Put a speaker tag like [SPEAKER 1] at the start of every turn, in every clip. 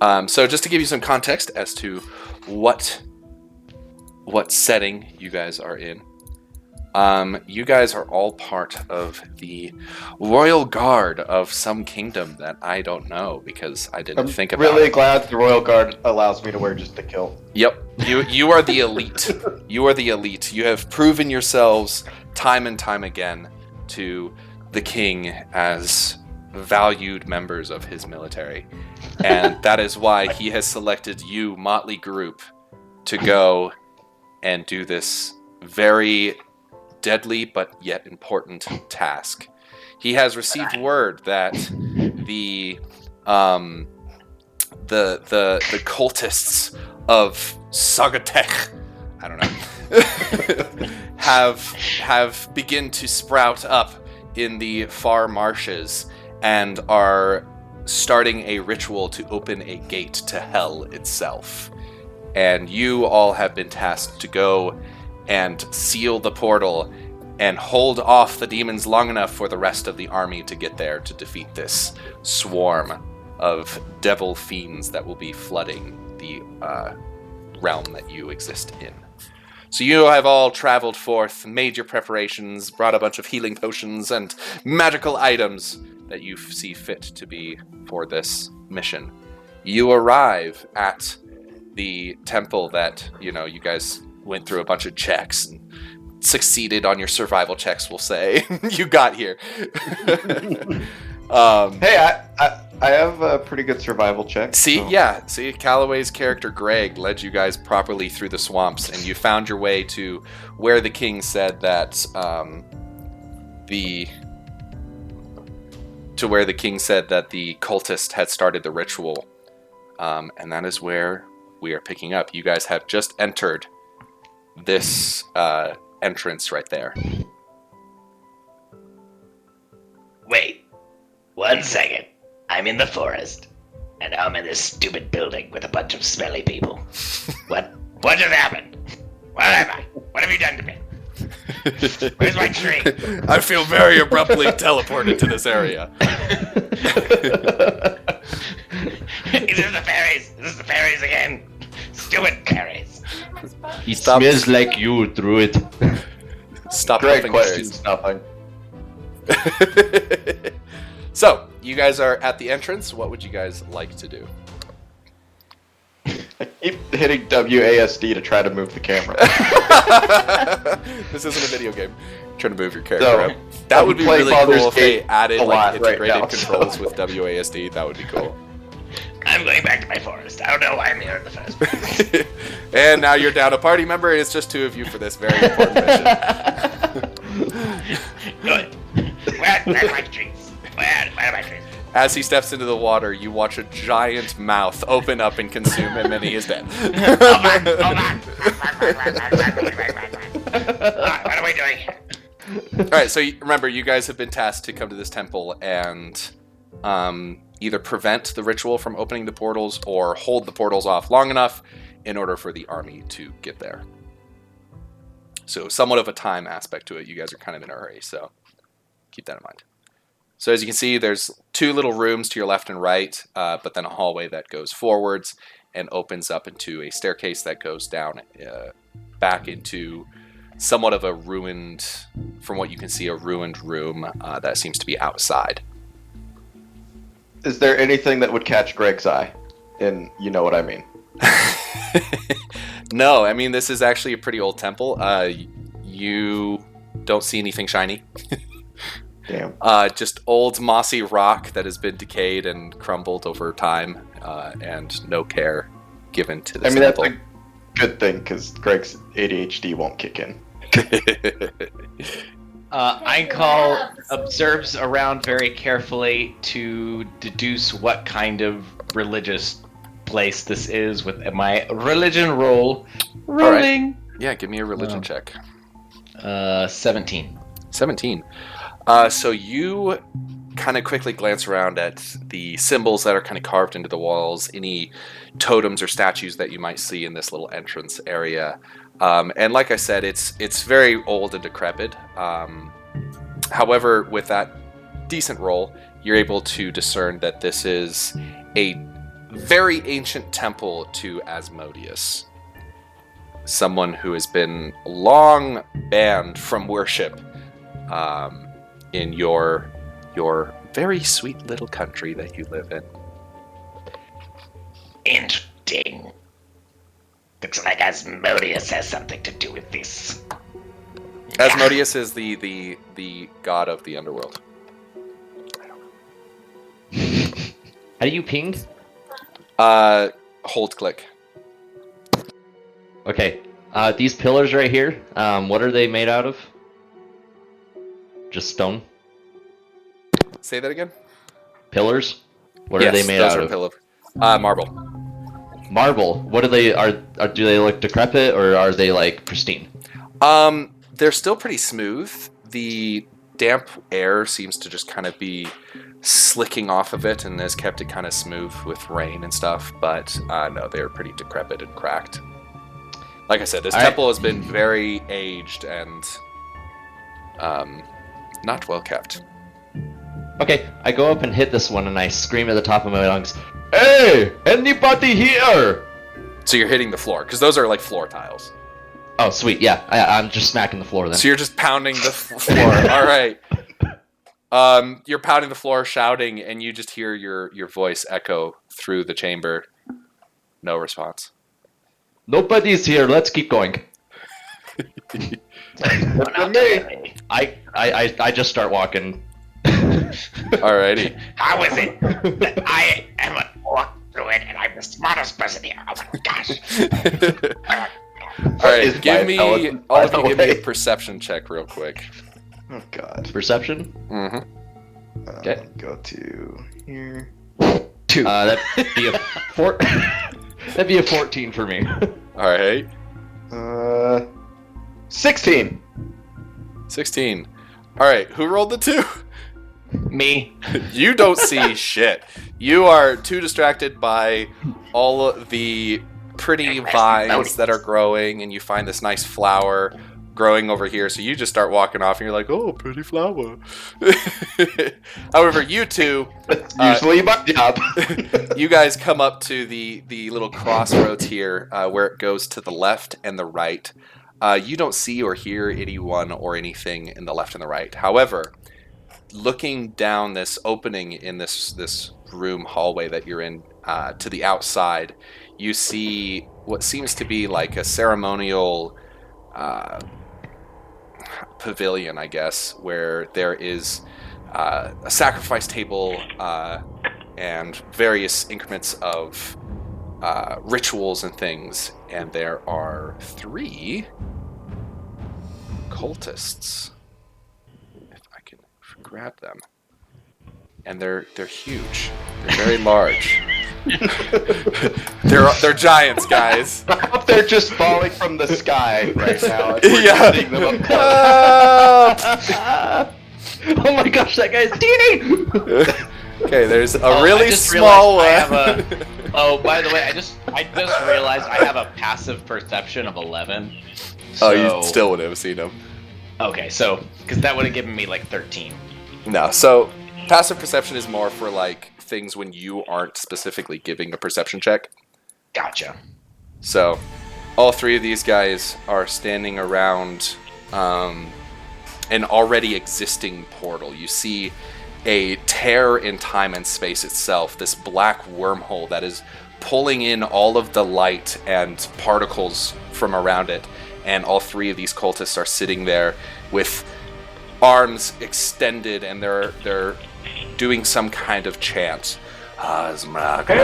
[SPEAKER 1] So just to give you some context as to what setting you guys are in. You guys are all part of the royal guard of some kingdom that I don't know because I didn't think about it.
[SPEAKER 2] I'm really glad the royal guard allows me to wear just the kilt.
[SPEAKER 1] Yep, you are the elite. You are the elite. You have proven yourselves time and time again to the king as valued members of his military. And that is why he has selected you, motley group, to go and do this very deadly but yet important task. He has received word that the cultists of Sagatech, I don't know, have begun to sprout up in the far marshes and are starting a ritual to open a gate to hell itself. And you all have been tasked to go and seal the portal and hold off the demons long enough for the rest of the army to get there to defeat this swarm of devil fiends that will be flooding the realm that you exist in. So you have all traveled forth, made your preparations, brought a bunch of healing potions and magical items that you see fit to be for this mission. You arrive at the temple that, you guys went through a bunch of checks and succeeded on your survival checks, we'll say. You got here.
[SPEAKER 2] Hey, I have a pretty good survival check.
[SPEAKER 1] See, Calloway's character Greg led you guys properly through the swamps, and you found your way to where the king said that the cultist had started the ritual, and that is where we are picking up. You guys have just entered this entrance right there.
[SPEAKER 3] Wait, 1 second. I'm in the forest, and I'm in this stupid building with a bunch of smelly people. What just happened? Where am I? What have you done to me? Where's my tree?
[SPEAKER 1] I feel very abruptly teleported to this area.
[SPEAKER 3] Is this the fairies? Is this the fairies again? Stupid fairies.
[SPEAKER 4] It smells like you, Druid.
[SPEAKER 1] Stop
[SPEAKER 2] Great
[SPEAKER 1] huffing
[SPEAKER 2] questions,
[SPEAKER 1] fairies.
[SPEAKER 2] nothing.
[SPEAKER 1] So, you guys are at the entrance. What would you guys like to do?
[SPEAKER 2] I keep hitting WASD to try to move the camera.
[SPEAKER 1] This isn't a video game. You're trying to move your character
[SPEAKER 2] So,
[SPEAKER 1] up. That would be
[SPEAKER 2] playing
[SPEAKER 1] really
[SPEAKER 2] Baldur's
[SPEAKER 1] cool if they
[SPEAKER 2] Gate
[SPEAKER 1] added
[SPEAKER 2] a lot
[SPEAKER 1] integrated
[SPEAKER 2] right now,
[SPEAKER 1] controls
[SPEAKER 2] so.
[SPEAKER 1] with WASD. That would be cool.
[SPEAKER 3] I'm going back to my forest. I don't know why I'm here in the first place.
[SPEAKER 1] And now you're down a party member, and it's just 2 of you for this very important mission.
[SPEAKER 3] Good. Where are my trees? Where are my trees?
[SPEAKER 1] As he steps into the water, you watch a giant mouth open up and consume him, and he is dead.
[SPEAKER 3] Hold on. What are we doing here?
[SPEAKER 1] Alright, so remember, you guys have been tasked to come to this temple and either prevent the ritual from opening the portals or hold the portals off long enough in order for the army to get there. So somewhat of a time aspect to it. You guys are kind of in a hurry, so keep that in mind. So as you can see, there's 2 little rooms to your left and right, but then a hallway that goes forwards and opens up into a staircase that goes down back into somewhat of a ruined, from what you can see, a ruined room that seems to be outside.
[SPEAKER 2] Is there anything that would catch Greg's eye? And you know what I mean.
[SPEAKER 1] No, I mean, this is actually a pretty old temple. You don't see anything shiny.
[SPEAKER 2] Damn.
[SPEAKER 1] Just old mossy rock that has been decayed and crumbled over time, and no care given to this temple.
[SPEAKER 2] That's a good thing, because Greg's ADHD won't kick in.
[SPEAKER 4] Einkal observes around very carefully to deduce what kind of religious place this is with my religion roll. Rolling.
[SPEAKER 1] Yeah, give me a religion check.
[SPEAKER 4] 17.
[SPEAKER 1] 17. So you kind of quickly glance around at the symbols that are kind of carved into the walls, any totems or statues that you might see in this little entrance area. And like I said, it's very old and decrepit. However, with that decent roll, you're able to discern that this is a very ancient temple to Asmodeus. Someone who has been long banned from worship in your very sweet little country that you live in.
[SPEAKER 3] Interesting. Looks like Asmodeus has something to do with this.
[SPEAKER 1] Asmodeus is the god of the underworld.
[SPEAKER 5] How do you ping?
[SPEAKER 1] Hold click.
[SPEAKER 5] Okay. These pillars right here, what are they made out of? Just stone?
[SPEAKER 1] Say that again?
[SPEAKER 5] Pillars? What are they made
[SPEAKER 1] those
[SPEAKER 5] out
[SPEAKER 1] are
[SPEAKER 5] of?
[SPEAKER 1] Marble.
[SPEAKER 5] Marble. What are they? Do they look decrepit or are they like pristine?
[SPEAKER 1] They're still pretty smooth. The damp air seems to just kind of be slicking off of it and has kept it kind of smooth with rain and stuff. But no, they're pretty decrepit and cracked. Like I said, this temple has been very aged and not well kept.
[SPEAKER 5] Okay, I go up and hit this one and I scream at the top of my lungs, "Hey, anybody here?"
[SPEAKER 1] So you're hitting the floor, because those are like floor tiles.
[SPEAKER 5] Oh, sweet, yeah. I'm just smacking the floor then.
[SPEAKER 1] So you're just pounding the floor. All right. You're pounding the floor, shouting, and you just hear your voice echo through the chamber. No response.
[SPEAKER 5] Nobody's here, let's keep going. I just start walking.
[SPEAKER 1] Alrighty.
[SPEAKER 3] How is it that I am a walk through it and I'm the smartest person here? Oh my gosh.
[SPEAKER 1] Alright, give me a perception check real quick.
[SPEAKER 2] Oh god.
[SPEAKER 5] Perception?
[SPEAKER 1] Mm-hmm.
[SPEAKER 5] Okay.
[SPEAKER 2] Go to here.
[SPEAKER 5] 2. That'd be a 4. That'd be a 14 for me.
[SPEAKER 1] Alright.
[SPEAKER 2] 16.
[SPEAKER 1] 16. Alright, who rolled the 2?
[SPEAKER 4] Me.
[SPEAKER 1] You don't see shit. You are too distracted by all of the pretty vines that are growing, and you find this nice flower growing over here, so you just start walking off and you're like, oh, pretty flower. However, you two
[SPEAKER 2] Usually my job.
[SPEAKER 1] you guys come up to the little crossroads here where it goes to the left and the right. You don't see or hear anyone or anything in the left and the right. However, looking down this opening in this room hallway that you're in to the outside, you see what seems to be like a ceremonial pavilion, I guess, where there is a sacrifice table and various increments of rituals and things, and there are 3 cultists. If I can grab them, and they're huge. They're very large. they're giants, guys.
[SPEAKER 2] I hope they're just falling from the sky right now.
[SPEAKER 1] Yeah.
[SPEAKER 2] Seeing them up close.
[SPEAKER 5] Oh my gosh, that guy's teeny!
[SPEAKER 1] Okay, there's a
[SPEAKER 4] I
[SPEAKER 1] really
[SPEAKER 4] just
[SPEAKER 1] small one.
[SPEAKER 4] realized I have Oh, by the way, I just realized I have a passive perception of 11.
[SPEAKER 1] Oh,
[SPEAKER 4] So,
[SPEAKER 1] you still would have seen them.
[SPEAKER 4] Okay, so because that would have given me like 13.
[SPEAKER 1] No, so passive perception is more for like things when you aren't specifically giving a perception check.
[SPEAKER 4] Gotcha.
[SPEAKER 1] So all 3 of these guys are standing around an already existing portal. You see a tear in time and space itself, this black wormhole that is pulling in all of the light and particles from around it, and all 3 of these cultists are sitting there with arms extended, and they're doing some kind of chant. Asmagra,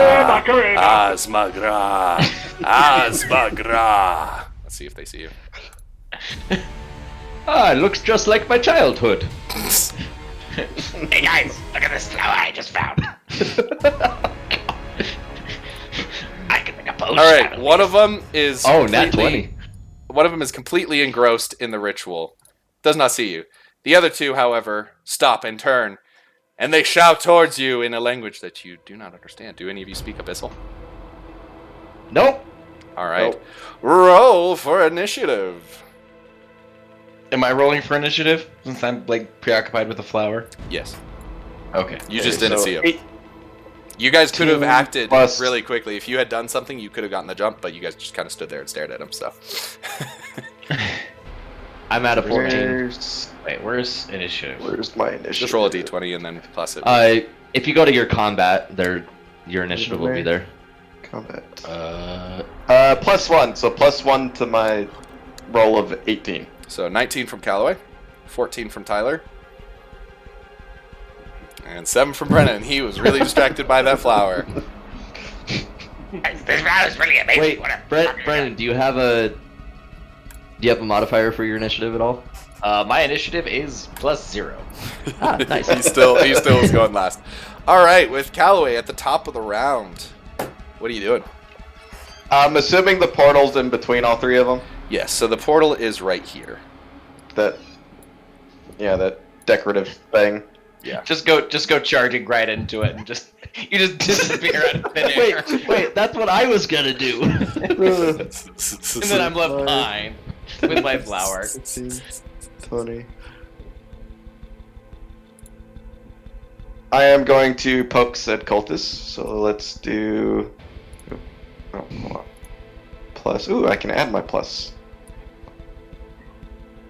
[SPEAKER 1] Asmagra, Asmagra. Let's see if they see you.
[SPEAKER 5] Ah, it looks just like my childhood.
[SPEAKER 3] Hey guys, look at this flower I just found. I can make a potion.
[SPEAKER 1] All
[SPEAKER 3] out
[SPEAKER 1] right,
[SPEAKER 3] of
[SPEAKER 1] one
[SPEAKER 3] this.
[SPEAKER 1] of them is
[SPEAKER 5] Nat
[SPEAKER 1] completely-
[SPEAKER 5] 20.
[SPEAKER 1] One of them is completely engrossed in the ritual, does not see you. The other 2, however, stop and turn, and they shout towards you in a language that you do not understand. Do any of you speak Abyssal?
[SPEAKER 5] Nope.
[SPEAKER 1] All right,
[SPEAKER 2] Nope.
[SPEAKER 1] roll for initiative.
[SPEAKER 4] Am I rolling for initiative since I'm like preoccupied with the flower?
[SPEAKER 1] Yes,
[SPEAKER 4] Okay.
[SPEAKER 1] you just didn't see him. You guys could have
[SPEAKER 2] 18
[SPEAKER 1] acted
[SPEAKER 2] plus-
[SPEAKER 1] really quickly. If you had done something, you could have gotten the jump, but you guys just kind of stood there and stared at him, so.
[SPEAKER 5] I'm at a 14.
[SPEAKER 4] Wait, where's initiative?
[SPEAKER 2] Where's my initiative?
[SPEAKER 1] Just roll a d20 and then plus it.
[SPEAKER 5] If you go to your combat, your initiative will be there.
[SPEAKER 2] Combat.
[SPEAKER 5] Uh,
[SPEAKER 2] +1, so +1 to my roll of 18.
[SPEAKER 1] So 19 from Calloway, 14 from Tyler, and 7 from Brennan. He was really distracted by that flower.
[SPEAKER 3] This round is really amazing.
[SPEAKER 5] wait,
[SPEAKER 3] What a-
[SPEAKER 5] Brennan, do you have a modifier for your initiative at all?
[SPEAKER 4] My initiative is +0.
[SPEAKER 5] Ah, nice.
[SPEAKER 1] he still was going last. All right, with Calloway at the top of the round. What are you doing?
[SPEAKER 2] I'm assuming the portal's in between all three of them.
[SPEAKER 1] Yes, so the portal is right here.
[SPEAKER 2] That decorative thing.
[SPEAKER 4] Just go charging right into it and just disappear out of thin air.
[SPEAKER 5] Wait, that's what I was gonna do.
[SPEAKER 4] And then I'm left behind with my flower.
[SPEAKER 2] 15, 20. I am going to poke said cultist, so let's do. Oh, hold on. Plus. Ooh, I can add my plus.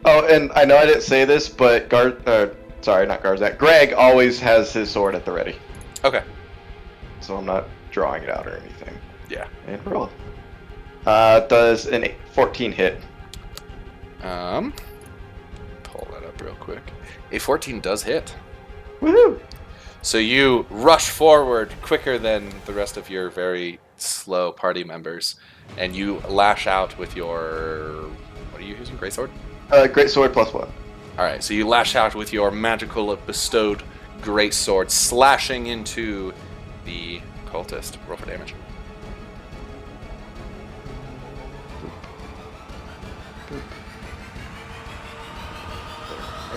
[SPEAKER 2] Oh, and I know I didn't say this, but sorry, not Garzak. Greg always has his sword at the ready,
[SPEAKER 1] Okay.
[SPEAKER 2] so I'm not drawing it out or anything.
[SPEAKER 1] Yeah.
[SPEAKER 2] And roll. Does an 14 hit?
[SPEAKER 1] Pull that up real quick. A 14 does hit.
[SPEAKER 2] Woohoo!
[SPEAKER 1] So you rush forward quicker than the rest of your very slow party members, and you lash out with your... What are you using? Greatsword?
[SPEAKER 2] Great sword +1.
[SPEAKER 1] Alright, so you lash out with your magical bestowed greatsword, slashing into the cultist. Roll for damage.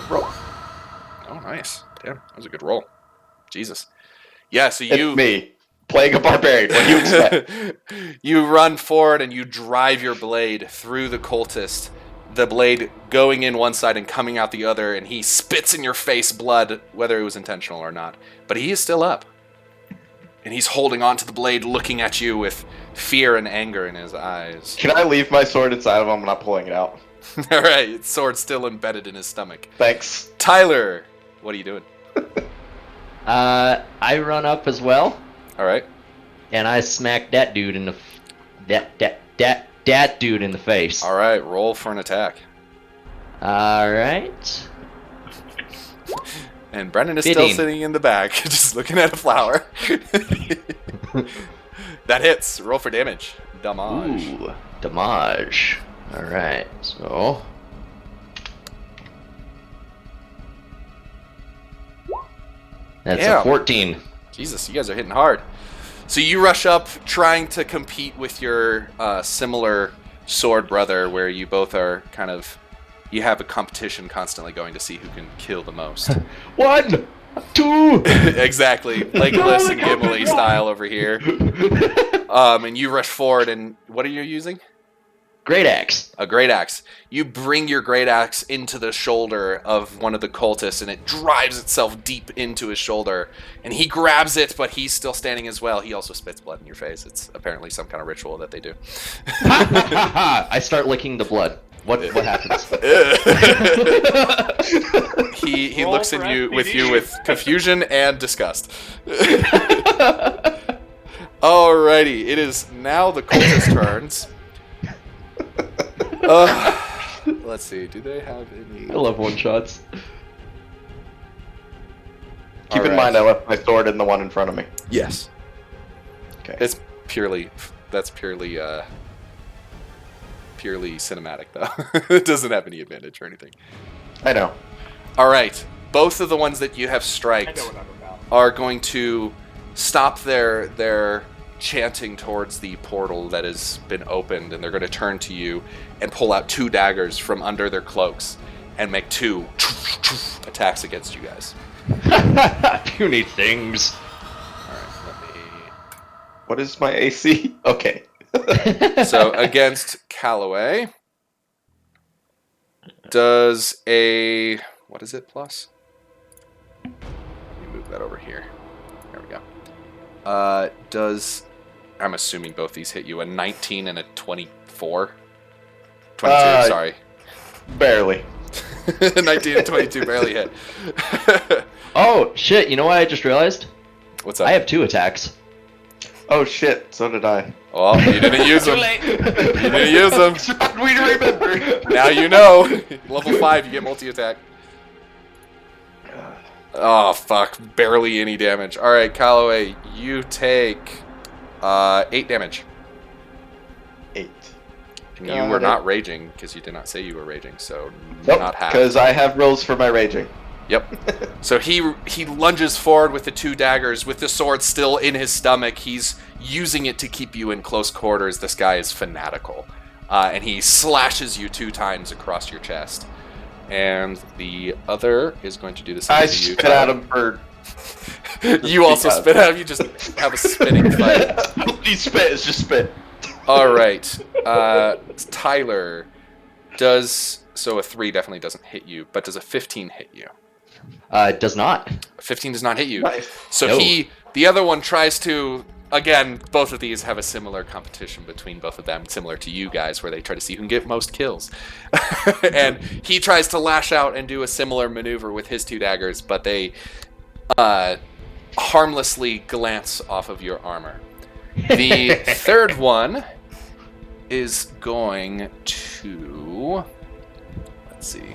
[SPEAKER 2] Roll.
[SPEAKER 1] Oh, nice. Damn, that was a good roll. Jesus. Yeah, so you...
[SPEAKER 2] It's me, playing a barbarian. What do you expect?
[SPEAKER 1] You run forward and you drive your blade through the cultist, the blade going in one side and coming out the other, and he spits in your face blood, whether it was intentional or not. But he is still up. And he's holding onto the blade, looking at you with fear and anger in his eyes.
[SPEAKER 2] Can I leave my sword inside of him? I'm not pulling it out.
[SPEAKER 1] Alright, its sword's still embedded in his stomach.
[SPEAKER 2] Thanks.
[SPEAKER 1] Tyler, what are you doing?
[SPEAKER 5] I run up as well,
[SPEAKER 1] Alright.
[SPEAKER 5] and I smack that dude in the that dude in the face.
[SPEAKER 1] Alright, roll for an attack.
[SPEAKER 5] All right.
[SPEAKER 1] And Brennan is
[SPEAKER 5] 15.
[SPEAKER 1] still sitting in the back, just looking at a flower. That hits. Roll for damage. Damage.
[SPEAKER 5] Ooh, damage. All right. So. That's
[SPEAKER 1] Damn.
[SPEAKER 5] a 14.
[SPEAKER 1] Jesus, you guys are hitting hard. So you rush up, trying to compete with your similar sword brother, where you both are kind of... You have a competition constantly going to see who can kill the most.
[SPEAKER 5] 1, 2.
[SPEAKER 1] Exactly. Legolas and Gimli style over here. And you rush forward, and what are you using?
[SPEAKER 5] Great axe.
[SPEAKER 1] A great axe. You bring your great axe into the shoulder of one of the cultists, and it drives itself deep into his shoulder. And he grabs it, but he's still standing as well. He also spits blood in your face. It's apparently some kind of ritual that they do.
[SPEAKER 5] I start licking the blood. What happens?
[SPEAKER 1] He
[SPEAKER 4] Roll
[SPEAKER 1] looks
[SPEAKER 4] for
[SPEAKER 1] at you
[SPEAKER 4] SPD.
[SPEAKER 1] with confusion and disgust. Alrighty, it is now the cultist turns. Let's see. Do they have any?
[SPEAKER 5] I love one shots.
[SPEAKER 2] Keep in
[SPEAKER 1] Alright.
[SPEAKER 2] mind, I left my sword in the one in front of me.
[SPEAKER 1] Yes.
[SPEAKER 2] Okay.
[SPEAKER 1] That's purely cinematic, though. It doesn't have any advantage or anything.
[SPEAKER 2] I know.
[SPEAKER 1] All right, both of the ones that you have striked are going to stop their chanting towards the portal that has been opened, and they're going to turn to you and pull out 2 daggers from under their cloaks and make 2 attacks against you guys.
[SPEAKER 5] Puny things.
[SPEAKER 1] All right,
[SPEAKER 2] What is my AC? Okay.
[SPEAKER 1] So against Calloway, does a... What is it plus? Let me move that over here. There we go. Does I'm assuming both these hit you a 19 and a 24. 22, sorry.
[SPEAKER 2] Barely.
[SPEAKER 1] 19 and 22 barely hit.
[SPEAKER 5] Oh shit! You know what I just realized?
[SPEAKER 1] What's up?
[SPEAKER 5] I have 2 attacks.
[SPEAKER 2] Oh shit, so did I.
[SPEAKER 1] Oh, you didn't use
[SPEAKER 4] Too
[SPEAKER 1] them.
[SPEAKER 4] late.
[SPEAKER 1] You didn't use them.
[SPEAKER 2] We remember.
[SPEAKER 1] Now you know. Level 5, you get multi-attack. Oh, fuck. Barely any damage. Alright, Calloway, you take 8 damage.
[SPEAKER 2] 8.
[SPEAKER 1] And you
[SPEAKER 2] Got
[SPEAKER 1] were
[SPEAKER 2] it.
[SPEAKER 1] not raging, because you did not say you were raging, so
[SPEAKER 2] Nope,
[SPEAKER 1] not half.
[SPEAKER 2] because I have rolls for my raging.
[SPEAKER 1] Yep. So he lunges forward with the 2 daggers, with the sword still in his stomach. He's using it to keep you in close quarters. This guy is fanatical. And he slashes you 2 times across your chest. And the other is going to do the same
[SPEAKER 2] I
[SPEAKER 1] to you.
[SPEAKER 2] spit at him for...
[SPEAKER 1] You also spit at him. You just have a spitting fight.
[SPEAKER 2] He spit, it's just spit.
[SPEAKER 1] All right. Tyler does... So a 3 definitely doesn't hit you, but does a 15 hit you?
[SPEAKER 5] It does not.
[SPEAKER 1] 15 does not hit you.
[SPEAKER 2] Nice.
[SPEAKER 1] So
[SPEAKER 5] No.
[SPEAKER 1] the other one tries to, again, both of these have a similar competition between both of them, similar to you guys, where they try to see who can get most kills. And he tries to lash out and do a similar maneuver with his 2 daggers, but they harmlessly glance off of your armor. The third one is going to, let's see.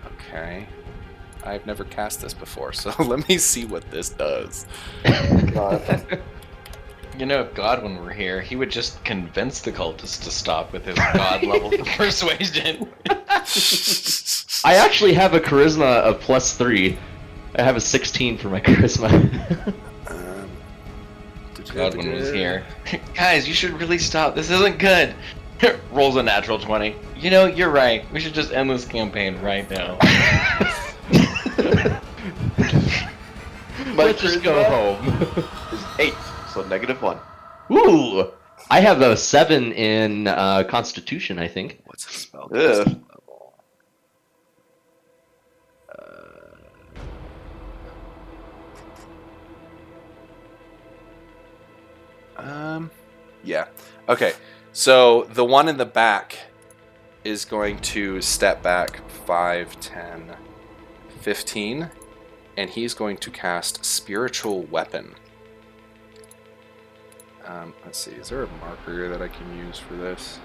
[SPEAKER 1] Okay. I've never cast this before, so let me see what this does.
[SPEAKER 2] God.
[SPEAKER 4] You know, if Godwin were here, he would just convince the cultists to stop with his god level persuasion.
[SPEAKER 5] I actually have a charisma of +3. I have a 16 for my charisma.
[SPEAKER 4] Godwin was here. Guys, you should really stop. This isn't good. Rolls a natural 20. You know, you're right. We should just end this campaign right now.
[SPEAKER 2] My
[SPEAKER 5] Let's just go
[SPEAKER 2] charisma
[SPEAKER 5] home.
[SPEAKER 2] is 8, so -1.
[SPEAKER 5] Ooh! I have a 7 in Constitution, I think.
[SPEAKER 1] What's his spell?
[SPEAKER 2] Ugh.
[SPEAKER 1] Level? Yeah. Okay. So the one in the back is going to step back 5, 10, 15, and he's going to cast Spiritual Weapon. Let's see, is there a marker that I can use for this?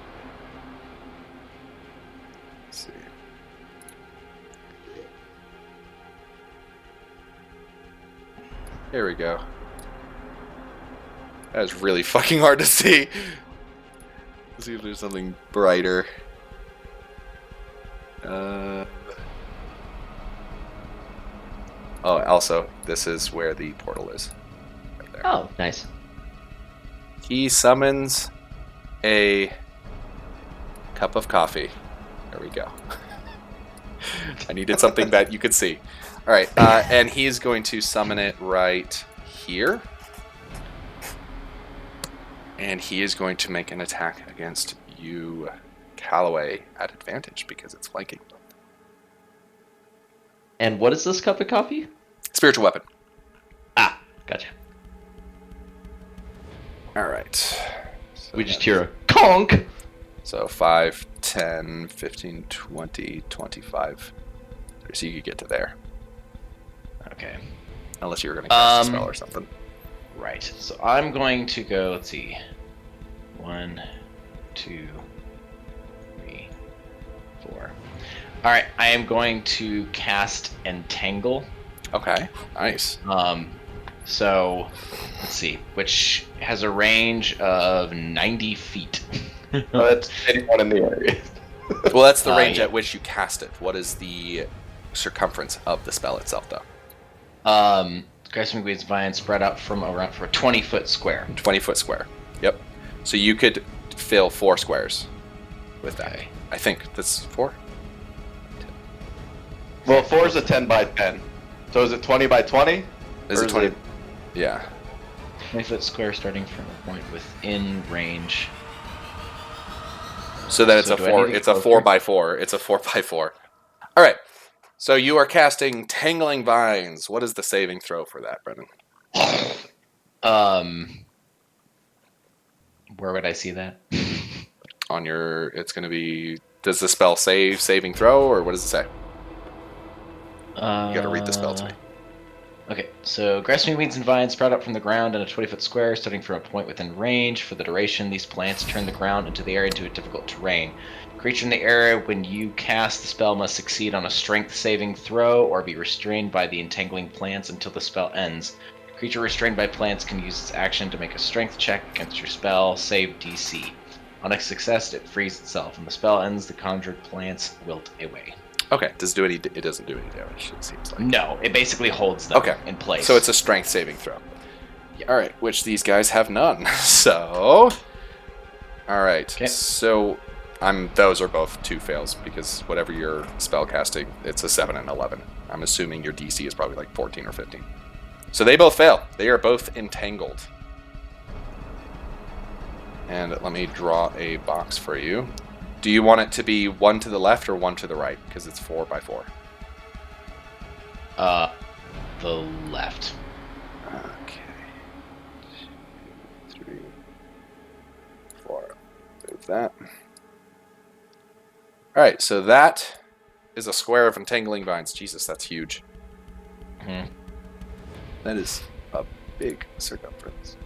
[SPEAKER 1] Let's see. There we go. That is really fucking hard to see. Let's see if there's something brighter. Oh, also, this is where the portal is. Right there.
[SPEAKER 5] Oh, nice.
[SPEAKER 1] He summons a cup of coffee. There we go. I needed something that you could see. All right, and he's going to summon it right here. And he is going to make an attack against you, Calloway, at advantage because it's flanking.
[SPEAKER 5] And what is this cup of coffee?
[SPEAKER 1] Spiritual weapon.
[SPEAKER 5] Ah, gotcha.
[SPEAKER 1] All right. So
[SPEAKER 5] We just hear a conk.
[SPEAKER 1] So 5, 10, 15, 20, 25. So you could get to there.
[SPEAKER 4] Okay.
[SPEAKER 1] Unless you were going to cast a spell or something.
[SPEAKER 4] Right. So I'm going to go, let's see. 1, 2, 3, 4. Alright, I am going to cast Entangle.
[SPEAKER 1] Okay, nice.
[SPEAKER 4] So, let's see, which has a range of 90 feet.
[SPEAKER 2] Oh, that's anyone in the area.
[SPEAKER 1] Well, that's the range
[SPEAKER 4] yeah.
[SPEAKER 1] at which you cast it. What is the circumference of the spell itself, though?
[SPEAKER 4] Grasping Weed's Vine spread out from around for a 20-foot square.
[SPEAKER 1] 20-foot square. Yep. So you could fill 4 squares with that.
[SPEAKER 4] Okay.
[SPEAKER 1] I think that's 4.
[SPEAKER 2] Well, 4 is a 10 by 10. So is it 20 by 20?
[SPEAKER 1] Is
[SPEAKER 2] Or
[SPEAKER 1] it 20? Yeah.
[SPEAKER 4] 20-foot square starting from a point within range.
[SPEAKER 1] So then it's
[SPEAKER 4] So
[SPEAKER 1] a
[SPEAKER 4] do I
[SPEAKER 1] 4.
[SPEAKER 4] need to
[SPEAKER 1] It's a
[SPEAKER 4] go
[SPEAKER 1] 4
[SPEAKER 4] through?
[SPEAKER 1] by 4. It's a 4 by 4. All right. So you are casting Tangling Vines. What is the saving throw for that, Brennan?
[SPEAKER 4] Where would I see that?
[SPEAKER 1] On your, it's going to be. Does the spell say saving throw, or what does it say? You got to read the spell to me.
[SPEAKER 4] Okay, so grasping weeds and vines sprout up from the ground in a 20-foot square, starting from a point within range. For the duration, these plants turn the ground into the area into a difficult terrain. Creature in the area, when you cast the spell, must succeed on a strength saving throw or be restrained by the entangling plants until the spell ends. Creature restrained by plants can use its action to make a strength check against your spell, save DC. On a success, it frees itself. When the spell ends, the conjured plants wilt away.
[SPEAKER 1] Okay. Does it do any? It doesn't do any damage. It seems like.
[SPEAKER 4] No, it basically holds them in place.
[SPEAKER 1] So it's a strength saving throw. All right, which these guys have none. So, all right.
[SPEAKER 4] Okay.
[SPEAKER 1] So, those are both 2 fails because whatever you're spell casting, it's a 7 and 11. I'm assuming your DC is probably like 14 or 15. So they both fail. They are both entangled. And let me draw a box for you. Do you want it to be 1 to the left or 1 to the right? Because it's 4 by 4.
[SPEAKER 4] The left.
[SPEAKER 1] Okay. 2, 3, 4. Move that. Alright, so that is a square of entangling vines. Jesus, that's huge. That is a big circumference.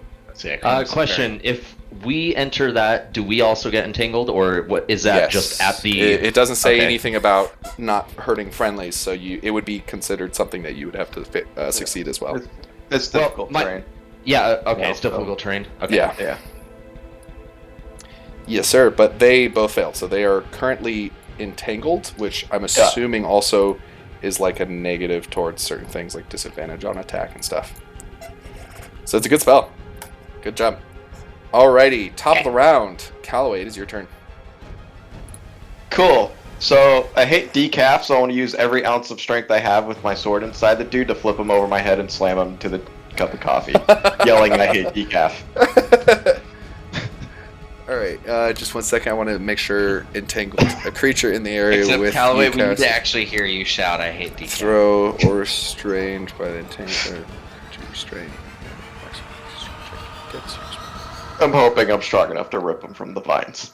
[SPEAKER 5] Question: if we enter that, do we also get entangled, or what is that?
[SPEAKER 1] Yes.
[SPEAKER 5] Just at the?
[SPEAKER 1] It doesn't say
[SPEAKER 5] Okay.
[SPEAKER 1] anything about not hurting friendlies, so it would be considered something that you would have to succeed as well.
[SPEAKER 2] It's difficult terrain.
[SPEAKER 5] Yeah. Okay.
[SPEAKER 2] Yeah,
[SPEAKER 5] It's difficult terrain. Okay.
[SPEAKER 1] Yeah.
[SPEAKER 2] Yeah.
[SPEAKER 1] Yes, sir. But they both failed, so they are currently entangled, which I'm assuming also is like a negative towards certain things, like disadvantage on attack and stuff. So it's a good spell. Good job. Alrighty, top of the round. Callaway, it is your turn.
[SPEAKER 2] Cool. So I hate decaf, so I want to use every ounce of strength I have with my sword inside the dude to flip him over my head and slam him to the cup of coffee, yelling I hate decaf.
[SPEAKER 1] Alright, just 1 second. I want to make sure entangled. A creature in the area
[SPEAKER 4] Except
[SPEAKER 1] with
[SPEAKER 4] Callaway,
[SPEAKER 1] you
[SPEAKER 4] we need
[SPEAKER 1] cast
[SPEAKER 4] to actually hear you shout, I hate decaf.
[SPEAKER 1] throw or restrained by the entangler to restrain.
[SPEAKER 2] I'm hoping I'm strong enough to rip him from the vines.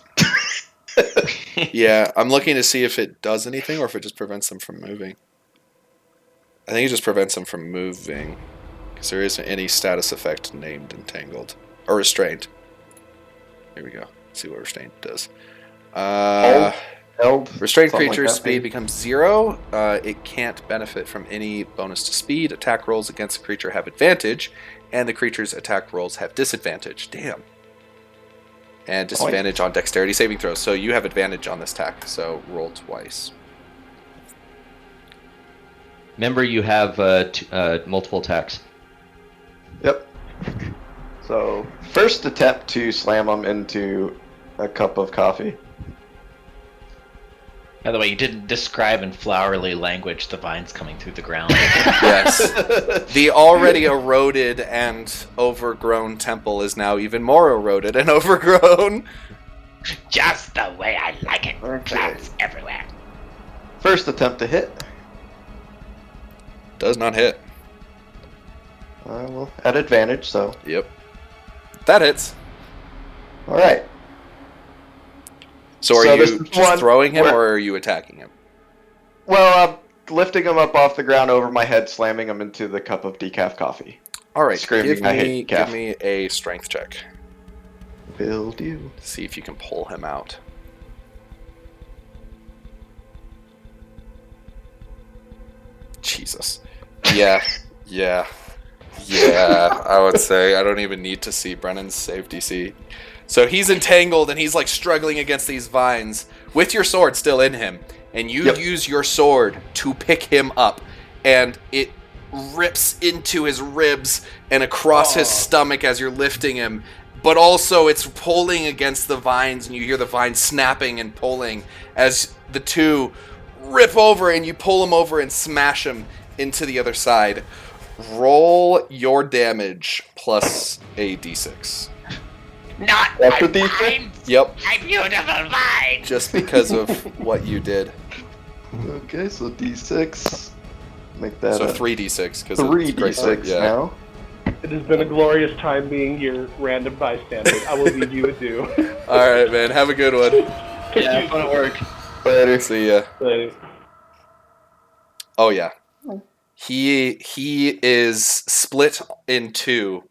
[SPEAKER 1] Yeah, I'm looking to see if it does anything or if it just prevents them from moving. I think it just prevents them from moving. Because there isn't any status effect named entangled. Or restrained. Here we go. Let's see what restrained does.
[SPEAKER 2] Held.
[SPEAKER 1] Restrained
[SPEAKER 2] something like
[SPEAKER 1] creature's
[SPEAKER 2] that,
[SPEAKER 1] speed
[SPEAKER 2] maybe?
[SPEAKER 1] becomes 0. It can't benefit from any bonus to speed. Attack rolls against the creature have advantage. And the creature's attack rolls have disadvantage. Damn. And disadvantage on dexterity saving throws. So you have advantage on this attack. So roll twice.
[SPEAKER 5] Remember, you have multiple attacks.
[SPEAKER 2] Yep. So, first attempt to slam him into a cup of coffee.
[SPEAKER 4] By the way, you didn't describe in flowery language the vines coming through the ground.
[SPEAKER 1] Yes. The already eroded and overgrown temple is now even more eroded and overgrown.
[SPEAKER 3] Just the way I like it.
[SPEAKER 2] Okay.
[SPEAKER 3] Plants everywhere.
[SPEAKER 2] First attempt to hit.
[SPEAKER 1] Does not hit.
[SPEAKER 2] Well, at advantage, so.
[SPEAKER 1] Yep. That hits.
[SPEAKER 2] Alright.
[SPEAKER 1] So are
[SPEAKER 2] So
[SPEAKER 1] you
[SPEAKER 2] this is
[SPEAKER 1] just
[SPEAKER 2] one
[SPEAKER 1] throwing him
[SPEAKER 2] where-
[SPEAKER 1] or are you attacking him?
[SPEAKER 2] Well, I'm lifting him up off the ground over my head, slamming him into the cup of decaf coffee.
[SPEAKER 1] All right.
[SPEAKER 2] Screaming,
[SPEAKER 1] Give
[SPEAKER 2] "I
[SPEAKER 1] me,
[SPEAKER 2] hate
[SPEAKER 1] give
[SPEAKER 2] calf."
[SPEAKER 1] me a strength check.
[SPEAKER 2] Will do.
[SPEAKER 1] See if you can pull him out. Jesus. Yeah. Yeah. Yeah. I would say I don't even need to see Brennan's save DC. So he's entangled and he's like struggling against these vines with your sword still in him. And you
[SPEAKER 2] Yep.
[SPEAKER 1] use your sword to pick him up. And it rips into his ribs and across his stomach as you're lifting him. But also it's pulling against the vines and you hear the vines snapping and pulling as the two rip over and you pull him over and smash him into the other side. Roll your damage plus a d6.
[SPEAKER 3] Not
[SPEAKER 2] After
[SPEAKER 3] my
[SPEAKER 2] these
[SPEAKER 3] vines!
[SPEAKER 1] Yep,
[SPEAKER 3] My beautiful vines!
[SPEAKER 1] just because of what you did.
[SPEAKER 2] Okay, so D6. Make that
[SPEAKER 1] So
[SPEAKER 2] a
[SPEAKER 1] 3d6 because
[SPEAKER 2] 3d6 now.
[SPEAKER 6] It has been a glorious time being your random bystander. I will leave you adieu.
[SPEAKER 1] All right, man. Have a good one.
[SPEAKER 4] Yeah, fun at work.
[SPEAKER 2] Later.
[SPEAKER 1] See ya.
[SPEAKER 6] But
[SPEAKER 1] Oh yeah. He is split in two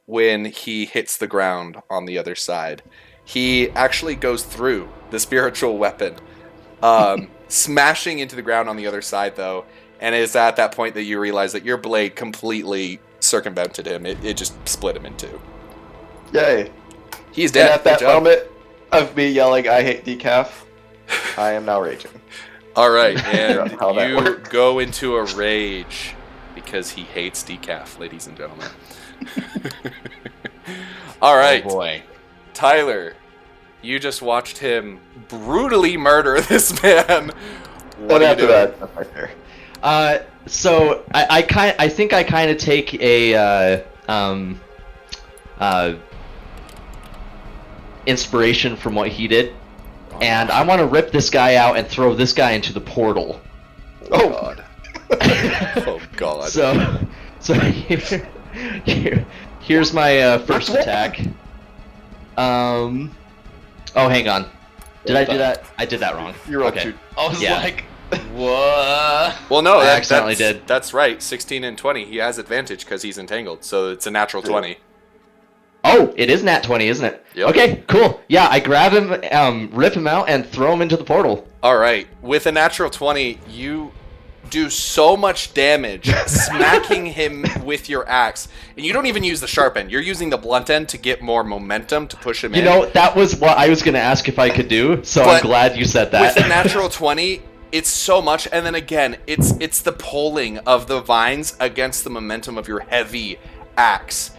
[SPEAKER 1] when he hits the ground on the other side. He actually goes through the spiritual weapon, smashing into the ground on the other side though, and it's at that point that you realize that your blade completely circumvented him. It just split him in two.
[SPEAKER 2] Yay.
[SPEAKER 1] He's
[SPEAKER 2] And
[SPEAKER 1] dead.
[SPEAKER 2] at that
[SPEAKER 1] Good job.
[SPEAKER 2] moment of me yelling, I hate decaf, I am now raging.
[SPEAKER 1] All right, and
[SPEAKER 2] How that
[SPEAKER 1] you
[SPEAKER 2] works.
[SPEAKER 1] go into a rage because he hates decaf, ladies and gentlemen. All right,
[SPEAKER 4] Oh boy.
[SPEAKER 1] Tyler, you just watched him brutally murder this man. What
[SPEAKER 2] And
[SPEAKER 1] are you
[SPEAKER 2] after
[SPEAKER 1] doing?
[SPEAKER 2] that, that's right there.
[SPEAKER 5] So I think I kind of take a inspiration from what he did, and I want to rip this guy out and throw this guy into the portal.
[SPEAKER 1] Oh God. Oh God.
[SPEAKER 5] So here's my first attack. Oh, hang on. Did I do that? I did that wrong.
[SPEAKER 2] You rolled
[SPEAKER 5] okay.
[SPEAKER 2] two.
[SPEAKER 4] I was
[SPEAKER 5] Yeah.
[SPEAKER 4] like, what?
[SPEAKER 1] Well, no,
[SPEAKER 5] I accidentally did.
[SPEAKER 1] That's right. 16 and 20. He has advantage because he's entangled, so it's a natural 20.
[SPEAKER 5] Oh, it is nat 20, isn't it?
[SPEAKER 1] Yep.
[SPEAKER 5] Okay, cool. Yeah, I grab him, rip him out, and throw him into the portal.
[SPEAKER 1] All right. With a natural 20, you do so much damage, smacking him with your axe. And you don't even use the sharp end. You're using the blunt end to get more momentum to push him
[SPEAKER 5] You
[SPEAKER 1] in.
[SPEAKER 5] know, that was what I was going to ask if I could do, so
[SPEAKER 1] But
[SPEAKER 5] I'm glad you said that.
[SPEAKER 1] With the natural 20, it's so much. And then again, it's the pulling of the vines against the momentum of your heavy axe.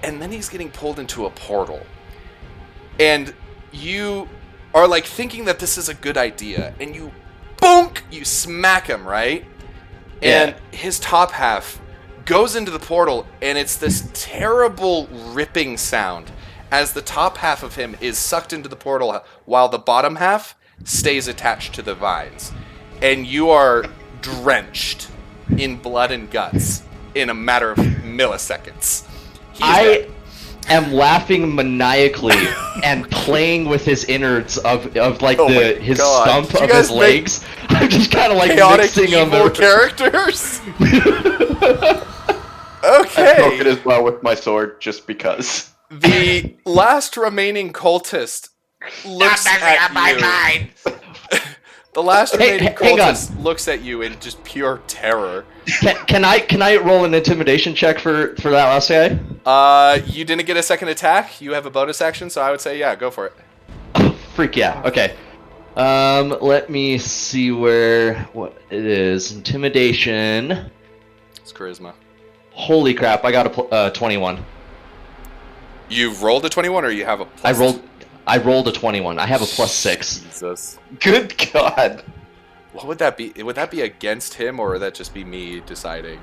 [SPEAKER 1] And then he's getting pulled into a portal. And you are like thinking that this is a good idea. And you, bonk, you smack him, right? And his top half goes into the portal, and it's this terrible ripping sound as the top half of him is sucked into the portal while the bottom half stays attached to the vines. And you are drenched in blood and guts in a matter of milliseconds. He is dead.
[SPEAKER 5] I am laughing maniacally and playing with his innards of like
[SPEAKER 1] Oh my
[SPEAKER 5] his
[SPEAKER 1] God.
[SPEAKER 5] stump
[SPEAKER 1] Did you
[SPEAKER 5] of his
[SPEAKER 1] guys make
[SPEAKER 5] legs. I'm just kind of like
[SPEAKER 1] Chaotic
[SPEAKER 5] mixing them.
[SPEAKER 1] evil characters?
[SPEAKER 2] I
[SPEAKER 1] Okay.
[SPEAKER 2] broke it as well with my sword just because.
[SPEAKER 1] The last remaining cultist looks at you. The last remaining
[SPEAKER 5] hang on.
[SPEAKER 1] cultist looks at you in just pure terror.
[SPEAKER 5] Can I roll an intimidation check for that last guy?
[SPEAKER 1] You didn't get a second attack. You have a bonus action, so I would say, yeah, go for it.
[SPEAKER 5] Oh, freak yeah. Okay. Let me see what it is. Intimidation.
[SPEAKER 1] It's charisma.
[SPEAKER 5] Holy crap! I got a 21.
[SPEAKER 1] You've rolled a 21, or you have a plus?
[SPEAKER 5] I rolled a 21. I have a +6.
[SPEAKER 1] Jesus.
[SPEAKER 2] Good God.
[SPEAKER 1] What would that be? Would that be against him, or would that just be me deciding?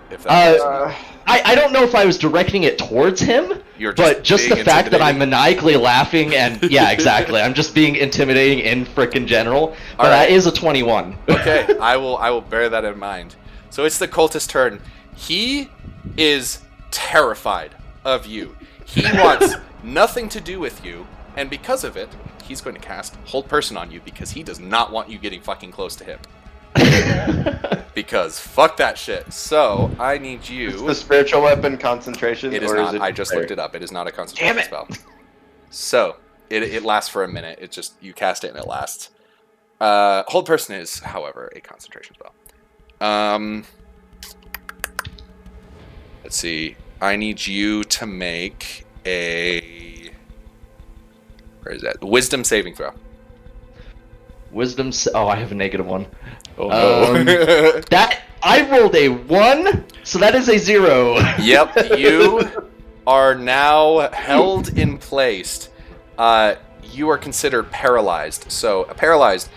[SPEAKER 1] If that
[SPEAKER 5] I don't know if I was directing it towards him,
[SPEAKER 1] You're
[SPEAKER 5] but just the
[SPEAKER 1] being
[SPEAKER 5] fact that I'm
[SPEAKER 1] intimidating.
[SPEAKER 5] maniacally laughing and yeah, exactly. I'm just being intimidating in frickin' general. But
[SPEAKER 1] All right.
[SPEAKER 5] that is a 21.
[SPEAKER 1] Okay, I will bear that in mind. So it's the cultist's turn. He is terrified of you. He wants nothing to do with you, and because of it, he's going to cast Hold Person on you because he does not want you getting fucking close to him. Because fuck that shit. So I need
[SPEAKER 2] Is
[SPEAKER 1] you.
[SPEAKER 2] the spiritual weapon concentration?
[SPEAKER 1] It is
[SPEAKER 2] or
[SPEAKER 1] not.
[SPEAKER 2] Is it
[SPEAKER 1] I just looked it up. It is not a concentration
[SPEAKER 4] Damn it.
[SPEAKER 1] spell. So it lasts for a minute. It just you cast it and it lasts. Hold Person is, however, a concentration spell. Let's see. I need you to make a. Where is that? Wisdom saving throw.
[SPEAKER 5] Wisdom. Oh, I have a -1.
[SPEAKER 1] Oh no.
[SPEAKER 5] That I rolled a 1, so that is a 0.
[SPEAKER 1] Yep, you are now held in place. You are considered paralyzed. So, a paralyzed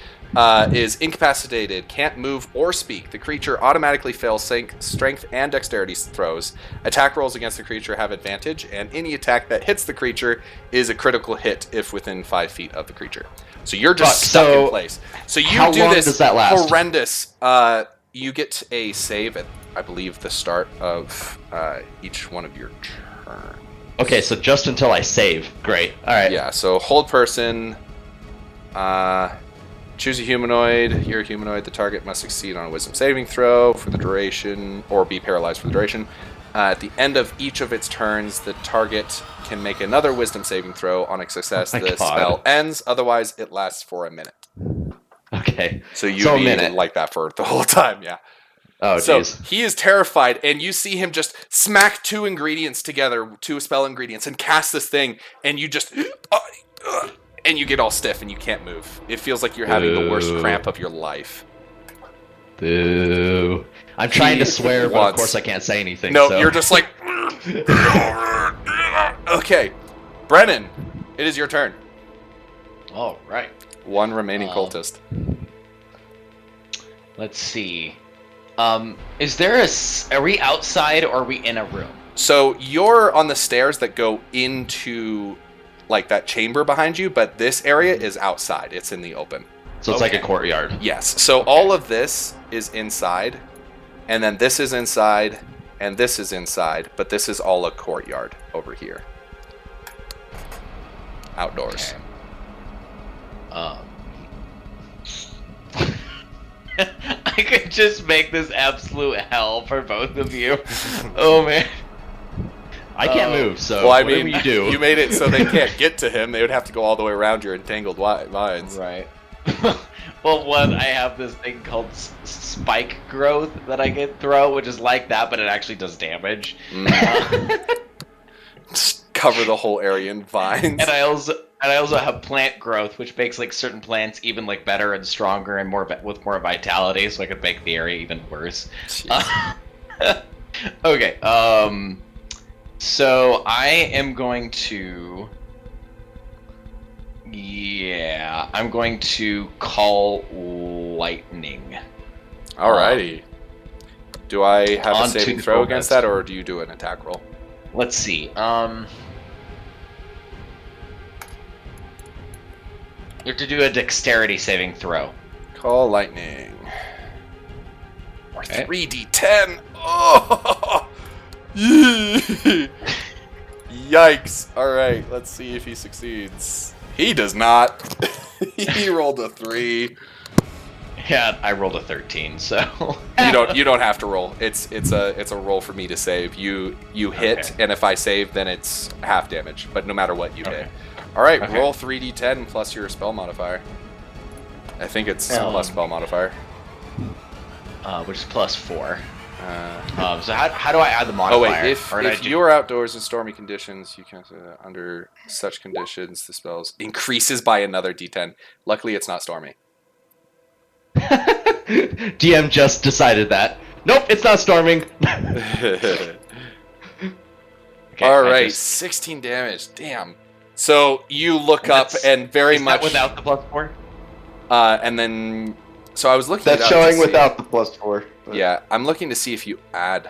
[SPEAKER 1] is incapacitated, can't move or speak. The creature automatically fails strength and dexterity throws. Attack rolls against the creature have advantage, and any attack that hits the creature is a critical hit if within 5 feet of the creature. So you're just
[SPEAKER 5] Fuck,
[SPEAKER 1] stuck
[SPEAKER 5] so
[SPEAKER 1] in place. So you
[SPEAKER 5] how
[SPEAKER 1] do
[SPEAKER 5] long
[SPEAKER 1] this
[SPEAKER 5] does that last?
[SPEAKER 1] horrendous. You get a save at, I believe, the start of each one of your turns.
[SPEAKER 5] Okay, so just until I save. Great. All right.
[SPEAKER 1] Yeah. So hold person. Choose a humanoid. You're a humanoid. The target must succeed on a wisdom saving throw for the duration, or be paralyzed for the duration. At the end of each of its turns, the target can make another wisdom saving throw. On a success,
[SPEAKER 5] Oh my
[SPEAKER 1] the
[SPEAKER 5] God.
[SPEAKER 1] spell ends. Otherwise, it lasts for a minute.
[SPEAKER 5] Okay.
[SPEAKER 1] So you
[SPEAKER 5] So a
[SPEAKER 1] be
[SPEAKER 5] minute.
[SPEAKER 1] like that for the whole time, yeah.
[SPEAKER 5] Oh,
[SPEAKER 1] So
[SPEAKER 5] jeez.
[SPEAKER 1] he is terrified, and you see him just smack two ingredients together, two spell ingredients, and cast this thing, and you just... and you get all stiff, and you can't move. It feels like you're having the worst
[SPEAKER 5] Boo.
[SPEAKER 1] cramp of your life.
[SPEAKER 5] Boo. I'm trying to
[SPEAKER 1] He
[SPEAKER 5] swear, but
[SPEAKER 1] wants-
[SPEAKER 5] of course I can't say anything.
[SPEAKER 1] No,
[SPEAKER 5] so.
[SPEAKER 1] you're just like... Okay. Brennan, it is your turn.
[SPEAKER 4] All right.
[SPEAKER 1] One remaining cultist.
[SPEAKER 4] Let's see. Is there are we outside or are we in a room?
[SPEAKER 1] So you're on the stairs that go into like that chamber behind you, but this area is outside. It's in the open.
[SPEAKER 5] So it's like a
[SPEAKER 4] Okay.
[SPEAKER 5] courtyard.
[SPEAKER 1] Yes. So all of this is inside, and then this is inside, and this is inside, but this is all a courtyard over here. Outdoors.
[SPEAKER 4] I could just make this absolute hell for both of you. Oh man.
[SPEAKER 5] I can't
[SPEAKER 4] Oh.
[SPEAKER 5] move, so
[SPEAKER 1] Well, I
[SPEAKER 5] whatever
[SPEAKER 1] mean,
[SPEAKER 5] you do.
[SPEAKER 1] you made it so they can't get to him. They would have to go all the way around your entangled vines.
[SPEAKER 4] Right. Well, one, I have this thing called spike growth that I can throw, which is like that, but it actually does damage.
[SPEAKER 1] Just cover the whole area in vines.
[SPEAKER 4] And I also have plant growth, which makes like certain plants even like better and stronger and more with more vitality, so I could make the area even worse. Okay. So I am going to. Yeah, I'm going to call lightning.
[SPEAKER 1] Alrighty. Do I have a
[SPEAKER 4] On to
[SPEAKER 1] saving
[SPEAKER 4] the
[SPEAKER 1] throw against
[SPEAKER 4] bonus.
[SPEAKER 1] that, or do you do an attack roll?
[SPEAKER 4] Let's see. You have to do a dexterity saving throw.
[SPEAKER 1] Call lightning.
[SPEAKER 4] Okay.
[SPEAKER 1] 3d10. Oh! Yikes. Alright, let's see if he succeeds. He does not. He rolled a 3.
[SPEAKER 4] Yeah, I rolled a 13, so
[SPEAKER 1] You don't have to roll. It's a roll for me to save. You hit,
[SPEAKER 4] Okay.
[SPEAKER 1] and if I save, then it's half damage. But no matter what, you
[SPEAKER 4] Okay.
[SPEAKER 1] hit. All right,
[SPEAKER 4] Okay.
[SPEAKER 1] roll 3d10 plus your spell modifier. I think it's plus spell modifier.
[SPEAKER 4] which is plus 4.
[SPEAKER 1] Uh,
[SPEAKER 4] So how do I add the
[SPEAKER 1] oh
[SPEAKER 4] modifier?
[SPEAKER 1] wait, if
[SPEAKER 4] Or did I do-
[SPEAKER 1] you are outdoors in stormy conditions, you can under such conditions the spells increases by another d10. Luckily, it's not stormy.
[SPEAKER 5] DM just decided that. Nope, it's not storming.
[SPEAKER 4] Okay,
[SPEAKER 1] All
[SPEAKER 4] I
[SPEAKER 1] right,
[SPEAKER 4] just-
[SPEAKER 1] 16 damage. Damn. So you look
[SPEAKER 4] And
[SPEAKER 1] up
[SPEAKER 4] that's-
[SPEAKER 1] and very
[SPEAKER 4] is
[SPEAKER 1] much
[SPEAKER 4] that without the plus 4?
[SPEAKER 1] and then so I was looking.
[SPEAKER 2] That's
[SPEAKER 1] it up to
[SPEAKER 2] showing
[SPEAKER 1] see-
[SPEAKER 2] without the +4. but-
[SPEAKER 1] Yeah, I'm looking to see if you add,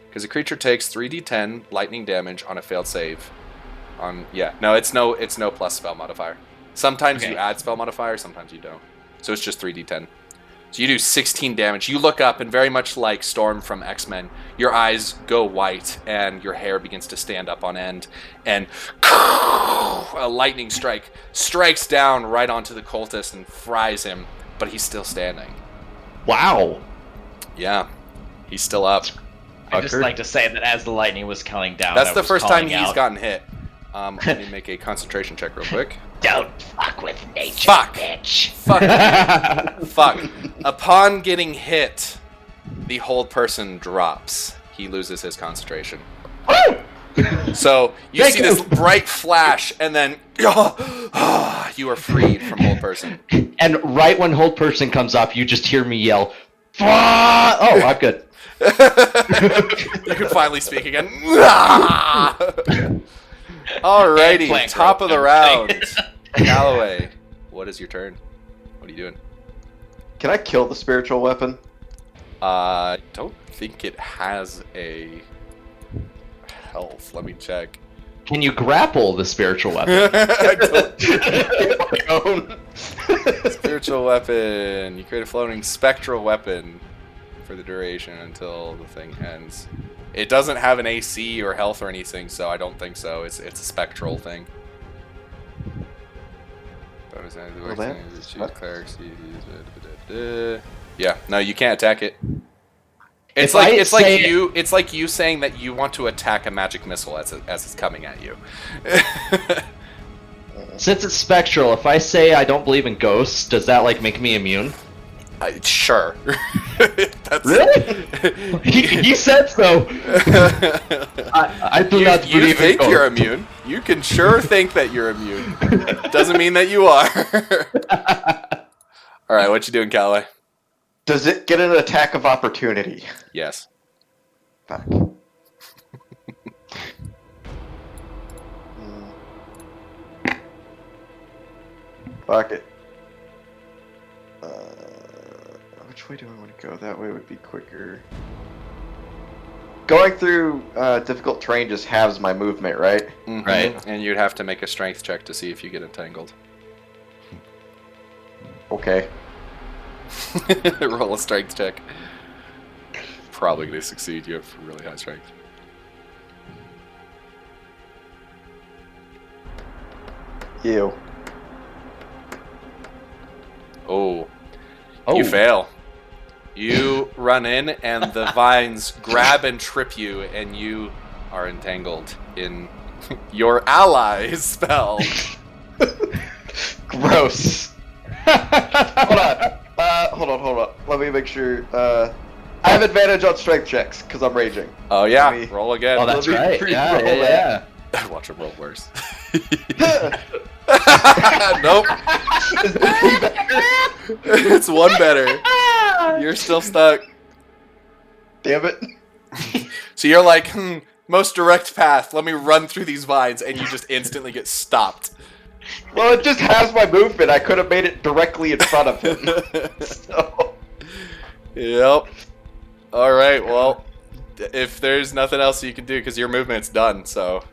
[SPEAKER 1] because a creature takes 3d10 lightning damage on a failed save. No, it's no plus spell modifier. Sometimes
[SPEAKER 4] Okay.
[SPEAKER 1] you add spell modifier, sometimes you don't. So it's just 3d10. So you do 16 damage. You look up, and very much like Storm from X-Men, your eyes go white, and your hair begins to stand up on end, and a lightning strike strikes down right onto the cultist and fries him, but he's still standing.
[SPEAKER 5] Wow.
[SPEAKER 1] Yeah, he's still up.
[SPEAKER 4] I just
[SPEAKER 5] Fucker.
[SPEAKER 4] like to say that as the lightning was coming down,
[SPEAKER 1] That's
[SPEAKER 4] I
[SPEAKER 1] the
[SPEAKER 4] was
[SPEAKER 1] first time
[SPEAKER 4] calling
[SPEAKER 1] he's
[SPEAKER 4] out.
[SPEAKER 1] gotten hit. Let me make a concentration check real quick.
[SPEAKER 3] Don't fuck with nature,
[SPEAKER 1] Fuck.
[SPEAKER 3] bitch.
[SPEAKER 1] Fuck. Fuck. Upon getting hit, the hold person drops. He loses his concentration. So you
[SPEAKER 5] Thank
[SPEAKER 1] see this bright flash, and then you are freed from hold person.
[SPEAKER 5] And right when hold person comes up, you just hear me yell, "Fuck!" Oh, I'm good.
[SPEAKER 1] You can finally speak again. Alrighty,
[SPEAKER 4] Plant
[SPEAKER 1] top
[SPEAKER 4] growth,
[SPEAKER 1] of the
[SPEAKER 4] I'm
[SPEAKER 1] round. Callaway, what is your turn? What are you doing?
[SPEAKER 2] Can I kill the spiritual weapon?
[SPEAKER 1] I don't think it has a health. Let me check.
[SPEAKER 5] Can you grapple the spiritual weapon?
[SPEAKER 1] I don't-
[SPEAKER 2] Own.
[SPEAKER 1] Spiritual weapon. You create a floating spectral weapon for the duration until the thing ends. It doesn't have an AC or health or anything, so I don't think so. It's a spectral thing.
[SPEAKER 2] Well,
[SPEAKER 1] Yeah, no, you can't attack it. It's
[SPEAKER 5] If I
[SPEAKER 1] like
[SPEAKER 5] say-
[SPEAKER 1] it's like you saying that you want to attack a magic missile as it's coming at you.
[SPEAKER 5] Since it's spectral, if I say I don't believe in ghosts, does that like make me immune?
[SPEAKER 1] Sure. That's
[SPEAKER 5] Really? he said so. I do not
[SPEAKER 1] you
[SPEAKER 5] believe
[SPEAKER 1] think
[SPEAKER 5] in
[SPEAKER 1] you're
[SPEAKER 5] ghosts.
[SPEAKER 1] immune. You can sure think that you're immune. Doesn't mean that you are. All right, what you doing, Calais?
[SPEAKER 2] Does it get an attack of opportunity?
[SPEAKER 1] Yes.
[SPEAKER 2] Fuck. Fuck it. Which way do I want to go? That way would be quicker. Going through difficult terrain just halves my movement, right?
[SPEAKER 1] Mhm.
[SPEAKER 5] Right.
[SPEAKER 1] And you'd have to make a strength check to see if you get entangled.
[SPEAKER 2] Okay.
[SPEAKER 1] Roll a strength check. Probably going to succeed. You have really high strength.
[SPEAKER 2] Ew.
[SPEAKER 1] Oh.
[SPEAKER 5] Oh,
[SPEAKER 1] You fail. You run in, and the vines grab and trip you, and you are entangled in your ally's spell.
[SPEAKER 2] Gross. Hold on. Hold on. Let me make sure. I have advantage on strength checks because I'm raging.
[SPEAKER 1] Oh yeah,
[SPEAKER 2] Me.
[SPEAKER 1] roll again.
[SPEAKER 5] Oh, that's
[SPEAKER 2] Let me
[SPEAKER 5] right. Yeah,
[SPEAKER 2] re-roll
[SPEAKER 5] yeah, yeah.
[SPEAKER 1] Watch him roll worse. Nope. It's one better. You're still stuck.
[SPEAKER 2] Damn it.
[SPEAKER 1] So you're like, most direct path. Let me run through these vines, and you just instantly get stopped.
[SPEAKER 2] Well, it just has my movement. I could have made it directly in front of him. So.
[SPEAKER 1] Yep. All right. Well, if there's nothing else you can do, because your movement's done, so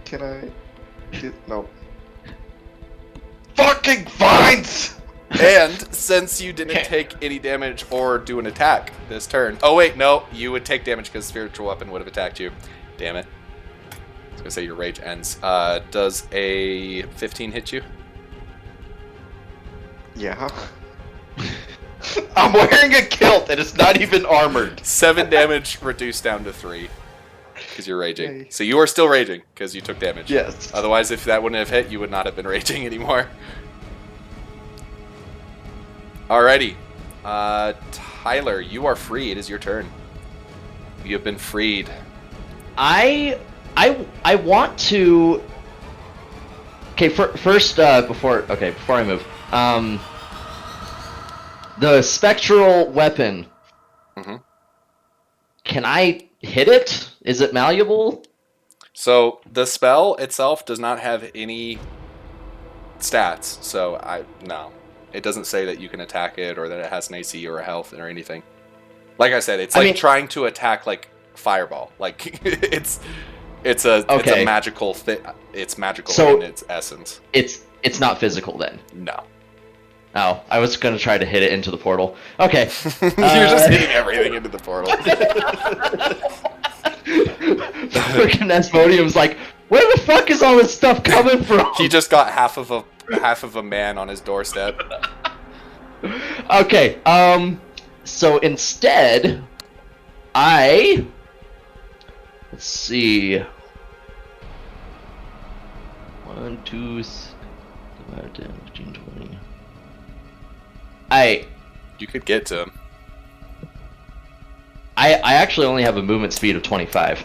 [SPEAKER 2] Can I? No. Fucking vines!
[SPEAKER 1] and since you didn't take any damage or do an attack this turn. Oh wait, no, you would take damage because spiritual weapon would have attacked you. Damn it. I was gonna say your rage ends. Does a 15 hit you?
[SPEAKER 2] Yeah. I'm wearing a kilt and it's not even armored.
[SPEAKER 1] 7 damage reduced down to 3 because you're raging.
[SPEAKER 2] Yay.
[SPEAKER 1] So you are still raging because you took damage.
[SPEAKER 2] Yes.
[SPEAKER 1] Otherwise, if that wouldn't have hit, you would not have been raging anymore. Alrighty. Tyler, you are free. It is your turn. You have been freed.
[SPEAKER 5] I want to. Okay, first before I move, the spectral weapon.
[SPEAKER 1] Mhm.
[SPEAKER 5] Can I hit it? Is it malleable?
[SPEAKER 1] So the spell itself does not have any stats. So no, it doesn't say that you can attack it or that it has an AC or a health or anything. Like I said, it's
[SPEAKER 5] I
[SPEAKER 1] like
[SPEAKER 5] mean-
[SPEAKER 1] trying to attack like fireball. Like it's a
[SPEAKER 5] Okay.
[SPEAKER 1] magical thing. It's magical
[SPEAKER 5] So-
[SPEAKER 1] in its essence.
[SPEAKER 5] It's not physical then.
[SPEAKER 1] No.
[SPEAKER 5] Oh, I was gonna try to hit it into the portal. Okay.
[SPEAKER 1] You're just hitting everything into the portal.
[SPEAKER 5] Freaking Asmodium's like, where the fuck is all this stuff coming from?
[SPEAKER 1] He just got half of a man on his doorstep.
[SPEAKER 5] Okay, so instead, let's see. 1, 2, 5, 10, 15, 20.
[SPEAKER 1] You could get to him.
[SPEAKER 5] I actually only have a movement speed of 25.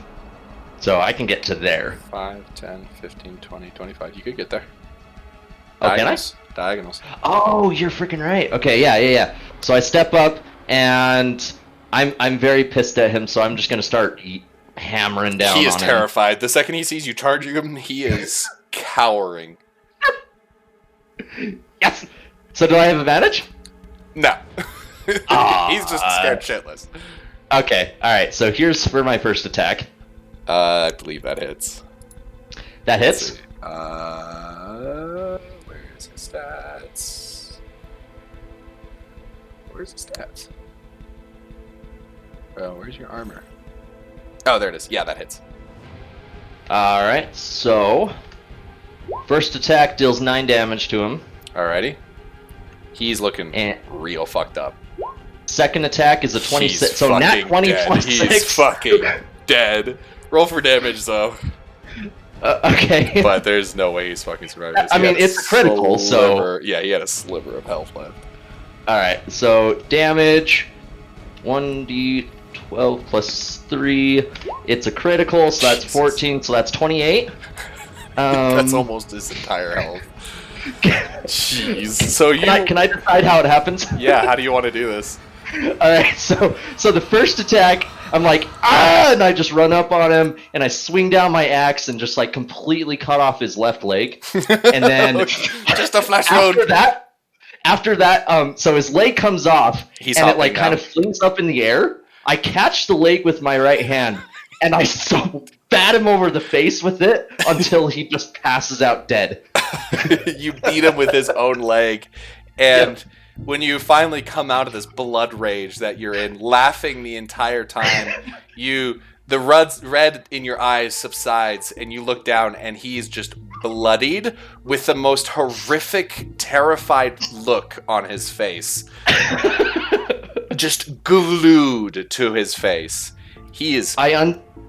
[SPEAKER 5] So I can get to there.
[SPEAKER 1] 5, 10, 15, 20, 25. You could get there.
[SPEAKER 5] Oh, can I?
[SPEAKER 1] Diagonals.
[SPEAKER 5] Oh, you're freaking right. Okay, yeah. So I step up, and I'm very pissed at him, so I'm just gonna start hammering down
[SPEAKER 1] He is
[SPEAKER 5] on him.
[SPEAKER 1] terrified. The second he sees you charging him, he is cowering.
[SPEAKER 5] Yes! So do I have advantage?
[SPEAKER 1] No.
[SPEAKER 5] Aw.
[SPEAKER 1] He's just scared shitless.
[SPEAKER 5] Okay, alright, so here's for my first attack.
[SPEAKER 1] I believe that hits.
[SPEAKER 5] That hits?
[SPEAKER 1] Where's his stats? Where's his stats? Oh, where's your armor? Oh, there it is. Yeah, that hits.
[SPEAKER 5] Alright, so... First attack deals 9 damage to him.
[SPEAKER 1] Alrighty. He's looking
[SPEAKER 5] And-
[SPEAKER 1] real fucked up.
[SPEAKER 5] Second attack is a 26.
[SPEAKER 1] He's
[SPEAKER 5] So nat
[SPEAKER 1] fucking
[SPEAKER 5] 20
[SPEAKER 1] dead.
[SPEAKER 5] plus
[SPEAKER 1] He's
[SPEAKER 5] 6.
[SPEAKER 1] fucking dead. Roll for damage, though.
[SPEAKER 5] Okay.
[SPEAKER 1] But there's no way he's fucking surviving this.
[SPEAKER 5] I
[SPEAKER 1] He
[SPEAKER 5] mean,
[SPEAKER 1] had a
[SPEAKER 5] it's critical, so-
[SPEAKER 1] sliver- Yeah, he had a sliver of health left.
[SPEAKER 5] Alright, so damage 1d12 plus 3. It's a critical, so that's
[SPEAKER 1] Jesus.
[SPEAKER 5] 14, so that's 28.
[SPEAKER 1] That's almost his entire health. Jeez. So you...
[SPEAKER 5] Can I decide how it happens?
[SPEAKER 1] Yeah, how do you want to do this?
[SPEAKER 5] Alright, so the first attack, I'm like, ah, and I just run up on him, and I swing down my axe and just like completely cut off his left leg. And then
[SPEAKER 1] Just a flash
[SPEAKER 5] after
[SPEAKER 1] road.
[SPEAKER 5] that, so his leg comes off,
[SPEAKER 1] He's
[SPEAKER 5] and it
[SPEAKER 1] hopping
[SPEAKER 5] like kind
[SPEAKER 1] now.
[SPEAKER 5] of flings up in the air. I catch the leg with my right hand, and I so bat him over the face with it until he just passes out dead.
[SPEAKER 1] You beat him with his own leg, and when you finally come out of this blood rage that you're in, laughing the entire time, the red in your eyes subsides, and you look down, and he's just bloodied with the most horrific, terrified look on his face. Just glued to his face. He is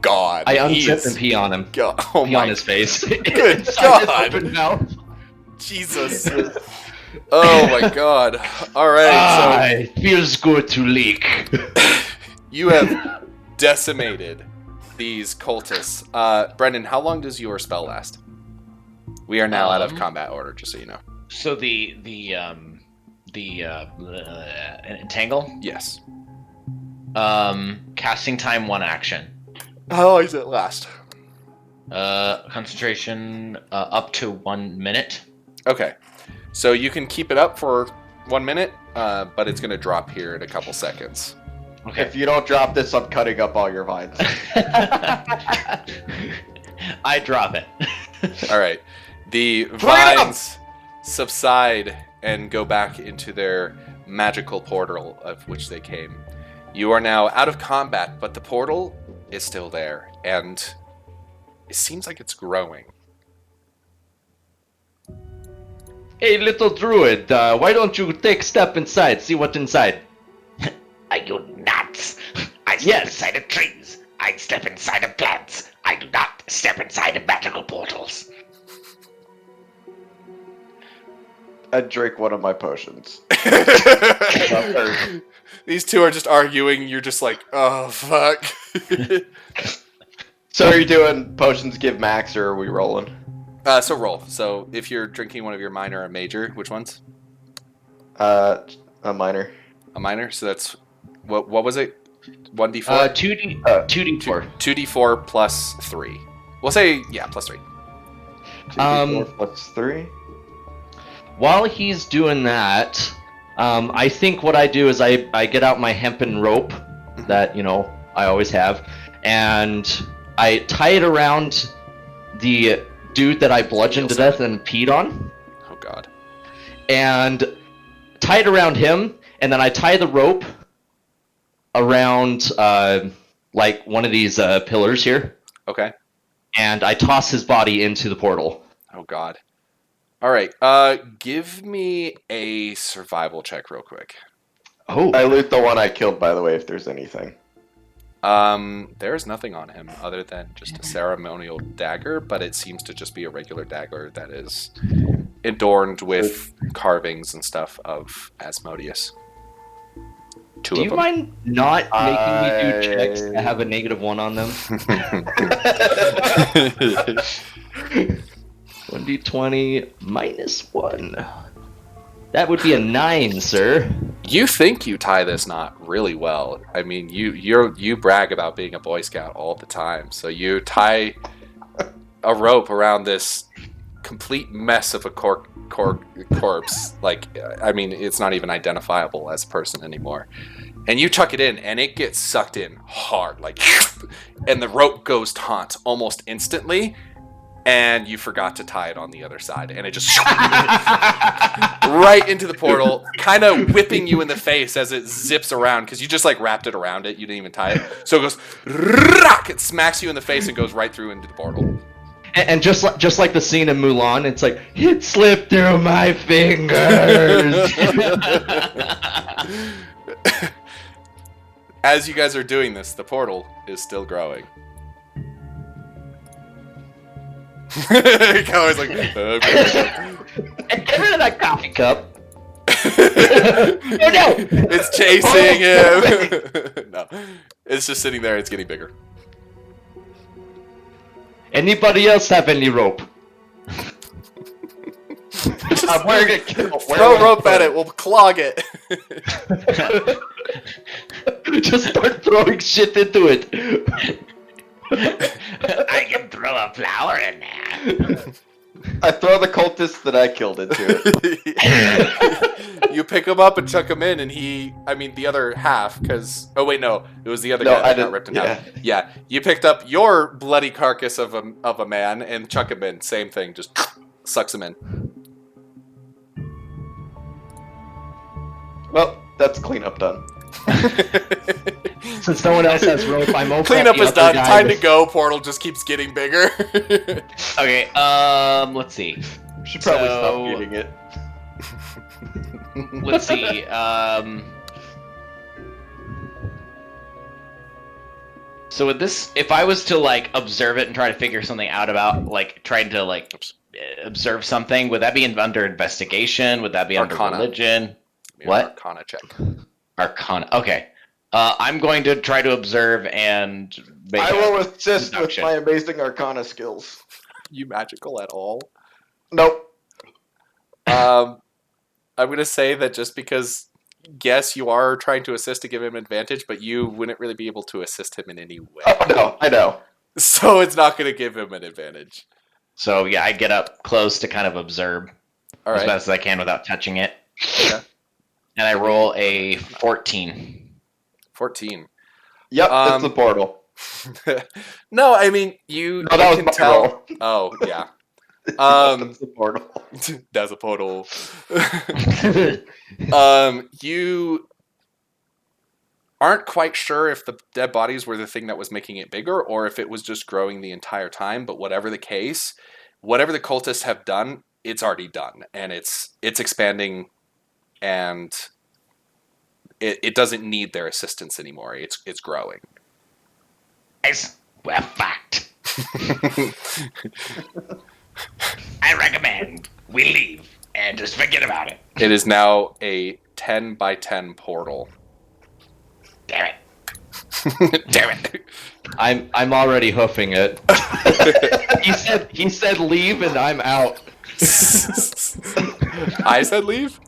[SPEAKER 1] God.
[SPEAKER 5] I
[SPEAKER 1] He
[SPEAKER 5] unzip
[SPEAKER 1] is
[SPEAKER 5] and pee on him.
[SPEAKER 1] God. Oh
[SPEAKER 5] Pee on
[SPEAKER 1] my
[SPEAKER 5] his face.
[SPEAKER 1] Good
[SPEAKER 5] Inside his
[SPEAKER 1] God.
[SPEAKER 5] open mouth.
[SPEAKER 1] Jesus. Oh my God. All right.
[SPEAKER 5] It feels good to leak.
[SPEAKER 1] So you have decimated these cultists. Brendan, how long does your spell last? We are now out of combat order, just so you know.
[SPEAKER 4] So the entangle.
[SPEAKER 1] Yes.
[SPEAKER 4] Casting time 1 action.
[SPEAKER 1] How long does it last?
[SPEAKER 4] Concentration up to 1 minute.
[SPEAKER 1] Okay. So you can keep it up for 1 minute, but it's going to drop here in a couple seconds.
[SPEAKER 4] Okay.
[SPEAKER 2] If you don't drop this, I'm cutting up all your vines.
[SPEAKER 4] I drop it.
[SPEAKER 1] All right. The vines subside and go back into their magical portal of which they came. You are now out of combat, but the portal is still there, and it seems like it's growing.
[SPEAKER 5] Hey, little druid, why don't you take a step inside, see what's inside?
[SPEAKER 3] Are you nuts? I step
[SPEAKER 5] Yes.
[SPEAKER 3] inside of trees. I step inside of plants. I do not step inside of magical portals.
[SPEAKER 2] I drink one of my potions.
[SPEAKER 1] These two are just arguing. You're just like, oh, fuck.
[SPEAKER 2] So are you doing potions give max, or are we rolling?
[SPEAKER 1] So roll. So if you're drinking one of your minor or major, which ones?
[SPEAKER 2] A minor.
[SPEAKER 1] A minor? So that's, what was it? 1d4?
[SPEAKER 5] 2d4.
[SPEAKER 1] 2d4 plus 3. We'll say, yeah, plus 3.
[SPEAKER 2] 2d4 plus 3.
[SPEAKER 5] While he's doing that, I think what I do is I get out my hempen rope that, I always have, and I tie it around the dude that I bludgeoned to death and peed on,
[SPEAKER 1] Oh, God.
[SPEAKER 5] and tie it around him, and then I tie the rope around, like, one of these pillars here,
[SPEAKER 1] Okay.
[SPEAKER 5] and I toss his body into the portal.
[SPEAKER 1] Oh, God. All right. Give me a survival check real quick.
[SPEAKER 5] Oh,
[SPEAKER 2] I loot the one I killed, by the way, if there's anything.
[SPEAKER 1] There's nothing on him other than just a ceremonial dagger, but it seems to just be a regular dagger that is adorned with carvings and stuff of Asmodeus. Two
[SPEAKER 5] do
[SPEAKER 1] of
[SPEAKER 5] you
[SPEAKER 1] them.
[SPEAKER 5] mind not making me do checks that have a -1 on them? 1d20 -1. That would be a 9, sir.
[SPEAKER 1] You think you tie this knot really well. I mean, you brag about being a Boy Scout all the time. So you tie a rope around this complete mess of a corpse. Like, I mean, it's not even identifiable as a person anymore. And you chuck it in, and it gets sucked in hard, like, and the rope goes taut almost instantly. And you forgot to tie it on the other side, and it just right into the portal, kind of whipping you in the face as it zips around because you just like wrapped it around it. You didn't even tie it, so it goes. It smacks you in the face and goes right through into the portal.
[SPEAKER 5] And just like the scene in Mulan, it's like it slipped through my fingers.
[SPEAKER 1] As you guys are doing this, the portal is still growing. Cowboy's like,
[SPEAKER 5] And get rid of that coffee cup.
[SPEAKER 1] no, it's chasing him. No, it's just sitting there. It's getting bigger.
[SPEAKER 5] Anybody else have any rope? I'm wearing a kill.
[SPEAKER 1] Throw rope at it. We'll clog it.
[SPEAKER 5] Just start throwing shit into it.
[SPEAKER 3] I can throw a flower in there.
[SPEAKER 2] I throw the cultist that I killed into it.
[SPEAKER 1] You pick him up and chuck him in, and the other half, because... Oh, wait, no. It was the other
[SPEAKER 2] No,
[SPEAKER 1] guy
[SPEAKER 2] I
[SPEAKER 1] that got
[SPEAKER 2] didn't-
[SPEAKER 1] ripped in
[SPEAKER 2] yeah.
[SPEAKER 1] half. Yeah. You picked up your bloody carcass of a man and chuck him in. Same thing. Just sucks him in.
[SPEAKER 2] Well, that's cleanup done.
[SPEAKER 5] Since no one else has rope, I'm open.
[SPEAKER 1] Cleanup is done. Time to go. Portal just keeps getting bigger.
[SPEAKER 4] Okay, let's see.
[SPEAKER 2] Should probably
[SPEAKER 4] So-
[SPEAKER 2] stop eating it.
[SPEAKER 4] Let's see. So with this, if I was to like observe it and try to figure something out about like trying to like observe something, would that be under investigation? Would that be under
[SPEAKER 1] Arcana.
[SPEAKER 4] religion?
[SPEAKER 1] Give me an
[SPEAKER 4] What?
[SPEAKER 1] Arcana check.
[SPEAKER 4] Arcana. Okay. I'm going to try to observe and make
[SPEAKER 2] I will assist with
[SPEAKER 4] deduction.
[SPEAKER 2] my amazing Arcana skills.
[SPEAKER 1] You magical at all?
[SPEAKER 2] Nope.
[SPEAKER 1] I'm gonna say that just because, yes, you are trying to assist to give him advantage, but you wouldn't really be able to assist him in any way.
[SPEAKER 2] Oh, no, I know.
[SPEAKER 1] So it's not gonna give him an advantage.
[SPEAKER 4] So yeah, I get up close to kind of observe
[SPEAKER 1] All
[SPEAKER 4] as
[SPEAKER 1] right.
[SPEAKER 4] best as I can without touching it.
[SPEAKER 1] Okay.
[SPEAKER 4] And I roll a 14.
[SPEAKER 1] 14.
[SPEAKER 2] Yep,
[SPEAKER 1] Um,
[SPEAKER 2] it's the portal.
[SPEAKER 1] No, I mean you.
[SPEAKER 2] No, that
[SPEAKER 1] you
[SPEAKER 2] was
[SPEAKER 1] can
[SPEAKER 2] my
[SPEAKER 1] tell.
[SPEAKER 2] roll.
[SPEAKER 1] Oh yeah.
[SPEAKER 2] It's the portal.
[SPEAKER 1] That's a portal. You aren't quite sure if the dead bodies were the thing that was making it bigger, or if it was just growing the entire time. But whatever the case, whatever the cultists have done, it's already done, and it's expanding, and it doesn't need their assistance anymore. It's growing.
[SPEAKER 3] Guys, we're fucked. I recommend we leave and just forget about it.
[SPEAKER 1] It is now a 10 by 10 portal.
[SPEAKER 3] Damn it.
[SPEAKER 1] Damn it.
[SPEAKER 5] I'm already hoofing it. he said leave and I'm out.
[SPEAKER 1] I said leave?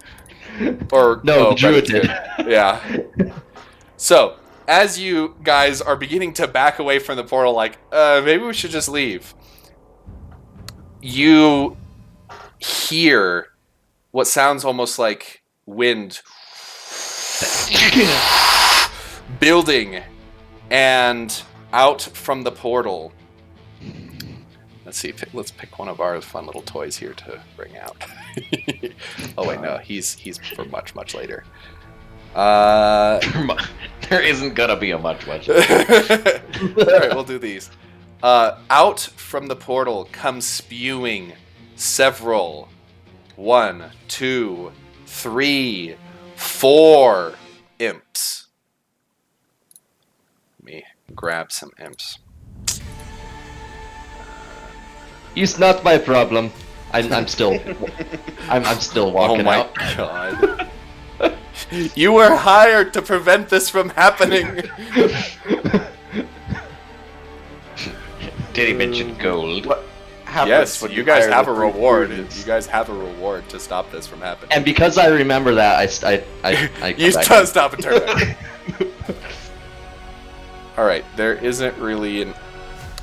[SPEAKER 1] Or
[SPEAKER 5] No, the druid
[SPEAKER 1] Brennan
[SPEAKER 5] did.
[SPEAKER 1] Yeah. So, as you guys are beginning to back away from the portal, like, maybe we should just leave, you hear what sounds almost like wind building, and out from the portal. Let's see. Let's pick one of our fun little toys here to bring out. Oh wait, no, he's for much later.
[SPEAKER 4] There isn't gonna be a much.
[SPEAKER 1] All right, we'll do these. Out from the portal comes spewing several 1, 2, 3, 4 imps. Let me grab some imps.
[SPEAKER 5] He's not my problem. I'm still walking
[SPEAKER 1] Oh my
[SPEAKER 5] out.
[SPEAKER 1] god. You were hired to prevent this from happening.
[SPEAKER 4] Did he mention gold?
[SPEAKER 2] What happens
[SPEAKER 1] Yes,
[SPEAKER 2] when
[SPEAKER 1] you guys
[SPEAKER 2] hire
[SPEAKER 1] have
[SPEAKER 2] the
[SPEAKER 1] a
[SPEAKER 2] three
[SPEAKER 1] reward.
[SPEAKER 2] students?
[SPEAKER 1] You guys have a reward to stop this from happening.
[SPEAKER 5] And because I remember that, I
[SPEAKER 1] You
[SPEAKER 5] come back.
[SPEAKER 1] stop and turn back. Alright, there isn't really an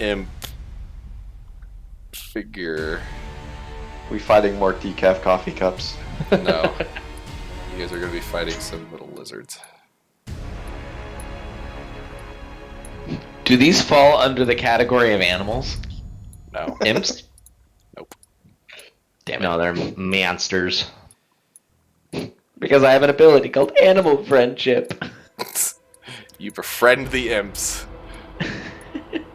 [SPEAKER 1] imp figure
[SPEAKER 2] We fighting more decaf coffee cups.
[SPEAKER 1] No. You guys are going to be fighting some little lizards.
[SPEAKER 4] Do these fall under the category of animals?
[SPEAKER 1] No.
[SPEAKER 5] Imps?
[SPEAKER 1] Nope.
[SPEAKER 4] Damn it.
[SPEAKER 5] No, they're monsters.
[SPEAKER 4] Because I have an ability called animal friendship.
[SPEAKER 1] You befriend the imps.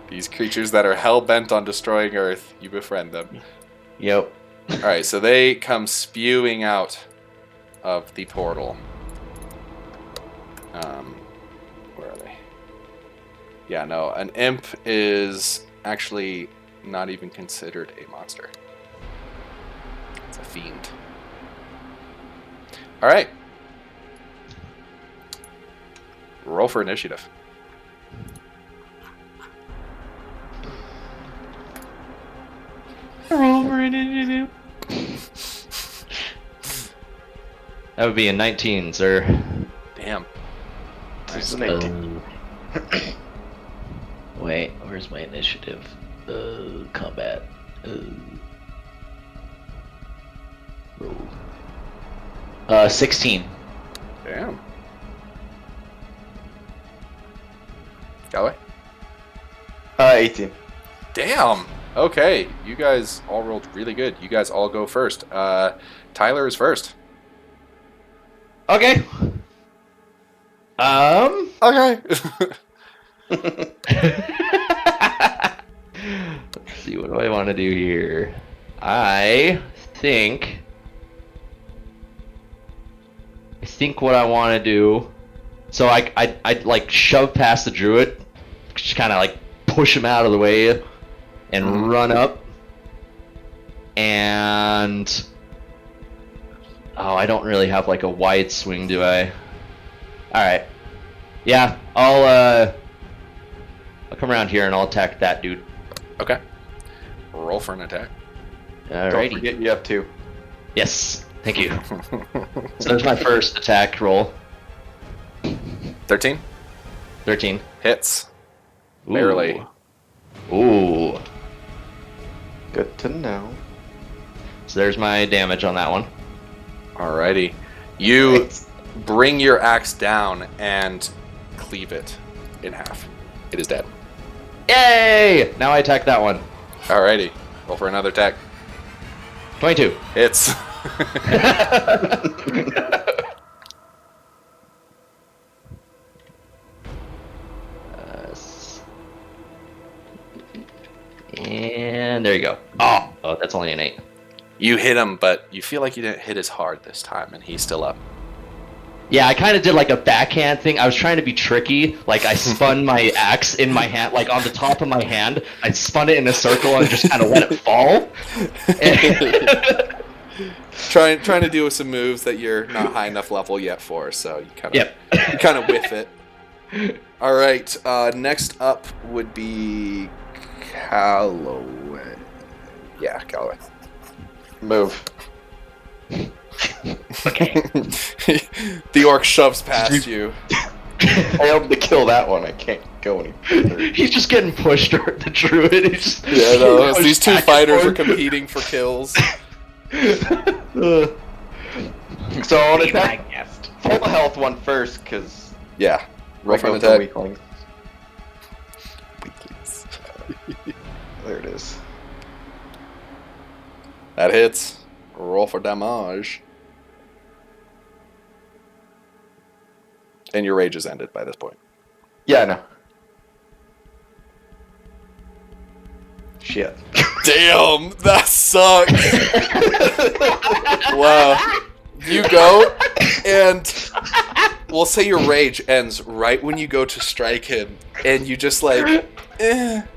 [SPEAKER 1] These creatures that are hell-bent on destroying Earth, you befriend them.
[SPEAKER 4] Yep.
[SPEAKER 1] Alright, so they come spewing out of the portal. Where are they? Yeah, no, an imp is actually not even considered a monster. It's a fiend. Alright. Roll for initiative.
[SPEAKER 5] That would be a 19, sir.
[SPEAKER 1] Damn.
[SPEAKER 2] This is an 18.
[SPEAKER 3] Wait, where's my initiative? Combat. Roll. 16.
[SPEAKER 1] Damn. Galloway?
[SPEAKER 2] 18.
[SPEAKER 1] Damn. Okay, you guys all rolled really good. You guys all go first. Tyler is first.
[SPEAKER 5] Okay.
[SPEAKER 1] Okay.
[SPEAKER 5] Let's see, what do I want to do here? I think what I want to do. So I'd like shove past the druid, just kind of like push him out of the way, and run up. And I don't really have like a wide swing, do I? All right. Yeah, I'll come around here and I'll attack that dude.
[SPEAKER 1] Okay. Roll for an attack.
[SPEAKER 2] Don't
[SPEAKER 5] Alrighty.
[SPEAKER 2] forget you have 2.
[SPEAKER 5] Yes, thank you. So there's my first attack roll.
[SPEAKER 1] 13.
[SPEAKER 5] 13.
[SPEAKER 1] Hits.
[SPEAKER 5] Ooh.
[SPEAKER 1] Barely.
[SPEAKER 5] Ooh.
[SPEAKER 2] Good to know.
[SPEAKER 5] So there's my damage on that one.
[SPEAKER 1] Alrighty. You bring your axe down and cleave it in half. It is dead.
[SPEAKER 5] Yay! Now I attack that one.
[SPEAKER 1] Alrighty. Roll for another attack.
[SPEAKER 5] 22.
[SPEAKER 1] Hits.
[SPEAKER 5] And there you go. Oh, that's only an 8.
[SPEAKER 1] You hit him, but you feel like you didn't hit as hard this time, and he's still up.
[SPEAKER 5] Yeah, I kind of did like a backhand thing. I was trying to be tricky. Like I spun my axe in my hand, like on the top of my hand. I spun it in a circle and just kind of let it fall.
[SPEAKER 1] Trying to do some moves that you're not high enough level yet for, so you kind of you kind of whiff it. All right, next up would be Calloway. Yeah, Calloway.
[SPEAKER 2] Move.
[SPEAKER 5] Okay.
[SPEAKER 1] The orc shoves past you.
[SPEAKER 2] I hope to kill that one. I can't go any further.
[SPEAKER 5] He's just getting pushed toward the druid. He's just
[SPEAKER 1] Yeah, no,
[SPEAKER 5] pushed
[SPEAKER 1] these two
[SPEAKER 5] back and
[SPEAKER 1] fighters are
[SPEAKER 5] forth.
[SPEAKER 1] competing for kills.
[SPEAKER 2] So I'll
[SPEAKER 4] Be my
[SPEAKER 2] attack
[SPEAKER 4] guest.
[SPEAKER 2] full health one first, because
[SPEAKER 1] Yeah, roll for an
[SPEAKER 2] the
[SPEAKER 1] attack.
[SPEAKER 2] weaklings. There it is.
[SPEAKER 1] That hits. Roll for damage. And your rage is ended by this point.
[SPEAKER 2] Yeah, I know. Shit.
[SPEAKER 1] Damn, that sucks. Wow. You go, and we'll say your rage ends right when you go to strike him, and you just like, and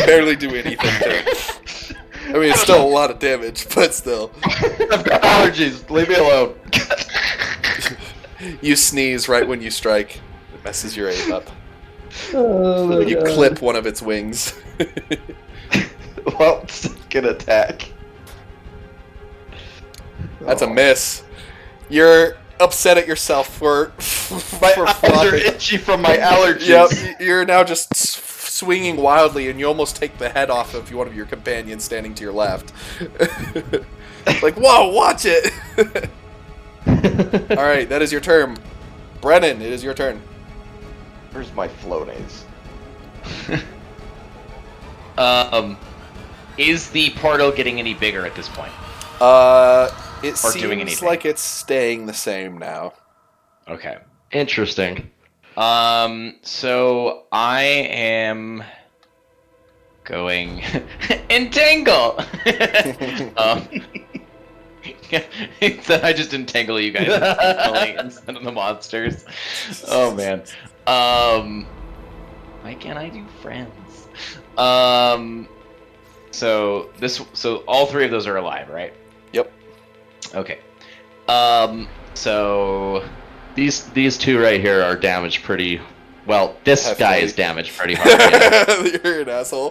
[SPEAKER 1] barely do anything to him. I mean, it's still a lot of damage, but still.
[SPEAKER 2] I've got allergies. Leave me alone.
[SPEAKER 1] You sneeze right when you strike. It messes your aim up.
[SPEAKER 2] Oh,
[SPEAKER 1] You clip one of its wings.
[SPEAKER 2] Well, second attack.
[SPEAKER 1] That's a miss. You're upset at yourself for
[SPEAKER 2] My eyes are
[SPEAKER 1] flopping.
[SPEAKER 2] itchy from my allergies.
[SPEAKER 1] Yep, you're now just swinging wildly, and you almost take the head off of one of your companions standing to your left. Like, whoa, watch it! All right, that is your turn. Brennan, it is your turn.
[SPEAKER 2] Where's my floaties?
[SPEAKER 4] Is the portal getting any bigger at this point?
[SPEAKER 1] It
[SPEAKER 4] Or doing
[SPEAKER 1] seems
[SPEAKER 4] anything.
[SPEAKER 1] like it's staying the same now.
[SPEAKER 4] Okay.
[SPEAKER 5] Interesting.
[SPEAKER 4] So I am going entangle. Instead, I just entangle you guys internally instead of the monsters. Oh man. Why can't I do friends? So all three of those are alive, right?
[SPEAKER 1] Yep.
[SPEAKER 4] Okay. So
[SPEAKER 5] These two right here are damaged pretty well. This
[SPEAKER 1] Heavily.
[SPEAKER 5] guy is damaged pretty hard. Yeah.
[SPEAKER 1] You're an asshole.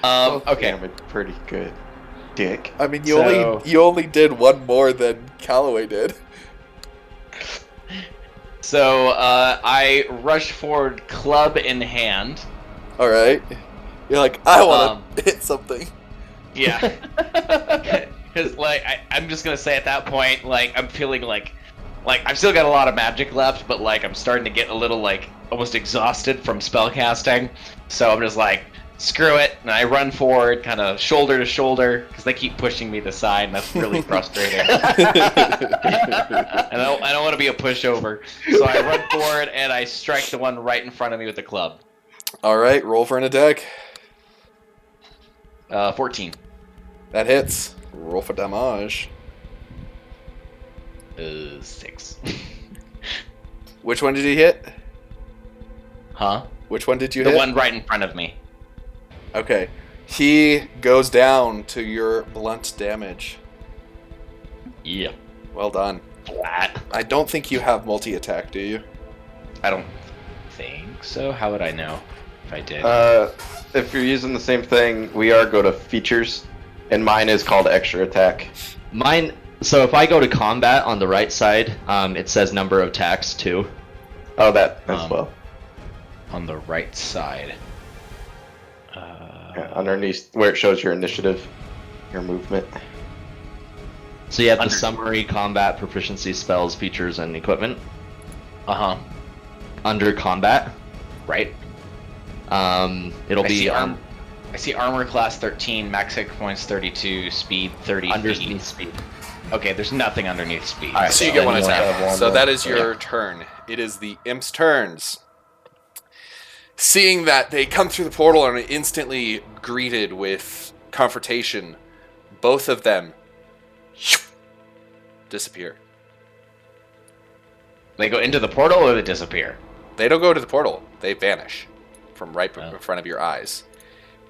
[SPEAKER 4] okay.
[SPEAKER 2] Damn it, pretty good. Dick.
[SPEAKER 1] I mean,
[SPEAKER 4] So-
[SPEAKER 1] you only did one more than Calloway did.
[SPEAKER 4] So I rush forward, club in hand.
[SPEAKER 1] All right. You're like, I want
[SPEAKER 4] Um,
[SPEAKER 1] to hit something.
[SPEAKER 4] Yeah. Because like I'm just gonna say at that point, like I'm feeling like I've still got a lot of magic left, but like I'm starting to get a little like almost exhausted from spellcasting. So I'm just like, screw it, and I run forward, kind of shoulder to shoulder, because they keep pushing me to the side, and that's really frustrating. And I don't want to be a pushover, so I run forward and I strike the one right in front of me with the club.
[SPEAKER 1] All right, roll for an attack.
[SPEAKER 4] 14.
[SPEAKER 1] That hits. Roll for damage.
[SPEAKER 4] 6.
[SPEAKER 1] Which one did you hit?
[SPEAKER 4] Huh?
[SPEAKER 1] Which one did you
[SPEAKER 4] The
[SPEAKER 1] hit?
[SPEAKER 4] one right in front of me.
[SPEAKER 1] Okay. He goes down to your blunt damage.
[SPEAKER 4] Yeah.
[SPEAKER 1] Well done.
[SPEAKER 4] Flat.
[SPEAKER 1] I don't think you have multi-attack, do you?
[SPEAKER 4] I don't think so. How would I know if I did?
[SPEAKER 2] If you're using the same thing, we are go to features, and mine is called extra attack.
[SPEAKER 5] Mine. So if I go to combat on the right side, it says number of attacks too.
[SPEAKER 2] Oh, that as
[SPEAKER 4] Um,
[SPEAKER 2] well.
[SPEAKER 4] On the right side.
[SPEAKER 2] Yeah, underneath where it shows your initiative, your movement.
[SPEAKER 5] So you have the
[SPEAKER 4] Under-
[SPEAKER 5] summary, combat, proficiency, spells, features, and equipment
[SPEAKER 4] Uh-huh.
[SPEAKER 5] under combat.
[SPEAKER 4] Right.
[SPEAKER 5] It'll
[SPEAKER 4] I
[SPEAKER 5] be
[SPEAKER 4] see I see armor class 13, max hit points 32, speed 30
[SPEAKER 5] underneath
[SPEAKER 4] feet.
[SPEAKER 5] speed.
[SPEAKER 4] Okay, there's nothing underneath speed.
[SPEAKER 2] Alright,
[SPEAKER 1] So you
[SPEAKER 2] so
[SPEAKER 1] get one
[SPEAKER 2] then you'll
[SPEAKER 1] attack.
[SPEAKER 2] have one
[SPEAKER 1] So
[SPEAKER 2] more.
[SPEAKER 1] that is your turn. It is the imp's turns. Seeing that they come through the portal and are instantly greeted with confrontation, both of them disappear.
[SPEAKER 4] They go into the portal or they disappear?
[SPEAKER 1] They don't go to the portal. They vanish from right
[SPEAKER 4] Oh.
[SPEAKER 1] in front of your eyes.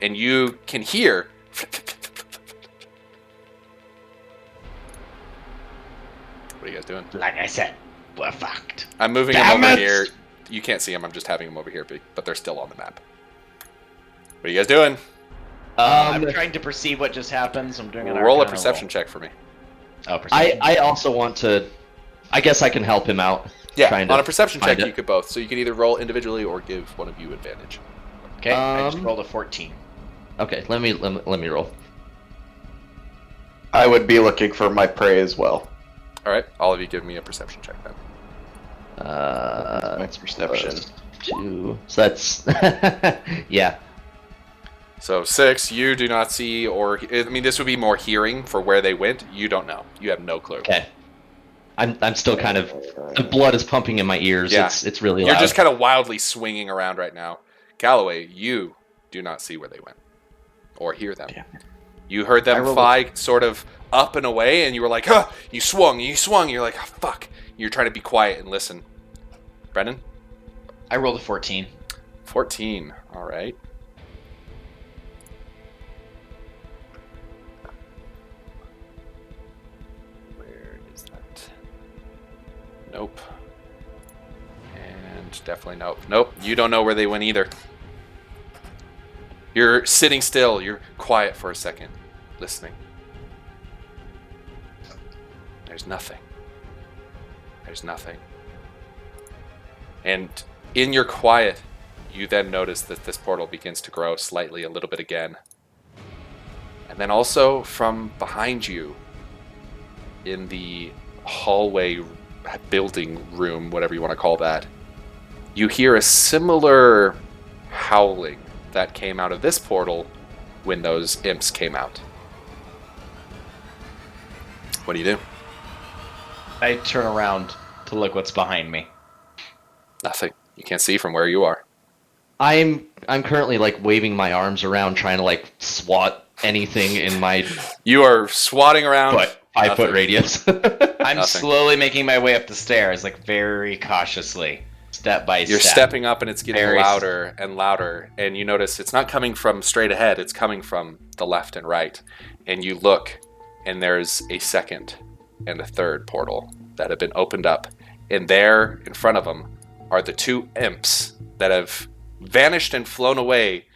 [SPEAKER 1] And you can hear... What are you guys doing?
[SPEAKER 3] Like I said, we're fucked.
[SPEAKER 1] I'm moving
[SPEAKER 4] Damn
[SPEAKER 1] them over
[SPEAKER 4] it!
[SPEAKER 1] here. You can't see them. I'm just having them over here, but they're still on the map. What are you guys doing?
[SPEAKER 4] I'm trying to perceive what just happened, so I'm doing an
[SPEAKER 1] Roll a
[SPEAKER 4] Arcana
[SPEAKER 1] perception check for me.
[SPEAKER 4] Oh, perception.
[SPEAKER 5] I also want to. I guess I can help him out.
[SPEAKER 1] Yeah,
[SPEAKER 5] trying to
[SPEAKER 1] on a perception check,
[SPEAKER 5] find it.
[SPEAKER 1] you could both. So you can either roll individually or give one of you advantage.
[SPEAKER 4] Okay, I just
[SPEAKER 5] Um,
[SPEAKER 4] rolled a 14.
[SPEAKER 5] Okay, let me roll.
[SPEAKER 2] I would be looking for my prey as well.
[SPEAKER 1] All right, all of you give me a perception check then.
[SPEAKER 2] Max perception.
[SPEAKER 5] 2. So that's yeah.
[SPEAKER 1] So 6, you do not see, or I mean, this would be more hearing for where they went. You don't know. You have no clue.
[SPEAKER 5] Okay. I'm still kind of. The blood is pumping in my ears.
[SPEAKER 1] Yeah.
[SPEAKER 5] It's really
[SPEAKER 1] You're
[SPEAKER 5] loud.
[SPEAKER 1] just kind of wildly swinging around right now. Calloway, you do not see where they went or hear them.
[SPEAKER 2] Damn
[SPEAKER 1] You heard them fly sort of up and away, and you were like, huh! You swung. You're like, oh, fuck. You're trying to be quiet and listen. Brennan?
[SPEAKER 4] I rolled a 14.
[SPEAKER 1] 14. All right. Where is that? Nope. And definitely nope. Nope. You don't know where they went either. You're sitting still. You're quiet for a second, listening. There's nothing. There's nothing. And in your quiet, you then notice that this portal begins to grow slightly a little bit again. And then also from behind you, in the hallway building room, whatever you want to call that, you hear a similar howling that came out of this portal when those imps came out. What do you do?
[SPEAKER 4] I turn around to look what's behind me.
[SPEAKER 1] Nothing. You can't see from where you are.
[SPEAKER 5] I'm currently like waving my arms around, trying to like swat anything in my
[SPEAKER 1] You are swatting around.
[SPEAKER 5] 5 foot
[SPEAKER 1] Nothing.
[SPEAKER 5] radius.
[SPEAKER 4] I'm
[SPEAKER 1] Nothing.
[SPEAKER 4] slowly making my way up the stairs, like very cautiously, step by
[SPEAKER 1] You're
[SPEAKER 4] step.
[SPEAKER 1] stepping up and it's getting
[SPEAKER 4] Very
[SPEAKER 1] louder and louder, and you notice it's not coming from straight ahead, it's coming from the left and right. And you look, and there's a second and a third portal that have been opened up. And there, in front of them, are the two imps that have vanished and flown away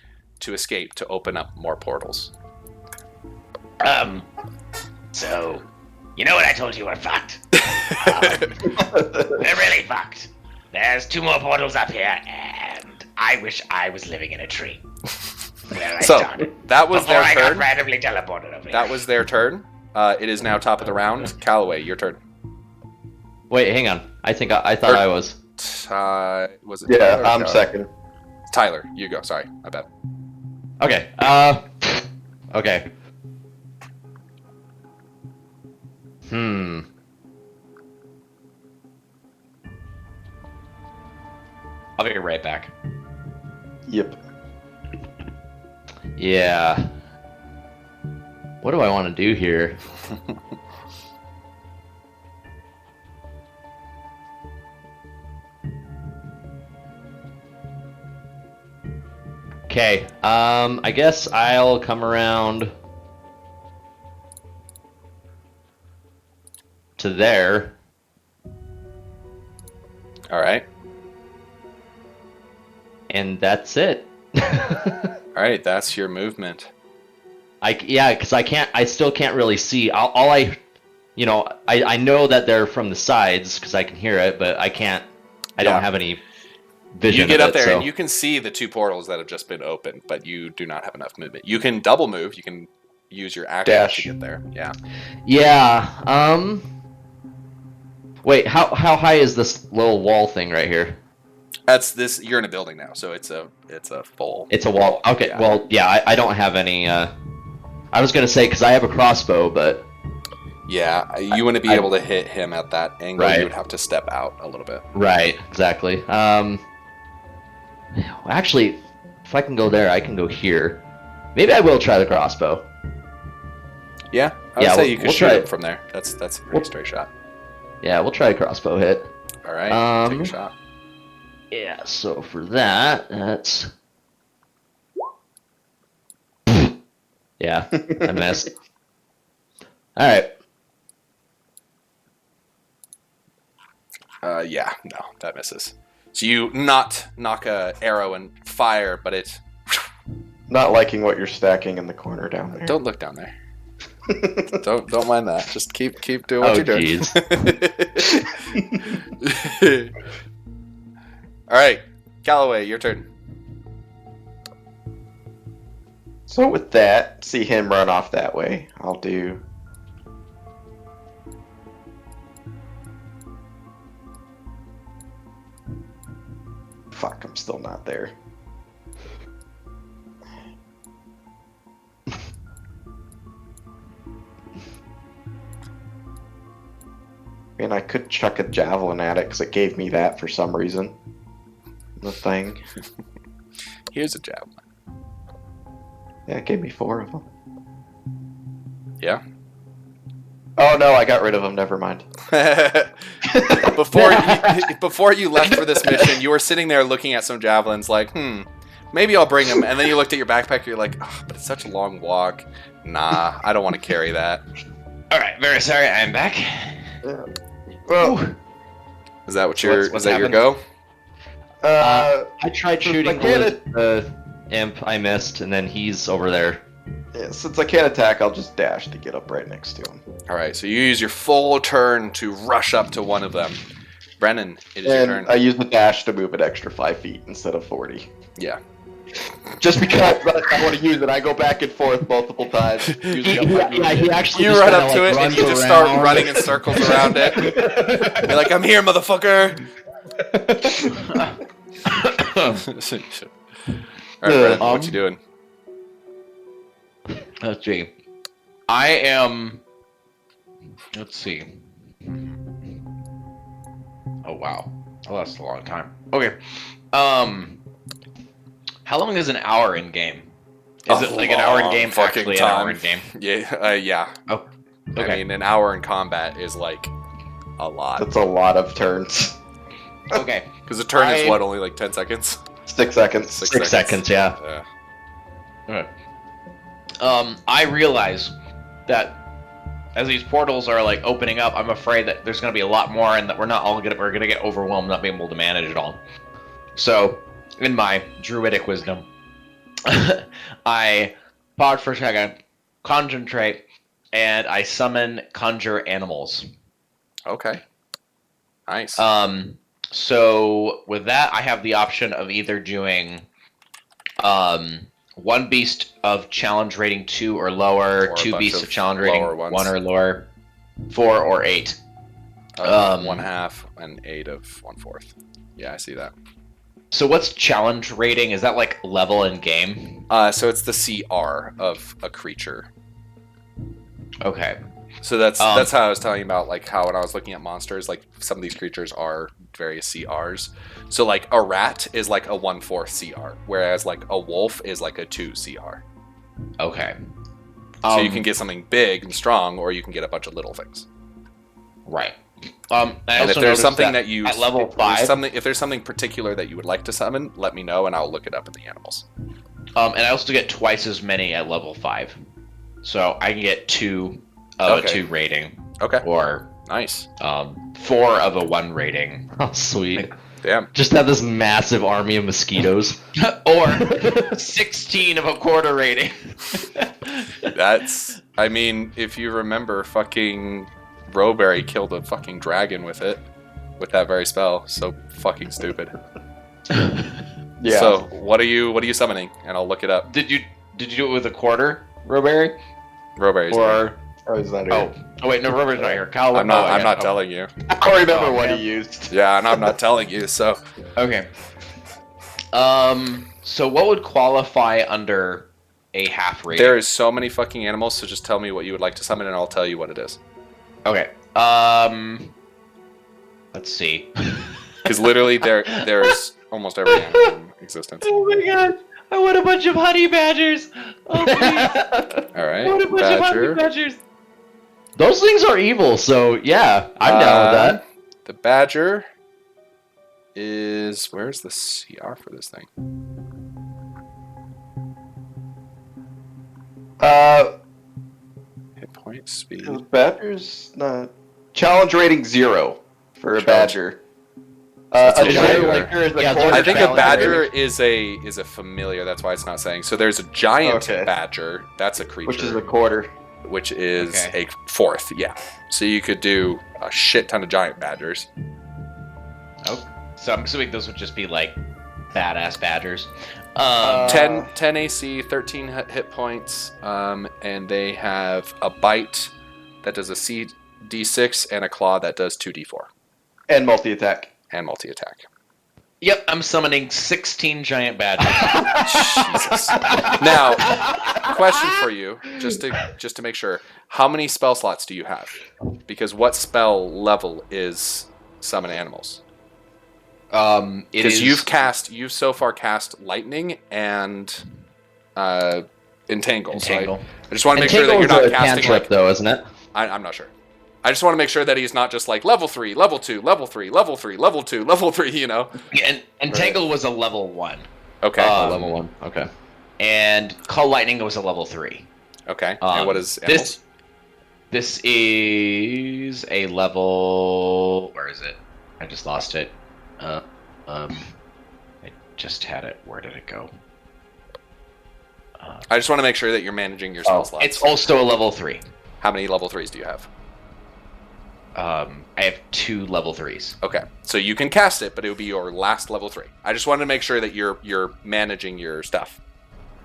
[SPEAKER 1] to escape to open up more portals.
[SPEAKER 3] So, you know what I told you were fucked? We're really fucked. There's 2 more portals up here, and I wish I was living in a tree. Where I
[SPEAKER 1] So,
[SPEAKER 3] started.
[SPEAKER 1] that was
[SPEAKER 3] Before
[SPEAKER 1] their
[SPEAKER 3] I got
[SPEAKER 1] turn.
[SPEAKER 3] randomly teleported over
[SPEAKER 1] That
[SPEAKER 3] here.
[SPEAKER 1] was their turn. It is now top of the round. Callaway, your turn.
[SPEAKER 5] Wait, hang on. I thought I was.
[SPEAKER 1] Was it
[SPEAKER 2] Yeah,
[SPEAKER 1] Tyler?
[SPEAKER 2] I'm
[SPEAKER 1] No.
[SPEAKER 2] second.
[SPEAKER 1] Tyler, you go. Sorry, my bad.
[SPEAKER 5] Okay. Okay.
[SPEAKER 4] I'll be right back.
[SPEAKER 2] Yep.
[SPEAKER 5] Yeah. What do I want to do here? Okay. I guess I'll come around to there.
[SPEAKER 1] All right.
[SPEAKER 5] And that's it.
[SPEAKER 1] All right, that's your movement.
[SPEAKER 5] Yeah, because I still can't really see. I know that they're from the sides because I can hear it, but I
[SPEAKER 1] Yeah.
[SPEAKER 5] don't have any vision.
[SPEAKER 1] You get
[SPEAKER 5] of
[SPEAKER 1] up
[SPEAKER 5] it,
[SPEAKER 1] there
[SPEAKER 5] so.
[SPEAKER 1] and you can see the two portals that have just been opened, but you do not have enough movement. You can double move. You can use your action
[SPEAKER 2] Dash.
[SPEAKER 1] to get there. Yeah.
[SPEAKER 5] Yeah. Wait, how high is this little wall thing right here?
[SPEAKER 1] That's this. You're in a building now, so it's a full.
[SPEAKER 5] It's a wall. Okay.
[SPEAKER 1] Yeah.
[SPEAKER 5] Well, yeah. I don't have any. I was gonna say because I have a crossbow, but
[SPEAKER 1] Yeah, you want to be able to hit him at that angle.
[SPEAKER 5] Right.
[SPEAKER 1] You would have to step out a little bit.
[SPEAKER 5] right, exactly. Actually, if I can go there, I can go here. Maybe I will try the crossbow.
[SPEAKER 1] Yeah, I would
[SPEAKER 5] Yeah,
[SPEAKER 1] say
[SPEAKER 5] we'll-
[SPEAKER 1] you can
[SPEAKER 5] we'll
[SPEAKER 1] shoot
[SPEAKER 5] try
[SPEAKER 1] him
[SPEAKER 5] it.
[SPEAKER 1] from there. That's a pretty
[SPEAKER 5] We'll-
[SPEAKER 1] straight shot.
[SPEAKER 5] Yeah, we'll try a crossbow hit.
[SPEAKER 1] All right, take a shot.
[SPEAKER 5] Yeah, so for that, that's... Yeah, I missed. Alright.
[SPEAKER 1] Yeah, no, that misses. So you knock a arrow and fire, but it
[SPEAKER 2] Not liking what you're stacking in the corner down there.
[SPEAKER 1] don't look down there. don't mind that. Just keep doing what
[SPEAKER 5] Oh,
[SPEAKER 1] you're doing. All right, Callaway, your turn.
[SPEAKER 2] So with that, see him run off that way. I'll do. Fuck, I'm still not there. And I could chuck a javelin at it because it gave me that for some reason. The thing.
[SPEAKER 1] Here's a javelin.
[SPEAKER 2] Yeah, it gave me 4 of them.
[SPEAKER 1] Yeah.
[SPEAKER 2] Oh no, I got rid of them. Never mind.
[SPEAKER 1] before you left for this mission, you were sitting there looking at some javelins, like, maybe I'll bring them. And then you looked at your backpack, you're like, oh, but it's such a long walk. Nah, I don't want to carry that.
[SPEAKER 4] All right, very sorry, I'm back.
[SPEAKER 2] Well,
[SPEAKER 1] Is that what
[SPEAKER 4] So
[SPEAKER 1] your
[SPEAKER 4] what's
[SPEAKER 1] is that your
[SPEAKER 4] happened?
[SPEAKER 1] go?
[SPEAKER 5] I tried
[SPEAKER 2] Since
[SPEAKER 5] shooting
[SPEAKER 2] I can't
[SPEAKER 5] the imp, I missed, and then he's over there.
[SPEAKER 2] yeah, since I can't attack, I'll just dash to get up right next to him.
[SPEAKER 1] All right, so you use your full turn to rush up to one of them, Brennan, it is your
[SPEAKER 2] And
[SPEAKER 1] turn.
[SPEAKER 2] I use the dash to move an extra 5 feet instead of 40.
[SPEAKER 1] Yeah.
[SPEAKER 2] Just because I want to use it, I go back and forth multiple times. Using up my
[SPEAKER 5] Yeah, he actually
[SPEAKER 1] You
[SPEAKER 5] just
[SPEAKER 1] run
[SPEAKER 5] kinda,
[SPEAKER 1] up to
[SPEAKER 5] like,
[SPEAKER 1] it and
[SPEAKER 5] runs
[SPEAKER 1] you just start
[SPEAKER 5] around.
[SPEAKER 1] running in circles around it. You're like, I'm here, motherfucker. All right, Brennan, what you doing?
[SPEAKER 4] Let's see. I am. Let's see. Oh wow, oh that's a long time. Okay. How long is an hour in game? Is it like an hour in game?
[SPEAKER 1] Fucking
[SPEAKER 4] Actually,
[SPEAKER 1] time.
[SPEAKER 4] an hour in game.
[SPEAKER 1] Yeah, yeah.
[SPEAKER 4] Oh,
[SPEAKER 1] I
[SPEAKER 4] okay.
[SPEAKER 1] mean, an hour in combat is like a lot.
[SPEAKER 2] That's a lot of turns.
[SPEAKER 4] Okay.
[SPEAKER 1] Because a turn is
[SPEAKER 4] I-
[SPEAKER 1] what, only like 10 seconds?
[SPEAKER 2] 6 seconds.
[SPEAKER 5] 6 seconds, yeah.
[SPEAKER 1] Yeah.
[SPEAKER 4] I realize that as these portals are like opening up, I'm afraid that there's going to be a lot more, and that we're going to get overwhelmed, not being able to manage it all. So, in my druidic wisdom, I pause for a second, concentrate, and I summon conjure animals.
[SPEAKER 1] Okay. Nice.
[SPEAKER 4] So with that, I have the option of either doing one beast of challenge rating 2 or lower,
[SPEAKER 1] Or a
[SPEAKER 4] 2
[SPEAKER 1] bunch
[SPEAKER 4] beasts
[SPEAKER 1] of
[SPEAKER 4] of challenge rating
[SPEAKER 1] lower ones.
[SPEAKER 4] 1 or lower, 4 or 8.
[SPEAKER 1] 1/2 and 8 of 1/4. Yeah, I see that.
[SPEAKER 4] So what's challenge rating? Is that like level in game?
[SPEAKER 1] So it's the CR of a creature.
[SPEAKER 4] Okay.
[SPEAKER 1] So that's how I was telling you about, like, how when I was looking at monsters, like, some of these creatures are various CRs. So, like, a rat is like a 1/4 CR, whereas, like, a wolf is like a 2 CR.
[SPEAKER 4] Okay.
[SPEAKER 1] So you can get something big and strong, or you can get a bunch of little things.
[SPEAKER 4] Right.
[SPEAKER 1] And
[SPEAKER 4] I
[SPEAKER 1] if
[SPEAKER 4] also
[SPEAKER 1] there's
[SPEAKER 4] noticed
[SPEAKER 1] something that you
[SPEAKER 4] at level
[SPEAKER 1] if there's
[SPEAKER 4] 5,
[SPEAKER 1] if there's something particular that you would like to summon, let me know and I'll look it up in the animals.
[SPEAKER 4] and I also get twice as many at level 5. So I can get 2 of
[SPEAKER 1] Okay.
[SPEAKER 4] a 2 rating,
[SPEAKER 1] Okay,
[SPEAKER 4] or
[SPEAKER 1] nice.
[SPEAKER 4] 4 of a 1 rating.
[SPEAKER 5] Oh, sweet.
[SPEAKER 1] Damn.
[SPEAKER 5] Just have this massive army of mosquitoes.
[SPEAKER 4] Or 16 of a quarter rating.
[SPEAKER 1] That's. I mean, if you remember, fucking Rowberry killed a fucking dragon with it, with that very spell. So fucking stupid.
[SPEAKER 2] Yeah.
[SPEAKER 1] So what are you summoning? And I'll look it up.
[SPEAKER 4] Did you do it with a quarter, Rowberry?
[SPEAKER 1] Rowberry's.
[SPEAKER 4] Or
[SPEAKER 2] Oh, he's not here.
[SPEAKER 4] oh wait, no, Rowberry's not here. Kyle,
[SPEAKER 1] I'm not. I'm not telling you.
[SPEAKER 2] I don't remember
[SPEAKER 4] Oh,
[SPEAKER 2] what
[SPEAKER 4] man.
[SPEAKER 2] he used.
[SPEAKER 1] Yeah, and I'm not telling you. So
[SPEAKER 4] Okay. So what would qualify under a half rating?
[SPEAKER 1] there is so many fucking animals. So just tell me what you would like to summon, and I'll tell you what it is.
[SPEAKER 4] Okay. Let's see.
[SPEAKER 1] Because literally, there's almost every animal in existence.
[SPEAKER 4] Oh my god! I want a bunch of honey badgers. Oh please!
[SPEAKER 1] All
[SPEAKER 4] I
[SPEAKER 1] right,
[SPEAKER 4] want a bunch of honey
[SPEAKER 1] badger.
[SPEAKER 4] badgers.
[SPEAKER 5] Those things are evil, so yeah, I'm down with that.
[SPEAKER 1] The badger is where's the CR for this thing? Hit point speed.
[SPEAKER 2] Badger's not. Challenge rating 0 for a
[SPEAKER 1] Challenge.
[SPEAKER 2] badger.
[SPEAKER 1] That's
[SPEAKER 2] A
[SPEAKER 1] a
[SPEAKER 2] giant
[SPEAKER 1] regular.
[SPEAKER 2] licker is a
[SPEAKER 5] Yeah,
[SPEAKER 2] quarter
[SPEAKER 1] I think a
[SPEAKER 2] challenge
[SPEAKER 1] badger
[SPEAKER 2] rating,
[SPEAKER 1] is a familiar. That's why it's not saying. So there's a giant
[SPEAKER 2] Okay.
[SPEAKER 1] badger. That's a creature,
[SPEAKER 2] which is a quarter.
[SPEAKER 1] which is
[SPEAKER 4] Okay.
[SPEAKER 1] a 4th. Yeah. So you could do a shit ton of giant badgers.
[SPEAKER 4] So I'm assuming those would just be like badass badgers.
[SPEAKER 1] 10 AC, 13 hit points, and they have a bite that does a D6 and a claw that does 2d4
[SPEAKER 2] And multi attack.
[SPEAKER 1] and multi-attack.
[SPEAKER 4] Yep, I'm summoning 16 giant badgers.
[SPEAKER 1] Jesus. Now, question for you, just to make sure, how many spell slots do you have? Because what spell level is summon animals?
[SPEAKER 4] It
[SPEAKER 1] Because
[SPEAKER 4] is
[SPEAKER 1] you've so far cast lightning and entangle. So
[SPEAKER 4] Entangle.
[SPEAKER 1] I just want to make sure that you're
[SPEAKER 5] Entangle's
[SPEAKER 1] not
[SPEAKER 5] a
[SPEAKER 1] casting
[SPEAKER 5] cantrip,
[SPEAKER 1] like
[SPEAKER 5] though, isn't it?
[SPEAKER 1] I'm not sure. I just want to make sure that he's not just like level 3, level 2, level 3, level 3, level 2, level 3, you know?
[SPEAKER 4] Yeah, and Entangle was a level 1.
[SPEAKER 1] Okay.
[SPEAKER 5] Level 1. Okay.
[SPEAKER 4] And Call Lightning was a level 3.
[SPEAKER 1] Okay. And what is animals?
[SPEAKER 4] This is a level. Where is it? I just lost it. I just had it. Where did it go?
[SPEAKER 1] I just want to make sure that you're managing your spell slots.
[SPEAKER 4] It's also a level 3.
[SPEAKER 1] How many level 3s do you have?
[SPEAKER 4] I have 2 level 3s.
[SPEAKER 1] Okay, so you can cast it, but it would be your last level 3. I just wanted to make sure that you're managing your stuff.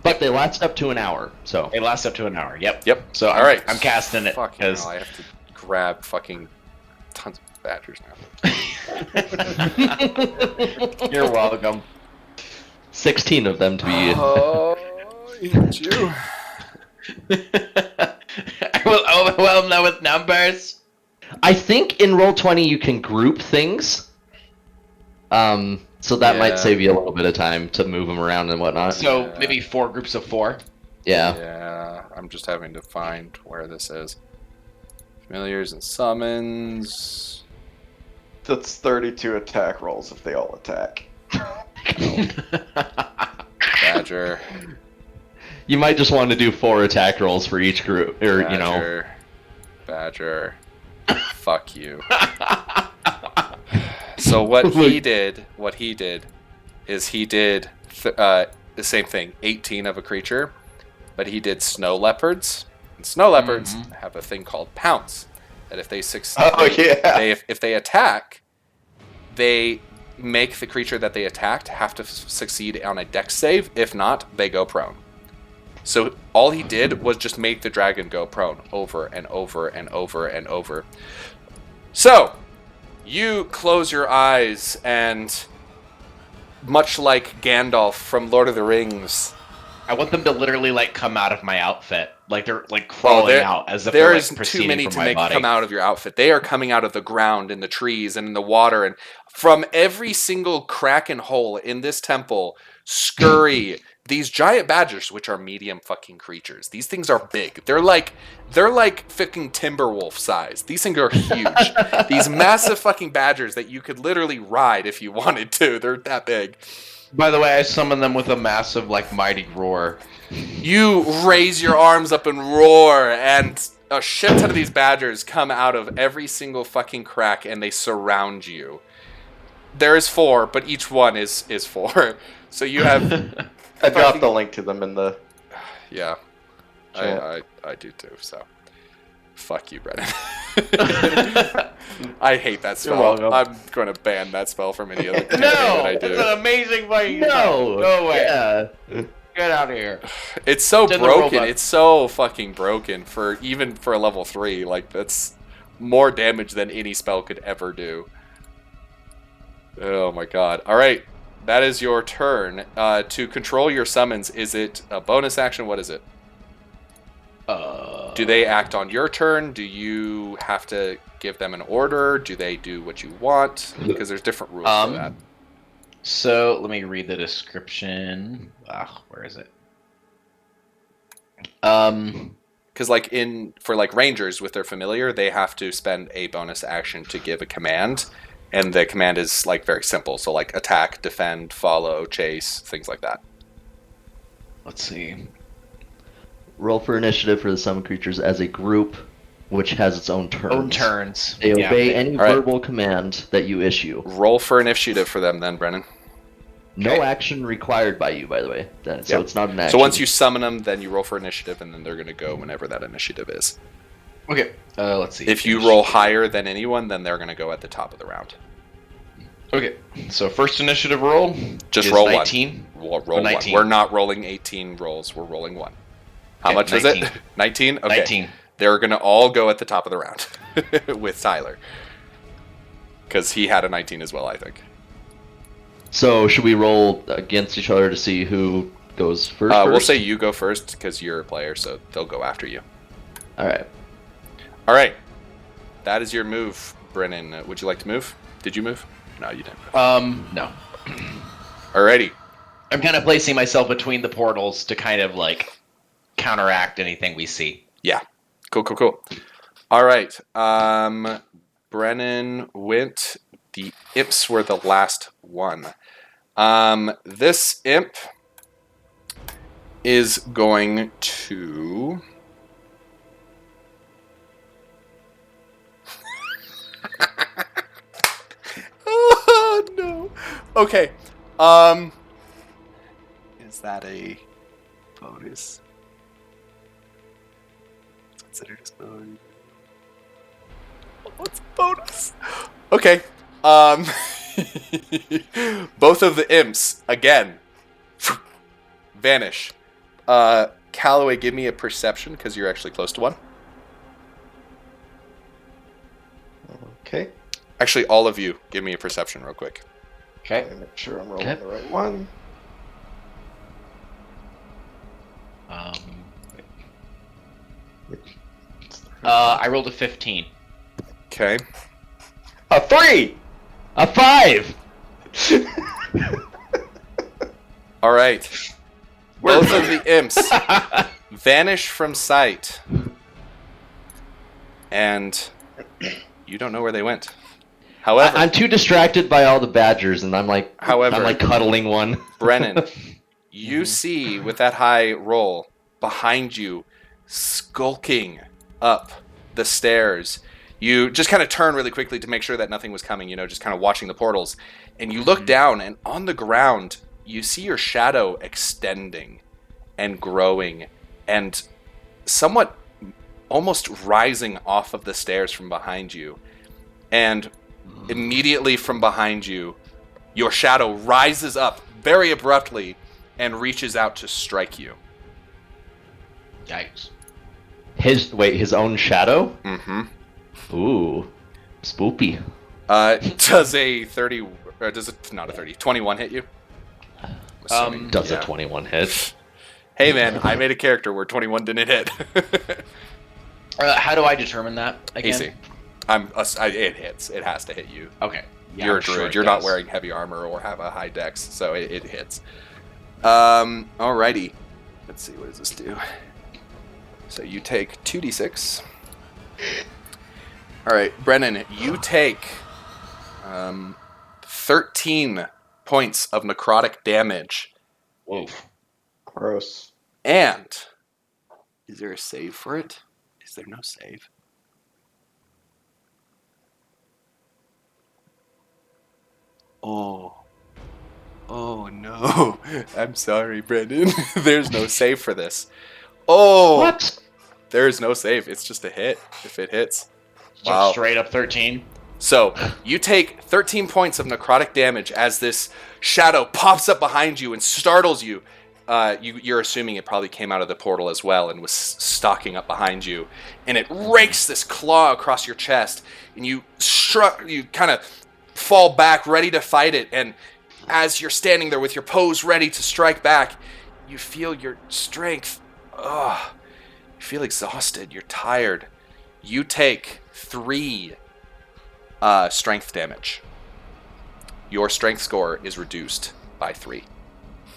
[SPEAKER 5] But they last up to an hour, so.
[SPEAKER 4] It lasts up to an hour. Yep.
[SPEAKER 1] Yep.
[SPEAKER 4] So
[SPEAKER 1] All right.
[SPEAKER 4] I'm casting it
[SPEAKER 1] Fucking
[SPEAKER 4] because
[SPEAKER 1] hell, I have to grab fucking tons of badgers now.
[SPEAKER 4] you're welcome.
[SPEAKER 5] 16 of them to be.
[SPEAKER 1] Oh, you.
[SPEAKER 4] I will overwhelm them with numbers.
[SPEAKER 5] I think in Roll20 you can group things. So that
[SPEAKER 1] Yeah.
[SPEAKER 5] might save you a little bit of time to move them around and whatnot.
[SPEAKER 4] So
[SPEAKER 1] Yeah.
[SPEAKER 4] maybe 4 groups of 4.
[SPEAKER 5] Yeah.
[SPEAKER 1] Yeah, I'm just having to find where this is. Familiars and summons.
[SPEAKER 2] That's 32 attack rolls if they all attack.
[SPEAKER 1] Badger.
[SPEAKER 5] You might just want to do 4 attack rolls for each group, or you know.
[SPEAKER 1] Badger. Badger. Fuck you. So what he did is he did the same thing, 18 of a creature, but he did snow leopards. And snow leopards have a thing called pounce. That if they succeed,
[SPEAKER 2] Oh, yeah.
[SPEAKER 1] if they attack, they make the creature that they attacked have to succeed on a dex save. If not, they go prone. So all he did was just make the dragon go prone over and over and over and over. So you close your eyes and, much like Gandalf from Lord of the Rings,
[SPEAKER 4] I want them to literally like come out of my outfit, like they're like crawling
[SPEAKER 1] there-
[SPEAKER 4] out as if
[SPEAKER 1] there
[SPEAKER 4] they're like
[SPEAKER 1] is too
[SPEAKER 4] proceeding
[SPEAKER 1] many
[SPEAKER 4] from
[SPEAKER 1] to
[SPEAKER 4] my
[SPEAKER 1] make
[SPEAKER 4] body.
[SPEAKER 1] come out of your outfit. They are coming out of the ground and the trees and in the water, and from every single crack and hole in this temple scurry these giant badgers, which are medium fucking creatures. These things are big. They're like fucking Timberwolf size. These things are huge. These massive fucking badgers that you could literally ride if you wanted to. They're that big.
[SPEAKER 4] By the way, I summon them with a massive like mighty roar.
[SPEAKER 1] You raise your arms up and roar, and a shit ton of these badgers come out of every single fucking crack, and they surround you. There is 4, but each one is 4. So you have,
[SPEAKER 2] I dropped the link to them in the.
[SPEAKER 1] yeah,
[SPEAKER 2] Chat.
[SPEAKER 1] I do too. So, fuck you, Brennan. I hate that spell.
[SPEAKER 4] welcome.
[SPEAKER 1] I'm going to ban that spell from any other campaign that I
[SPEAKER 4] it's
[SPEAKER 1] do.
[SPEAKER 4] an amazing way.
[SPEAKER 5] No!
[SPEAKER 4] No way.
[SPEAKER 5] Yeah.
[SPEAKER 4] Get out of here.
[SPEAKER 1] It's so
[SPEAKER 4] To the
[SPEAKER 1] broken.
[SPEAKER 4] robot.
[SPEAKER 1] It's so fucking broken for even for a level 3. Like, that's more damage than any spell could ever do. Oh my god. Alright. That is your turn. To control your summons, is it a bonus action? What is it? Do they act on your turn? Do you have to give them an order? Do they do what you want? Because there's different rules for that.
[SPEAKER 4] So let me read the description. Where is it?
[SPEAKER 1] Because for rangers with their familiar, they have to spend a bonus action to give a command, and the command is like very simple. So like attack, defend, follow, chase, things like that.
[SPEAKER 4] Let's see.
[SPEAKER 5] Roll for initiative for the summon creatures as a group, which has its own turns.
[SPEAKER 4] Own turns.
[SPEAKER 5] They
[SPEAKER 4] Yeah.
[SPEAKER 5] obey any
[SPEAKER 1] All right.
[SPEAKER 5] verbal command that you issue.
[SPEAKER 1] Roll for initiative for them, then, Brennan.
[SPEAKER 5] No
[SPEAKER 1] Okay.
[SPEAKER 5] action required by you, by the way. So
[SPEAKER 1] Yep.
[SPEAKER 5] it's not an action.
[SPEAKER 1] So once you summon them, then you roll for initiative, and then they're going to go whenever that initiative is.
[SPEAKER 4] Okay. Let's see.
[SPEAKER 1] If you roll higher than anyone, then they're going to go at the top of the round.
[SPEAKER 4] Okay. So first initiative roll.
[SPEAKER 1] Just
[SPEAKER 4] is
[SPEAKER 1] roll
[SPEAKER 4] 19.
[SPEAKER 1] one. Roll
[SPEAKER 4] 19.
[SPEAKER 1] one. We're not rolling 18 rolls. We're rolling 1. How
[SPEAKER 4] Okay,
[SPEAKER 1] much
[SPEAKER 4] 19.
[SPEAKER 1] is it? 19? Okay.
[SPEAKER 4] 19.
[SPEAKER 1] They're going to all go at the top of the round with Tyler. Because he had a 19 as well, I think.
[SPEAKER 5] So should we roll against each other to see who goes first?
[SPEAKER 1] We'll
[SPEAKER 5] first?
[SPEAKER 1] say you go first because you're a player, so they'll go after you.
[SPEAKER 5] All right.
[SPEAKER 1] All right. That is your move, Brennan. Would you like to move? Did you move? No, you didn't move.
[SPEAKER 4] No.
[SPEAKER 1] Alrighty.
[SPEAKER 4] I'm kind of placing myself between the portals to kind of like counteract anything we see.
[SPEAKER 1] Yeah. Cool. All right. Brennan went. The imps were the last one. This imp is going to... Oh, no. Okay. Is that a bonus? It's considered as bonus. What's the bonus? Okay. Both of the imps again vanish. Calloway, give me a perception because you're actually close to one.
[SPEAKER 2] Okay.
[SPEAKER 1] Actually, all of you, give me a perception real quick.
[SPEAKER 4] Okay.
[SPEAKER 2] Let me make sure I'm rolling
[SPEAKER 5] Okay.
[SPEAKER 2] the right one.
[SPEAKER 4] I rolled a 15.
[SPEAKER 1] Okay.
[SPEAKER 2] A 3!
[SPEAKER 5] A 5.
[SPEAKER 1] All right. Both of the imps vanish from sight. And you don't know where they went. However,
[SPEAKER 5] I'm too distracted by all the badgers, and I'm like
[SPEAKER 1] However-
[SPEAKER 5] cuddling one.
[SPEAKER 1] Brennan, you see with that high roll behind you, skulking up the stairs. You just kind of turn really quickly to make sure that nothing was coming, just kind of watching the portals. And you look down, and on the ground, you see your shadow extending and growing and somewhat almost rising off of the stairs from behind you. And immediately from behind you, your shadow rises up very abruptly and reaches out to strike you.
[SPEAKER 4] Yikes.
[SPEAKER 5] His own shadow?
[SPEAKER 1] Mm-hmm.
[SPEAKER 5] Ooh, spoopy.
[SPEAKER 1] Does a 30, or does it, not a 30, 21 hit you? I'm assuming.
[SPEAKER 5] Does
[SPEAKER 1] Yeah.
[SPEAKER 5] a 21 hit?
[SPEAKER 1] Hey man, I made a character where 21 didn't hit.
[SPEAKER 4] How do I determine that again?
[SPEAKER 1] Easy. It hits. It has to hit you.
[SPEAKER 4] Okay. Yeah,
[SPEAKER 1] You're
[SPEAKER 4] I'm
[SPEAKER 1] a
[SPEAKER 4] sure
[SPEAKER 1] druid.
[SPEAKER 4] it
[SPEAKER 1] You're not
[SPEAKER 4] does.
[SPEAKER 1] wearing heavy armor or have a high dex, so it hits. Alrighty. Let's see, what does this do? So you take 2d6. Alright, Brennan, you take 13 points of necrotic damage.
[SPEAKER 4] Whoa.
[SPEAKER 2] Gross.
[SPEAKER 1] And is there a save for it? Is there no save? Oh no. I'm sorry, Brendan. There's no save for this. Oh,
[SPEAKER 5] What?
[SPEAKER 1] there's no save. It's just a hit if it hits.
[SPEAKER 4] So
[SPEAKER 1] Wow.
[SPEAKER 4] straight up 13.
[SPEAKER 1] So you take 13 points of necrotic damage as this shadow pops up behind you and startles you. You're assuming it probably came out of the portal as well and was stalking up behind you, and it rakes this claw across your chest, and you kind of fall back, ready to fight it. And as you're standing there with your pose ready to strike back, you feel your strength. You feel exhausted. You're tired. You take 3 strength damage. Your strength score is reduced by 3.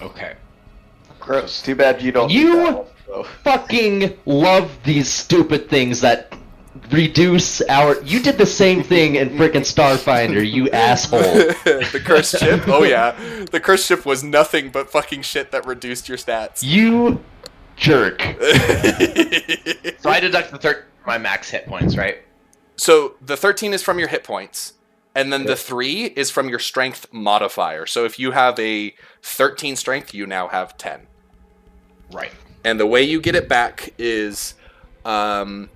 [SPEAKER 4] Okay.
[SPEAKER 2] Gross. Too bad you don't.
[SPEAKER 5] You-
[SPEAKER 2] need that one, though.
[SPEAKER 5] Fucking love these stupid things that reduce our. You did the same thing in frickin' Starfinder, you asshole.
[SPEAKER 1] The cursed chip? Oh yeah. The cursed chip was nothing but fucking shit that reduced your stats.
[SPEAKER 5] You jerk.
[SPEAKER 4] So I deduct my max hit points, right?
[SPEAKER 1] So the 13 is from your hit points, and then the 3 is from your strength modifier. So if you have a 13 strength, you now have 10.
[SPEAKER 4] Right.
[SPEAKER 1] And the way you get it back is, so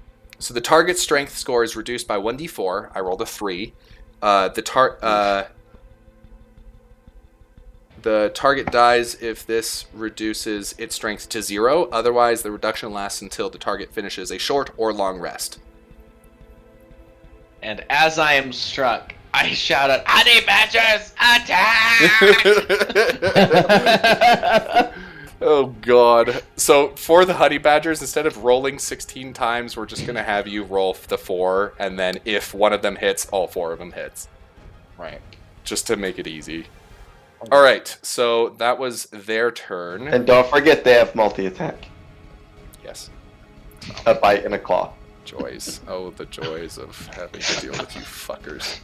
[SPEAKER 1] the target strength score is reduced by 1d4. I rolled a 3. The target dies if this reduces its strength to 0. Otherwise, the reduction lasts until the target finishes a short or long rest.
[SPEAKER 4] And as I am struck, I shout out, "Honey badgers, attack!"
[SPEAKER 1] Oh god. So for the honey badgers, instead of rolling 16 times, we're just gonna have you roll the 4, and then if one of them hits, all 4 of them hits.
[SPEAKER 4] Right.
[SPEAKER 1] Just to make it easy. Alright, so that was their turn.
[SPEAKER 2] And don't forget they have multi-attack.
[SPEAKER 1] Yes.
[SPEAKER 2] A bite and a claw.
[SPEAKER 1] Joys. Oh, the joys of having to deal with you fuckers.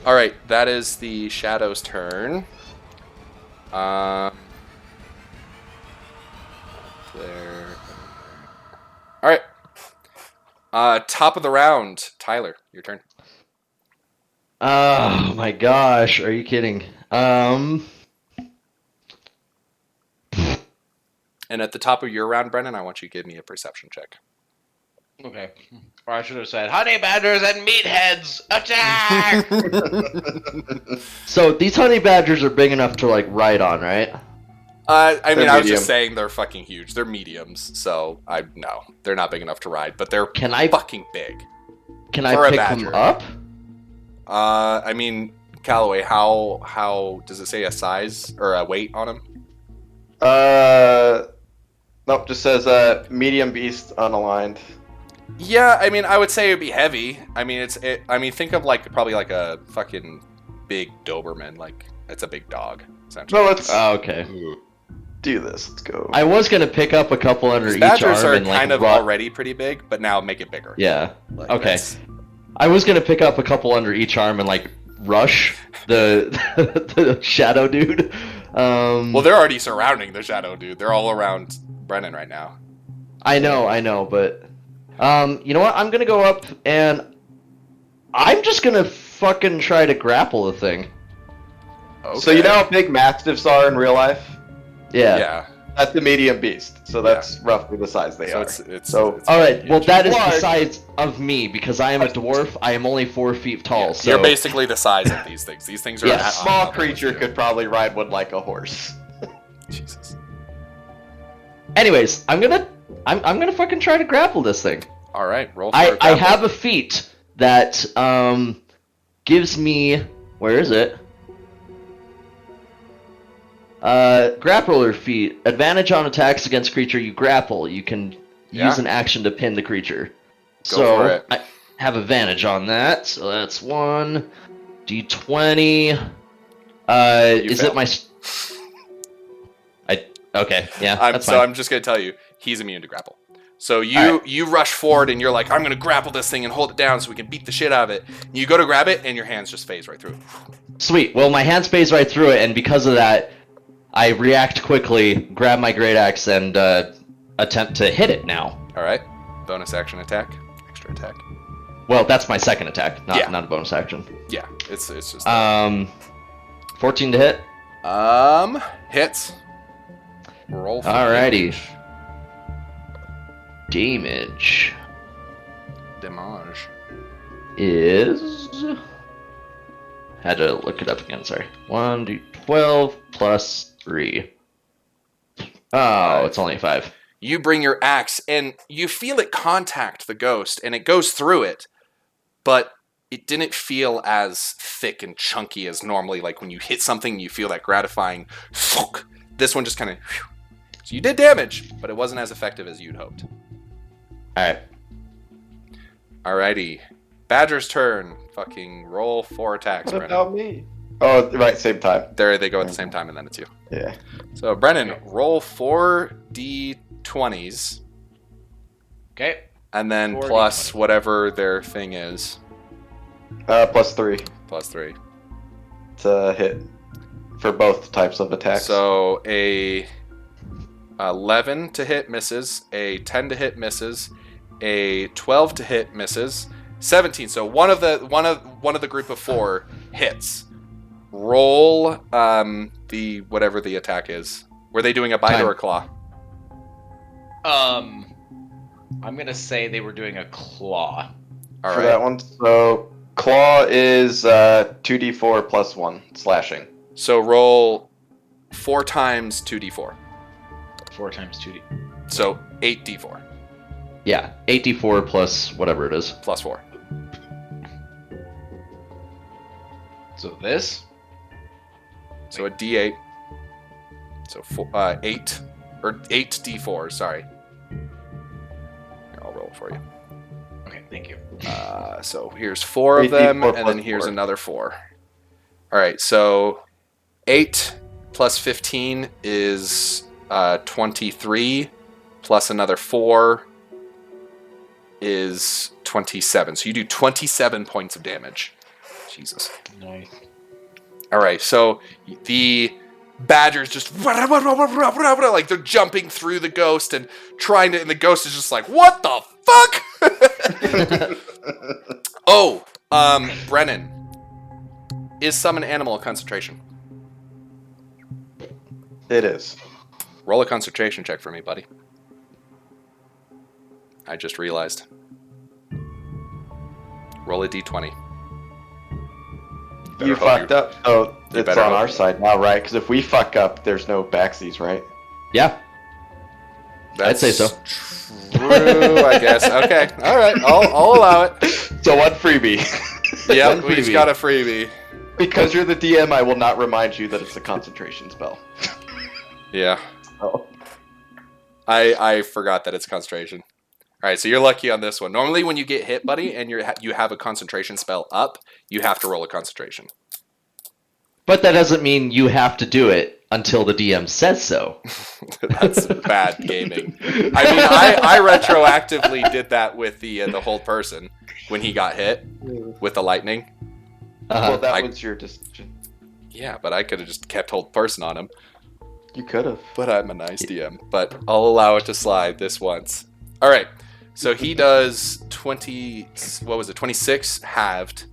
[SPEAKER 1] Alright, that is the Shadow's turn. There. Alright. Top of the round. Tyler, your turn.
[SPEAKER 5] Oh my gosh, are you kidding?
[SPEAKER 1] And at the top of your round, Brennan, I want you to give me a perception check.
[SPEAKER 4] Okay. Or I should have said, honey badgers and meatheads, attack!
[SPEAKER 5] So these honey badgers are big enough to like ride on, right?
[SPEAKER 1] I mean,
[SPEAKER 2] They're
[SPEAKER 1] I was
[SPEAKER 2] medium.
[SPEAKER 1] just saying they're fucking huge. They're mediums, so no, they're not big enough to ride, but they're
[SPEAKER 5] Can I
[SPEAKER 1] fucking big.
[SPEAKER 5] can
[SPEAKER 1] for a
[SPEAKER 5] I pick
[SPEAKER 1] badger.
[SPEAKER 5] them up?
[SPEAKER 1] I mean, Callaway, how does it say a size or a weight on them?
[SPEAKER 2] Nope, just says medium beast unaligned.
[SPEAKER 1] Yeah, I mean, I would say it'd be heavy. I mean, I mean, think of probably like a fucking big Doberman. Like it's a big dog, essentially.
[SPEAKER 2] No, let's
[SPEAKER 5] Oh, okay.
[SPEAKER 2] do this. Let's go.
[SPEAKER 5] I was gonna pick up a couple under each
[SPEAKER 1] Badgers
[SPEAKER 5] arm
[SPEAKER 1] are
[SPEAKER 5] and like
[SPEAKER 1] kind of
[SPEAKER 5] run-
[SPEAKER 1] already pretty big, but now make it bigger.
[SPEAKER 5] Yeah.
[SPEAKER 1] Like,
[SPEAKER 5] Okay.
[SPEAKER 1] that's-
[SPEAKER 5] I was gonna pick up a couple under each arm and like rush the the shadow dude.
[SPEAKER 1] Well, they're already surrounding the shadow dude. They're all around Brennan right now.
[SPEAKER 5] I know, but you know what? I'm gonna go up and I'm just gonna fucking try to grapple the thing.
[SPEAKER 1] Okay.
[SPEAKER 2] So you know how big mastiffs are in real life?
[SPEAKER 5] Yeah.
[SPEAKER 1] Yeah.
[SPEAKER 2] That's the medium beast. So that's roughly the size they
[SPEAKER 1] So
[SPEAKER 2] are.
[SPEAKER 1] it's
[SPEAKER 2] So-
[SPEAKER 1] it's
[SPEAKER 5] All right. Well,
[SPEAKER 1] huge.
[SPEAKER 5] that is the
[SPEAKER 2] Large.
[SPEAKER 5] size of me because I am a dwarf. I am only 4 feet tall.
[SPEAKER 1] Yeah,
[SPEAKER 5] so
[SPEAKER 1] you're basically the size of these things. These things are
[SPEAKER 5] Yeah,
[SPEAKER 2] a
[SPEAKER 1] at- on
[SPEAKER 2] small
[SPEAKER 1] level with
[SPEAKER 2] creature
[SPEAKER 1] you.
[SPEAKER 2] could probably ride one like a horse.
[SPEAKER 1] Jesus.
[SPEAKER 5] Anyways, I'm gonna fucking try to grapple this thing.
[SPEAKER 1] All right, roll for
[SPEAKER 5] I
[SPEAKER 1] a grapple.
[SPEAKER 5] have a feat that gives me where is it? Grappler feat. Advantage on attacks against creature you grapple. You can
[SPEAKER 1] Yeah.
[SPEAKER 5] use an action to pin the creature.
[SPEAKER 1] Go
[SPEAKER 5] so
[SPEAKER 1] for it.
[SPEAKER 5] I have advantage on that. So that's 1 d20. Is
[SPEAKER 1] fail.
[SPEAKER 5] it my? Okay. Yeah. that's
[SPEAKER 1] So
[SPEAKER 5] fine.
[SPEAKER 1] I'm just gonna tell you, he's immune to grapple. So you rush forward and you're like, I'm gonna grapple this thing and hold it down so we can beat the shit out of it. You go to grab it and your hands just phase right through it.
[SPEAKER 5] Sweet. Well, my hand phased right through it, and because of that, I react quickly, grab my great axe, and attempt to hit it now.
[SPEAKER 1] All right, bonus action attack, extra attack.
[SPEAKER 5] Well, that's my second attack, not
[SPEAKER 1] Yeah.
[SPEAKER 5] not a bonus action.
[SPEAKER 1] Yeah, it's just
[SPEAKER 5] 14 to hit.
[SPEAKER 1] hits. Roll. For
[SPEAKER 5] Alrighty. Damage
[SPEAKER 1] damage.
[SPEAKER 5] is. Had to look it up again. Sorry. 1d12 plus 3. Oh, it's only 5.
[SPEAKER 1] You bring your axe and you feel it contact the ghost and it goes through it, but it didn't feel as thick and chunky as normally. Like when you hit something, you feel that gratifying. Thunk. This one just kind of. So you did damage, but it wasn't as effective as you'd hoped.
[SPEAKER 5] All right.
[SPEAKER 1] Alrighty, Badger's turn. Fucking roll 4 attacks,
[SPEAKER 2] What
[SPEAKER 1] Brennan.
[SPEAKER 2] about me? Oh, right, same time.
[SPEAKER 1] There they go at the same time, and then it's you.
[SPEAKER 2] Yeah.
[SPEAKER 1] So Brennan, roll 4 d20s,
[SPEAKER 4] Okay.
[SPEAKER 1] and then
[SPEAKER 4] 4
[SPEAKER 1] plus
[SPEAKER 4] D20s.
[SPEAKER 1] whatever their thing is,
[SPEAKER 2] Plus 3
[SPEAKER 1] plus 3.
[SPEAKER 2] to hit for both types of attacks.
[SPEAKER 1] So a 11 to hit misses, a 10 to hit misses, a 12 to hit misses, 17. So one of the group of 4 hits. Roll the whatever the attack is. Were they doing a bite
[SPEAKER 5] Time.
[SPEAKER 1] or a claw?
[SPEAKER 4] I'm gonna say they were doing a claw.
[SPEAKER 1] All
[SPEAKER 2] for
[SPEAKER 1] right.
[SPEAKER 2] that one. So claw is 2d4 plus 1 slashing.
[SPEAKER 1] So roll 4 times 2d4.
[SPEAKER 4] 4 times 2d.
[SPEAKER 1] So 8d4
[SPEAKER 5] Yeah, 8d4 plus whatever it is.
[SPEAKER 1] plus 4.
[SPEAKER 4] So this?
[SPEAKER 1] So a d8. So 8 or 8d4. Sorry. Here, I'll roll it for you.
[SPEAKER 4] Okay, thank you.
[SPEAKER 1] So here's 4 of
[SPEAKER 2] 8d4
[SPEAKER 1] them, and then
[SPEAKER 2] plus
[SPEAKER 1] here's
[SPEAKER 2] 4.
[SPEAKER 1] another 4. All right. So 8 plus 15 is 23, plus another 4 is 27. So you do 27 points of damage. Jesus.
[SPEAKER 4] Nice.
[SPEAKER 1] All right, so the badgers just like they're jumping through the ghost and trying to, and the ghost is just like, "What the fuck?" Oh, Brennan, is summon animal a concentration?
[SPEAKER 2] It is.
[SPEAKER 1] Roll a concentration check for me, buddy. I just realized. Roll a d20.
[SPEAKER 2] You
[SPEAKER 1] hope
[SPEAKER 2] fucked
[SPEAKER 1] you-
[SPEAKER 2] up. Oh,
[SPEAKER 1] you
[SPEAKER 2] it's
[SPEAKER 1] better
[SPEAKER 2] on
[SPEAKER 1] hope-
[SPEAKER 2] our side now, right? Because if we fuck up, there's no backsies, right?
[SPEAKER 5] Yeah. I'd say so.
[SPEAKER 1] True, I guess. Okay. All right. I'll allow it.
[SPEAKER 2] So one freebie.
[SPEAKER 1] Yeah,
[SPEAKER 5] One
[SPEAKER 1] we each
[SPEAKER 5] freebie.
[SPEAKER 1] got a freebie.
[SPEAKER 2] Because you're the DM, I will not remind you that it's a concentration spell.
[SPEAKER 1] Yeah.
[SPEAKER 2] Oh.
[SPEAKER 1] I forgot that it's concentration. All right, so you're lucky on this one. Normally, when you get hit, buddy, and you have a concentration spell up, you have to roll a concentration.
[SPEAKER 5] But that doesn't mean you have to do it until the DM says so.
[SPEAKER 1] That's bad gaming. I mean, I retroactively did that with the hold person when he got hit with the lightning.
[SPEAKER 2] Well, that
[SPEAKER 1] I-
[SPEAKER 2] was your decision.
[SPEAKER 1] Yeah, but I could have just kept hold person on him.
[SPEAKER 2] You could have.
[SPEAKER 1] But I'm a nice DM. But I'll allow it to slide this once. All right. So he does 20. What was it? 26 halved.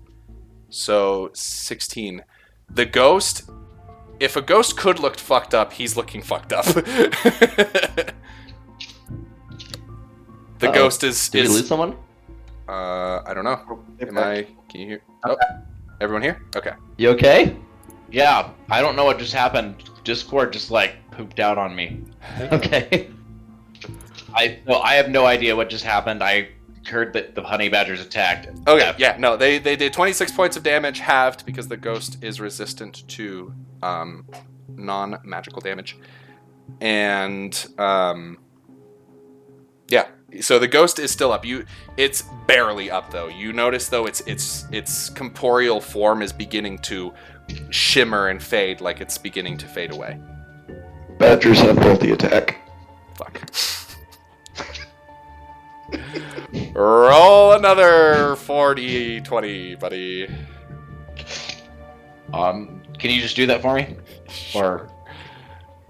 [SPEAKER 1] So 16. The ghost. If a ghost could look fucked up, he's looking fucked up. The
[SPEAKER 5] Uh-oh.
[SPEAKER 1] ghost is.
[SPEAKER 5] Did we lose someone?
[SPEAKER 1] I don't know. Am I? Can you hear? Oh, everyone here? Okay.
[SPEAKER 5] You okay?
[SPEAKER 4] Yeah, I don't know what just happened. Discord just like pooped out on me.
[SPEAKER 5] Okay.
[SPEAKER 4] I have no idea what just happened. I heard that the honey badgers attacked.
[SPEAKER 1] Okay, yeah, no, they did 26 points of damage, halved, because the ghost is resistant to non-magical damage. And, yeah, so the ghost is still up. It's barely up, though. You notice, though, its corporeal form is beginning to shimmer and fade, like it's beginning to fade away.
[SPEAKER 2] Badgers have multi-attack.
[SPEAKER 1] Fuck. Roll another 40-20, buddy.
[SPEAKER 4] Can you just do that for me? Or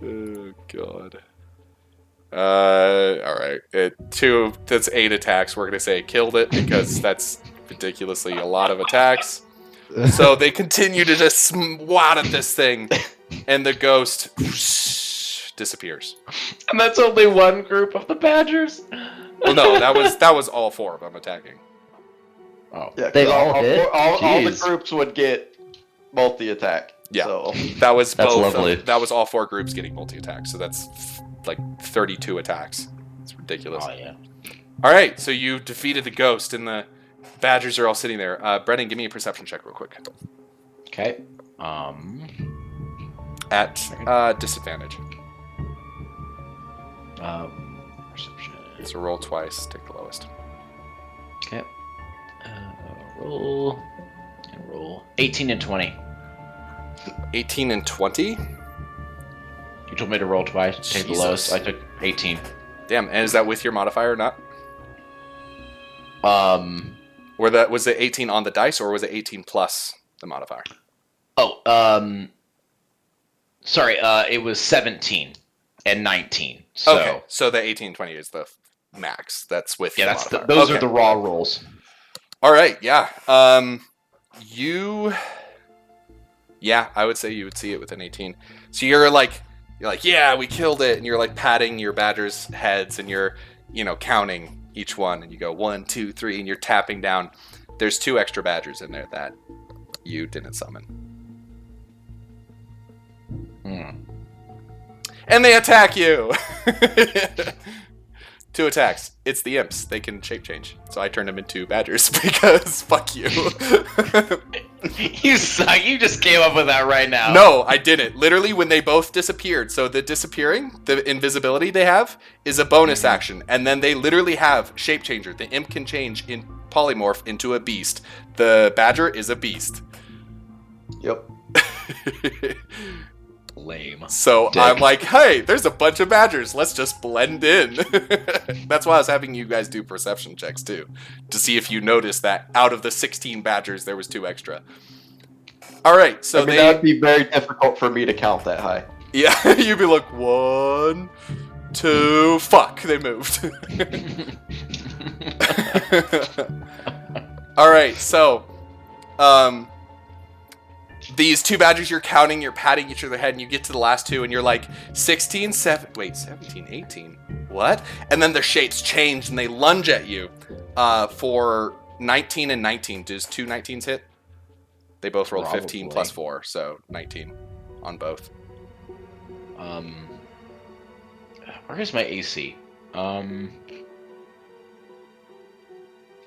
[SPEAKER 1] Oh god. All right. That's 8 attacks. We're gonna say it killed it because that's ridiculously a lot of attacks. So they continue to just swat at this thing, and the ghost disappears.
[SPEAKER 4] and that's only one group of the badgers.
[SPEAKER 1] Well, no, that was all 4 of them attacking.
[SPEAKER 4] Oh,
[SPEAKER 2] Yeah,
[SPEAKER 5] They
[SPEAKER 2] 'cause
[SPEAKER 5] all hit?
[SPEAKER 2] all the
[SPEAKER 5] Jeez.
[SPEAKER 2] groups would get multi-attack.
[SPEAKER 1] Yeah.
[SPEAKER 2] So.
[SPEAKER 1] That was
[SPEAKER 5] That's
[SPEAKER 1] both.
[SPEAKER 5] lovely.
[SPEAKER 1] That was all 4 groups getting multi attacks. So that's like 32 attacks. It's ridiculous.
[SPEAKER 4] oh yeah.
[SPEAKER 1] All right, so you defeated the ghost, and the badgers are all sitting there. Brennan, give me a perception check real quick.
[SPEAKER 4] Okay.
[SPEAKER 1] At disadvantage.
[SPEAKER 4] Perception.
[SPEAKER 1] So roll twice, take the lowest.
[SPEAKER 4] Okay. Roll and roll. 18 and 20.
[SPEAKER 1] 18 and 20?
[SPEAKER 4] You told me to roll twice. Take the
[SPEAKER 1] Jesus.
[SPEAKER 4] lowest. I took 18.
[SPEAKER 1] Damn, and is that with your modifier or not? Was it 18 on the dice, or was it 18 plus the modifier?
[SPEAKER 4] Sorry, it was 17 and 19. So,
[SPEAKER 1] Okay, so the 18 and 20 is the max. That's with
[SPEAKER 4] yeah,
[SPEAKER 1] the
[SPEAKER 4] that's
[SPEAKER 1] modifier.
[SPEAKER 4] those
[SPEAKER 1] Okay.
[SPEAKER 4] are the raw rolls.
[SPEAKER 1] All right, yeah. Yeah, I would say you would see it with an 18. So you're like, yeah, we killed it, and you're like patting your badgers' heads, and you're, counting each one, and you go 1, 2, 3, and you're tapping down. There's 2 extra badgers in there that you didn't summon, and they attack you. 2 attacks. It's the imps. They can shape change. So I turned them into badgers because fuck you.
[SPEAKER 4] You suck. You just came up with that right now.
[SPEAKER 1] No, I didn't. Literally, when they both disappeared. So the disappearing, the invisibility they have, is a bonus action. And then they literally have shape changer. The imp can change in polymorph into a beast. The badger is a beast.
[SPEAKER 2] Yep.
[SPEAKER 4] Lame.
[SPEAKER 1] So
[SPEAKER 5] Dick.
[SPEAKER 1] I'm like, hey, there's a bunch of badgers. Let's just blend in. That's why I was having you guys do perception checks too, to see if you noticed that out of the 16 badgers, there was 2 extra. All right, so
[SPEAKER 2] that would be very difficult for me to count that high.
[SPEAKER 1] yeah, you'd be like 1, 2, fuck, they moved. All right, so, these 2 badgers you're counting, you're patting each other head, and you get to the last 2, and you're like, 17, 17, 18, what? And then their shapes change, and they lunge at you for 19 and 19. Does 2 19s hit? They both rolled 15
[SPEAKER 4] Probably.
[SPEAKER 1] plus 4, so 19 on both.
[SPEAKER 4] Where is my AC?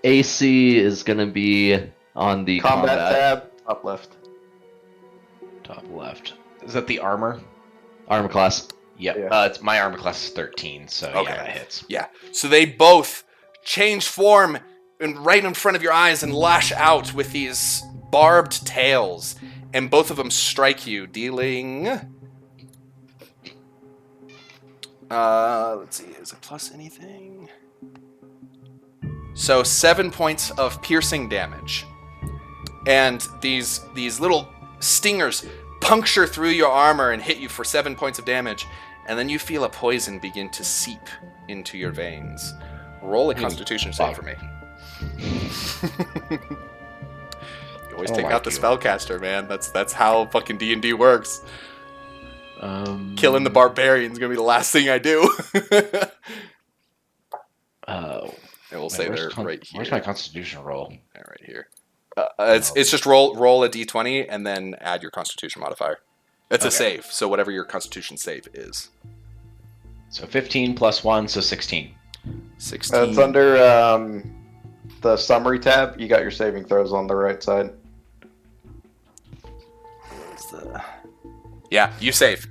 [SPEAKER 5] AC is gonna be on the
[SPEAKER 2] Combat
[SPEAKER 5] combat
[SPEAKER 2] tab, top left.
[SPEAKER 4] Top left. Is that the armor?
[SPEAKER 5] armor class.
[SPEAKER 4] Yep.
[SPEAKER 2] Yeah.
[SPEAKER 4] It's my armor class is 13, so
[SPEAKER 1] Okay.
[SPEAKER 4] yeah, that hits.
[SPEAKER 1] Yeah. So they both change form and right in front of your eyes and lash out with these barbed tails, and both of them strike you, dealing. Let's see. Is it plus anything? So 7 points of piercing damage, and these little stingers puncture through your armor and hit you for 7 points of damage, and then you feel a poison begin to seep into your veins. Roll a Constitution save for me. You always
[SPEAKER 4] Oh
[SPEAKER 1] take
[SPEAKER 4] my
[SPEAKER 1] out the
[SPEAKER 4] God.
[SPEAKER 1] spellcaster, man. That's how fucking D&D works. Killing the barbarian's gonna be the last thing I do. And we'll say they're right here.
[SPEAKER 4] Where's my Constitution roll?
[SPEAKER 1] Yeah, right here. It's just roll a d20 and then add your Constitution modifier. It's a
[SPEAKER 4] Okay.
[SPEAKER 1] save, so whatever your Constitution save is.
[SPEAKER 4] So 15 plus 1, so 16.
[SPEAKER 1] 16.
[SPEAKER 2] It's under the summary tab. You got your saving throws on the right side.
[SPEAKER 1] Yeah, you save.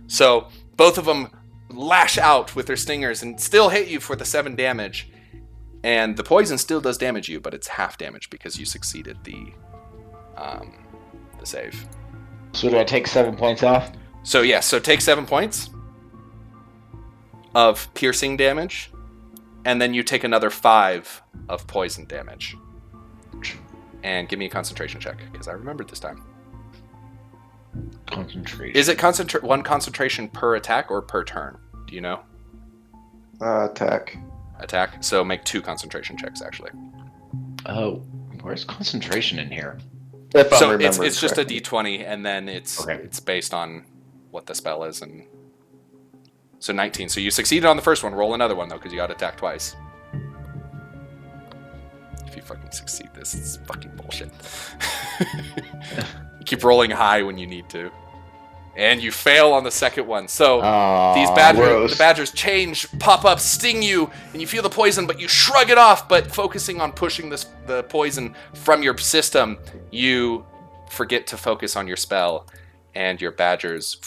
[SPEAKER 1] So both of them lash out with their stingers and still hit you for the 7 damage. And the poison still does damage you, but it's half damage because you succeeded the save.
[SPEAKER 4] So do I take 7 points off?
[SPEAKER 1] So yeah, so take 7 points of piercing damage, and then you take another 5 of poison damage. And give me a concentration check, because I remembered this time.
[SPEAKER 4] Concentration.
[SPEAKER 1] Is it one concentration per attack or per turn? Do you know?
[SPEAKER 2] Attack.
[SPEAKER 1] Attack. So make 2 concentration checks, actually.
[SPEAKER 4] Oh, where's concentration in here?
[SPEAKER 2] If I'm
[SPEAKER 1] So
[SPEAKER 2] remembering
[SPEAKER 1] it's just a
[SPEAKER 2] correctly.
[SPEAKER 1] d20, and then it's
[SPEAKER 4] Okay.
[SPEAKER 1] based on what the spell is, and so 19. So you succeeded on the first one. Roll another one though, because you got attacked twice. If you fucking succeed this, it's fucking bullshit. You keep rolling high when you need to, and you fail on the second one. So these
[SPEAKER 2] gross.
[SPEAKER 1] the badgers change, pop up, sting you, and you feel the poison, but you shrug it off. But focusing on pushing the poison from your system, you forget to focus on your spell, and your badgers,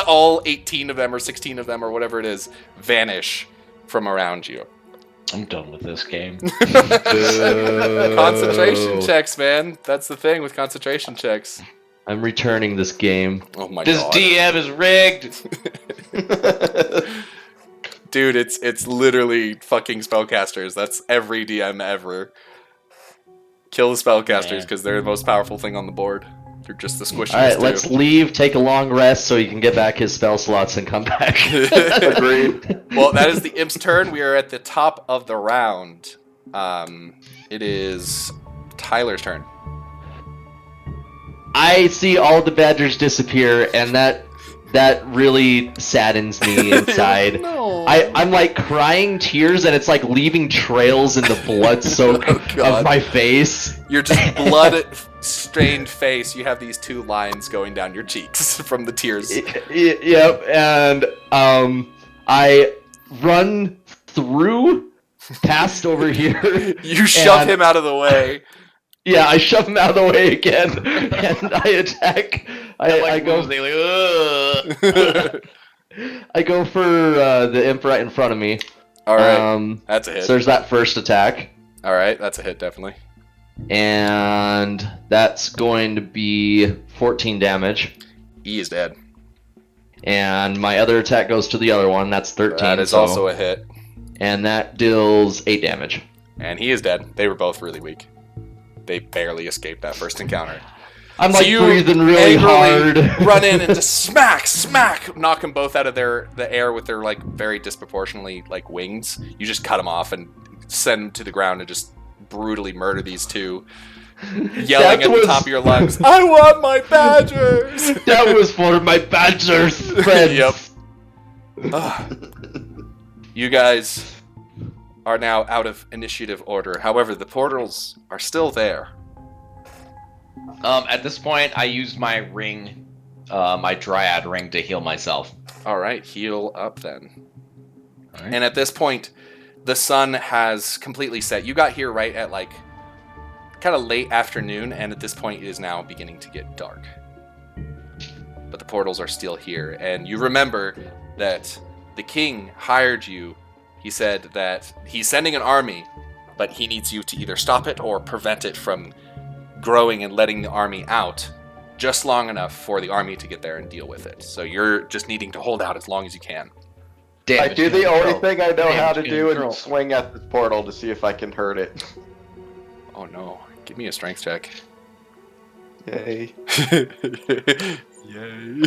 [SPEAKER 1] all 18 of them or 16 of them or whatever it is, vanish from around you.
[SPEAKER 4] I'm done with this game.
[SPEAKER 1] Concentration checks, man. That's the thing with concentration checks.
[SPEAKER 5] I'm returning this game.
[SPEAKER 1] Oh my
[SPEAKER 4] This
[SPEAKER 1] god.
[SPEAKER 4] DM is rigged.
[SPEAKER 1] Dude, it's literally fucking spellcasters. That's every DM ever. Kill the spellcasters
[SPEAKER 4] Man.
[SPEAKER 1] because they're the most powerful thing on the board. They're just the squishiest.
[SPEAKER 5] All right,
[SPEAKER 1] too.
[SPEAKER 5] let's leave, take a long rest so he can get back his spell slots and come back.
[SPEAKER 2] Agreed.
[SPEAKER 1] Well, that is the imp's turn. We are at the top of the round. It is Tyler's turn.
[SPEAKER 5] I see all the badgers disappear, and that really saddens me inside.
[SPEAKER 1] No.
[SPEAKER 5] I'm like crying tears, and it's like leaving trails in the blood soak
[SPEAKER 1] Oh, God.
[SPEAKER 5] of my face.
[SPEAKER 1] Your just blood-stained face. You have these 2 lines going down your cheeks from the tears.
[SPEAKER 5] Yep, and I run through, past over here.
[SPEAKER 1] You shove
[SPEAKER 5] and-
[SPEAKER 1] him out of the way.
[SPEAKER 5] Yeah, I shove him out of the way again, and I attack. I go. I go for the imp right in front of me.
[SPEAKER 1] All right, that's a hit.
[SPEAKER 5] So there's that first attack,
[SPEAKER 1] All right, that's a hit, definitely.
[SPEAKER 5] and that's going to be 14 damage.
[SPEAKER 1] E is dead.
[SPEAKER 5] And my other attack goes to the other one. That's 13.
[SPEAKER 1] That is
[SPEAKER 5] so-
[SPEAKER 1] also a hit.
[SPEAKER 5] And that deals 8 damage.
[SPEAKER 1] And he is dead. They were both really weak. They barely escaped that first encounter.
[SPEAKER 5] I'm
[SPEAKER 1] So
[SPEAKER 5] like
[SPEAKER 1] you
[SPEAKER 5] breathing really hard.
[SPEAKER 1] angrily run in and just smack, knock them both out of the air with their like very disproportionately like wings. You just cut them off and send them to the ground and just brutally murder these 2, yelling at the top of your lungs. I want my badgers.
[SPEAKER 5] That was for my badgers, friends.
[SPEAKER 1] Yep. Ugh. You guys are now out of initiative order. However, the portals are still there.
[SPEAKER 4] At this point, I used my ring, my Dryad ring, to heal myself.
[SPEAKER 1] All right, heal up then.
[SPEAKER 4] All right.
[SPEAKER 1] And at this point, the sun has completely set. You got here right at like kind of late afternoon, and at this point it is now beginning to get dark. But the portals are still here, and you remember that the king hired you. He said that he's sending an army, but he needs you to either stop it or prevent it from growing and letting the army out just long enough for the army to get there and deal with it. So you're just needing to hold out as long as you can.
[SPEAKER 2] I do the only thing I know how to
[SPEAKER 4] Damage
[SPEAKER 2] do
[SPEAKER 4] control.
[SPEAKER 2] is swing at this portal to see if I can hurt it.
[SPEAKER 1] Oh no, give me a strength check.
[SPEAKER 2] Yay.
[SPEAKER 1] Yay.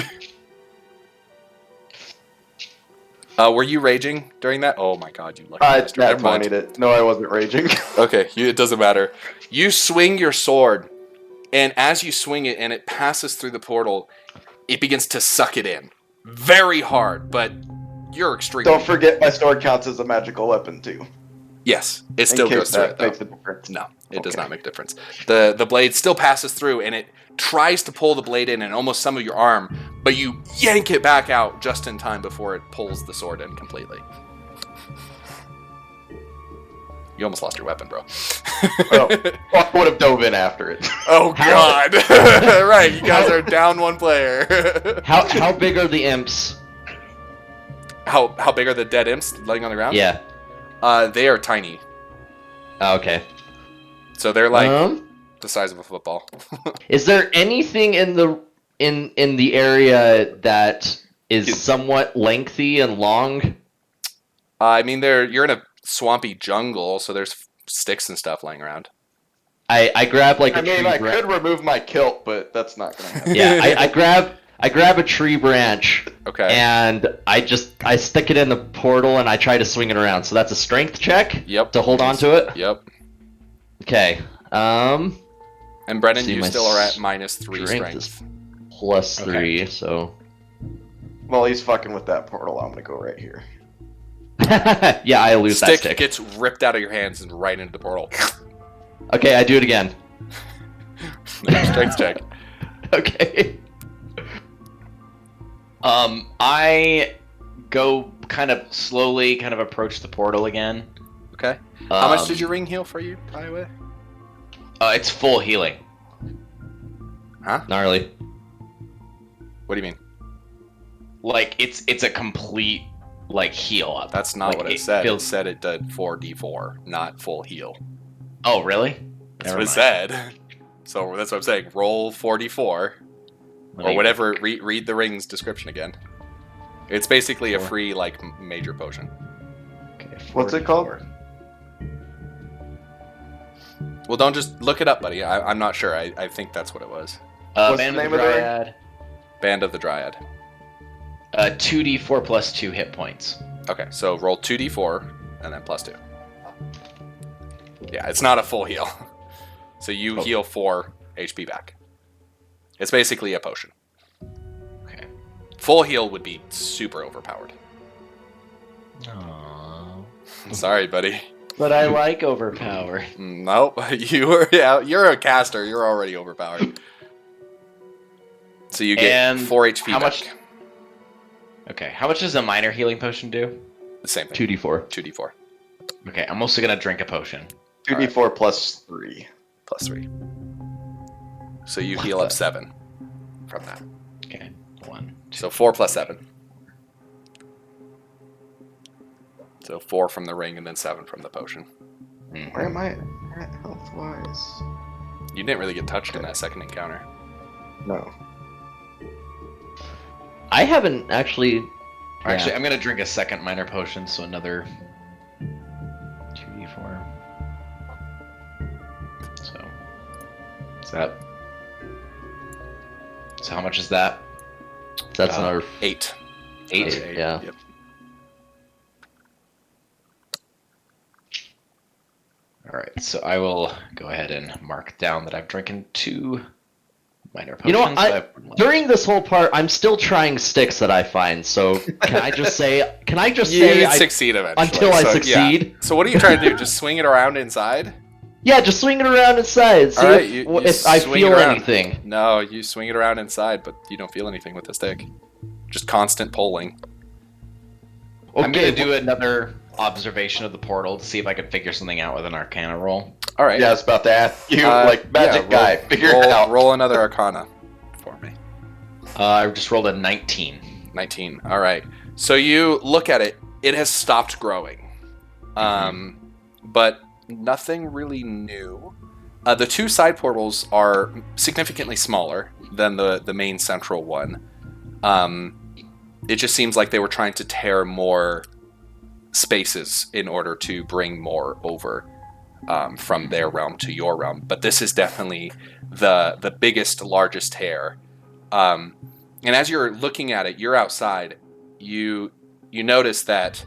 [SPEAKER 1] Were you raging during that? Oh my god, you lucky
[SPEAKER 2] I
[SPEAKER 1] bastard. Never mind.
[SPEAKER 2] pointed it. No, I wasn't raging.
[SPEAKER 1] Okay, it doesn't matter. You swing your sword, and as you swing it and it passes through the portal, it begins to suck it in. Very hard, but you're extremely...
[SPEAKER 2] Don't forget my sword counts as a magical weapon too.
[SPEAKER 1] Yes, it still
[SPEAKER 2] in case
[SPEAKER 1] goes through
[SPEAKER 2] that
[SPEAKER 1] it, though.
[SPEAKER 2] makes a difference.
[SPEAKER 1] No, it does
[SPEAKER 2] Okay.
[SPEAKER 1] not make a difference. The blade still passes through, and it tries to pull the blade in and almost some of your arm, but you yank it back out just in time before it pulls the sword in completely. You almost lost your weapon, bro.
[SPEAKER 2] Oh, I would have dove in after it.
[SPEAKER 1] Oh god! Right, you guys are down one player.
[SPEAKER 5] How big are the imps?
[SPEAKER 1] How big are the dead imps laying on the ground?
[SPEAKER 5] Yeah.
[SPEAKER 1] They are tiny,
[SPEAKER 5] Oh, okay.
[SPEAKER 1] so they're like the size of a football.
[SPEAKER 5] Is there anything in the area that is somewhat lengthy and long?
[SPEAKER 1] I mean, you're in a swampy jungle, so there's sticks and stuff laying around.
[SPEAKER 5] I grab like a
[SPEAKER 2] I mean,
[SPEAKER 5] tree
[SPEAKER 2] I
[SPEAKER 5] branch.
[SPEAKER 2] could remove my kilt, but that's not gonna happen.
[SPEAKER 5] Yeah, I grab a tree branch
[SPEAKER 1] Okay.
[SPEAKER 5] and I stick it in the portal and I try to swing it around. So that's a strength check
[SPEAKER 1] Yep.
[SPEAKER 5] to hold on to it.
[SPEAKER 1] Yep.
[SPEAKER 5] Okay.
[SPEAKER 1] And Brennan,
[SPEAKER 5] See,
[SPEAKER 1] you
[SPEAKER 5] my
[SPEAKER 1] still are at -3
[SPEAKER 5] strength is
[SPEAKER 1] strength.
[SPEAKER 5] plus
[SPEAKER 4] Okay.
[SPEAKER 5] 3, so
[SPEAKER 2] Well, he's fucking with that portal. I'm gonna go right here.
[SPEAKER 5] yeah, I lose that
[SPEAKER 1] Stick
[SPEAKER 5] stick.
[SPEAKER 1] gets ripped out of your hands and right into the portal.
[SPEAKER 5] Okay, I do it again.
[SPEAKER 1] Strength check.
[SPEAKER 5] Okay.
[SPEAKER 4] I go kind of slowly, kind of approach the portal again.
[SPEAKER 1] Okay. How much did your ring heal for you, by the way?
[SPEAKER 4] It's full healing.
[SPEAKER 5] Gnarly.
[SPEAKER 1] What do you mean?
[SPEAKER 4] Like it's a complete like heal up.
[SPEAKER 1] That's not
[SPEAKER 4] Like,
[SPEAKER 1] what it
[SPEAKER 4] it
[SPEAKER 1] said.
[SPEAKER 4] feels-
[SPEAKER 1] It said it did 4d4, not full heal.
[SPEAKER 4] Oh really?
[SPEAKER 1] That's
[SPEAKER 4] Never
[SPEAKER 1] what it
[SPEAKER 4] mind.
[SPEAKER 1] said. So that's what I'm saying. Roll 4d4
[SPEAKER 4] Let
[SPEAKER 1] or
[SPEAKER 4] me-
[SPEAKER 1] whatever. Read the ring's description again. It's basically a
[SPEAKER 4] Four.
[SPEAKER 1] free like major potion.
[SPEAKER 4] Okay,
[SPEAKER 2] What's it called?
[SPEAKER 4] 44.
[SPEAKER 1] Well, don't just look it up, buddy. I'm not sure. I think that's what it was.
[SPEAKER 2] What's
[SPEAKER 4] Band
[SPEAKER 2] the
[SPEAKER 4] of
[SPEAKER 2] name
[SPEAKER 4] the
[SPEAKER 2] of the ring?
[SPEAKER 4] Dryad.
[SPEAKER 1] Band of the Dryad.
[SPEAKER 4] 2d4 plus 2 hit points.
[SPEAKER 1] Okay, so roll 2d4 and then plus 2. Yeah, it's not a full heal. So you
[SPEAKER 4] Oh.
[SPEAKER 1] heal 4 HP back. It's basically a potion.
[SPEAKER 4] Okay.
[SPEAKER 1] Full heal would be super overpowered.
[SPEAKER 4] Aww.
[SPEAKER 1] Sorry, buddy.
[SPEAKER 4] But I like overpower.
[SPEAKER 1] Nope. You're a caster. You're already overpowered. So you get
[SPEAKER 4] And
[SPEAKER 1] 4 HP
[SPEAKER 4] how
[SPEAKER 1] back.
[SPEAKER 4] much? Okay, how much does a minor healing potion do?
[SPEAKER 1] The same thing.
[SPEAKER 5] 2d4.
[SPEAKER 1] 2d4
[SPEAKER 4] Okay, I'm also gonna drink a potion.
[SPEAKER 2] 2d4 plus 3.
[SPEAKER 1] plus 3. So you heal up 7 from that.
[SPEAKER 4] Okay, 1.
[SPEAKER 1] So 4 plus 7. So 4 from the ring and then 7 from the potion.
[SPEAKER 2] Where am I at health-wise?
[SPEAKER 1] You didn't really get touched in that second encounter.
[SPEAKER 2] No.
[SPEAKER 5] I haven't actually.
[SPEAKER 4] Actually, I'm gonna drink a second minor potion, so another 2d4. So, is that? So how much is that?
[SPEAKER 5] That's another
[SPEAKER 1] 8.
[SPEAKER 4] 8.
[SPEAKER 1] That's
[SPEAKER 5] yeah.
[SPEAKER 1] Yep.
[SPEAKER 4] All right, so I will go ahead and mark down that I've drinking 2 Minor
[SPEAKER 5] You know what,
[SPEAKER 4] potions,
[SPEAKER 5] during this whole part, I'm still trying sticks that I find. So can I just say?
[SPEAKER 1] You succeed eventually.
[SPEAKER 5] until I
[SPEAKER 1] so,
[SPEAKER 5] succeed?
[SPEAKER 1] Yeah. So what are you trying to do? Just swing it around inside?
[SPEAKER 5] Yeah, just swing it around inside. See
[SPEAKER 1] Alright,
[SPEAKER 5] if I
[SPEAKER 1] swing it
[SPEAKER 5] feel
[SPEAKER 1] around.
[SPEAKER 5] anything.
[SPEAKER 1] No, you swing it around inside, but you don't feel anything with the stick. Just constant pulling.
[SPEAKER 4] I'm gonna do another observation of the portal to see if I can figure something out with an Arcana roll.
[SPEAKER 1] All right.
[SPEAKER 2] Yeah, I was about to ask you, magic
[SPEAKER 1] yeah,
[SPEAKER 2] guy, figure it out.
[SPEAKER 1] Roll another Arcana for me.
[SPEAKER 4] I just rolled a 19.
[SPEAKER 1] 19. All right. So you look at it. It has stopped growing, but nothing really new. The two side portals are significantly smaller than the main central one. It just seems like they were trying to tear more spaces in order to bring more over from their realm to your realm. But this is definitely the biggest, largest tear. And as you're looking at it, you're outside. You notice that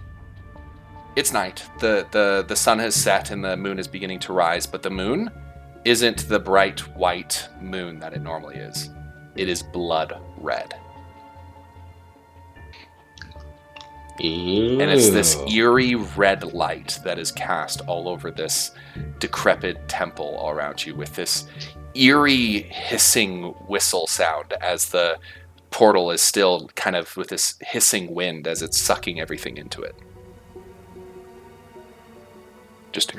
[SPEAKER 1] it's night. The sun has set and the moon is beginning to rise, but the moon isn't the bright white moon that it normally is. It is blood red. And it's this eerie red light that is cast all over this decrepit temple all around you, with this eerie hissing whistle sound as the portal is still kind of with this hissing wind as it's sucking everything into it. Just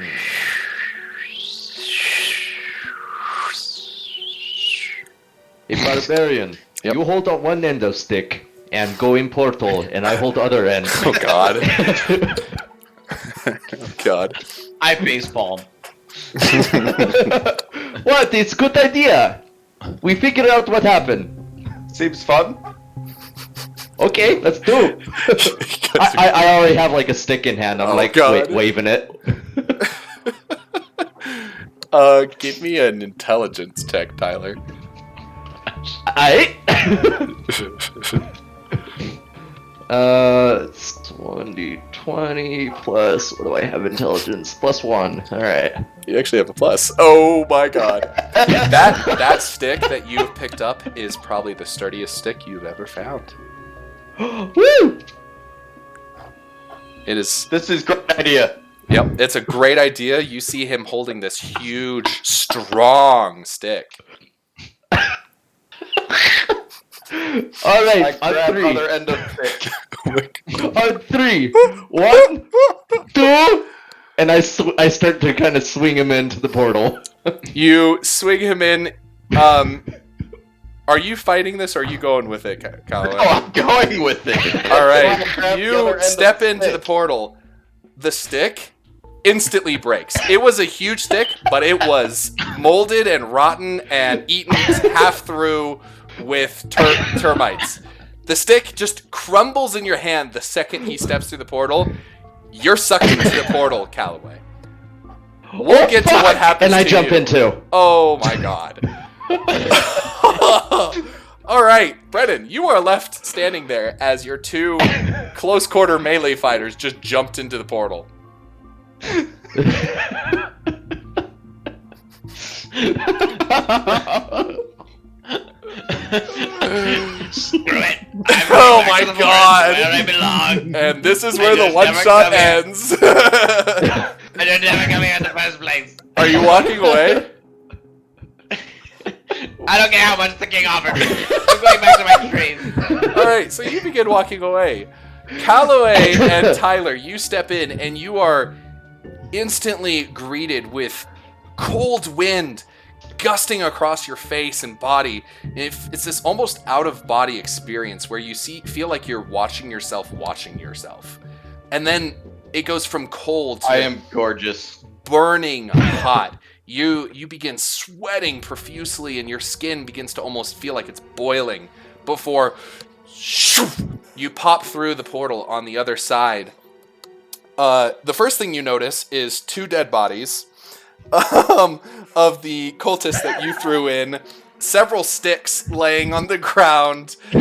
[SPEAKER 5] A barbarian.
[SPEAKER 1] Yep.
[SPEAKER 5] You hold on one end of stick and go in portal, and I hold the other end.
[SPEAKER 1] oh god. Oh god.
[SPEAKER 4] I baseball.
[SPEAKER 5] What? It's a good idea. We figured out what happened.
[SPEAKER 2] Seems fun.
[SPEAKER 5] Okay, let's do it. I already have like a stick in hand. I'm
[SPEAKER 1] Oh,
[SPEAKER 5] like
[SPEAKER 1] God.
[SPEAKER 5] waving it.
[SPEAKER 1] Give me an intelligence check, Tyler.
[SPEAKER 5] I. It's 1d20 plus. What do I have? Intelligence +1. All right.
[SPEAKER 1] You actually have a plus. Oh my god. that stick that you have picked up is probably the sturdiest stick you've ever found.
[SPEAKER 5] Woo!
[SPEAKER 1] It is.
[SPEAKER 2] This is a great idea.
[SPEAKER 1] Yep, it's a great idea. You see him holding this huge, strong stick.
[SPEAKER 5] All right,
[SPEAKER 2] I
[SPEAKER 5] on
[SPEAKER 2] grab
[SPEAKER 5] three.
[SPEAKER 2] other end of stick.
[SPEAKER 5] On three. 1, 2, and I start to kind of swing him into the portal.
[SPEAKER 1] You swing him in. Are you fighting this, or are you going with it, Callaway?
[SPEAKER 2] Oh, I'm going with it.
[SPEAKER 1] All right,
[SPEAKER 2] Grab the other
[SPEAKER 1] you
[SPEAKER 2] end of
[SPEAKER 1] step
[SPEAKER 2] the
[SPEAKER 1] into the
[SPEAKER 2] stick.
[SPEAKER 1] portal. The stick instantly breaks. It was a huge stick, but it was molded and rotten and eaten half through with termites. The stick just crumbles in your hand the second he steps through the portal. You're sucked into the portal, Callaway. We'll get to what happens
[SPEAKER 5] And I
[SPEAKER 1] to
[SPEAKER 5] jump
[SPEAKER 1] you.
[SPEAKER 5] in too.
[SPEAKER 1] Oh my god. Alright, Brennan, you are left standing there as your two close quarter melee fighters just jumped into the portal.
[SPEAKER 3] Screw it.
[SPEAKER 1] Oh my god.
[SPEAKER 3] Where I belong.
[SPEAKER 1] And this is
[SPEAKER 3] I
[SPEAKER 1] where the
[SPEAKER 3] just
[SPEAKER 1] one
[SPEAKER 3] never
[SPEAKER 1] shot
[SPEAKER 3] come here.
[SPEAKER 1] ends.
[SPEAKER 3] I don't ever come here in the first place.
[SPEAKER 1] Are you walking away?
[SPEAKER 3] I don't care how much the king offers. I'm going back to my trees.
[SPEAKER 1] Alright, so you begin walking away. Callaway and Tyler, you step in and you are instantly greeted with cold wind gusting across your face and body. It's this almost out-of-body experience where you feel like you're watching yourself. And then it goes from cold to
[SPEAKER 2] I am gorgeous.
[SPEAKER 1] burning hot. You begin sweating profusely and your skin begins to almost feel like it's boiling before you pop through the portal on the other side. The first thing you notice is two dead bodies of the cultists that you threw in, several sticks laying on the ground.
[SPEAKER 2] You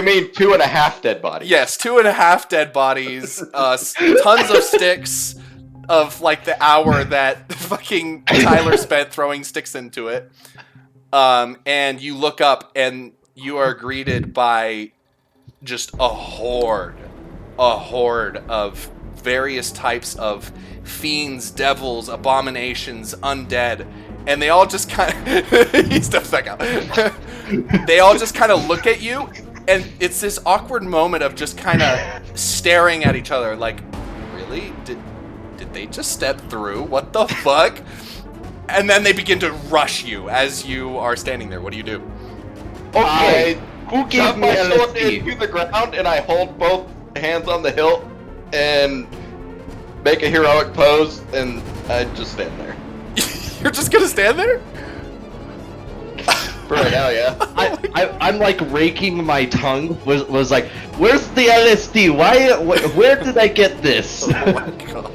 [SPEAKER 2] mean 2.5 dead bodies?
[SPEAKER 1] Yes, 2.5 dead bodies, tons of sticks of like the hour that fucking Tyler spent throwing sticks into it. And you look up, and you are greeted by just a horde of various types of fiends, devils, abominations, undead, and they all just kind of he steps back out. They all just kind of look at you, and it's this awkward moment of just kind of staring at each other, like, really? Did they just step through? What the fuck? And then they begin to rush you as you are standing there. What do you do?
[SPEAKER 2] Okay.
[SPEAKER 5] Who gave
[SPEAKER 2] Drop
[SPEAKER 5] me
[SPEAKER 2] my sword
[SPEAKER 5] LSD?
[SPEAKER 2] into the ground, and I hold both hands on the hilt and make a heroic pose, and I just stand there.
[SPEAKER 1] You're just gonna stand there?
[SPEAKER 2] For right now, yeah.
[SPEAKER 5] I'm like raking my tongue. Was like, where's the LSD? Why? Where did I get this?
[SPEAKER 1] Oh my god.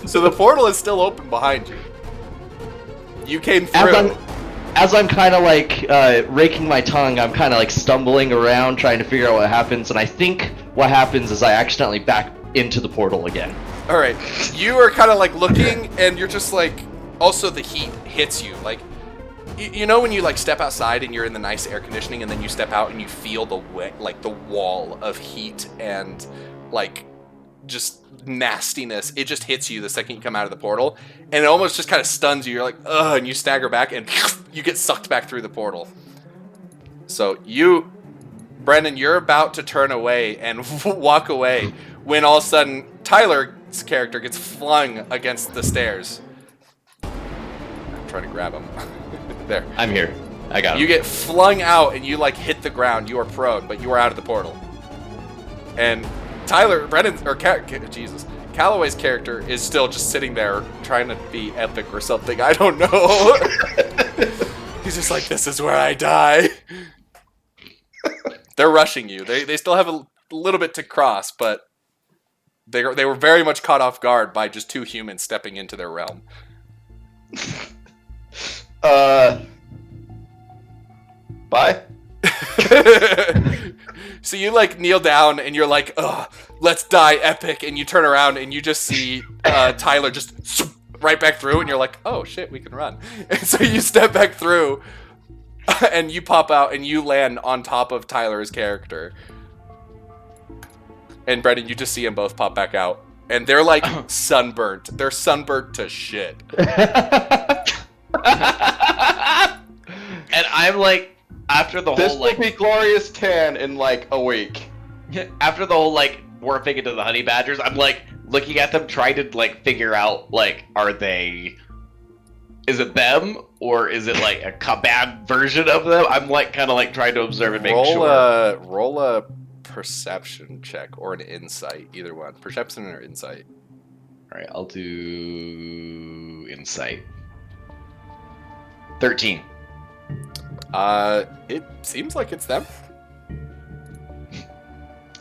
[SPEAKER 1] So the portal is still open behind you. You came through.
[SPEAKER 5] As I'm kind of like raking my tongue, I'm kind of like stumbling around trying to figure out what happens, and I think what happens is I accidentally back into the portal again.
[SPEAKER 1] Alright. You are kind of like looking, and you're just like, also the heat hits you. Like, you know when you like step outside and you're in the nice air conditioning, and then you step out and you feel the wall of heat and like just nastiness. It just hits you the second you come out of the portal, and it almost just kind of stuns you. You're like, ugh, and you stagger back, and you get sucked back through the portal. So you, Brendan, you're about to turn away and walk away when all of a sudden Tyler's character gets flung against the stairs. I'm trying to grab him. There.
[SPEAKER 5] I'm here. I got him.
[SPEAKER 1] You get flung out and you like hit the ground. You are prone, but you are out of the portal. And Tyler, Jesus, Calloway's character is still just sitting there trying to be epic or something. I don't know. He's just like, this is where I die. They're rushing you. They still have a little bit to cross, but they were very much caught off guard by just two humans stepping into their realm.
[SPEAKER 2] Bye.
[SPEAKER 1] So you like kneel down and you're like, ugh, let's die epic, and you turn around and you just see Tyler just right back through, and you're like, oh shit, we can run. And so you step back through and you pop out and you land on top of Tyler's character. And Brendan, you just see them both pop back out. And they're like sunburnt. They're sunburnt to shit.
[SPEAKER 4] And I'm like, after the
[SPEAKER 2] This
[SPEAKER 4] whole
[SPEAKER 2] will
[SPEAKER 4] like,
[SPEAKER 2] be glorious tan in like a week.
[SPEAKER 4] after the whole like morphing into the honey badgers, I'm like looking at them, trying to like figure out like, is it them or is it like a bad version of them? I'm like kind of like trying to observe and make sure.
[SPEAKER 1] Roll a perception check or an insight, either one. Perception or insight.
[SPEAKER 4] All right, I'll do insight. 13.
[SPEAKER 1] It seems like it's them.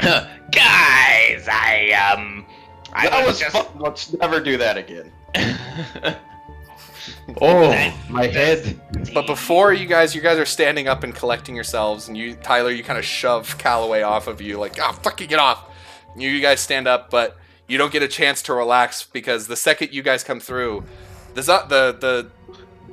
[SPEAKER 3] Guys, I
[SPEAKER 2] That was
[SPEAKER 3] just
[SPEAKER 2] fun. Let's never do that again.
[SPEAKER 5] Oh, my head.
[SPEAKER 1] But before you guys are standing up and collecting yourselves, and Tyler, you kind of shove Calloway off of you, like, oh, fucking get off. You guys stand up, but you don't get a chance to relax, because the second you guys come through, the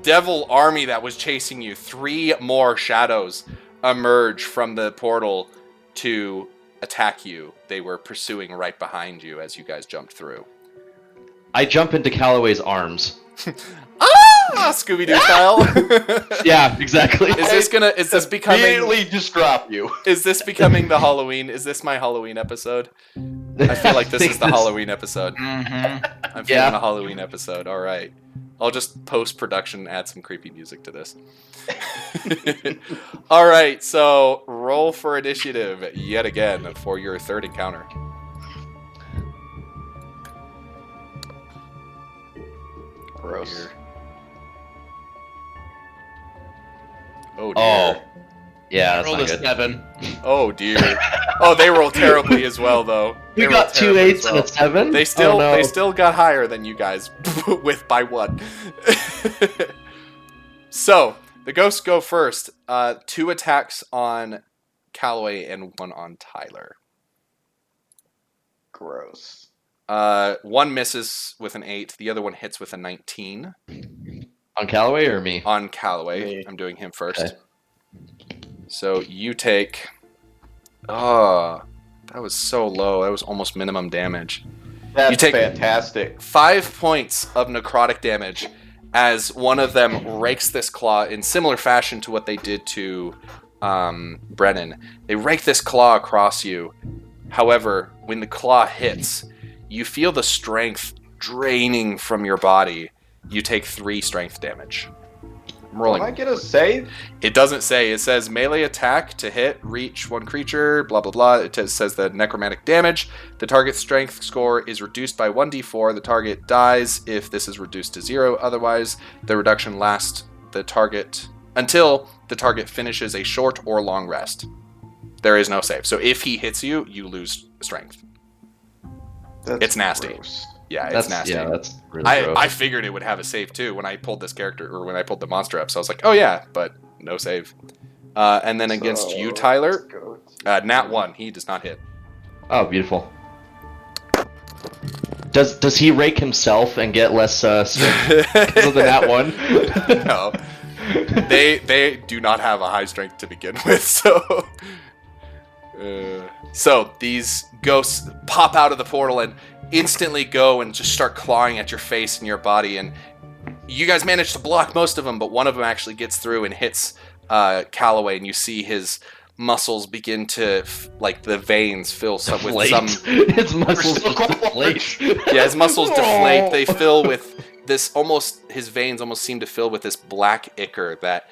[SPEAKER 1] devil army that was chasing you, 3 more shadows emerge from the portal to attack you. They were pursuing right behind you as you guys jumped through.
[SPEAKER 5] I jump into Calloway's arms.
[SPEAKER 1] Ah, Scooby-Doo style.
[SPEAKER 5] Yeah, exactly.
[SPEAKER 1] Is this becoming
[SPEAKER 2] Immediately just drop you.
[SPEAKER 1] Is this becoming the Halloween? Is this my Halloween episode? I feel like this is the Halloween episode.
[SPEAKER 4] Mm-hmm.
[SPEAKER 1] I'm feeling a Halloween episode. All right. I'll just post-production add some creepy music to this. All right, so roll for initiative yet again for your third encounter.
[SPEAKER 2] Gross.
[SPEAKER 1] Oh dear.
[SPEAKER 5] Oh, yeah, that's
[SPEAKER 4] Rolled
[SPEAKER 5] not
[SPEAKER 4] a
[SPEAKER 5] good.
[SPEAKER 4] 7.
[SPEAKER 1] Oh dear. Oh, they roll terribly as well, though.
[SPEAKER 5] We
[SPEAKER 1] They roll
[SPEAKER 5] got 2
[SPEAKER 1] terribly
[SPEAKER 5] 8s
[SPEAKER 1] as well.
[SPEAKER 5] and a 7.
[SPEAKER 1] They still
[SPEAKER 5] Oh, no.
[SPEAKER 1] they still got higher than you guys by 1. So the ghosts go first. 2 attacks on Calloway and 1 on Tyler.
[SPEAKER 2] Gross.
[SPEAKER 1] 1 misses with an 8. The other one hits with a 19.
[SPEAKER 5] On Callaway or me?
[SPEAKER 1] On Callaway.
[SPEAKER 2] Me.
[SPEAKER 1] I'm doing him first.
[SPEAKER 5] Okay.
[SPEAKER 1] So you take... Oh, that was so low. That was almost minimum damage.
[SPEAKER 2] That's
[SPEAKER 1] You take-
[SPEAKER 2] fantastic.
[SPEAKER 1] 5 points of necrotic damage as one of them rakes this claw in similar fashion to what they did to Brennan. They rake this claw across you. However, when the claw hits, you feel the strength draining from your body. You take 3 strength damage. I'm rolling.
[SPEAKER 2] Will I get a save?
[SPEAKER 1] It doesn't say. It says melee attack to hit, reach one creature, blah, blah, blah. It says the necromantic damage. The target strength score is reduced by 1d4. The target dies if this is reduced to 0. Otherwise, the reduction lasts until the target finishes a short or long rest. There is no save. So if he hits you, you lose strength.
[SPEAKER 2] That's
[SPEAKER 1] It's nasty.
[SPEAKER 2] gross.
[SPEAKER 1] Yeah, it's
[SPEAKER 5] That's
[SPEAKER 1] nasty.
[SPEAKER 5] Yeah, that's really gross.
[SPEAKER 1] I figured it would have a save too when I pulled this character, or when I pulled the monster up. So I was like, oh yeah, but no save. And then against
[SPEAKER 2] So,
[SPEAKER 1] you, Tyler,
[SPEAKER 2] let's go to-
[SPEAKER 1] nat 1. He does not hit.
[SPEAKER 5] Oh, beautiful. Does he rake himself and get less strength because of the nat 1?
[SPEAKER 1] No. They do not have a high strength to begin with, so... So, these ghosts pop out of the portal and instantly go and just start clawing at your face and your body, and you guys manage to block most of them, but one of them actually gets through and hits Callaway, and you see his muscles begin to, like, the veins fill some, with some...
[SPEAKER 5] His muscles deflate.
[SPEAKER 1] Yeah, his muscles deflate. They fill with this almost... His veins almost seem to fill with this black ichor that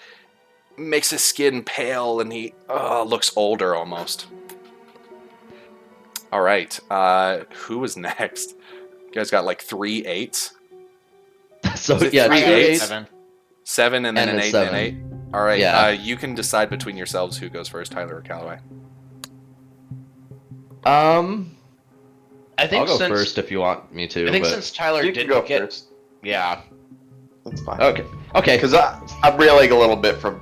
[SPEAKER 1] makes his skin pale, and he looks older almost. All right. Who was next? You guys got like 3 8s?
[SPEAKER 5] So
[SPEAKER 1] Is it
[SPEAKER 5] yeah,
[SPEAKER 1] 3
[SPEAKER 5] 2
[SPEAKER 1] 8s?
[SPEAKER 4] 7.
[SPEAKER 1] 7 and then
[SPEAKER 5] And
[SPEAKER 1] an
[SPEAKER 5] a
[SPEAKER 1] 8 and an
[SPEAKER 5] 7.
[SPEAKER 1] 8? All right.
[SPEAKER 5] Yeah.
[SPEAKER 1] You can decide between yourselves who goes first, Tyler or Callaway.
[SPEAKER 4] I
[SPEAKER 5] I'll
[SPEAKER 4] think
[SPEAKER 5] go
[SPEAKER 4] since
[SPEAKER 5] first if you want me to.
[SPEAKER 4] I think
[SPEAKER 5] but...
[SPEAKER 4] since Tyler
[SPEAKER 2] You can
[SPEAKER 4] didn't
[SPEAKER 2] go
[SPEAKER 4] get
[SPEAKER 2] first.
[SPEAKER 4] yeah.
[SPEAKER 2] That's fine.
[SPEAKER 5] Okay.
[SPEAKER 2] Because I'm reeling a little bit from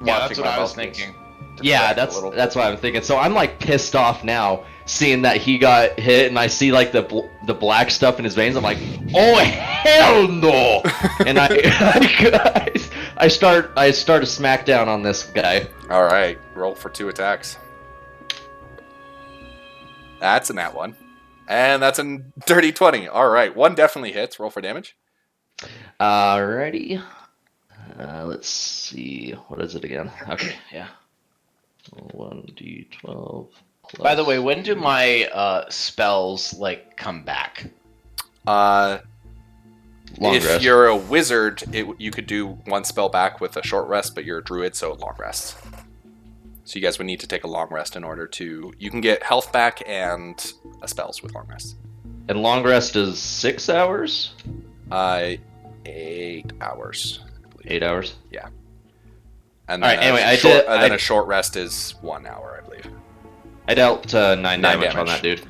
[SPEAKER 4] Yeah,
[SPEAKER 2] watching
[SPEAKER 4] that's what
[SPEAKER 2] my
[SPEAKER 4] I was
[SPEAKER 2] muscles
[SPEAKER 4] thinking.
[SPEAKER 5] Yeah,
[SPEAKER 2] deflect a little
[SPEAKER 5] that's what I'm thinking. So I'm like pissed off now, seeing that he got hit, and I see like the black stuff in his veins. I'm like, oh hell no! And I start a smackdown on this guy.
[SPEAKER 1] All right. Roll for 2 attacks. That's a nat 1. And that's a dirty 20. All right. 1 definitely hits. Roll for damage.
[SPEAKER 5] Alrighty. Let's see. What is it again? Okay, yeah. 1d12.
[SPEAKER 4] By the way, when do my spells like come back?
[SPEAKER 5] Long
[SPEAKER 1] If
[SPEAKER 5] rest.
[SPEAKER 1] you're a wizard, you could do 1 spell back with a short rest, but you're a druid, so long rest. So you guys would need to take a long rest in order to... You can get health back and spells with long rest.
[SPEAKER 5] And long rest is 6 hours?
[SPEAKER 1] 8 hours.
[SPEAKER 5] 8 hours?
[SPEAKER 1] And
[SPEAKER 5] All
[SPEAKER 1] then,
[SPEAKER 5] right, anyway,
[SPEAKER 1] a short rest is 1 hour, I believe.
[SPEAKER 5] I dealt 9 damage on
[SPEAKER 1] damage.
[SPEAKER 5] that dude.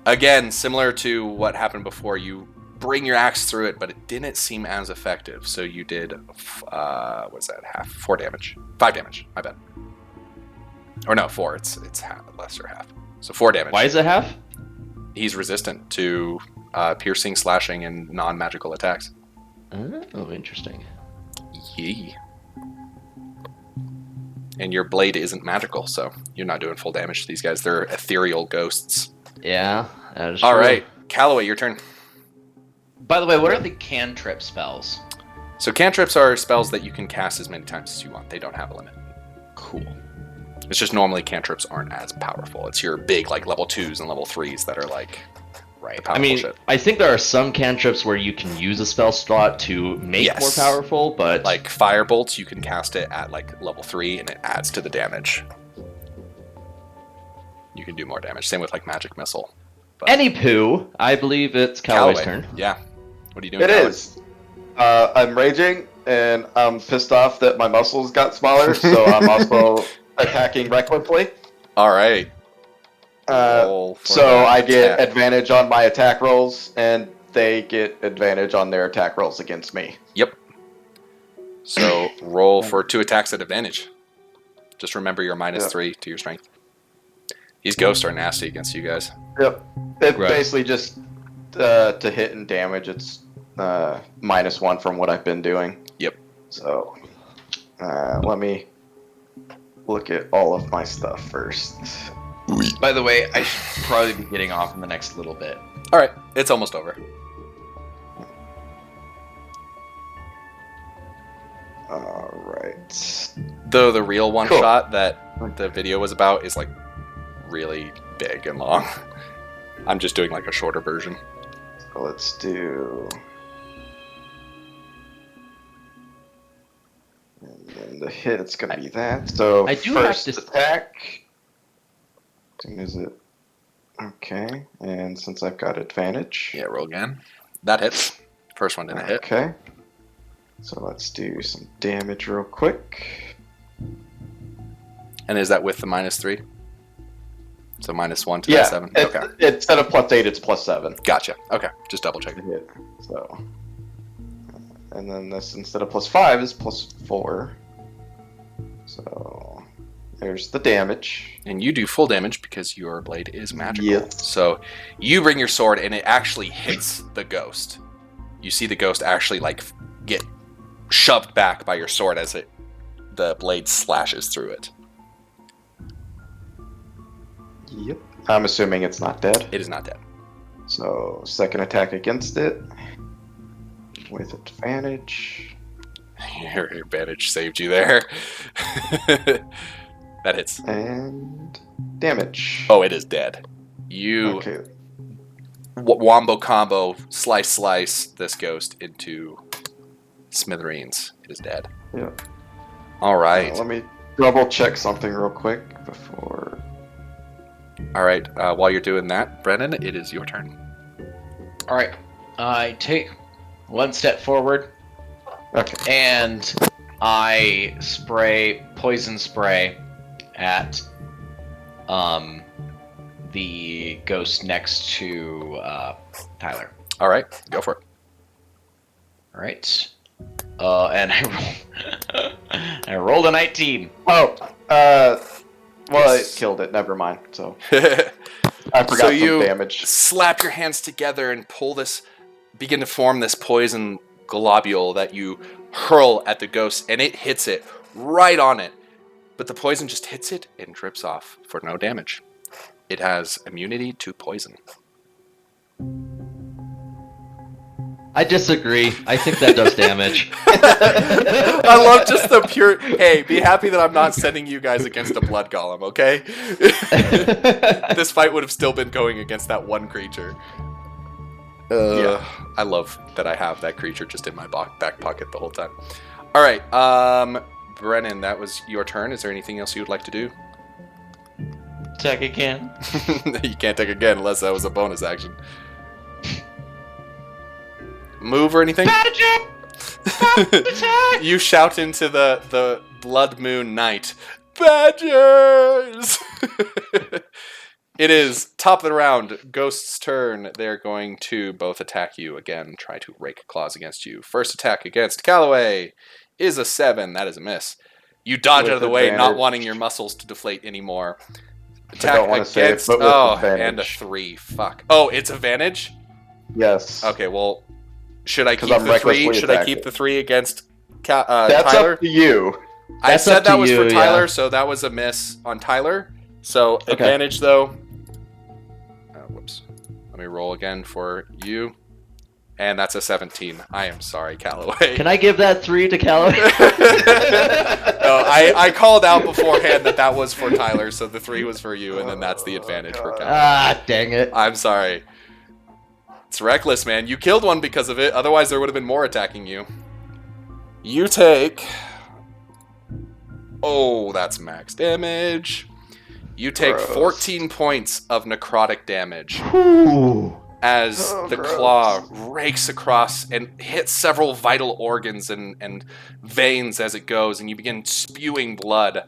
[SPEAKER 1] Again, similar to what happened before, you bring your axe through it, but it didn't seem as effective. So you did, what's that, 4 damage? 5 damage, my bad. Or no, 4, it's half, lesser half. So 4 damage.
[SPEAKER 5] Why is it half?
[SPEAKER 1] He's resistant to piercing, slashing, and non-magical attacks.
[SPEAKER 5] Oh, interesting.
[SPEAKER 1] Yee. And your blade isn't magical, so you're not doing full damage to these guys. They're ethereal ghosts.
[SPEAKER 5] Yeah, that is
[SPEAKER 1] All
[SPEAKER 5] true.
[SPEAKER 1] right, Callaway, your turn.
[SPEAKER 4] By the way, what are the cantrip spells?
[SPEAKER 1] So cantrips are spells that you can cast as many times as you want. They don't have a limit.
[SPEAKER 4] Cool.
[SPEAKER 1] It's just normally cantrips aren't as powerful. It's your big like level 2s and level 3s that are like
[SPEAKER 4] Right.
[SPEAKER 1] powerful
[SPEAKER 5] I mean,
[SPEAKER 1] shit.
[SPEAKER 5] I think there are some cantrips where you can use a spell slot to make
[SPEAKER 1] Yes.
[SPEAKER 5] more powerful, but
[SPEAKER 1] Like firebolt, you can cast it at like level 3 and it adds to the damage. You can do more damage. Same with like magic missile. But
[SPEAKER 5] anywho, I believe it's Callaway's turn.
[SPEAKER 1] Yeah. What are you doing?
[SPEAKER 2] It
[SPEAKER 1] Callaway?
[SPEAKER 2] is. I'm raging, and I'm pissed off that my muscles got smaller, so I'm also attacking recklessly.
[SPEAKER 1] All right.
[SPEAKER 2] Uh,
[SPEAKER 1] Roll for
[SPEAKER 2] so
[SPEAKER 1] that
[SPEAKER 2] I get
[SPEAKER 1] attack.
[SPEAKER 2] advantage on my attack rolls, and they get advantage on their attack rolls against me.
[SPEAKER 1] Yep. So roll for 2 attacks at advantage. Just remember your
[SPEAKER 2] Yeah.
[SPEAKER 1] -3 to your strength. These ghosts are nasty against you guys.
[SPEAKER 2] Yep. It's
[SPEAKER 5] Right.
[SPEAKER 2] basically just to hit and damage. It's -1 from what I've been doing.
[SPEAKER 1] Yep.
[SPEAKER 2] So, let me look at all of my stuff first.
[SPEAKER 4] By the way, I should probably be getting off in the next little bit.
[SPEAKER 1] All right, it's almost over.
[SPEAKER 2] Alright.
[SPEAKER 1] Though the real one
[SPEAKER 2] Cool.
[SPEAKER 1] shot that the video was about is like really big and long. I'm just doing like a shorter version.
[SPEAKER 2] So let's do... And then the hit, it's gonna be that. So
[SPEAKER 5] I do have
[SPEAKER 2] first
[SPEAKER 5] to-
[SPEAKER 2] attack. Is it? Okay, and since I've got advantage.
[SPEAKER 1] Yeah, roll again. That hits. First one didn't hit.
[SPEAKER 2] Okay. So let's do some damage real quick.
[SPEAKER 1] And is that with the -3? So -1 to
[SPEAKER 2] Yeah,
[SPEAKER 1] the 7.
[SPEAKER 2] it,
[SPEAKER 1] Okay,
[SPEAKER 2] instead of +8, it's +7
[SPEAKER 1] gotcha. Okay, just double check.
[SPEAKER 2] to hit. So, and then this instead of +5 is +4. So there's the damage.
[SPEAKER 1] And you do full damage because your blade is magical.
[SPEAKER 2] Yes.
[SPEAKER 1] So you bring your sword and it actually hits the ghost. You see the ghost actually like get shoved back by your sword as the blade slashes through it.
[SPEAKER 2] Yep. I'm assuming it's not dead.
[SPEAKER 1] It is not dead.
[SPEAKER 2] So second attack against it with advantage.
[SPEAKER 1] Your advantage saved you there. That hits.
[SPEAKER 2] And damage.
[SPEAKER 1] Oh, it is dead. You
[SPEAKER 2] Okay.
[SPEAKER 1] wombo combo slice this ghost into smithereens. It is dead.
[SPEAKER 2] Yeah.
[SPEAKER 1] All right.
[SPEAKER 2] Let me double check something real quick before.
[SPEAKER 1] All right. While you're doing that, Brennan, it is your turn.
[SPEAKER 4] All right, I take one step forward
[SPEAKER 2] Okay.
[SPEAKER 4] and I spray poison spray at the ghost next to Tyler.
[SPEAKER 1] All right. Go for it.
[SPEAKER 4] All right, and I rolled a 19.
[SPEAKER 2] Oh, well,
[SPEAKER 1] Yes.
[SPEAKER 2] it killed it. Never mind. So I forgot
[SPEAKER 1] So
[SPEAKER 2] some
[SPEAKER 1] you
[SPEAKER 2] damage.
[SPEAKER 1] slap your hands together and begin to form this poison globule that you hurl at the ghost, and it hits it right on it. But the poison just hits it and drips off for no damage. It has immunity to poison.
[SPEAKER 5] I disagree. I think that does damage.
[SPEAKER 1] I love just the pure. Hey, be happy that I'm not sending you guys against a blood golem, okay? This fight would have still been going against that one creature.
[SPEAKER 2] Yeah.
[SPEAKER 1] I love that I have that creature just in my back pocket the whole time. All right, Brennan, that was your turn. Is there anything else you would like to do?
[SPEAKER 4] Attack again.
[SPEAKER 1] You can't take again unless that was a bonus action. Move or anything? You shout into the blood moon night. Badgers! It is top of the round. Ghost's turn. They're going to both attack you again. Try to rake claws against you. First attack against Callaway is a 7. That is a miss. You dodge
[SPEAKER 2] With
[SPEAKER 1] out of the way, not
[SPEAKER 2] advantage.
[SPEAKER 1] wanting your muscles to deflate anymore.
[SPEAKER 2] I
[SPEAKER 1] Attack
[SPEAKER 2] don't want to say it,
[SPEAKER 1] against.
[SPEAKER 2] but with
[SPEAKER 1] Oh,
[SPEAKER 2] advantage.
[SPEAKER 1] and a 3. Fuck. Oh, it's advantage?
[SPEAKER 2] Yes.
[SPEAKER 1] Okay, well, should I
[SPEAKER 2] 'Cause
[SPEAKER 1] keep
[SPEAKER 2] I'm
[SPEAKER 1] the 3?
[SPEAKER 2] recklessly
[SPEAKER 1] Should I
[SPEAKER 2] attacking.
[SPEAKER 1] keep the 3 against
[SPEAKER 2] That's
[SPEAKER 1] Tyler?
[SPEAKER 2] up to you.
[SPEAKER 1] I
[SPEAKER 5] That's
[SPEAKER 1] said
[SPEAKER 5] up to
[SPEAKER 1] that was for
[SPEAKER 5] you,
[SPEAKER 1] Tyler,
[SPEAKER 5] yeah.
[SPEAKER 1] so that was a miss on Tyler. So advantage though. Whoops. Let me roll again for you. And that's a 17. I am sorry, Callaway.
[SPEAKER 5] Can I give that 3 to Callaway?
[SPEAKER 1] No, I called out beforehand that was for Tyler, so the 3 was for you, and then that's the advantage for Callaway.
[SPEAKER 5] Ah, dang it.
[SPEAKER 1] I'm sorry. It's reckless, man. You killed one because of it. Otherwise, there would have been more attacking you. You take... Oh, that's max damage. You take
[SPEAKER 2] Gross.
[SPEAKER 1] 14 points of necrotic damage
[SPEAKER 5] Ooh.
[SPEAKER 1] as
[SPEAKER 2] Oh,
[SPEAKER 1] the
[SPEAKER 2] gross.
[SPEAKER 1] claw rakes across and hits several vital organs and veins as it goes, and you begin spewing blood.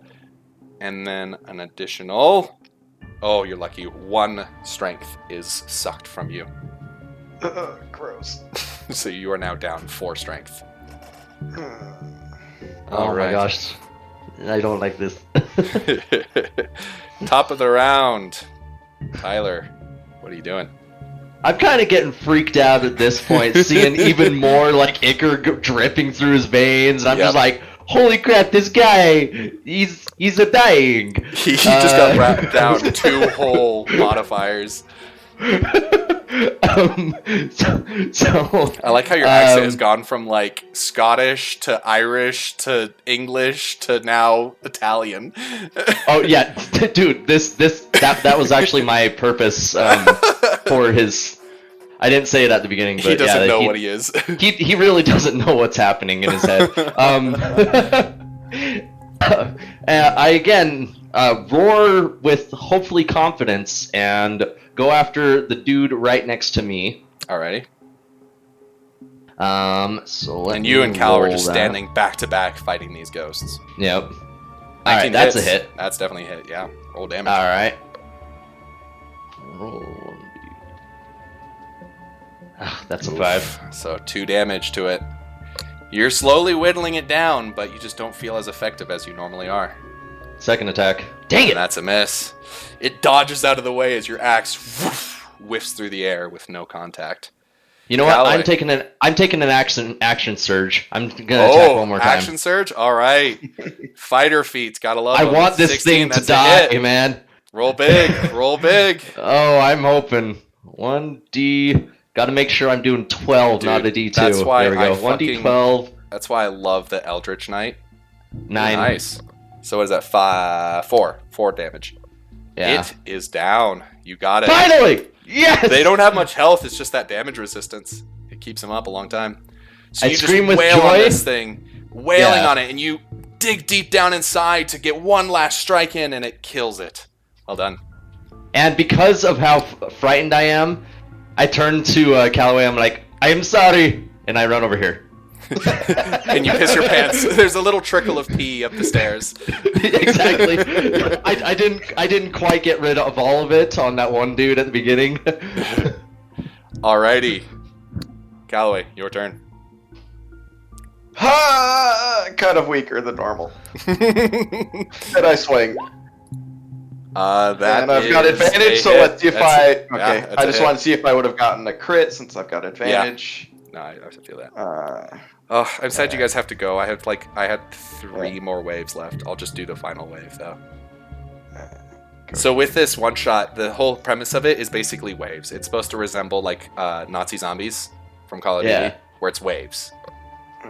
[SPEAKER 1] And then an additional... Oh, you're lucky. 1 strength is sucked from you.
[SPEAKER 2] Gross.
[SPEAKER 1] So you are now down 4 strength.
[SPEAKER 5] Oh
[SPEAKER 1] Alright.
[SPEAKER 5] my gosh. I don't like this.
[SPEAKER 1] Top of the round. Tyler, what are you doing?
[SPEAKER 5] I'm kind of getting freaked out at this point, seeing even more like ichor dripping through his veins. And I'm just like, holy crap, this guy, he's a dying.
[SPEAKER 1] He just got wrapped down 2 whole modifiers.
[SPEAKER 5] So
[SPEAKER 1] I like how your accent has gone from like Scottish to Irish to English to now Italian.
[SPEAKER 5] oh yeah, dude, that was actually my purpose for his. I didn't say it at the beginning, but
[SPEAKER 1] He doesn't know
[SPEAKER 5] he,
[SPEAKER 1] what he is.
[SPEAKER 5] he really doesn't know what's happening in his head. I again roar with hopefully confidence and go after the dude right next to me.
[SPEAKER 1] Alrighty.
[SPEAKER 5] So let
[SPEAKER 1] And you
[SPEAKER 5] me
[SPEAKER 1] and Cal are
[SPEAKER 5] roll
[SPEAKER 1] just
[SPEAKER 5] that.
[SPEAKER 1] standing back to back fighting these ghosts.
[SPEAKER 5] Yep. All
[SPEAKER 1] 19
[SPEAKER 5] right, that's a
[SPEAKER 1] hits.
[SPEAKER 5] hit.
[SPEAKER 1] That's definitely a hit, yeah. Roll damage.
[SPEAKER 5] All right. Roll 1d. That's a 5.
[SPEAKER 1] So 2 damage to it. You're slowly whittling it down, but you just don't feel as effective as you normally are.
[SPEAKER 5] Second attack. Dang
[SPEAKER 1] And
[SPEAKER 5] it!
[SPEAKER 1] that's a miss. It dodges out of the way as your axe whiffs through the air with no contact.
[SPEAKER 5] You know what?
[SPEAKER 1] Callaway.
[SPEAKER 5] I'm taking an action surge. I'm gonna attack one more time.
[SPEAKER 1] Action surge? Alright. Fighter feats, gotta love
[SPEAKER 5] I
[SPEAKER 1] them.
[SPEAKER 5] want this
[SPEAKER 1] 16,
[SPEAKER 5] thing to
[SPEAKER 1] that's a
[SPEAKER 5] die,
[SPEAKER 1] hit.
[SPEAKER 5] man.
[SPEAKER 1] Roll big, roll big.
[SPEAKER 5] Oh, I'm hoping. 1d. Got to make sure I'm doing 12,
[SPEAKER 1] Dude,
[SPEAKER 5] not a d2.
[SPEAKER 1] that's why
[SPEAKER 5] there we
[SPEAKER 1] I
[SPEAKER 5] go.
[SPEAKER 1] fucking-
[SPEAKER 5] 1d12.
[SPEAKER 1] That's why I love the Eldritch Knight.
[SPEAKER 5] 9.
[SPEAKER 1] Nice. So what is that? 4 damage.
[SPEAKER 5] Yeah.
[SPEAKER 1] It is down. You got it.
[SPEAKER 5] Finally! Yes!
[SPEAKER 1] They don't have much health. It's just that damage resistance. It keeps them up a long time. So
[SPEAKER 5] I
[SPEAKER 1] you
[SPEAKER 5] scream
[SPEAKER 1] just
[SPEAKER 5] with
[SPEAKER 1] wail on
[SPEAKER 5] joy.
[SPEAKER 1] this thing, wailing
[SPEAKER 5] Yeah.
[SPEAKER 1] on it, and you dig deep down inside to get one last strike in, and it kills it. Well done.
[SPEAKER 5] And because of how frightened I am, I turn to Callaway. I'm like, I am sorry, and I run over here.
[SPEAKER 1] And you piss your pants. There's a little trickle of pee up the stairs.
[SPEAKER 5] Exactly. I didn't quite get rid of all of it on that one dude at the beginning.
[SPEAKER 1] Alrighty. Callaway, your turn.
[SPEAKER 2] Ha! Kind of weaker than normal. And I swing.
[SPEAKER 1] That
[SPEAKER 2] And I've got
[SPEAKER 1] is
[SPEAKER 2] advantage,
[SPEAKER 1] a
[SPEAKER 2] so
[SPEAKER 1] hit.
[SPEAKER 2] let's see if
[SPEAKER 1] That's-
[SPEAKER 2] I...
[SPEAKER 1] yeah,
[SPEAKER 2] Okay,
[SPEAKER 1] that's
[SPEAKER 2] I
[SPEAKER 1] a
[SPEAKER 2] just
[SPEAKER 1] hit.
[SPEAKER 2] want to see if I would have gotten a crit since I've got advantage.
[SPEAKER 1] No, I feel that.
[SPEAKER 2] Uh,
[SPEAKER 1] Oh, I'm sad you guys have to go. I had 3 more waves left. I'll just do the final wave though. So with this one shot, the whole premise of it is basically waves. It's supposed to resemble like Nazi zombies from Call of
[SPEAKER 5] Yeah.
[SPEAKER 1] Duty, where it's waves,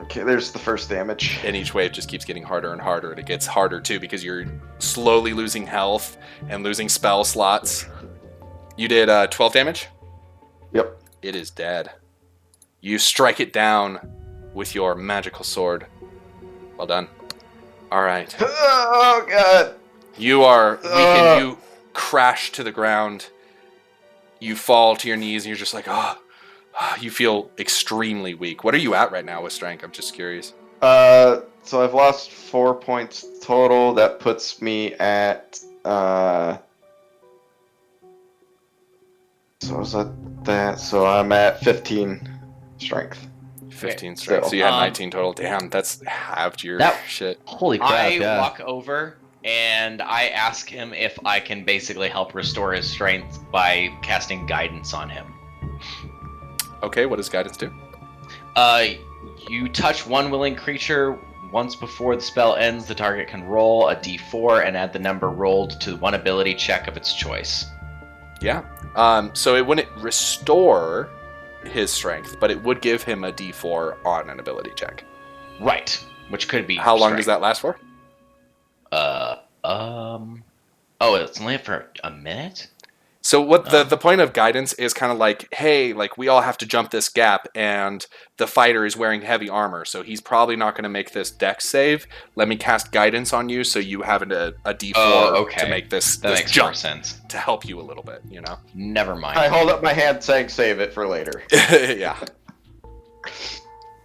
[SPEAKER 2] okay, there's the first damage.
[SPEAKER 1] and each wave just keeps getting harder and harder, and it gets harder too because you're slowly losing health and losing spell slots. You did 12 damage.
[SPEAKER 2] Yep.
[SPEAKER 1] It is dead. You strike it down with your magical sword. Well done. All right.
[SPEAKER 2] Oh, God.
[SPEAKER 1] You are weakened. You crash to the ground. You fall to your knees, and you're just like, oh. You feel extremely weak. What are you at right now with strength? I'm just curious.
[SPEAKER 2] So I've lost 4 points total. That puts me at... So is that? So I'm at 15 strength.
[SPEAKER 1] 15
[SPEAKER 4] Okay,
[SPEAKER 1] strength.
[SPEAKER 2] so,
[SPEAKER 1] So you had 19 total. Damn, that's halved your
[SPEAKER 5] That-
[SPEAKER 1] shit.
[SPEAKER 5] Holy crap!
[SPEAKER 4] I
[SPEAKER 5] yeah.
[SPEAKER 4] walk over and I ask him if I can basically help restore his strength by casting guidance on him.
[SPEAKER 1] Okay, what does guidance do?
[SPEAKER 4] You touch one willing creature once before the spell ends. The target can roll a d4 and add the number rolled to one ability check of its choice.
[SPEAKER 1] Yeah. So it wouldn't restore his strength, but it would give him a D4 on an ability check.
[SPEAKER 4] Right, which could be.
[SPEAKER 1] How long does that last for?
[SPEAKER 4] Oh, it's only for a minute.
[SPEAKER 1] So what the point of guidance is kind of like, hey, like we all have to jump this gap, and the fighter is wearing heavy armor, so he's probably not going to make this dex save. Let me cast guidance on you, so you have a D4
[SPEAKER 4] okay.
[SPEAKER 1] to make this
[SPEAKER 4] That makes
[SPEAKER 1] jump
[SPEAKER 4] more sense.
[SPEAKER 1] to help you a little bit, you know?
[SPEAKER 4] Never mind.
[SPEAKER 2] I hold up my hand saying save it for later.
[SPEAKER 1] Yeah.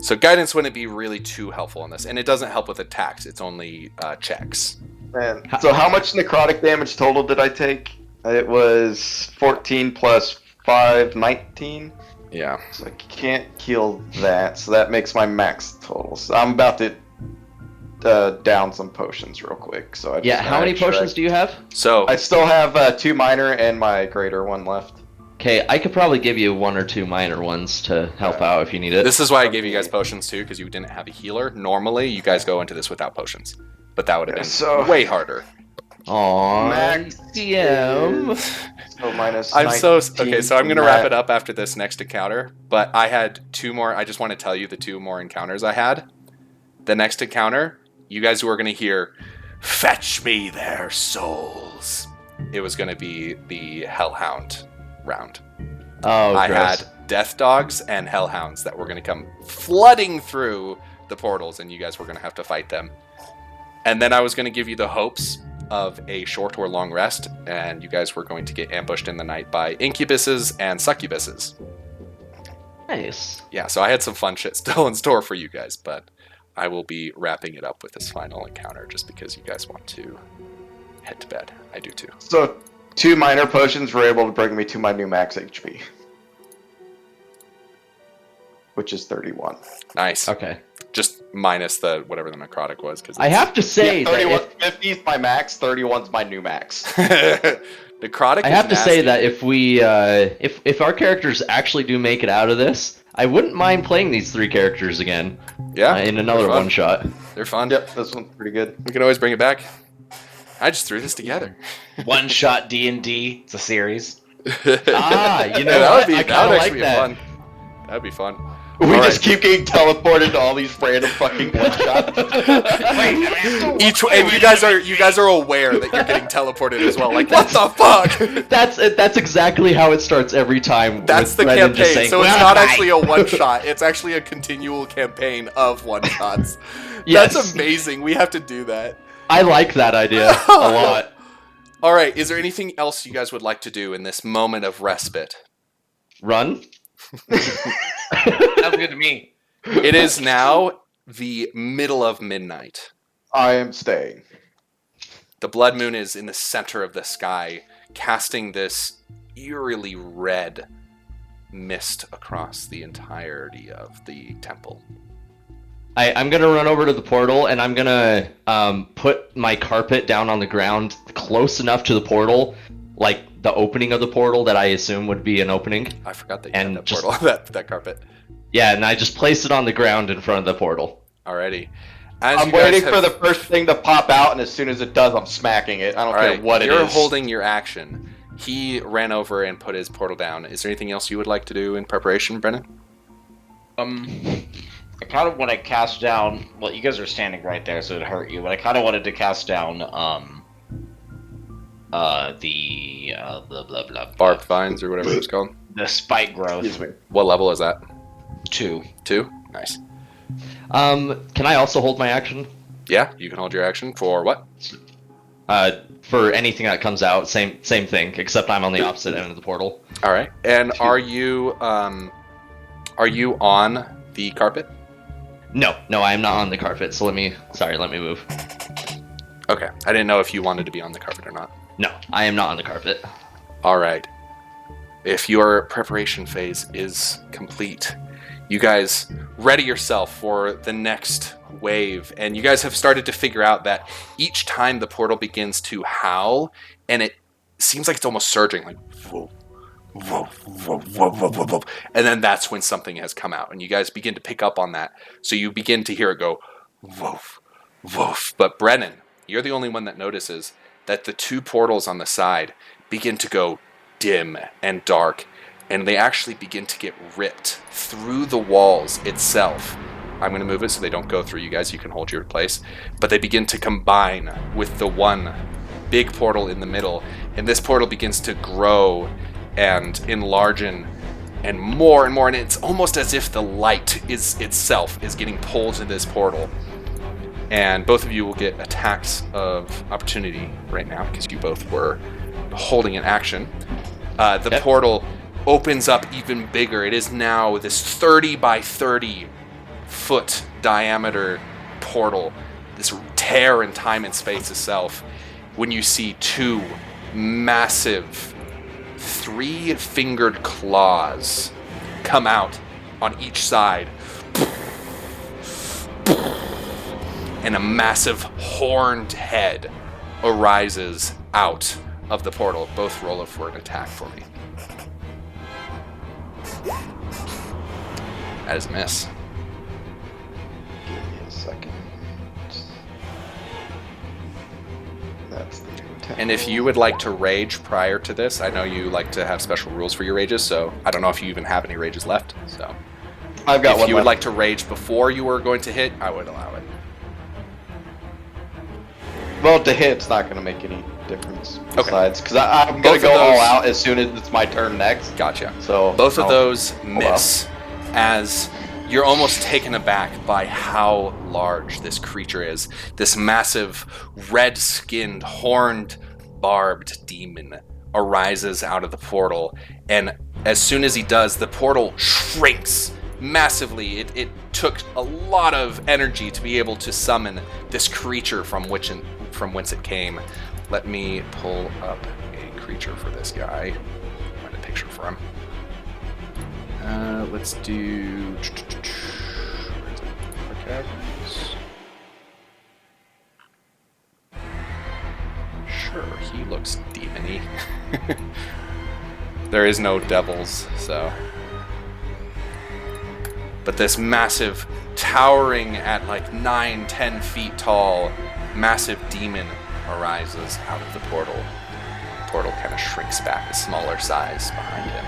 [SPEAKER 1] So guidance wouldn't be really too helpful in this, and it doesn't help with attacks. It's only checks.
[SPEAKER 2] And so how much necrotic damage total did I take? It was 14 plus 5, 19.
[SPEAKER 1] Yeah.
[SPEAKER 2] So I can't heal that, so that makes my max total. So I'm about to down some potions real quick. So
[SPEAKER 5] Yeah, how many potions do you have?
[SPEAKER 1] So
[SPEAKER 2] I still have 2 minor and my greater one left.
[SPEAKER 5] Okay, I could probably give you 1 or 2 minor ones to help out if you need it.
[SPEAKER 1] This is why I gave you guys potions too, because you didn't have a healer. Normally, you guys go into this without potions, but that would have been
[SPEAKER 2] so-
[SPEAKER 1] way harder.
[SPEAKER 5] Aww,
[SPEAKER 2] Max
[SPEAKER 5] DM.
[SPEAKER 2] So minus
[SPEAKER 1] I'm so
[SPEAKER 2] 19
[SPEAKER 1] okay. So I'm gonna wrap it
[SPEAKER 2] Matt.
[SPEAKER 1] up after this next encounter. But I had 2 more. I just want to tell you the 2 more encounters I had. The next encounter, you guys were gonna hear, "Fetch me their souls." It was gonna be the Hellhound round.
[SPEAKER 5] Oh,
[SPEAKER 1] I
[SPEAKER 5] gross.
[SPEAKER 1] had Death Dogs and Hellhounds that were gonna come flooding through the portals, and you guys were gonna have to fight them. And then I was gonna give you the hopes of a short or long rest, and you guys were going to get ambushed in the night by incubuses and succubuses.
[SPEAKER 5] Nice.
[SPEAKER 1] Yeah, so I had some fun shit still in store for you guys, but I will be wrapping it up with this final encounter just because you guys want to head to bed. I do too.
[SPEAKER 2] So 2 minor potions were able to bring me to my new max HP, which is 31.
[SPEAKER 1] Nice.
[SPEAKER 5] Okay.
[SPEAKER 1] Just minus the whatever the necrotic was, because
[SPEAKER 5] I have to say
[SPEAKER 2] Yeah,
[SPEAKER 5] that
[SPEAKER 2] 31,
[SPEAKER 5] if,
[SPEAKER 2] 50 is my max. 31's my new max.
[SPEAKER 1] necrotic.
[SPEAKER 5] I
[SPEAKER 1] is
[SPEAKER 5] have to say
[SPEAKER 1] nasty.
[SPEAKER 5] that if we if our characters actually do make it out of this, I wouldn't mind playing these 3 characters again
[SPEAKER 1] yeah,
[SPEAKER 5] in another
[SPEAKER 1] they're fun.
[SPEAKER 5] one shot.
[SPEAKER 1] They're fun.
[SPEAKER 2] Yep, this one's pretty good.
[SPEAKER 1] We can always bring it back. I just threw this together.
[SPEAKER 4] One shot D&D. It's a series.
[SPEAKER 5] Ah, you know
[SPEAKER 1] that
[SPEAKER 5] what?
[SPEAKER 1] would be
[SPEAKER 5] I
[SPEAKER 1] that
[SPEAKER 5] kinda
[SPEAKER 1] would
[SPEAKER 5] like
[SPEAKER 1] actually
[SPEAKER 5] that.
[SPEAKER 1] be fun. That'd be fun.
[SPEAKER 2] We
[SPEAKER 1] All
[SPEAKER 2] just
[SPEAKER 1] right.
[SPEAKER 2] keep getting teleported to all these random fucking one shots.
[SPEAKER 1] And you guys are aware that you're getting teleported as well. Like, what the fuck?
[SPEAKER 5] That's exactly how it starts every time.
[SPEAKER 1] That's
[SPEAKER 5] with
[SPEAKER 1] the
[SPEAKER 5] Brendan just
[SPEAKER 1] campaign.
[SPEAKER 5] saying,
[SPEAKER 1] So it's
[SPEAKER 5] "Well,
[SPEAKER 1] not
[SPEAKER 5] I-"
[SPEAKER 1] actually a one shot. It's actually a continual campaign of one shots.
[SPEAKER 5] Yes.
[SPEAKER 1] That's amazing. We have to do that.
[SPEAKER 5] I like that idea a lot.
[SPEAKER 1] All right. Is there anything else you guys would like to do in this moment of respite?
[SPEAKER 5] Run.
[SPEAKER 4] Sounds good to me.
[SPEAKER 1] It is now the middle of midnight.
[SPEAKER 2] I am staying.
[SPEAKER 1] The blood moon is in the center of the sky, casting this eerily red mist across the entirety of the temple.
[SPEAKER 5] I'm gonna run over to the portal and I'm gonna put my carpet down on the ground close enough to the portal, like the opening of the portal that I assume would be an opening.
[SPEAKER 1] I forgot that you
[SPEAKER 5] And
[SPEAKER 1] had that
[SPEAKER 5] just-
[SPEAKER 1] portal, that carpet.
[SPEAKER 5] Yeah, and I just place it on the ground in front of the portal.
[SPEAKER 1] Alrighty. As
[SPEAKER 2] I'm
[SPEAKER 1] you guys
[SPEAKER 2] waiting
[SPEAKER 1] have-
[SPEAKER 2] for the first thing to pop out, and as soon as it does, I'm smacking it. I don't
[SPEAKER 1] All
[SPEAKER 2] care
[SPEAKER 1] right,
[SPEAKER 2] what it is.
[SPEAKER 1] you're holding your action. He ran over and put his portal down. Is there anything else you would like to do in preparation, Brennan?
[SPEAKER 4] I kind of want to cast down. Well, you guys are standing right there, so it hurt you. But I kind of wanted to cast down the blah blah blah
[SPEAKER 1] Barbed vines or whatever it's called.
[SPEAKER 4] the spike growth.
[SPEAKER 2] Excuse me.
[SPEAKER 1] What level is that?
[SPEAKER 4] 2.
[SPEAKER 1] 2? Nice.
[SPEAKER 5] Can I also hold my action?
[SPEAKER 1] Yeah, you can hold your action for what?
[SPEAKER 5] For anything that comes out, same thing, except I'm on the opposite end of the portal.
[SPEAKER 1] All right. And are you on the carpet?
[SPEAKER 5] No, I am not on the carpet. So let me move.
[SPEAKER 1] Okay. I didn't know if you wanted to be on the carpet or not.
[SPEAKER 5] No, I am not on the carpet.
[SPEAKER 1] All right. If your preparation phase is complete, you guys ready yourself for the next wave, and you guys have started to figure out that each time the portal begins to howl, and it seems like it's almost surging, like whoa, whoa, whoa, whoa, whoa, whoa, whoa. And then that's when something has come out, and you guys begin to pick up on that. So you begin to hear it go, woof, woof. But Brennan, you're the only one that notices that the 2 portals on the side begin to go dim and dark, and they actually begin to get ripped through the walls itself. I'm going to move it so they don't go through you guys. You can hold your place. But they begin to combine with the one big portal in the middle, and this portal begins to grow and enlarge and more, and it's almost as if the light itself is getting pulled to this portal. And both of you will get attacks of opportunity right now because you both were holding an action. The portal opens up even bigger. It is now this 30 by 30 foot diameter portal, this tear in time and space itself, when you see 2 massive 3-fingered claws come out on each side, and a massive horned head arises out of the portal. Both roll up for an attack for me. That is a miss.
[SPEAKER 2] Give me a second. That's the 10.
[SPEAKER 1] And if you would like to rage prior to this, I know you like to have special rules for your rages, so I don't know if you even have any rages left. So
[SPEAKER 2] I've got
[SPEAKER 1] if
[SPEAKER 2] one
[SPEAKER 1] you would
[SPEAKER 2] left.
[SPEAKER 1] like to rage before you were going to hit, I would allow it.
[SPEAKER 2] Well, to hit, it's not going to make any difference.
[SPEAKER 1] Okay.
[SPEAKER 2] Besides, because I'm
[SPEAKER 1] Both
[SPEAKER 2] going
[SPEAKER 1] of
[SPEAKER 2] to go
[SPEAKER 1] those-
[SPEAKER 2] all out as soon as it's my turn next.
[SPEAKER 1] Gotcha.
[SPEAKER 2] So
[SPEAKER 1] Both of
[SPEAKER 2] I'll-
[SPEAKER 1] those
[SPEAKER 2] well.
[SPEAKER 1] miss as you're almost taken aback by how large this creature is. This massive, red-skinned, horned, barbed demon arises out of the portal, and as soon as he does, the portal shrinks massively. It took a lot of energy to be able to summon this creature from whence it came. Let me pull up a creature for this guy. Find a picture for him. Let's do. Where is it? Archives. Sure, he looks demon-y. There is no devils, so. But this massive, towering at like 9-10 feet tall, massive demon arises out of the portal. The portal kind of shrinks back a smaller size behind him.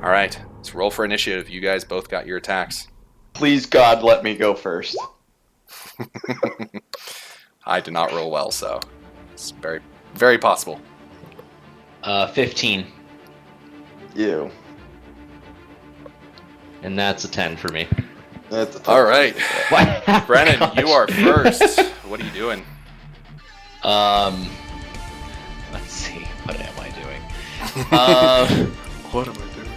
[SPEAKER 1] All right, let's roll for initiative. You guys both got your attacks.
[SPEAKER 2] Please, God, let me go first.
[SPEAKER 1] I did not roll well, so it's very, very possible.
[SPEAKER 4] 15.
[SPEAKER 2] You.
[SPEAKER 5] And that's a 10 for me.
[SPEAKER 2] That's a
[SPEAKER 1] All right,
[SPEAKER 5] What?
[SPEAKER 1] Brennan,
[SPEAKER 5] Gosh.
[SPEAKER 1] you are first. What are you doing?
[SPEAKER 4] Let's see. What am I doing?
[SPEAKER 1] What am I doing?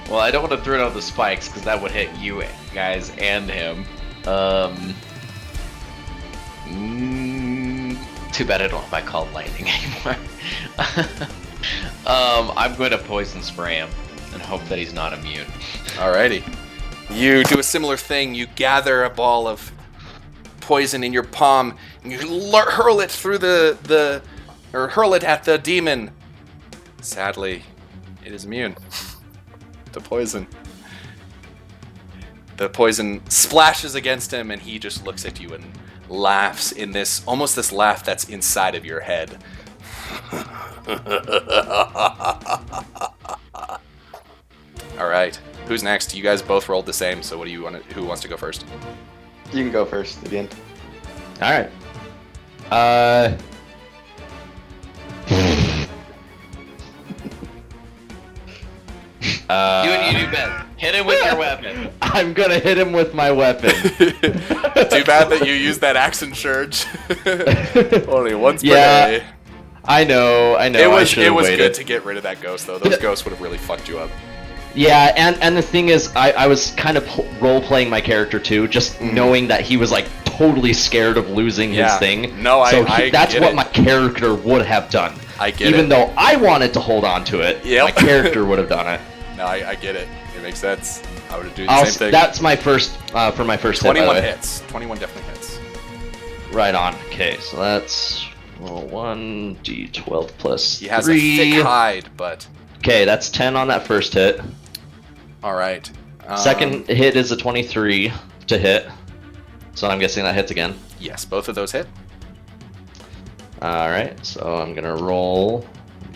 [SPEAKER 4] Well, I don't want to throw down the spikes because that would hit you guys and him. Too bad I don't have my call lightning anymore. I'm going to poison spray him and hope that he's not immune.
[SPEAKER 1] Alrighty. You do a similar thing. You gather a ball of poison in your palm and you hurl it through or hurl it at the demon. Sadly, it is immune to poison. The poison splashes against him and he just looks at you and laughs in this laugh that's inside of your head. All right. Who's next? You guys both rolled the same, so what do you want to, who wants to go first?
[SPEAKER 2] You can go first again.
[SPEAKER 5] All right.
[SPEAKER 4] You do best. Hit him with your weapon.
[SPEAKER 5] I'm gonna hit him with my weapon.
[SPEAKER 1] Too bad that you used that accent surge. Only once per
[SPEAKER 5] Yeah,
[SPEAKER 1] day.
[SPEAKER 5] I know.
[SPEAKER 1] It was
[SPEAKER 5] should've
[SPEAKER 1] good
[SPEAKER 5] waited.
[SPEAKER 1] to get rid of that ghost though. Those ghosts would have really fucked you up.
[SPEAKER 5] Yeah, and the thing is, I was kind of role playing my character too, just knowing that he was like totally scared of losing
[SPEAKER 1] Yeah.
[SPEAKER 5] his thing.
[SPEAKER 1] No,
[SPEAKER 5] so
[SPEAKER 1] I
[SPEAKER 5] that's
[SPEAKER 1] get
[SPEAKER 5] what
[SPEAKER 1] it.
[SPEAKER 5] my character would have done.
[SPEAKER 1] I get
[SPEAKER 5] Even
[SPEAKER 1] it.
[SPEAKER 5] though I wanted to hold on to it,
[SPEAKER 1] Yep.
[SPEAKER 5] my character would have done it.
[SPEAKER 1] No, I get it. It makes sense. I would do the same thing.
[SPEAKER 5] That's my first for my first hit. by the
[SPEAKER 1] 21
[SPEAKER 5] way.
[SPEAKER 1] hits. 21 definitely hits.
[SPEAKER 5] Right on. Okay, so that's roll 1d12 plus
[SPEAKER 1] He has
[SPEAKER 5] 3.
[SPEAKER 1] a thick hide, but
[SPEAKER 5] Okay, that's 10 on that first hit.
[SPEAKER 1] all right.
[SPEAKER 5] Second hit is a 23 to hit. So I'm guessing that hits again.
[SPEAKER 1] Yes, both of those hit.
[SPEAKER 5] Alright, so I'm gonna roll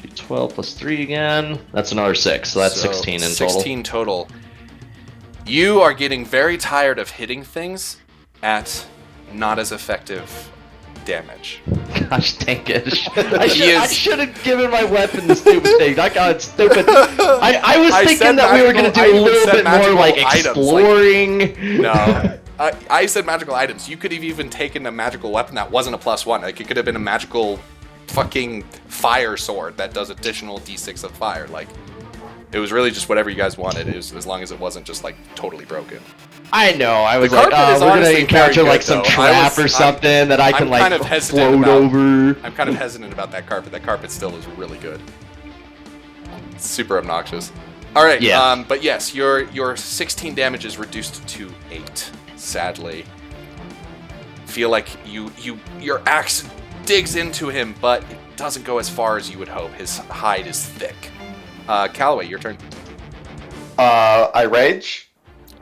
[SPEAKER 5] d12 plus 3 again. That's another 6, so that's 16 in
[SPEAKER 1] 16 total. You are getting very tired of hitting things at not as effective damage.
[SPEAKER 5] total. Gosh dang it. I
[SPEAKER 1] is-
[SPEAKER 5] should have given my weapon the stupid thing. I got stupid. I was
[SPEAKER 1] I
[SPEAKER 5] thinking
[SPEAKER 1] said
[SPEAKER 5] that we were gonna
[SPEAKER 1] magical-
[SPEAKER 5] do
[SPEAKER 1] I
[SPEAKER 5] a
[SPEAKER 1] even
[SPEAKER 5] little
[SPEAKER 1] said
[SPEAKER 5] bit more
[SPEAKER 1] magical
[SPEAKER 5] like
[SPEAKER 1] items, like-
[SPEAKER 5] exploring.
[SPEAKER 1] No. I said magical items. You could have even taken a magical weapon that wasn't a +1. Like, it could have been a magical fucking fire sword that does additional d6 of fire. Like, it was really just whatever you guys wanted, as long as it wasn't just, like, totally broken.
[SPEAKER 5] I know. I was
[SPEAKER 1] The
[SPEAKER 5] like,
[SPEAKER 1] carpet is
[SPEAKER 5] we're gonna
[SPEAKER 1] honestly
[SPEAKER 5] encounter
[SPEAKER 1] very
[SPEAKER 5] like
[SPEAKER 1] good,
[SPEAKER 5] some
[SPEAKER 1] though.
[SPEAKER 5] trap or something that I can
[SPEAKER 1] I'm
[SPEAKER 5] like
[SPEAKER 1] kind of hesitant
[SPEAKER 5] float
[SPEAKER 1] about-
[SPEAKER 5] over.
[SPEAKER 1] I'm kind of hesitant about that carpet. That carpet still is really good. It's super obnoxious. All right.
[SPEAKER 5] Yeah.
[SPEAKER 1] But yes, your 16 damage is reduced to 8. Sadly, feel like your axe digs into him, but it doesn't go as far as you would hope. His hide is thick. Callaway, your turn.
[SPEAKER 2] I rage.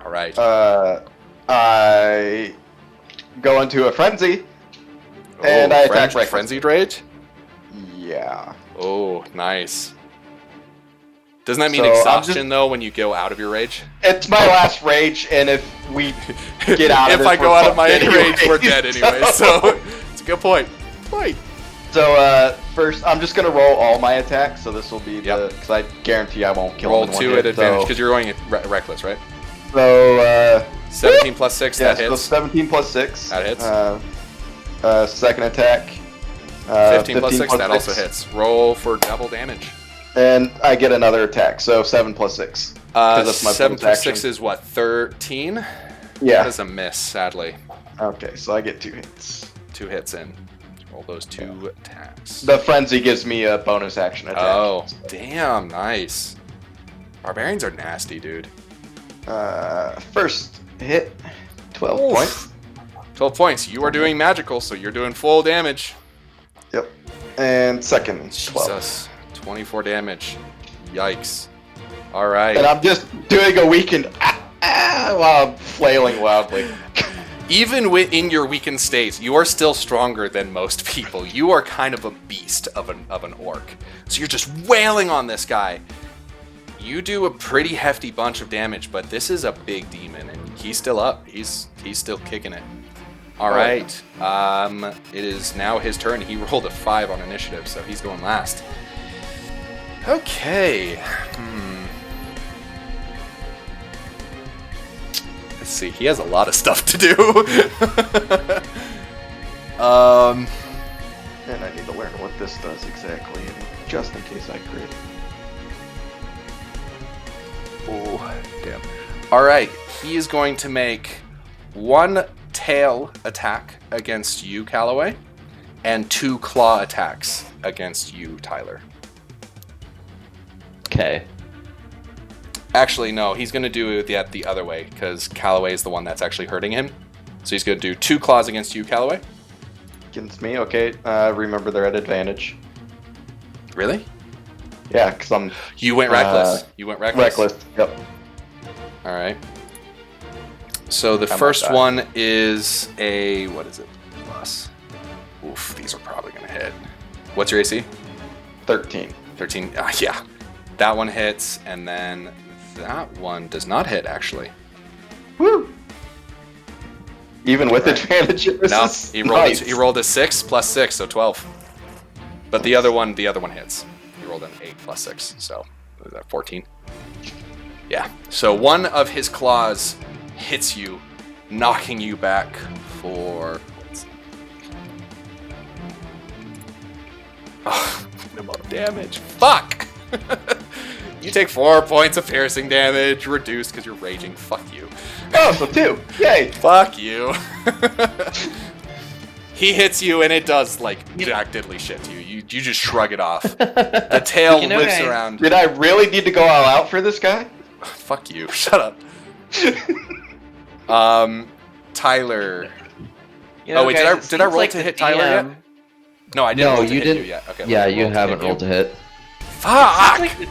[SPEAKER 1] All right.
[SPEAKER 2] I go into a frenzy, and I attack reckless.
[SPEAKER 1] Frenzied rage.
[SPEAKER 2] Yeah.
[SPEAKER 1] Oh, nice. Doesn't that mean
[SPEAKER 2] So, I'm
[SPEAKER 1] exhaustion though when you go out of your rage?
[SPEAKER 2] It's my last rage, and if we get out of
[SPEAKER 1] if
[SPEAKER 2] this,
[SPEAKER 1] I go
[SPEAKER 2] we're
[SPEAKER 1] out of my
[SPEAKER 2] fucked
[SPEAKER 1] rage, we're
[SPEAKER 2] anyway,
[SPEAKER 1] dead anyway. So it's a good point. Point.
[SPEAKER 2] So first, I'm just gonna roll all my attacks. So this will be
[SPEAKER 1] Yep.
[SPEAKER 2] because I guarantee I won't kill
[SPEAKER 1] Roll
[SPEAKER 2] him in
[SPEAKER 1] 2
[SPEAKER 2] one
[SPEAKER 1] at
[SPEAKER 2] hit,
[SPEAKER 1] advantage
[SPEAKER 2] so-
[SPEAKER 1] because you're going reckless, right?
[SPEAKER 2] So
[SPEAKER 1] 17 plus 6,
[SPEAKER 2] yeah,
[SPEAKER 1] that
[SPEAKER 2] so
[SPEAKER 1] hits.
[SPEAKER 2] 17 plus 6.
[SPEAKER 1] That hits.
[SPEAKER 2] Second attack.
[SPEAKER 1] 15 plus 6, that also hits. Roll for double damage.
[SPEAKER 2] And I get another attack, so 7 plus 6. 'cause that's my
[SPEAKER 1] 7
[SPEAKER 2] bonus
[SPEAKER 1] plus
[SPEAKER 2] action.
[SPEAKER 1] 6 is what, 13? That
[SPEAKER 2] Yeah.
[SPEAKER 1] is a miss, sadly.
[SPEAKER 2] Okay, so I get 2 hits.
[SPEAKER 1] 2 hits in. Roll those 2 attacks.
[SPEAKER 2] The frenzy gives me a bonus action attack.
[SPEAKER 1] Oh, damn, nice. Barbarians are nasty, dude.
[SPEAKER 2] First hit, 12
[SPEAKER 1] Oof.
[SPEAKER 2] points.
[SPEAKER 1] 12 points. You are doing magical, so you're doing full damage.
[SPEAKER 2] Yep. And second, 12.
[SPEAKER 1] Jesus. 24 damage. Yikes. All right.
[SPEAKER 2] And I'm just doing a weakened while I'm flailing wildly.
[SPEAKER 1] Even in your weakened state, you are still stronger than most people. You are kind of a beast of an orc. So you're just wailing on this guy. You do a pretty hefty bunch of damage, but this is a big demon, and he's still up. He's still kicking it. All right. It is now his turn. He rolled a 5 on initiative, so he's going last. Okay. Let's see. He has a lot of stuff to do.
[SPEAKER 2] And I need to learn what this does exactly, just in case I crit.
[SPEAKER 1] Oh, damn. All right. He is going to make 1 tail attack against you, Calloway, and 2 claw attacks against you, Tyler.
[SPEAKER 5] Okay.
[SPEAKER 1] Actually, no. He's going to do that the other way because Calloway is the one that's actually hurting him. So he's going to do 2 claws against you, Calloway.
[SPEAKER 2] Against me, okay. Remember they're at advantage.
[SPEAKER 1] Really?
[SPEAKER 2] Yeah, because I'm
[SPEAKER 1] You went reckless. You went reckless.
[SPEAKER 2] reckless. Yep.
[SPEAKER 1] All right. So the
[SPEAKER 2] I might
[SPEAKER 1] first
[SPEAKER 2] die.
[SPEAKER 1] one is a what is it? Plus. Oof, these are probably gonna hit. What's your AC?
[SPEAKER 2] 13.
[SPEAKER 1] 13. Yeah, that one hits, and then that one does not hit actually.
[SPEAKER 2] Woo! Even with advantage, it
[SPEAKER 1] No,
[SPEAKER 2] was
[SPEAKER 1] he rolled a 6 plus 6, so 12. But the other one hits. He rolled an 8 plus 6, so what is that? 14. Yeah. So one of his claws hits you, knocking you back for. Oh, amount of damage. Fuck! You take 4 points of piercing damage, reduced because you're raging. Fuck you.
[SPEAKER 2] Oh, so 2. Yay!
[SPEAKER 1] Fuck you. He hits you and it does like jack diddly shit to you. You just shrug it off. The tail
[SPEAKER 4] You know,
[SPEAKER 1] whips
[SPEAKER 4] guys-
[SPEAKER 1] around.
[SPEAKER 2] Did I really need to go all out for this guy?
[SPEAKER 1] Fuck you. Shut up. Tyler.
[SPEAKER 4] You know,
[SPEAKER 1] Oh, wait,
[SPEAKER 4] guys,
[SPEAKER 1] did I
[SPEAKER 4] it seems
[SPEAKER 1] roll
[SPEAKER 4] like
[SPEAKER 1] to
[SPEAKER 4] the
[SPEAKER 1] hit Tyler
[SPEAKER 4] DM
[SPEAKER 1] yet? No, I didn't
[SPEAKER 5] No,
[SPEAKER 1] roll to
[SPEAKER 5] you
[SPEAKER 1] hit
[SPEAKER 5] didn't.
[SPEAKER 1] you yet. Okay,
[SPEAKER 5] Yeah,
[SPEAKER 1] let me
[SPEAKER 5] you
[SPEAKER 1] roll to
[SPEAKER 5] haven't
[SPEAKER 1] hit
[SPEAKER 5] rolled to hit.
[SPEAKER 1] Fuck!
[SPEAKER 4] Like the-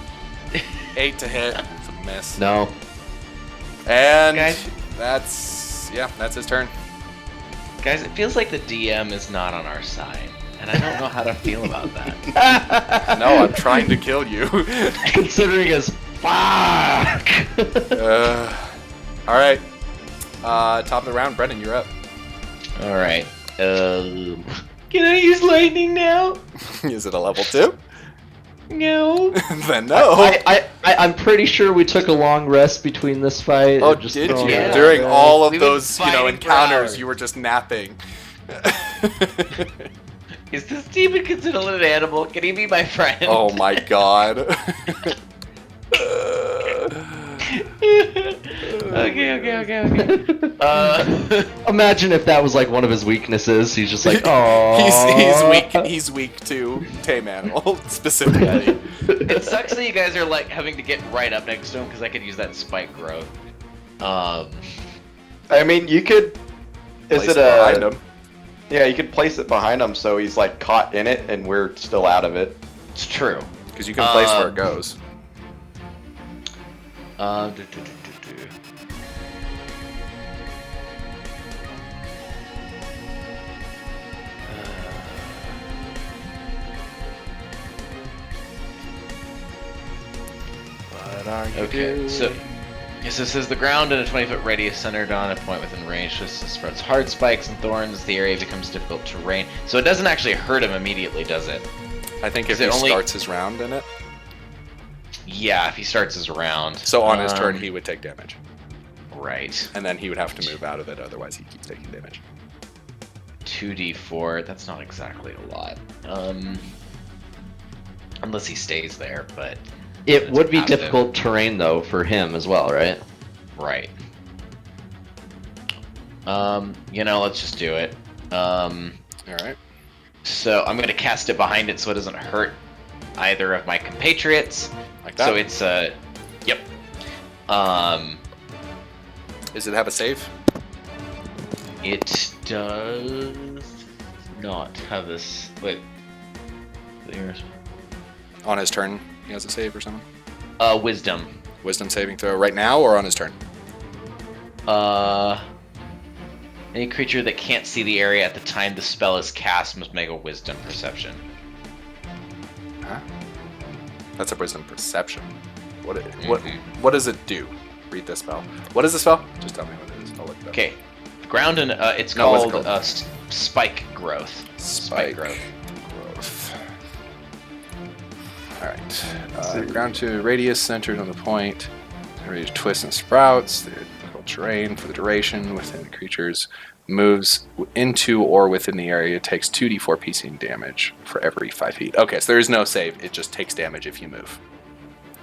[SPEAKER 1] 8 to hit. It's a miss.
[SPEAKER 5] No.
[SPEAKER 1] And
[SPEAKER 4] Guys.
[SPEAKER 1] that's his turn.
[SPEAKER 4] Guys, it feels like the DM is not on our side, and I don't know how to feel about that.
[SPEAKER 1] No, I'm trying to kill you.
[SPEAKER 5] Considering his fuck.
[SPEAKER 1] All right. Top of the round, Brendan, you're up.
[SPEAKER 4] All right. Can I use lightning now?
[SPEAKER 1] Is it a level 2?
[SPEAKER 4] No.
[SPEAKER 1] Then no.
[SPEAKER 5] I'm pretty sure we took a long rest between this fight.
[SPEAKER 1] Oh,
[SPEAKER 5] Just
[SPEAKER 1] did
[SPEAKER 5] throwing
[SPEAKER 1] you?
[SPEAKER 5] it out
[SPEAKER 1] During
[SPEAKER 5] there.
[SPEAKER 1] all of
[SPEAKER 4] We've been
[SPEAKER 1] those,
[SPEAKER 4] fighting for
[SPEAKER 1] encounters,
[SPEAKER 4] hours.
[SPEAKER 1] you were just napping.
[SPEAKER 4] Is this demon considered an animal? Can he be my friend?
[SPEAKER 1] Oh my god.
[SPEAKER 4] okay.
[SPEAKER 5] Imagine if that was like one of his weaknesses. He's just like, oh.
[SPEAKER 1] He's weak to tame animal specifically.
[SPEAKER 4] It sucks that you guys are like having to get right up next to him because I could use that spike growth.
[SPEAKER 2] I mean, you could. Is
[SPEAKER 1] Place
[SPEAKER 2] it a?
[SPEAKER 1] behind him.
[SPEAKER 2] Yeah, you could place it behind him so he's like caught in it and we're still out of it.
[SPEAKER 4] It's true.
[SPEAKER 1] Because you can place where it goes.
[SPEAKER 4] Do, do, do, do, do.
[SPEAKER 1] What are you
[SPEAKER 4] Okay,
[SPEAKER 1] doing?
[SPEAKER 4] so yes, it says the ground in a 20-foot radius centered on a point within range. This spreads hard spikes and thorns. The area becomes difficult terrain. So it doesn't actually hurt him immediately, does it?
[SPEAKER 1] I think if
[SPEAKER 4] Is
[SPEAKER 1] he
[SPEAKER 4] it only-
[SPEAKER 1] starts his round in it,
[SPEAKER 4] Yeah, if he starts his round.
[SPEAKER 1] so on his turn he would take damage,
[SPEAKER 4] Right.
[SPEAKER 1] and then he would have to move out of it. Otherwise, he keeps taking damage.
[SPEAKER 4] 2d4. That's not exactly a lot. Unless he stays there, but
[SPEAKER 5] It
[SPEAKER 4] It's
[SPEAKER 5] would be
[SPEAKER 4] passive.
[SPEAKER 5] difficult terrain though for him as well, right?
[SPEAKER 4] right. Let's just do it.
[SPEAKER 1] All right.
[SPEAKER 4] So I'm gonna cast it behind it so it doesn't hurt either of my compatriots.
[SPEAKER 1] Like that.
[SPEAKER 4] So it's yep.
[SPEAKER 1] Does it have a save?
[SPEAKER 4] It does not have this. Wait. There's
[SPEAKER 1] On his turn, he has a save or something?
[SPEAKER 4] wisdom.
[SPEAKER 1] Wisdom saving throw right now or on his turn?
[SPEAKER 4] Any creature that can't see the area at the time the spell is cast must make a wisdom perception.
[SPEAKER 1] Huh? That's a wisdom perception. What
[SPEAKER 4] Mhm.
[SPEAKER 1] what does it do? Read this spell. What is the spell? Just tell me what it is. I'll look it up.
[SPEAKER 4] Okay. Ground and it's
[SPEAKER 1] No, what's it
[SPEAKER 4] called
[SPEAKER 1] called?
[SPEAKER 4] spike growth.
[SPEAKER 1] Spike
[SPEAKER 4] growth.
[SPEAKER 1] growth. Alright. Ground to radius centered on the point. Ready to twist and sprouts. The difficult terrain for the duration within the creature's moves into or within the area takes 2d4 piercing damage for every 5 feet. Okay, so there is no save. It just takes damage if you move.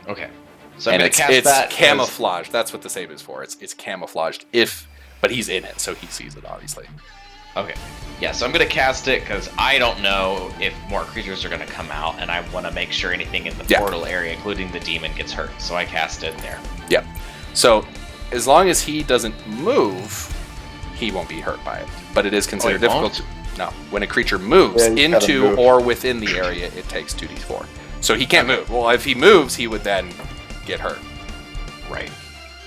[SPEAKER 4] Okay. So I'm
[SPEAKER 1] And
[SPEAKER 4] gonna
[SPEAKER 1] it's,
[SPEAKER 4] cast
[SPEAKER 1] it's
[SPEAKER 4] that. as-
[SPEAKER 1] camouflage. That's what the save is for. It's camouflaged but he's in it, so he sees it obviously.
[SPEAKER 4] Okay. Yeah, so I'm gonna cast it because I don't know if more creatures are gonna come out, and I want to make sure anything in the
[SPEAKER 1] Yeah.
[SPEAKER 4] portal area, including the demon, gets hurt. So I cast it there.
[SPEAKER 1] Yep. So as long as he doesn't move, he won't be hurt by it. But it is considered
[SPEAKER 4] he
[SPEAKER 1] difficult. No, when a creature moves
[SPEAKER 2] Yeah, he's gotta
[SPEAKER 1] into
[SPEAKER 2] move.
[SPEAKER 1] or within the area, it takes 2d4. So he can't move. Well, if he moves, he would then get hurt.
[SPEAKER 4] Right.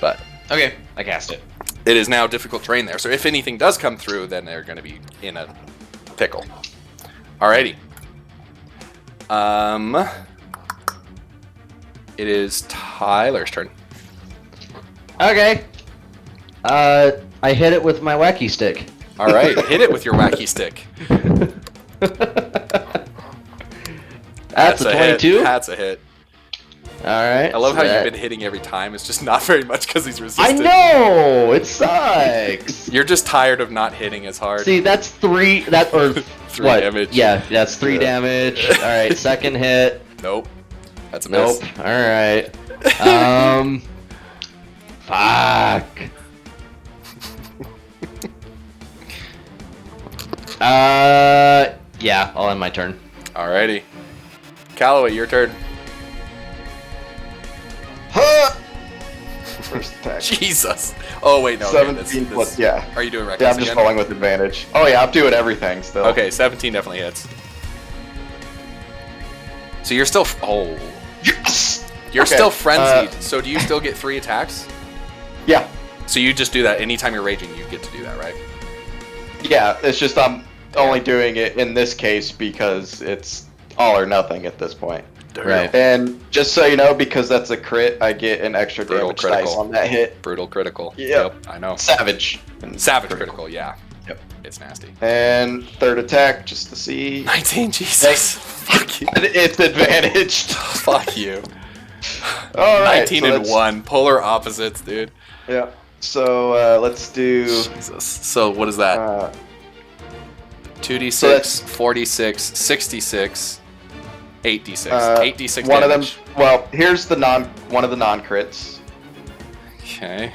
[SPEAKER 1] But
[SPEAKER 4] Okay. I cast it.
[SPEAKER 1] it is now difficult terrain there. So if anything does come through, then they're going to be in a pickle. Alrighty. It is Tyler's turn.
[SPEAKER 5] Okay. I hit it with my wacky stick.
[SPEAKER 1] All right, hit it with your wacky stick.
[SPEAKER 5] That's a 22.
[SPEAKER 1] That's a hit.
[SPEAKER 5] All right.
[SPEAKER 1] I love
[SPEAKER 5] so
[SPEAKER 1] how
[SPEAKER 5] that-
[SPEAKER 1] you've been hitting every time. It's just not very much because he's
[SPEAKER 5] I
[SPEAKER 1] resistant.
[SPEAKER 5] know it sucks.
[SPEAKER 1] You're just tired of not hitting as hard.
[SPEAKER 5] See, that's 3. That or
[SPEAKER 1] 3
[SPEAKER 5] what?
[SPEAKER 1] damage.
[SPEAKER 5] Yeah, that's 3 damage. All right, second hit.
[SPEAKER 1] Nope. That's a miss.
[SPEAKER 5] Nope. All right. Fuck. Yeah, I'll end my turn.
[SPEAKER 1] Alrighty. Callaway, your turn.
[SPEAKER 2] First attack.
[SPEAKER 1] Jesus. Oh wait, no. okay,
[SPEAKER 2] 17 plus, yeah.
[SPEAKER 1] Are you doing
[SPEAKER 2] Yeah,
[SPEAKER 1] reckless
[SPEAKER 2] I'm just
[SPEAKER 1] again?
[SPEAKER 2] rolling with advantage. Oh yeah, I'm doing everything still.
[SPEAKER 1] Okay, 17 definitely hits. So you're still. Oh.
[SPEAKER 2] Yes!
[SPEAKER 1] You're
[SPEAKER 2] Okay,
[SPEAKER 1] still frenzied. So do you still get 3 attacks?
[SPEAKER 2] Yeah.
[SPEAKER 1] So you just do that anytime you're raging. You get to do that, right?
[SPEAKER 2] Yeah, it's just I'm only doing it in this case because it's all or nothing at this point.
[SPEAKER 5] Right.
[SPEAKER 2] And just so you know, because that's a crit, I get an extra
[SPEAKER 1] Brutal
[SPEAKER 2] damage
[SPEAKER 1] critical.
[SPEAKER 2] dice on that hit.
[SPEAKER 1] Brutal critical.
[SPEAKER 2] Yep.
[SPEAKER 1] I know.
[SPEAKER 2] Savage.
[SPEAKER 1] Savage critical, yeah.
[SPEAKER 2] Yep.
[SPEAKER 1] It's nasty.
[SPEAKER 2] And third attack, just to see.
[SPEAKER 1] 19, Jesus. Fuck you.
[SPEAKER 2] It's advantaged.
[SPEAKER 1] Fuck you.
[SPEAKER 2] All right.
[SPEAKER 1] 19
[SPEAKER 2] so
[SPEAKER 1] and
[SPEAKER 2] that's-
[SPEAKER 1] 1. Polar opposites, dude.
[SPEAKER 2] Yeah. So let's do.
[SPEAKER 1] Jesus. So what is that? 2d6,
[SPEAKER 2] so that's-
[SPEAKER 1] 46, 66, 8d6. 8d6
[SPEAKER 2] one
[SPEAKER 1] damage.
[SPEAKER 2] of them. Well, here's the one of the non-crits.
[SPEAKER 1] Okay.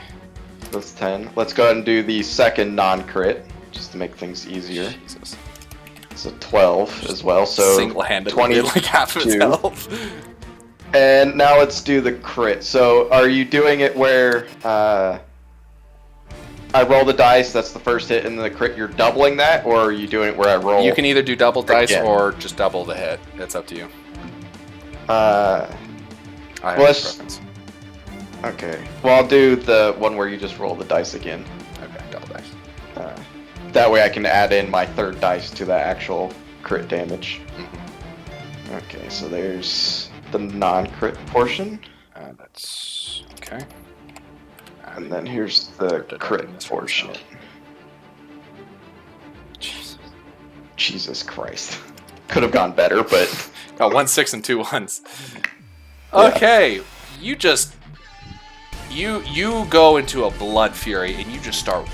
[SPEAKER 2] That's 10. Let's go ahead and do the second non-crit, just to make things easier.
[SPEAKER 1] Jesus.
[SPEAKER 2] So 12 as well. So
[SPEAKER 1] Single-handedly
[SPEAKER 2] 20
[SPEAKER 1] did like half of his
[SPEAKER 2] 22.
[SPEAKER 1] health.
[SPEAKER 2] And now let's do the crit. So are you doing it where I roll the dice, that's the first hit, and then the crit, you're doubling that? Or are you doing it where I roll?
[SPEAKER 1] You can either do double dice
[SPEAKER 2] Again.
[SPEAKER 1] or just double the hit. It's up to you.
[SPEAKER 2] Uh,
[SPEAKER 1] I have
[SPEAKER 2] Well,
[SPEAKER 1] no
[SPEAKER 2] let's-
[SPEAKER 1] preference.
[SPEAKER 2] Okay. Well, I'll do the one where you just roll the dice again.
[SPEAKER 1] Okay, double dice.
[SPEAKER 2] That way I can add in my third dice to the actual crit damage. Okay, so there's the non-crit portion,
[SPEAKER 1] That's okay.
[SPEAKER 2] and then here's the crit portion. Jesus Christ. Could have gone better, but
[SPEAKER 1] Oh, 1 6 and 2 1s. Okay, you just you go into a blood fury and you just start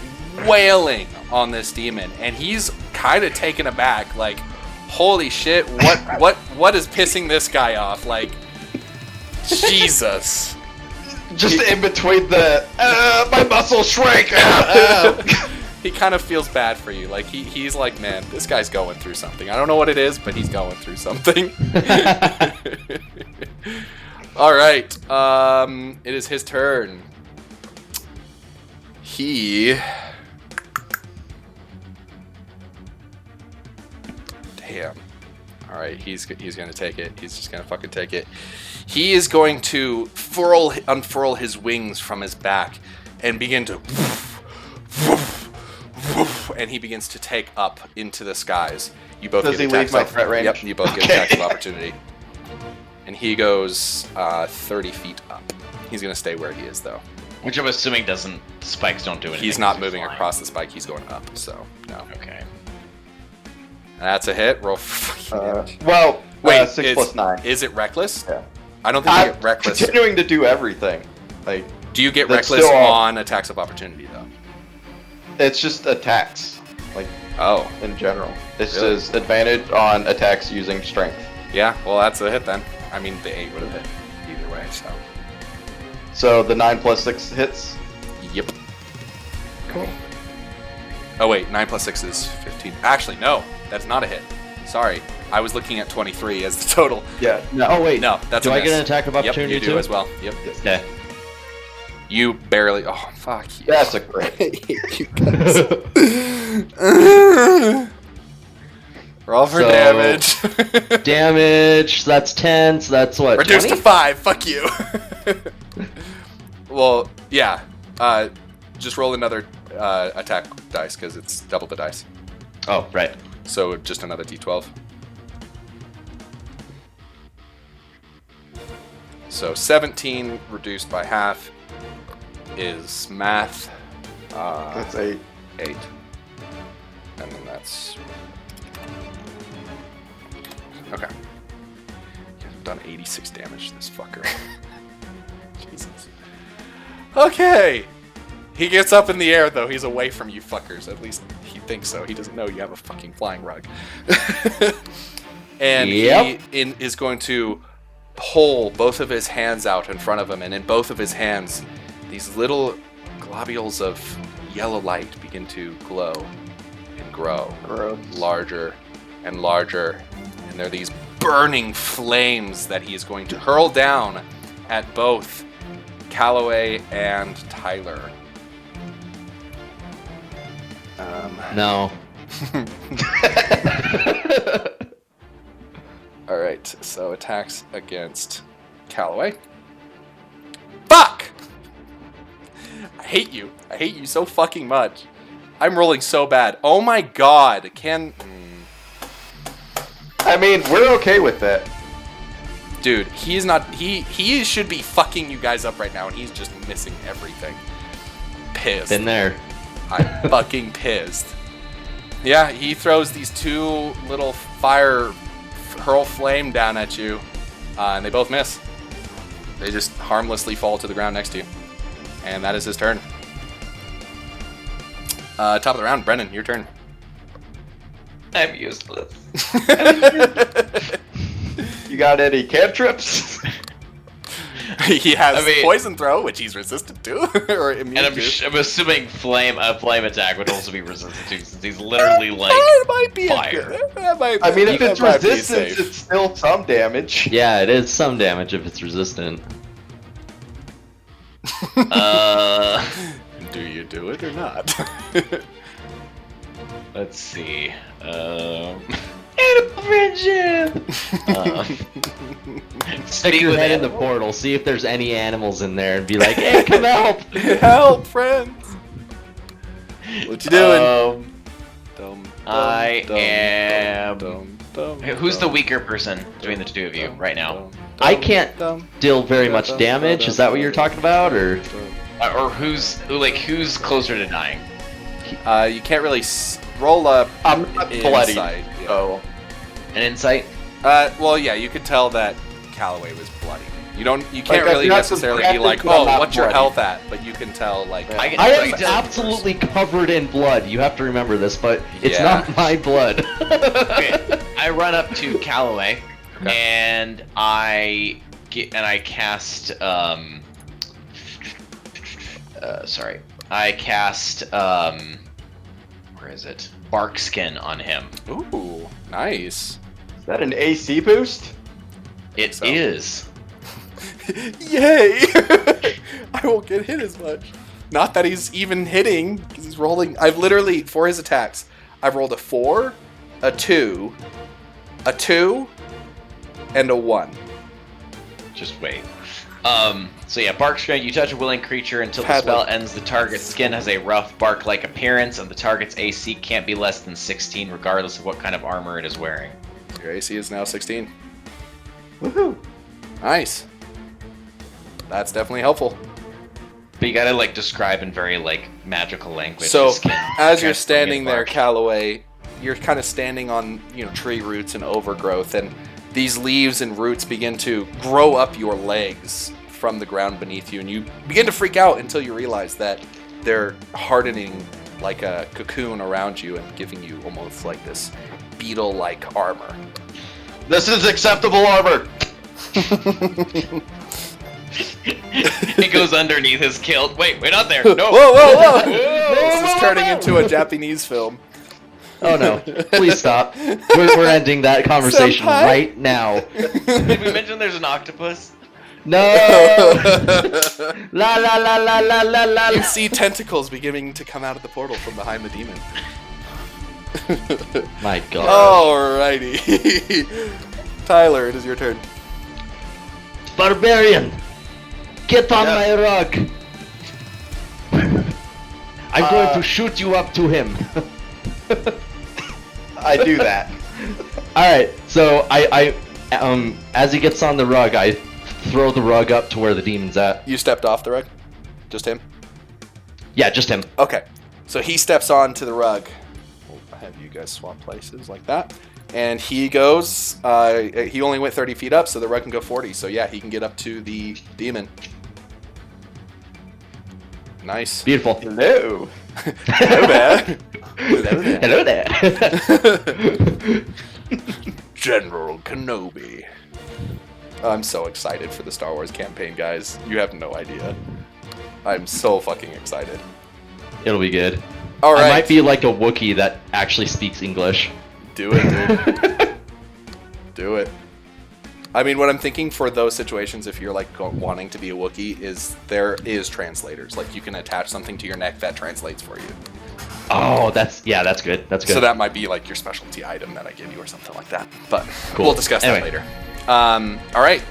[SPEAKER 1] wailing on this demon, and he's kind of taken aback, like, holy shit, what is pissing this guy off? Like, Jesus.
[SPEAKER 2] just in between the my muscles shrank.
[SPEAKER 1] He kind of feels bad for you. Like he's like, man, this guy's going through something. I don't know what it is, but he's going through something. All right. It is his turn. Damn. All right, he's gonna take it. He's just gonna fucking take it. He is going to unfurl his wings from his back and begin to and he begins to take up into the skies. You both
[SPEAKER 2] Does
[SPEAKER 1] get
[SPEAKER 2] he leave my
[SPEAKER 1] attacks
[SPEAKER 2] threat range?
[SPEAKER 1] Yep, you both get attacks of opportunity. And he goes 30 feet up. He's gonna stay where he is though.
[SPEAKER 4] Which I'm assuming spikes don't do anything.
[SPEAKER 1] He's not
[SPEAKER 4] 'cause
[SPEAKER 1] moving
[SPEAKER 4] flying.
[SPEAKER 1] across the spike. He's going up. So no.
[SPEAKER 4] Okay.
[SPEAKER 1] That's a hit. Roll fucking damage.
[SPEAKER 2] Well,
[SPEAKER 1] Wait,
[SPEAKER 2] 6 plus 9.
[SPEAKER 1] Is it reckless?
[SPEAKER 2] Yeah.
[SPEAKER 1] I don't think you
[SPEAKER 2] I'm
[SPEAKER 1] get reckless.
[SPEAKER 2] continuing to do everything. Like,
[SPEAKER 1] Do you get
[SPEAKER 2] That's
[SPEAKER 1] reckless
[SPEAKER 2] still all-
[SPEAKER 1] on attacks of opportunity though?
[SPEAKER 2] it's just attacks, like,
[SPEAKER 1] Oh,
[SPEAKER 2] in general. It
[SPEAKER 1] Really?
[SPEAKER 2] says advantage on attacks using strength.
[SPEAKER 1] yeah. Well, that's a hit then. I mean, the 8 would have hit either way. So.
[SPEAKER 2] So the 9 plus 6 hits.
[SPEAKER 1] Yep. Cool. Oh wait, 9 plus 6 is 15. Actually, no, that's not a hit. Sorry, I was looking at 23 as the total.
[SPEAKER 2] Yeah.
[SPEAKER 5] No, oh wait.
[SPEAKER 1] No, that's
[SPEAKER 5] Do
[SPEAKER 1] a
[SPEAKER 5] I
[SPEAKER 1] miss.
[SPEAKER 5] get an attack of
[SPEAKER 1] Yep,
[SPEAKER 5] opportunity
[SPEAKER 1] you do
[SPEAKER 5] too?
[SPEAKER 1] as well. Yep.
[SPEAKER 5] Okay.
[SPEAKER 1] You barely. Oh fuck you.
[SPEAKER 2] That's a crit.
[SPEAKER 1] Roll for
[SPEAKER 5] So-
[SPEAKER 1] damage.
[SPEAKER 5] Damage. That's 10. So that's what?
[SPEAKER 1] Reduced
[SPEAKER 5] 20?
[SPEAKER 1] to 5. Fuck you. Well, yeah. Just roll another attack dice because it's double the dice.
[SPEAKER 5] Oh, right.
[SPEAKER 1] So just another d12. So 17 reduced by half is math.
[SPEAKER 2] That's 8.
[SPEAKER 1] 8. And then that's... Okay. I've done 86 damage to this fucker. Jesus. Okay! He gets up in the air, though. He's away from you fuckers. At least he thinks so. He doesn't know you have a fucking flying rug. And
[SPEAKER 5] Yep.
[SPEAKER 1] he is going to pull both of his hands out in front of him, and in both of his hands, these little globules of yellow light begin to glow and grow
[SPEAKER 2] Gross.
[SPEAKER 1] larger and larger, and they're these burning flames that he is going to hurl down at both Calloway and Tyler.
[SPEAKER 5] No.
[SPEAKER 1] All right, so attacks against Calloway. Fuck! I hate you. I hate you so fucking much. I'm rolling so bad. Oh my god.
[SPEAKER 2] I mean, we're okay with that.
[SPEAKER 1] Dude, he's not. He should be fucking you guys up right now, and he's just missing everything. Pissed.
[SPEAKER 5] Been there.
[SPEAKER 1] I'm fucking pissed. Yeah, he throws these two little fire hurl flame down at you, and they both miss. They just harmlessly fall to the ground next to you. And that is his turn. Top of the round, Brennan, your turn.
[SPEAKER 4] I'm useless.
[SPEAKER 2] You got any cantrips?
[SPEAKER 1] He has
[SPEAKER 4] I mean-
[SPEAKER 1] poison throw, which he's resistant to, or immune
[SPEAKER 4] And
[SPEAKER 1] to.
[SPEAKER 4] I'm assuming a flame attack would also be resistant to, since he's literally like
[SPEAKER 1] That might be
[SPEAKER 4] fire.
[SPEAKER 2] I mean, if it's
[SPEAKER 1] that might be
[SPEAKER 2] resistance,
[SPEAKER 1] safe.
[SPEAKER 2] it's still some damage.
[SPEAKER 5] Yeah, it is some damage if it's resistant.
[SPEAKER 1] Do you do it or not?
[SPEAKER 4] Let's see. Animal friendship.
[SPEAKER 5] Stick
[SPEAKER 4] Speak
[SPEAKER 5] your
[SPEAKER 4] with
[SPEAKER 5] head in the
[SPEAKER 4] animals.
[SPEAKER 5] portal, see if there's any animals in there, and be like, "Hey, come help!"
[SPEAKER 1] Help, friends! What you doing? Dum, dum,
[SPEAKER 4] I
[SPEAKER 1] dum,
[SPEAKER 4] am-
[SPEAKER 1] dum, dum,
[SPEAKER 4] Who's the
[SPEAKER 1] dum,
[SPEAKER 4] weaker person between the two of you right now?
[SPEAKER 1] dum,
[SPEAKER 5] I
[SPEAKER 1] dum,
[SPEAKER 5] can't
[SPEAKER 1] dum,
[SPEAKER 5] deal very much
[SPEAKER 1] dum,
[SPEAKER 5] damage.
[SPEAKER 1] dum,
[SPEAKER 5] Is that what you're talking about, or?
[SPEAKER 1] dum.
[SPEAKER 4] Or who's closer to dying?
[SPEAKER 1] You can't really roll up
[SPEAKER 2] I'm not bloody.
[SPEAKER 1] insight. Yeah.
[SPEAKER 2] Oh.
[SPEAKER 4] An insight?
[SPEAKER 1] Well, yeah, you could tell that Callaway was bloody. You can't
[SPEAKER 2] Like,
[SPEAKER 1] really
[SPEAKER 2] that's
[SPEAKER 1] necessarily be
[SPEAKER 2] subjective,
[SPEAKER 1] like,
[SPEAKER 2] but I'm
[SPEAKER 1] oh,
[SPEAKER 2] not
[SPEAKER 1] what's your
[SPEAKER 2] bloody.
[SPEAKER 1] health at? But you can tell, like,
[SPEAKER 2] Yeah.
[SPEAKER 4] I can
[SPEAKER 5] I
[SPEAKER 4] tell
[SPEAKER 5] am
[SPEAKER 4] you
[SPEAKER 5] absolutely covered in blood. You have to remember this, but it's
[SPEAKER 1] Yeah.
[SPEAKER 5] not my blood.
[SPEAKER 4] Okay, I run up to Callaway,
[SPEAKER 1] Okay.
[SPEAKER 4] and I cast sorry, I cast where is it? Bark skin on him.
[SPEAKER 1] ooh, nice.
[SPEAKER 2] Is that an AC boost?
[SPEAKER 4] It
[SPEAKER 1] So-
[SPEAKER 4] is.
[SPEAKER 1] Yay! I won't get hit as much. Not that he's even hitting, because he's rolling. I've literally, for his attacks, I've rolled a 4, a 2, a 2, and a 1.
[SPEAKER 4] Just wait. So yeah, bark skin. You touch a willing creature until the
[SPEAKER 1] Padlet.
[SPEAKER 4] spell ends. The target's skin has a rough bark-like appearance, and the target's AC can't be less than 16, regardless of what kind of armor it is wearing.
[SPEAKER 1] Your AC is now 16.
[SPEAKER 2] Woohoo!
[SPEAKER 1] Nice. That's definitely helpful.
[SPEAKER 4] But you gotta like describe in very like magical language.
[SPEAKER 1] So,
[SPEAKER 4] the skin
[SPEAKER 1] as you're
[SPEAKER 4] transforming
[SPEAKER 1] standing
[SPEAKER 4] into
[SPEAKER 1] there,
[SPEAKER 4] bark.
[SPEAKER 1] Callaway, you're kind of standing on, tree roots and overgrowth, and these leaves and roots begin to grow up your legs from the ground beneath you, and you begin to freak out until you realize that they're hardening like a cocoon around you and giving you almost like this beetle-like armor.
[SPEAKER 2] This is acceptable armor.
[SPEAKER 4] It goes underneath his kilt. Wait, not there. No.
[SPEAKER 1] Whoa, whoa, whoa! This is turning into a Japanese film.
[SPEAKER 5] Oh no! Please stop. We're ending that conversation
[SPEAKER 1] Senpai?
[SPEAKER 5] right now.
[SPEAKER 4] Did we mention there's an octopus?
[SPEAKER 5] No! La la la la la la la.
[SPEAKER 1] You see tentacles beginning to come out of the portal from behind the demon.
[SPEAKER 5] My God.
[SPEAKER 1] Alrighty. Tyler, it is your turn.
[SPEAKER 5] Barbarian, get on
[SPEAKER 2] Yeah.
[SPEAKER 5] my rug. I'm going to shoot you up to him.
[SPEAKER 2] I do that.
[SPEAKER 5] All right. So I as he gets on the rug, I throw the rug up to where the demon's at.
[SPEAKER 1] You stepped off the rug? Just him?
[SPEAKER 5] Yeah, just him.
[SPEAKER 1] Okay. So he steps onto the rug. We'll have you guys swap places like that. And he goes, he only went 30 feet up, so the rug can go 40. So yeah, he can get up to the demon. Nice.
[SPEAKER 5] Beautiful.
[SPEAKER 2] Hello.
[SPEAKER 1] Hello there. Hello there.
[SPEAKER 5] Hello there.
[SPEAKER 1] General Kenobi. I'm so excited for the Star Wars campaign, guys. You have no idea. I'm so fucking excited.
[SPEAKER 5] It'll be good.
[SPEAKER 1] All right.
[SPEAKER 5] I might be like a Wookiee that actually speaks English.
[SPEAKER 1] Do it, dude. Do it. I mean, what I'm thinking for those situations, if you're like wanting to be a Wookiee, is there is translators. Like you can attach something to your neck that translates for you.
[SPEAKER 5] Oh, that's good. That's good.
[SPEAKER 1] So that might be like your specialty item that I give you or something like that. But
[SPEAKER 5] Cool.
[SPEAKER 1] we'll discuss that
[SPEAKER 5] Anyway.
[SPEAKER 1] later. All right.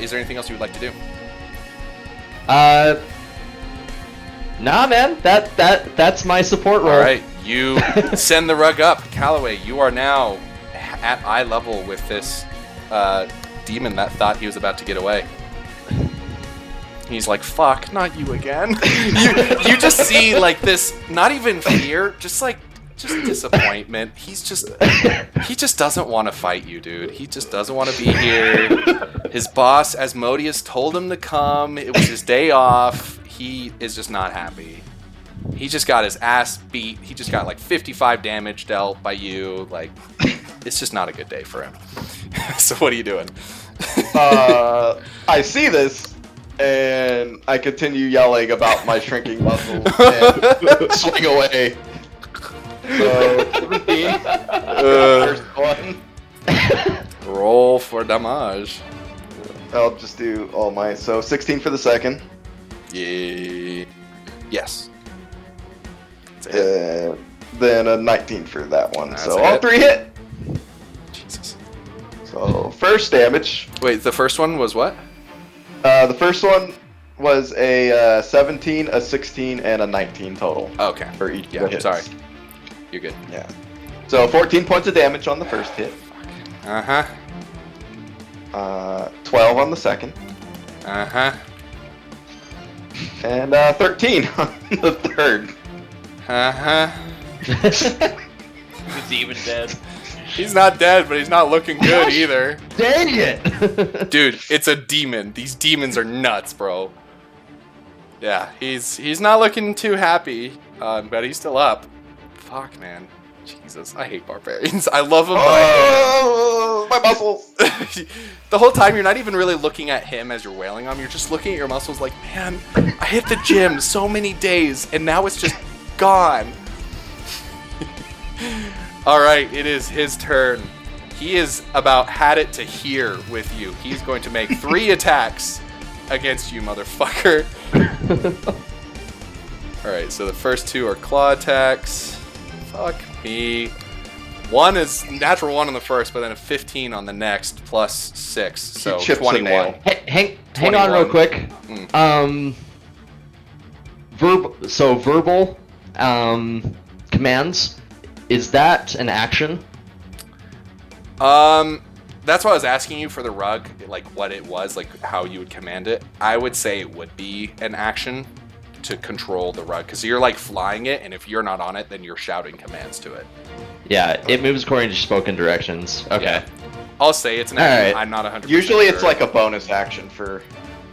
[SPEAKER 1] Is there anything else you would like to do?
[SPEAKER 5] Nah, man. That's my support role.
[SPEAKER 1] All right. You send the rug up. Callaway, you are now at eye level with this demon that thought he was about to get away. He's like, fuck, not you again. you just see like this, not even fear, just disappointment. He just doesn't want to fight you, dude. He just doesn't want to be here. His boss, Asmodeus, told him to come. It was his day off. He is just not happy. He just got his ass beat. He just got like 55 damage dealt by you. Like, it's just not a good day for him. So what are you doing?
[SPEAKER 2] I see this, and I continue yelling about my shrinking muscles and swing away. So, 17. First one.
[SPEAKER 1] Roll for damage.
[SPEAKER 2] I'll just do all my. So 16 for the second.
[SPEAKER 1] Yeah. Yes. It's a hit.
[SPEAKER 2] Then a 19 for that one.
[SPEAKER 1] That's
[SPEAKER 2] so
[SPEAKER 1] a
[SPEAKER 2] all
[SPEAKER 1] hit.
[SPEAKER 2] 3 hit.
[SPEAKER 1] Jesus.
[SPEAKER 2] So first damage.
[SPEAKER 1] Wait, the first one was what?
[SPEAKER 2] The first one was a 17, a 16, and a 19 total
[SPEAKER 1] Okay.
[SPEAKER 2] for each.
[SPEAKER 1] Yeah,
[SPEAKER 2] hits.
[SPEAKER 1] sorry. You're good.
[SPEAKER 2] Yeah. So 14 points of damage on the first hit.
[SPEAKER 1] Uh-huh.
[SPEAKER 2] 12 on the second,
[SPEAKER 1] Uh-huh.
[SPEAKER 2] and 13 on the third.
[SPEAKER 1] Uh-huh.
[SPEAKER 4] Is he even dead?
[SPEAKER 1] He's not dead, but he's not looking good either.
[SPEAKER 5] Dang it!
[SPEAKER 1] Dude, it's a demon. These demons are nuts, bro. Yeah, he's not looking too happy, but he's still up. Fuck, man. Jesus, I hate barbarians. I love them, but
[SPEAKER 2] Oh, my muscles!
[SPEAKER 1] the whole time you're not even really looking at him as you're wailing on him. You're just looking at your muscles like, man, I hit the gym so many days, and now it's just gone. All right, it is his turn. He is about had it to here with you. He's going to make 3 attacks against you, motherfucker. All right, so the first 2 are claw attacks. Fuck me. 1 is natural 1 on the first, but then a 15 on the next, plus 6, so
[SPEAKER 2] He chips a
[SPEAKER 1] 21.
[SPEAKER 2] nail.
[SPEAKER 5] Hang on
[SPEAKER 1] 21.
[SPEAKER 5] real quick. Verbal commands, is that an action?
[SPEAKER 1] That's why I was asking you for the rug, like what it was, like how you would command it. I would say it would be an action to control the rug, because you're like flying it, and if you're not on it, then you're shouting commands to it.
[SPEAKER 5] Yeah, it moves according to spoken directions. Okay.
[SPEAKER 1] Yeah. I'll say it's an action.
[SPEAKER 5] Alright.
[SPEAKER 1] I'm not 100%.
[SPEAKER 2] Usually it's
[SPEAKER 1] sure.
[SPEAKER 2] like a bonus action for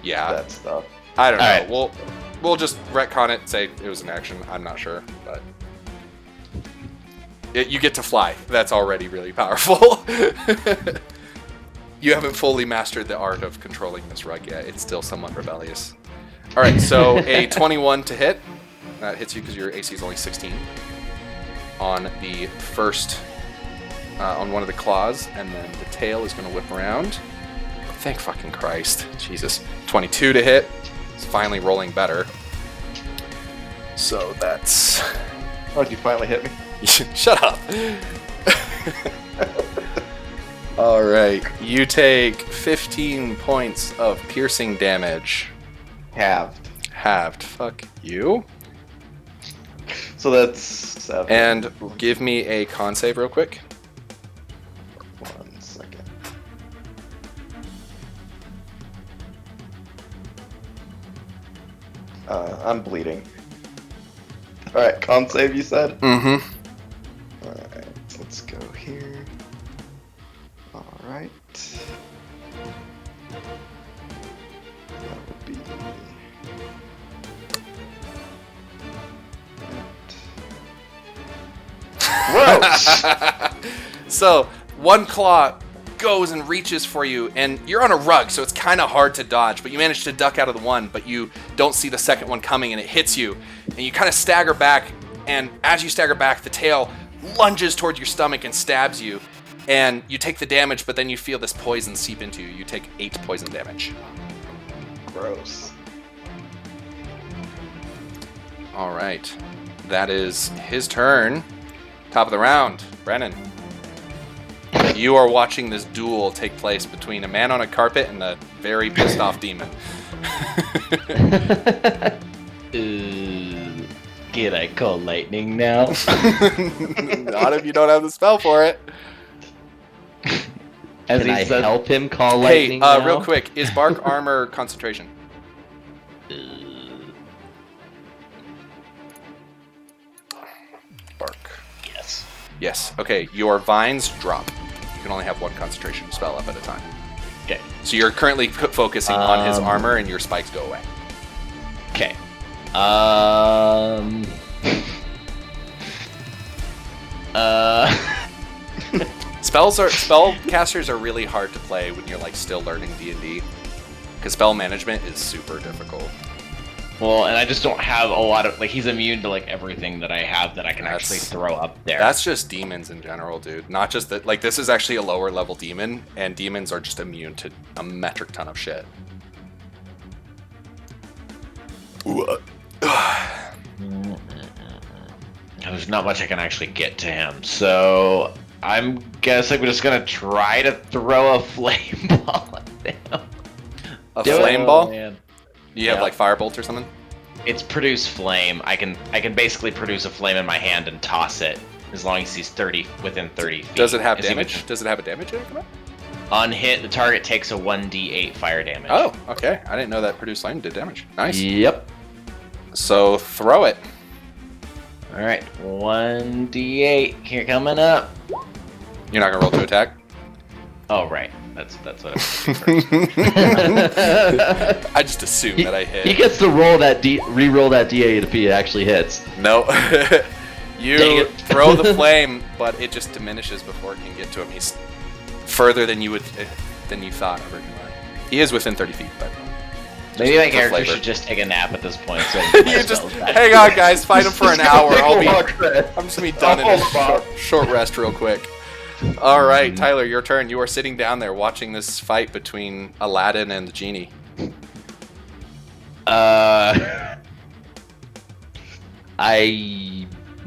[SPEAKER 1] yeah.
[SPEAKER 2] that stuff.
[SPEAKER 1] I don't know.
[SPEAKER 5] Alright.
[SPEAKER 1] We'll just retcon it, say it was an action. I'm not sure, but you get to fly. That's already really powerful. You haven't fully mastered the art of controlling this rug yet. It's still somewhat rebellious. All right, so a 21 to hit. That hits you because your AC is only 16. On the first, on one of the claws, and then the tail is going to whip around. Thank fucking Christ. Jesus. 22 to hit. It's finally rolling better. So that's...
[SPEAKER 2] Oh, did you finally hit me?
[SPEAKER 1] Shut up. All right. You take 15 points of piercing damage.
[SPEAKER 2] Halved.
[SPEAKER 1] Halved. Fuck you.
[SPEAKER 2] So that's 7.
[SPEAKER 1] And give me a con save real quick.
[SPEAKER 2] 1 second. I'm bleeding. Alright, con save you said?
[SPEAKER 1] Mm-hmm.
[SPEAKER 2] Alright, let's go here. Alright. That would be... Gross!
[SPEAKER 1] So, one claw goes and reaches for you, and you're on a rug, so it's kind of hard to dodge, but you manage to duck out of the one, but you don't see the second one coming, and it hits you, and you kind of stagger back, and as you stagger back, the tail lunges towards your stomach and stabs you, and you take the damage, but then you feel this poison seep into you. You take 8 poison damage.
[SPEAKER 2] Gross.
[SPEAKER 1] All right. That is his turn. Top of the round, Brennan. You are watching this duel take place between a man on a carpet and a very pissed off demon.
[SPEAKER 4] Can I call lightning now?
[SPEAKER 1] Not if you don't have the spell for it.
[SPEAKER 4] As
[SPEAKER 5] Can I
[SPEAKER 4] he said,
[SPEAKER 5] help him call
[SPEAKER 1] Hey,
[SPEAKER 5] lightning now?
[SPEAKER 1] real quick, is Bark armor concentration? Bark.
[SPEAKER 4] yes.
[SPEAKER 1] Yes. Okay, your vines drop. You can only have one concentration spell up at a time.
[SPEAKER 4] Okay.
[SPEAKER 1] So you're currently focusing on his
[SPEAKER 5] Um,
[SPEAKER 1] armor, and your spikes go away.
[SPEAKER 4] Okay.
[SPEAKER 1] Spellcasters are really hard to play when you're like still learning D&D, because spell management is super difficult.
[SPEAKER 4] Well, and I just don't have a lot of like. He's immune to like everything that I have that I can
[SPEAKER 1] That's-
[SPEAKER 4] actually throw up there.
[SPEAKER 1] That's just demons in general, dude. Not just that. Like this is actually a lower level demon, and demons are just immune to a metric ton of shit.
[SPEAKER 4] There's not much I can actually get to him. So I'm guessing we're just gonna try to throw a flame ball at them.
[SPEAKER 1] A
[SPEAKER 5] Do it.
[SPEAKER 1] flame ball?
[SPEAKER 4] Man.
[SPEAKER 1] You have
[SPEAKER 4] Yeah.
[SPEAKER 1] like firebolt or something?
[SPEAKER 4] It's produce flame. I can basically produce a flame in my hand and toss it as long as he's within 30 feet.
[SPEAKER 1] Does it have
[SPEAKER 4] Is he
[SPEAKER 1] damage? Does it have a damage in it?
[SPEAKER 4] On hit, the target takes a 1d8 fire damage.
[SPEAKER 1] Oh, okay. I didn't know that produce flame did damage. Nice.
[SPEAKER 5] Yep.
[SPEAKER 1] So throw it.
[SPEAKER 4] All right, 1d8 here coming up.
[SPEAKER 1] You're not gonna roll to attack.
[SPEAKER 4] Oh right, that's what I'm thinking first.
[SPEAKER 1] I just assumed that I hit.
[SPEAKER 5] He gets to re-roll that D8 if he actually hits.
[SPEAKER 1] No.
[SPEAKER 5] Dang
[SPEAKER 1] You
[SPEAKER 5] it.
[SPEAKER 1] throw the flame, but it just diminishes before it can get to him. He's further than you thought originally. He is within 30 feet, but
[SPEAKER 4] Maybe my
[SPEAKER 1] for
[SPEAKER 4] character
[SPEAKER 1] flavor.
[SPEAKER 4] should just take a nap at this point. So
[SPEAKER 1] you just hang on, guys. Fight him for an hour. I'm just gonna be done in a short rest, real quick. All right, Tyler, your turn. You are sitting down there watching this fight between Aladdin and the genie.
[SPEAKER 5] I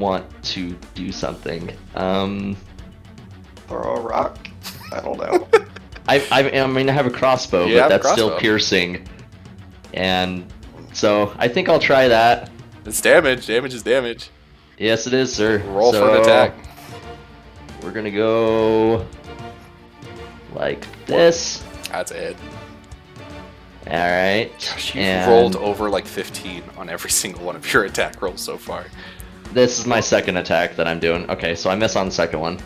[SPEAKER 5] want to do something.
[SPEAKER 2] Throw a rock. I don't know.
[SPEAKER 5] I mean, I have a crossbow,
[SPEAKER 1] You have
[SPEAKER 5] but
[SPEAKER 1] a
[SPEAKER 5] that's still
[SPEAKER 1] crossbow.
[SPEAKER 5] piercing. And so I think I'll try that.
[SPEAKER 1] It's damage. Damage is damage.
[SPEAKER 5] Yes, it is, sir.
[SPEAKER 1] Roll for an attack.
[SPEAKER 5] We're gonna go like this.
[SPEAKER 1] That's a hit.
[SPEAKER 5] All right.
[SPEAKER 1] Gosh, you've
[SPEAKER 5] and
[SPEAKER 1] rolled over like 15 on every single one of your attack rolls so far.
[SPEAKER 5] This is my second attack that I'm doing. Okay, so I miss on the second one.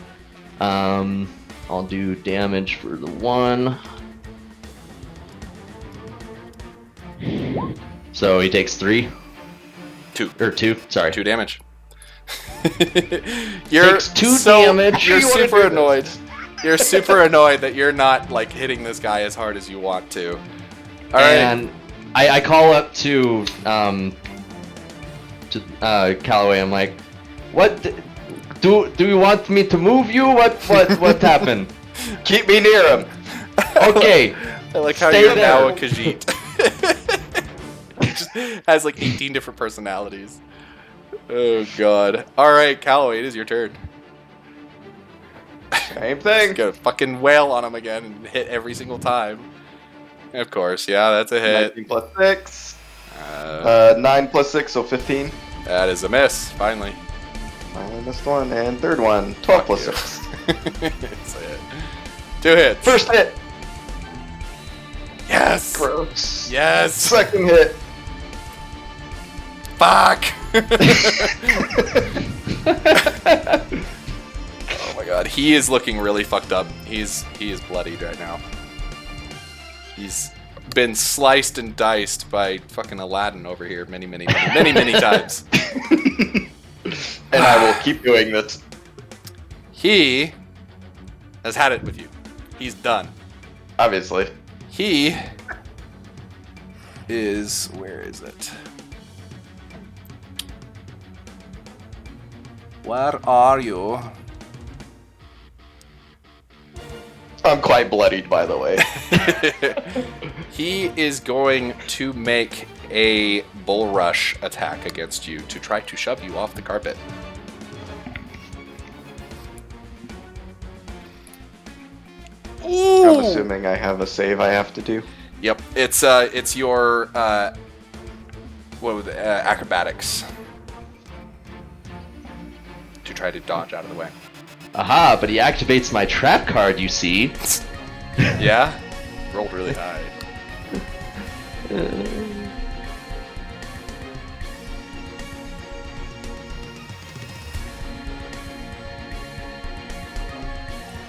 [SPEAKER 5] I'll do damage for the one. So he takes 3 or 2. Sorry,
[SPEAKER 1] 2 damage. You're
[SPEAKER 5] Takes 2 damage.
[SPEAKER 1] You're
[SPEAKER 2] You wanna
[SPEAKER 1] super
[SPEAKER 2] do
[SPEAKER 1] annoyed. You're super annoyed that you're not like hitting this guy as hard as you want to. All right.
[SPEAKER 5] and I call up to Callaway. I'm like, what? Do you want me to move you? What happened?
[SPEAKER 2] Keep me near him.
[SPEAKER 5] Okay.
[SPEAKER 1] I like how
[SPEAKER 5] Stay
[SPEAKER 1] you're
[SPEAKER 5] there.
[SPEAKER 1] now a Khajiit. Just has like 18 different personalities. Oh god. Alright, Callaway, it is your turn.
[SPEAKER 2] Same thing.
[SPEAKER 1] Go fucking wail on him again and hit every single time. Of course, yeah, that's a hit.
[SPEAKER 2] 19 plus 6. 9 plus 6, so 15.
[SPEAKER 1] That is a miss, finally.
[SPEAKER 2] Finally missed one. And third one, 12 plus
[SPEAKER 1] you.
[SPEAKER 2] 6.
[SPEAKER 1] It's a hit. 2 hits.
[SPEAKER 2] First hit.
[SPEAKER 1] Yes!
[SPEAKER 2] Gross.
[SPEAKER 1] Yes!
[SPEAKER 2] Second hit.
[SPEAKER 1] Fuck! Oh my god, he is looking really fucked up. He is bloodied right now. He's been sliced and diced by fucking Aladdin over here many times.
[SPEAKER 2] And I will keep doing this.
[SPEAKER 1] He has had it with you. He's done.
[SPEAKER 2] Obviously.
[SPEAKER 1] He is... Where is it? Where are you?
[SPEAKER 2] I'm quite bloodied, by the way.
[SPEAKER 1] He is going to make a bull rush attack against you to try to shove you off the carpet.
[SPEAKER 2] I'm assuming I have a save I have to do.
[SPEAKER 1] Yep, it's your acrobatics to try to dodge out of the way.
[SPEAKER 5] Aha! But he activates my trap card. You see.
[SPEAKER 1] Yeah, rolled really high.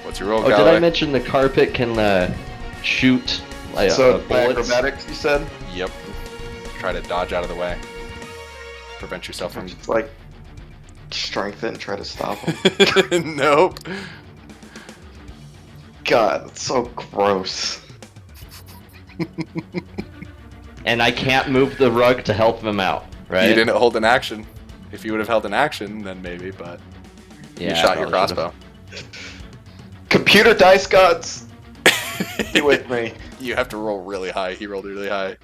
[SPEAKER 1] What's your roll,
[SPEAKER 5] Oh, did
[SPEAKER 1] Callaway?
[SPEAKER 5] I mention the carpet can shoot like
[SPEAKER 2] So my
[SPEAKER 5] bullets?
[SPEAKER 2] acrobatics, you said?
[SPEAKER 1] Yep. Try to dodge out of the way. Prevent yourself from.
[SPEAKER 2] It's like strength it and try to stop him.
[SPEAKER 1] Nope.
[SPEAKER 2] God, that's so gross.
[SPEAKER 5] And I can't move the rug to help him out, right?
[SPEAKER 1] You didn't hold an action. If you would have held an action, then maybe, but
[SPEAKER 5] Yeah,
[SPEAKER 1] you shot
[SPEAKER 5] I
[SPEAKER 1] your
[SPEAKER 5] probably
[SPEAKER 1] crossbow.
[SPEAKER 2] Computer dice gods, be with me.
[SPEAKER 1] You have to roll really high. He rolled really high.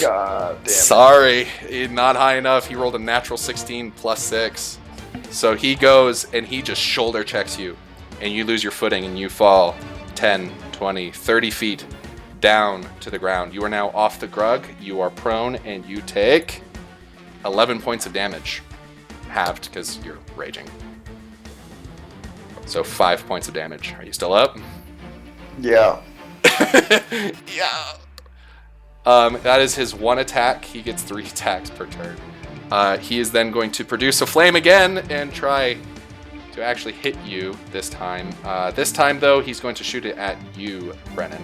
[SPEAKER 2] God damn it.
[SPEAKER 1] Sorry, not high enough. He rolled a natural 16 plus 6. So he goes and he just shoulder checks you and you lose your footing and you fall 10, 20, 30 feet down to the ground. You are now off the grug, you are prone, and you take 11 points of damage. Halved because you're raging. So 5 points of damage. Are you still up?
[SPEAKER 2] Yeah.
[SPEAKER 1] Yeah. That is his one attack. He gets 3 attacks per turn. He is then going to produce a flame again and try to actually hit you this time. This time, though, he's going to shoot it at you, Brennan.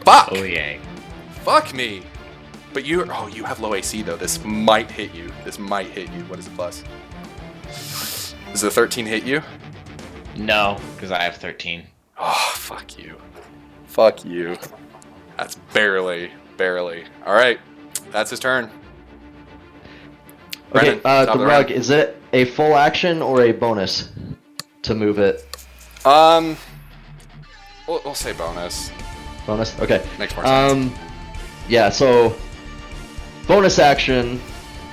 [SPEAKER 1] Fuck!
[SPEAKER 4] Oh, yay.
[SPEAKER 1] Fuck me! But you have low AC, though. This might hit you. What is the plus? Does the 13 hit you?
[SPEAKER 4] No, because I have 13.
[SPEAKER 1] Oh, fuck you. Fuck you. That's barely. Alright, that's his turn.
[SPEAKER 5] Okay,
[SPEAKER 1] Brennan, top of
[SPEAKER 5] the
[SPEAKER 1] round.
[SPEAKER 5] rug, is it a full action or a bonus to move it?
[SPEAKER 1] We'll say bonus.
[SPEAKER 5] Bonus? Okay.
[SPEAKER 1] Makes more sense.
[SPEAKER 5] Yeah, so bonus action.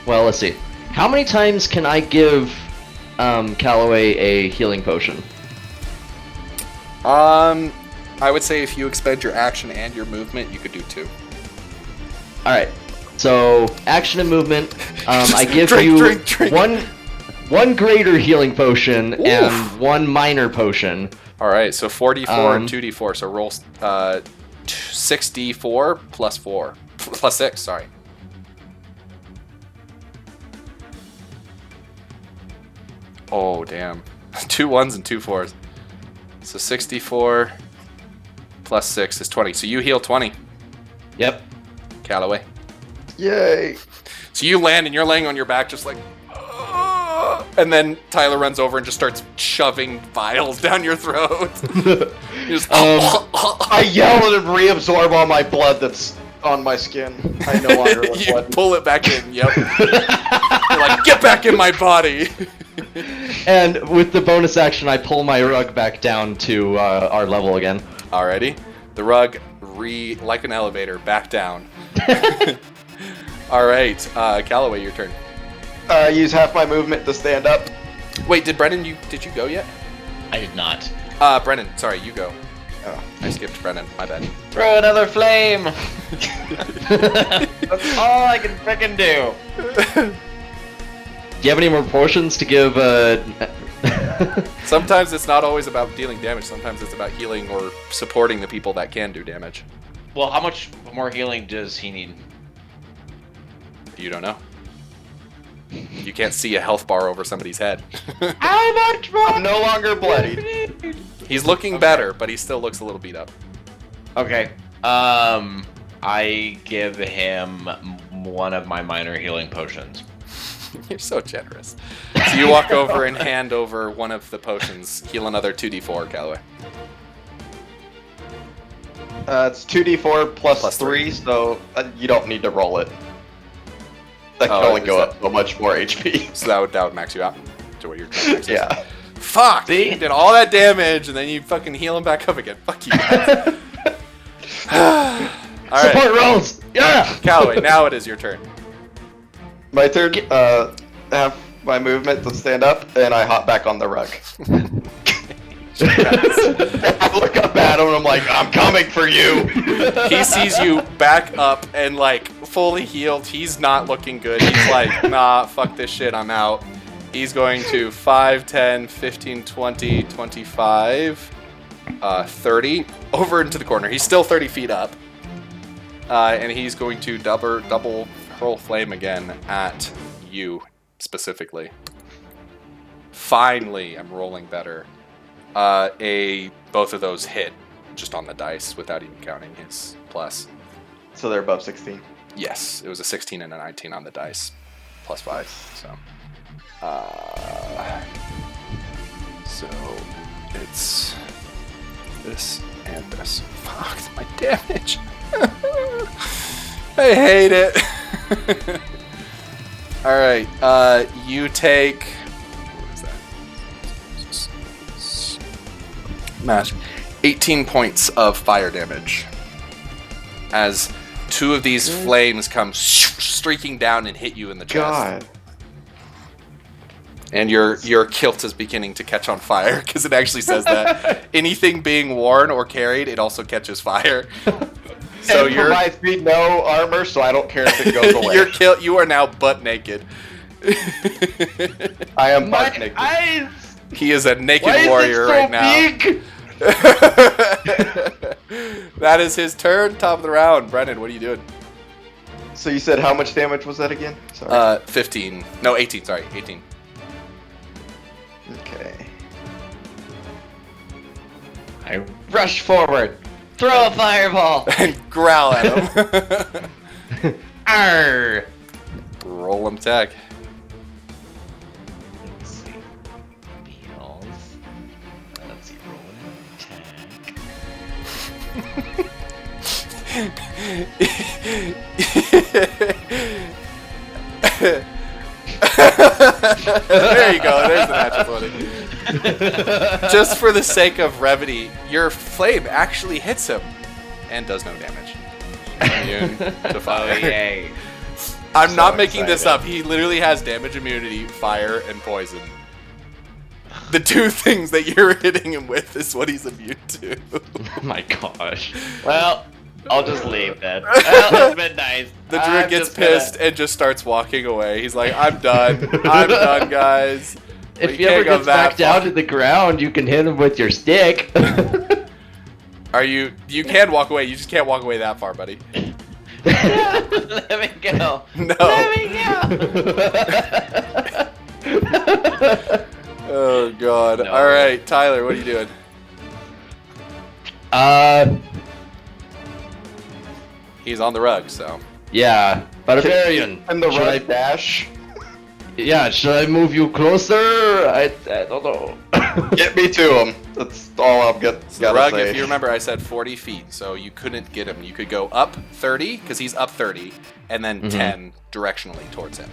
[SPEAKER 5] Well, let's see. How many times can I give Callaway a healing potion?
[SPEAKER 1] I would say if you expend your action and your movement, you could do 2.
[SPEAKER 5] Alright. So, action and movement. I give
[SPEAKER 1] drink.
[SPEAKER 5] one greater healing potion
[SPEAKER 1] Oof.
[SPEAKER 5] and 1 minor potion.
[SPEAKER 1] Alright, so 4d4 and 2d4, so roll 6d4 plus 4. Plus 6, sorry. Oh, damn. 2 1s and 2 4s. So 64 plus 6 is 20. So you heal 20,
[SPEAKER 5] Yep.
[SPEAKER 1] Callaway.
[SPEAKER 2] Yay.
[SPEAKER 1] So you land and you're laying on your back just like... And then Tyler runs over and just starts shoving vials down your throat. You just...
[SPEAKER 2] I yell and reabsorb all my blood that's on my skin. I no longer look
[SPEAKER 1] You
[SPEAKER 2] blood.
[SPEAKER 1] pull it back in, yep. You're like, get back in my body!
[SPEAKER 5] And with the bonus action, I pull my rug back down to our level again.
[SPEAKER 1] Alrighty. The rug, like an elevator, back down. Alright, Callaway, your turn.
[SPEAKER 2] Use half my movement to stand up.
[SPEAKER 1] Wait, did Brennan, did you go yet?
[SPEAKER 4] I did not.
[SPEAKER 1] Brennan, sorry, you go.
[SPEAKER 2] Oh.
[SPEAKER 1] I skipped Brennan, my bad.
[SPEAKER 4] Throw another flame! That's all I can frickin' do.
[SPEAKER 5] Do you have any more potions to give?
[SPEAKER 1] Sometimes it's not always about dealing damage, sometimes it's about healing or supporting the people that can do damage.
[SPEAKER 4] Well, how much more healing does he need?
[SPEAKER 1] You don't know. You can't see a health bar over somebody's head.
[SPEAKER 4] How much more?
[SPEAKER 2] I'm no longer bloodied.
[SPEAKER 1] He's looking better, but he still looks a little beat up.
[SPEAKER 4] Okay. I give him one of my minor healing potions.
[SPEAKER 1] You're so generous. So you walk over and hand over one of the potions. Heal another 2d4, Callaway.
[SPEAKER 2] It's 2d4 plus
[SPEAKER 1] Plus
[SPEAKER 2] 3, so you don't need to roll it. That can
[SPEAKER 1] Oh,
[SPEAKER 2] only
[SPEAKER 1] is
[SPEAKER 2] go
[SPEAKER 1] that-
[SPEAKER 2] up so much more HP.
[SPEAKER 1] So that would max you out to what you're trying to max is.
[SPEAKER 2] Yeah.
[SPEAKER 1] Fuck!
[SPEAKER 4] See?
[SPEAKER 1] You did all that damage and then you fucking heal him back up again. Fuck you. Alright,
[SPEAKER 5] Support rolls. Yeah.
[SPEAKER 1] Callaway, now it is your turn.
[SPEAKER 2] My turn, half my movement to stand up, and I hop back on the rug. I look up at him and I'm like, I'm coming for you!
[SPEAKER 1] He sees you back up and like fully healed. He's not looking good. He's like, nah, fuck this shit, I'm out. He's going to 5, 10, 15, 20, 25, 30, over into the corner. He's still 30 feet up. And he's going to double hurl flame again at you specifically. Finally, I'm rolling better. Both of those hit just on the dice without even counting his plus.
[SPEAKER 2] So they're above 16.
[SPEAKER 1] Yes, it was a 16 and a 19 on the dice, plus 5. So it's this and this. Fuck my damage. I hate it. All right, you take. What is that? Mash. 18 points of fire damage as 2 of these flames come streaking down and hit you in the chest.
[SPEAKER 2] God.
[SPEAKER 1] And your kilt is beginning to catch on fire because it actually says that anything being worn or carried, it also catches fire. So
[SPEAKER 2] it provides me no armor, so I don't care if it goes away.
[SPEAKER 1] your kilt, you are now butt naked.
[SPEAKER 2] I am butt naked.
[SPEAKER 4] Eyes!
[SPEAKER 1] He is a naked
[SPEAKER 4] Why
[SPEAKER 1] warrior
[SPEAKER 4] is it so
[SPEAKER 1] right now.
[SPEAKER 4] big?
[SPEAKER 1] That is his turn. Top of the round. Brennan, what are you doing?
[SPEAKER 2] So you said how much damage was that again? Sorry.
[SPEAKER 1] 15. No, 18. Sorry, 18.
[SPEAKER 2] Okay.
[SPEAKER 4] I rush forward. Throw a fireball.
[SPEAKER 1] And growl at him.
[SPEAKER 4] Arr!
[SPEAKER 1] Roll him tech.
[SPEAKER 4] Let's see. Beals. Let's see. Roll attack.
[SPEAKER 1] There you go. There's the natural 20. Just for the sake of brevity, your flame actually hits him and does no damage. Immune to fire.
[SPEAKER 4] Yay.
[SPEAKER 1] I'm
[SPEAKER 2] So
[SPEAKER 1] not making this
[SPEAKER 2] excited.
[SPEAKER 1] up. He literally has damage immunity, fire, and poison. The two things that you're hitting him with is what he's immune to.
[SPEAKER 5] Oh my gosh.
[SPEAKER 4] Well, I'll just leave then. Well, it's been nice.
[SPEAKER 1] The druid
[SPEAKER 4] I'm
[SPEAKER 1] gets
[SPEAKER 4] just gonna-
[SPEAKER 1] pissed and just starts walking away. He's like, I'm done. I'm done, guys. But
[SPEAKER 5] If he ever
[SPEAKER 1] can't go
[SPEAKER 5] gets
[SPEAKER 1] that
[SPEAKER 5] back down
[SPEAKER 1] far.
[SPEAKER 5] to the ground, you can hit him with your stick.
[SPEAKER 1] Are you? You can walk away. You just can't walk away that far, buddy.
[SPEAKER 4] Let me go.
[SPEAKER 1] No.
[SPEAKER 4] Let me go.
[SPEAKER 1] Oh god.
[SPEAKER 4] No.
[SPEAKER 1] All right, Tyler, what are you doing? He's on the rug, so.
[SPEAKER 5] Yeah, barbarian.
[SPEAKER 2] And the
[SPEAKER 5] Should
[SPEAKER 2] right
[SPEAKER 5] I-
[SPEAKER 2] dash.
[SPEAKER 5] Yeah, should I move you closer? I don't know.
[SPEAKER 2] Get me to him. That's all I've got.
[SPEAKER 1] The
[SPEAKER 2] Gotta
[SPEAKER 1] rug,
[SPEAKER 2] say.
[SPEAKER 1] if you remember, I said 40 feet, so you couldn't get him. You could go up 30, because he's up 30, and then 10 directionally towards him.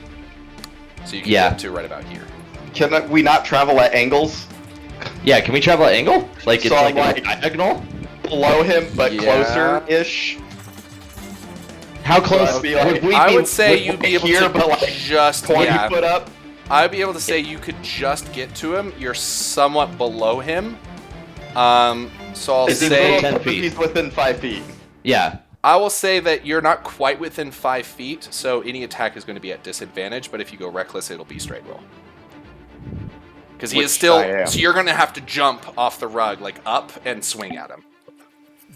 [SPEAKER 1] So you can
[SPEAKER 5] Yeah.
[SPEAKER 1] get to right about here.
[SPEAKER 2] Can we not travel at angles
[SPEAKER 5] Yeah, can we travel at angle? Like it's
[SPEAKER 2] So,
[SPEAKER 5] like,
[SPEAKER 2] like-
[SPEAKER 5] a diagonal?
[SPEAKER 2] below him, but
[SPEAKER 1] Yeah.
[SPEAKER 2] closer-ish?
[SPEAKER 5] How close
[SPEAKER 2] I'd be like-
[SPEAKER 5] would we
[SPEAKER 1] I
[SPEAKER 5] be?
[SPEAKER 1] would say
[SPEAKER 2] would
[SPEAKER 1] you'd be
[SPEAKER 2] we
[SPEAKER 1] able
[SPEAKER 2] here,
[SPEAKER 1] to
[SPEAKER 2] but, like,
[SPEAKER 1] just
[SPEAKER 2] 20
[SPEAKER 1] yeah.
[SPEAKER 2] foot up?
[SPEAKER 1] I'd be able to say you could just get to him. You're somewhat below him. So I'll
[SPEAKER 2] Is he
[SPEAKER 1] say
[SPEAKER 2] little
[SPEAKER 5] 10
[SPEAKER 2] enough if
[SPEAKER 5] feet.
[SPEAKER 2] he's within 5 feet?
[SPEAKER 5] Yeah.
[SPEAKER 1] I will say that you're not quite within 5 feet, so any attack is going to be at disadvantage. But if you go reckless, it'll be straight roll. Because he is
[SPEAKER 2] Which
[SPEAKER 1] still.
[SPEAKER 2] I am.
[SPEAKER 1] So you're going to have to jump off the rug, like up, and swing at him.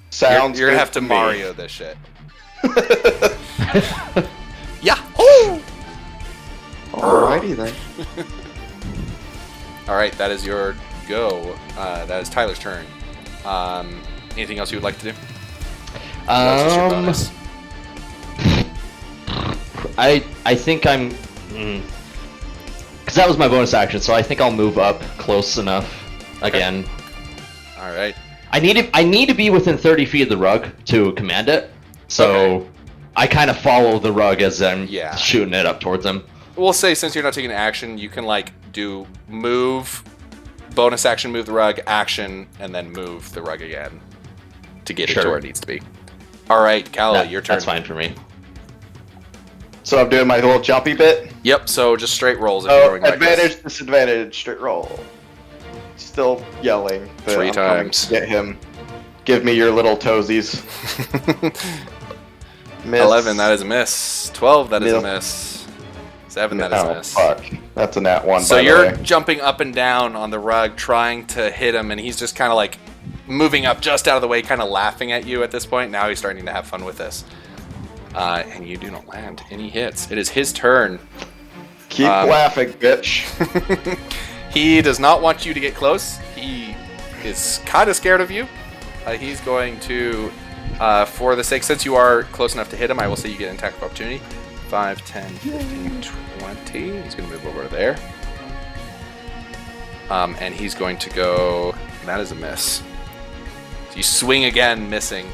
[SPEAKER 2] Sounds
[SPEAKER 1] You're gonna
[SPEAKER 2] good
[SPEAKER 1] have to
[SPEAKER 2] me.
[SPEAKER 1] Mario this shit. Yeah. Ooh!
[SPEAKER 2] Alrighty then.
[SPEAKER 1] All right, that is your go. That is Tyler's turn. Anything else you would like to do? That's just your bonus.
[SPEAKER 5] I think I'm, because that was my bonus action, so I think I'll move up close enough again.
[SPEAKER 1] All right.
[SPEAKER 5] I need to be within 30 feet of the rug to command it, so
[SPEAKER 1] Okay.
[SPEAKER 5] I kind of follow the rug as I'm
[SPEAKER 1] Yeah.
[SPEAKER 5] shooting it up towards him.
[SPEAKER 1] We'll say since you're not taking action, you can like do move, bonus action, move the rug, action, and then move the rug again to get it to
[SPEAKER 5] Sure.
[SPEAKER 1] where it needs to be. All right, Calla,
[SPEAKER 5] That-
[SPEAKER 1] your turn.
[SPEAKER 5] That's fine for me.
[SPEAKER 2] So I'm doing my little jumpy bit.
[SPEAKER 1] Yep. So just straight rolls if you're
[SPEAKER 2] Oh,
[SPEAKER 1] going reckless.
[SPEAKER 2] advantage, disadvantage, straight roll. Still yelling. but
[SPEAKER 1] 3
[SPEAKER 2] I'm coming
[SPEAKER 1] times.
[SPEAKER 2] to Get him. Give me your little toesies. Miss.
[SPEAKER 1] 11, that is a miss. 12, that is a
[SPEAKER 2] Miss.
[SPEAKER 1] miss. 7, that is a
[SPEAKER 2] Oh,
[SPEAKER 1] miss.
[SPEAKER 2] fuck. That's a nat 1,
[SPEAKER 1] So
[SPEAKER 2] by the
[SPEAKER 1] you're
[SPEAKER 2] way.
[SPEAKER 1] jumping up and down on the rug, trying to hit him, and he's just kind of like moving up just out of the way, kind of laughing at you at this point. Now he's starting to have fun with this. And you do not land any hits. It is his turn.
[SPEAKER 2] Keep laughing, bitch.
[SPEAKER 1] He does not want you to get close. He is kind of scared of you. He's going to, for the sake, since you are close enough to hit him, I will say you get an attack of opportunity. 5, 10, 15, 20. He's going to move over there. And he's going to go. That is a miss. So you swing again, missing.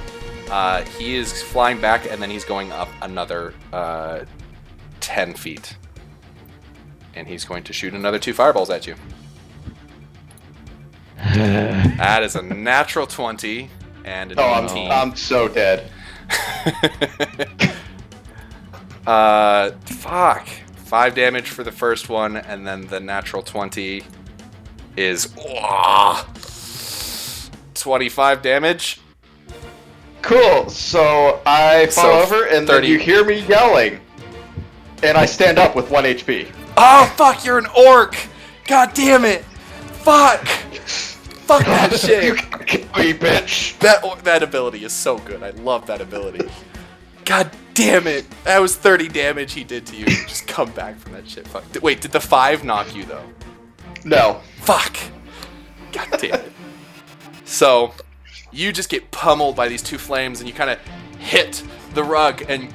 [SPEAKER 1] He is flying back, and then he's going up another 10 feet. And he's going to shoot another 2 fireballs at you. That is a natural 20 and an
[SPEAKER 2] Oh,
[SPEAKER 1] 18.
[SPEAKER 2] I'm so dead.
[SPEAKER 1] Fuck. 5 damage for the first one, and then the natural 20 is 25 damage.
[SPEAKER 2] Cool. So I fall
[SPEAKER 1] So,
[SPEAKER 2] over, and
[SPEAKER 1] 30.
[SPEAKER 2] then you hear me yelling, and I stand up with 1 HP.
[SPEAKER 1] Oh, fuck, you're an orc! God damn it! Fuck! Fuck that
[SPEAKER 2] You
[SPEAKER 1] shit!
[SPEAKER 2] can't kill me, bitch.
[SPEAKER 1] That ability is so good. I love that ability. God damn it! That was 30 damage he did to you. Just come back from that shit. Fuck. Wait, did the 5 knock you, though?
[SPEAKER 2] No.
[SPEAKER 1] Fuck! God damn it. So, you just get pummeled by these 2 flames, and you kind of hit the rug, and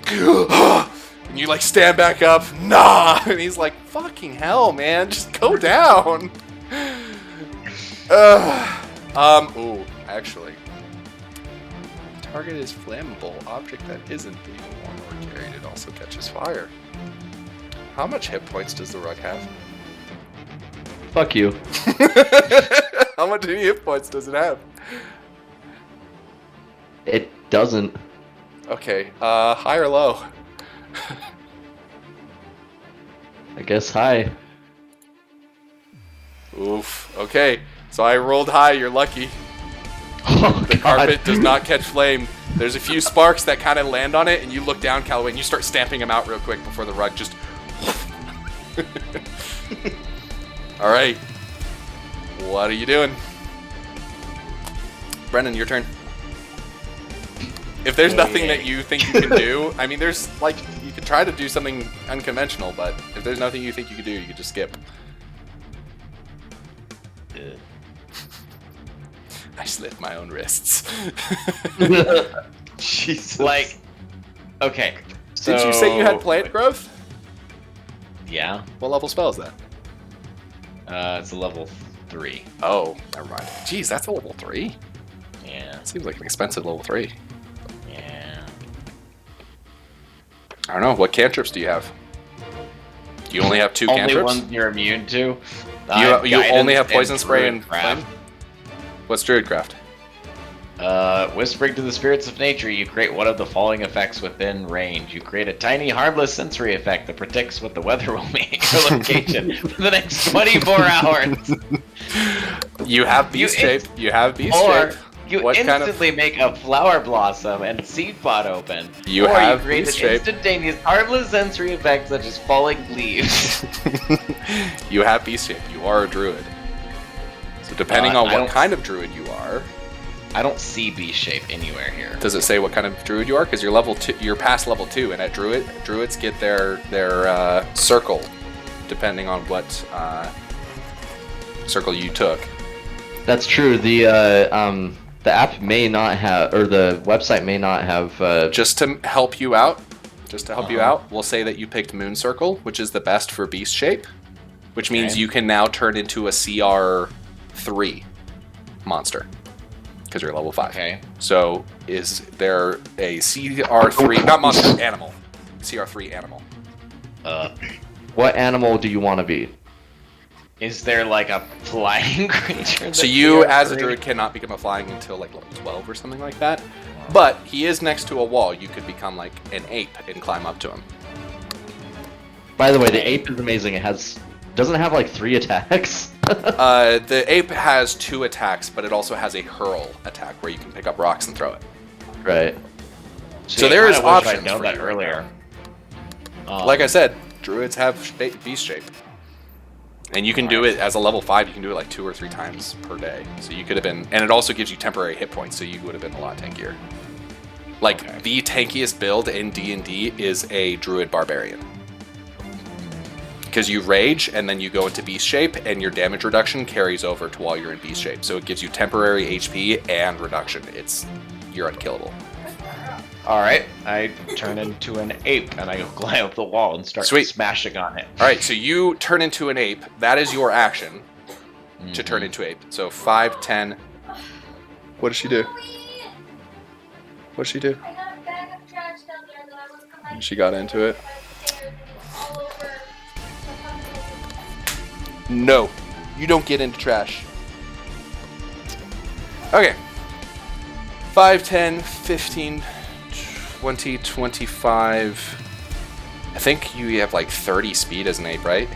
[SPEAKER 1] you like stand back up. Nah! And he's like, fucking hell, man. Just go down. Ooh, actually. Target is flammable. Object that isn't being worn or carried, it also catches fire. How much hit points does the rug have?
[SPEAKER 5] Fuck you.
[SPEAKER 1] How much hit points does it have?
[SPEAKER 5] It doesn't.
[SPEAKER 1] Okay, high or low?
[SPEAKER 5] I guess high.
[SPEAKER 1] Oof. Okay, so I rolled high, you're lucky.
[SPEAKER 5] Oh,
[SPEAKER 1] The
[SPEAKER 5] God.
[SPEAKER 1] carpet does not catch flame. There's a few sparks that kind of land on it, and you look down, Callaway, and you start stamping them out real quick before the rug just... Alright. What are you doing? Brennan, your turn. If there's nothing that you think you can do, I mean, there's, like, you could try to do something unconventional, but if there's nothing you think you could do, you could just skip. I slit my own wrists.
[SPEAKER 2] Jesus.
[SPEAKER 4] Like, okay. So,
[SPEAKER 1] Did you say you had plant growth?
[SPEAKER 4] Yeah.
[SPEAKER 1] What level spell is that?
[SPEAKER 4] It's a level 3.
[SPEAKER 1] Oh, never mind. Jeez, that's a level 3?
[SPEAKER 4] Yeah.
[SPEAKER 1] Seems like an expensive level 3.
[SPEAKER 4] Yeah.
[SPEAKER 1] I don't know. What cantrips do you have? Do you only have 2
[SPEAKER 4] Only
[SPEAKER 1] cantrips?
[SPEAKER 4] ones you're immune to.
[SPEAKER 1] You only have
[SPEAKER 4] Guidance
[SPEAKER 1] poison spray and
[SPEAKER 4] Druidcraft.
[SPEAKER 1] flame? What's Druidcraft?
[SPEAKER 4] Whispering to the spirits of nature, you create one of the following effects within range. You create a tiny, harmless sensory effect that predicts what the weather will be at your location for the next 24 hours.
[SPEAKER 1] You have beast
[SPEAKER 4] You
[SPEAKER 1] shape. You have beast
[SPEAKER 4] Or
[SPEAKER 1] shape.
[SPEAKER 4] you
[SPEAKER 1] What kind of-
[SPEAKER 4] instantly make a flower blossom and seed pod open.
[SPEAKER 1] You
[SPEAKER 4] or
[SPEAKER 1] have
[SPEAKER 4] you create
[SPEAKER 1] beast
[SPEAKER 4] an
[SPEAKER 1] shape.
[SPEAKER 4] instantaneous, harmless sensory effect such as falling leaves.
[SPEAKER 1] You have beast shape. You are a druid. So depending on
[SPEAKER 4] I
[SPEAKER 1] what
[SPEAKER 4] don't-
[SPEAKER 1] kind of druid you are,
[SPEAKER 4] I don't see beast shape anywhere here.
[SPEAKER 1] does it say what kind of druid you are? Because you're level 2. You're past level 2, and at druids get their circle, depending on what circle you took.
[SPEAKER 5] That's true. The app may not have, or the website may not have.
[SPEAKER 1] Just to help you out, we'll say that you picked Moon Circle, which is the best for beast shape, which means
[SPEAKER 4] Okay.
[SPEAKER 1] you can now turn into a CR3 monster because you're level 5.
[SPEAKER 4] Okay.
[SPEAKER 1] So is there a CR3, not monster, animal, CR3 animal?
[SPEAKER 5] What animal do you want to be?
[SPEAKER 4] Is there like a flying creature?
[SPEAKER 1] So
[SPEAKER 4] that
[SPEAKER 1] you,
[SPEAKER 4] we are
[SPEAKER 1] as a
[SPEAKER 4] free-
[SPEAKER 1] druid, cannot become a flying until like level 12 or something like that. But he is next to a wall. You could become like an ape and climb up to him.
[SPEAKER 5] By the way, the ape is amazing. Doesn't it have like 3 attacks?
[SPEAKER 1] The ape has 2 attacks, but it also has a hurl attack where you can pick up rocks and throw it.
[SPEAKER 5] Right.
[SPEAKER 1] So
[SPEAKER 4] I
[SPEAKER 1] there is
[SPEAKER 4] kinda wish
[SPEAKER 1] options
[SPEAKER 4] I'd known
[SPEAKER 1] for
[SPEAKER 4] that
[SPEAKER 1] you.
[SPEAKER 4] earlier.
[SPEAKER 1] Like I said, druids have beast shape. And you can do it as a level 5, you can do it like 2 or 3 times per day. So you could have been, and it also gives you temporary hit points, so you would have been a lot tankier. Like,
[SPEAKER 4] Okay.
[SPEAKER 1] the tankiest build in D&D is a druid barbarian. Because you rage, and then you go into beast shape, and your damage reduction carries over to while you're in beast shape. So it gives you temporary HP and reduction. You're unkillable.
[SPEAKER 4] All right, I turn into an ape and I go climb up the wall and start
[SPEAKER 1] Sweet.
[SPEAKER 4] smashing on it.
[SPEAKER 1] Alright, so you turn into an ape. That is your action to turn into ape. So 5, 10. What does she do? What does she do?
[SPEAKER 7] I got a bag of trash down there that I was collecting.
[SPEAKER 1] She got into it.
[SPEAKER 7] All over.
[SPEAKER 1] No, you don't get into trash. Okay. 5, 10, 15, 20, 25, I think you have like 30 speed as an ape, right?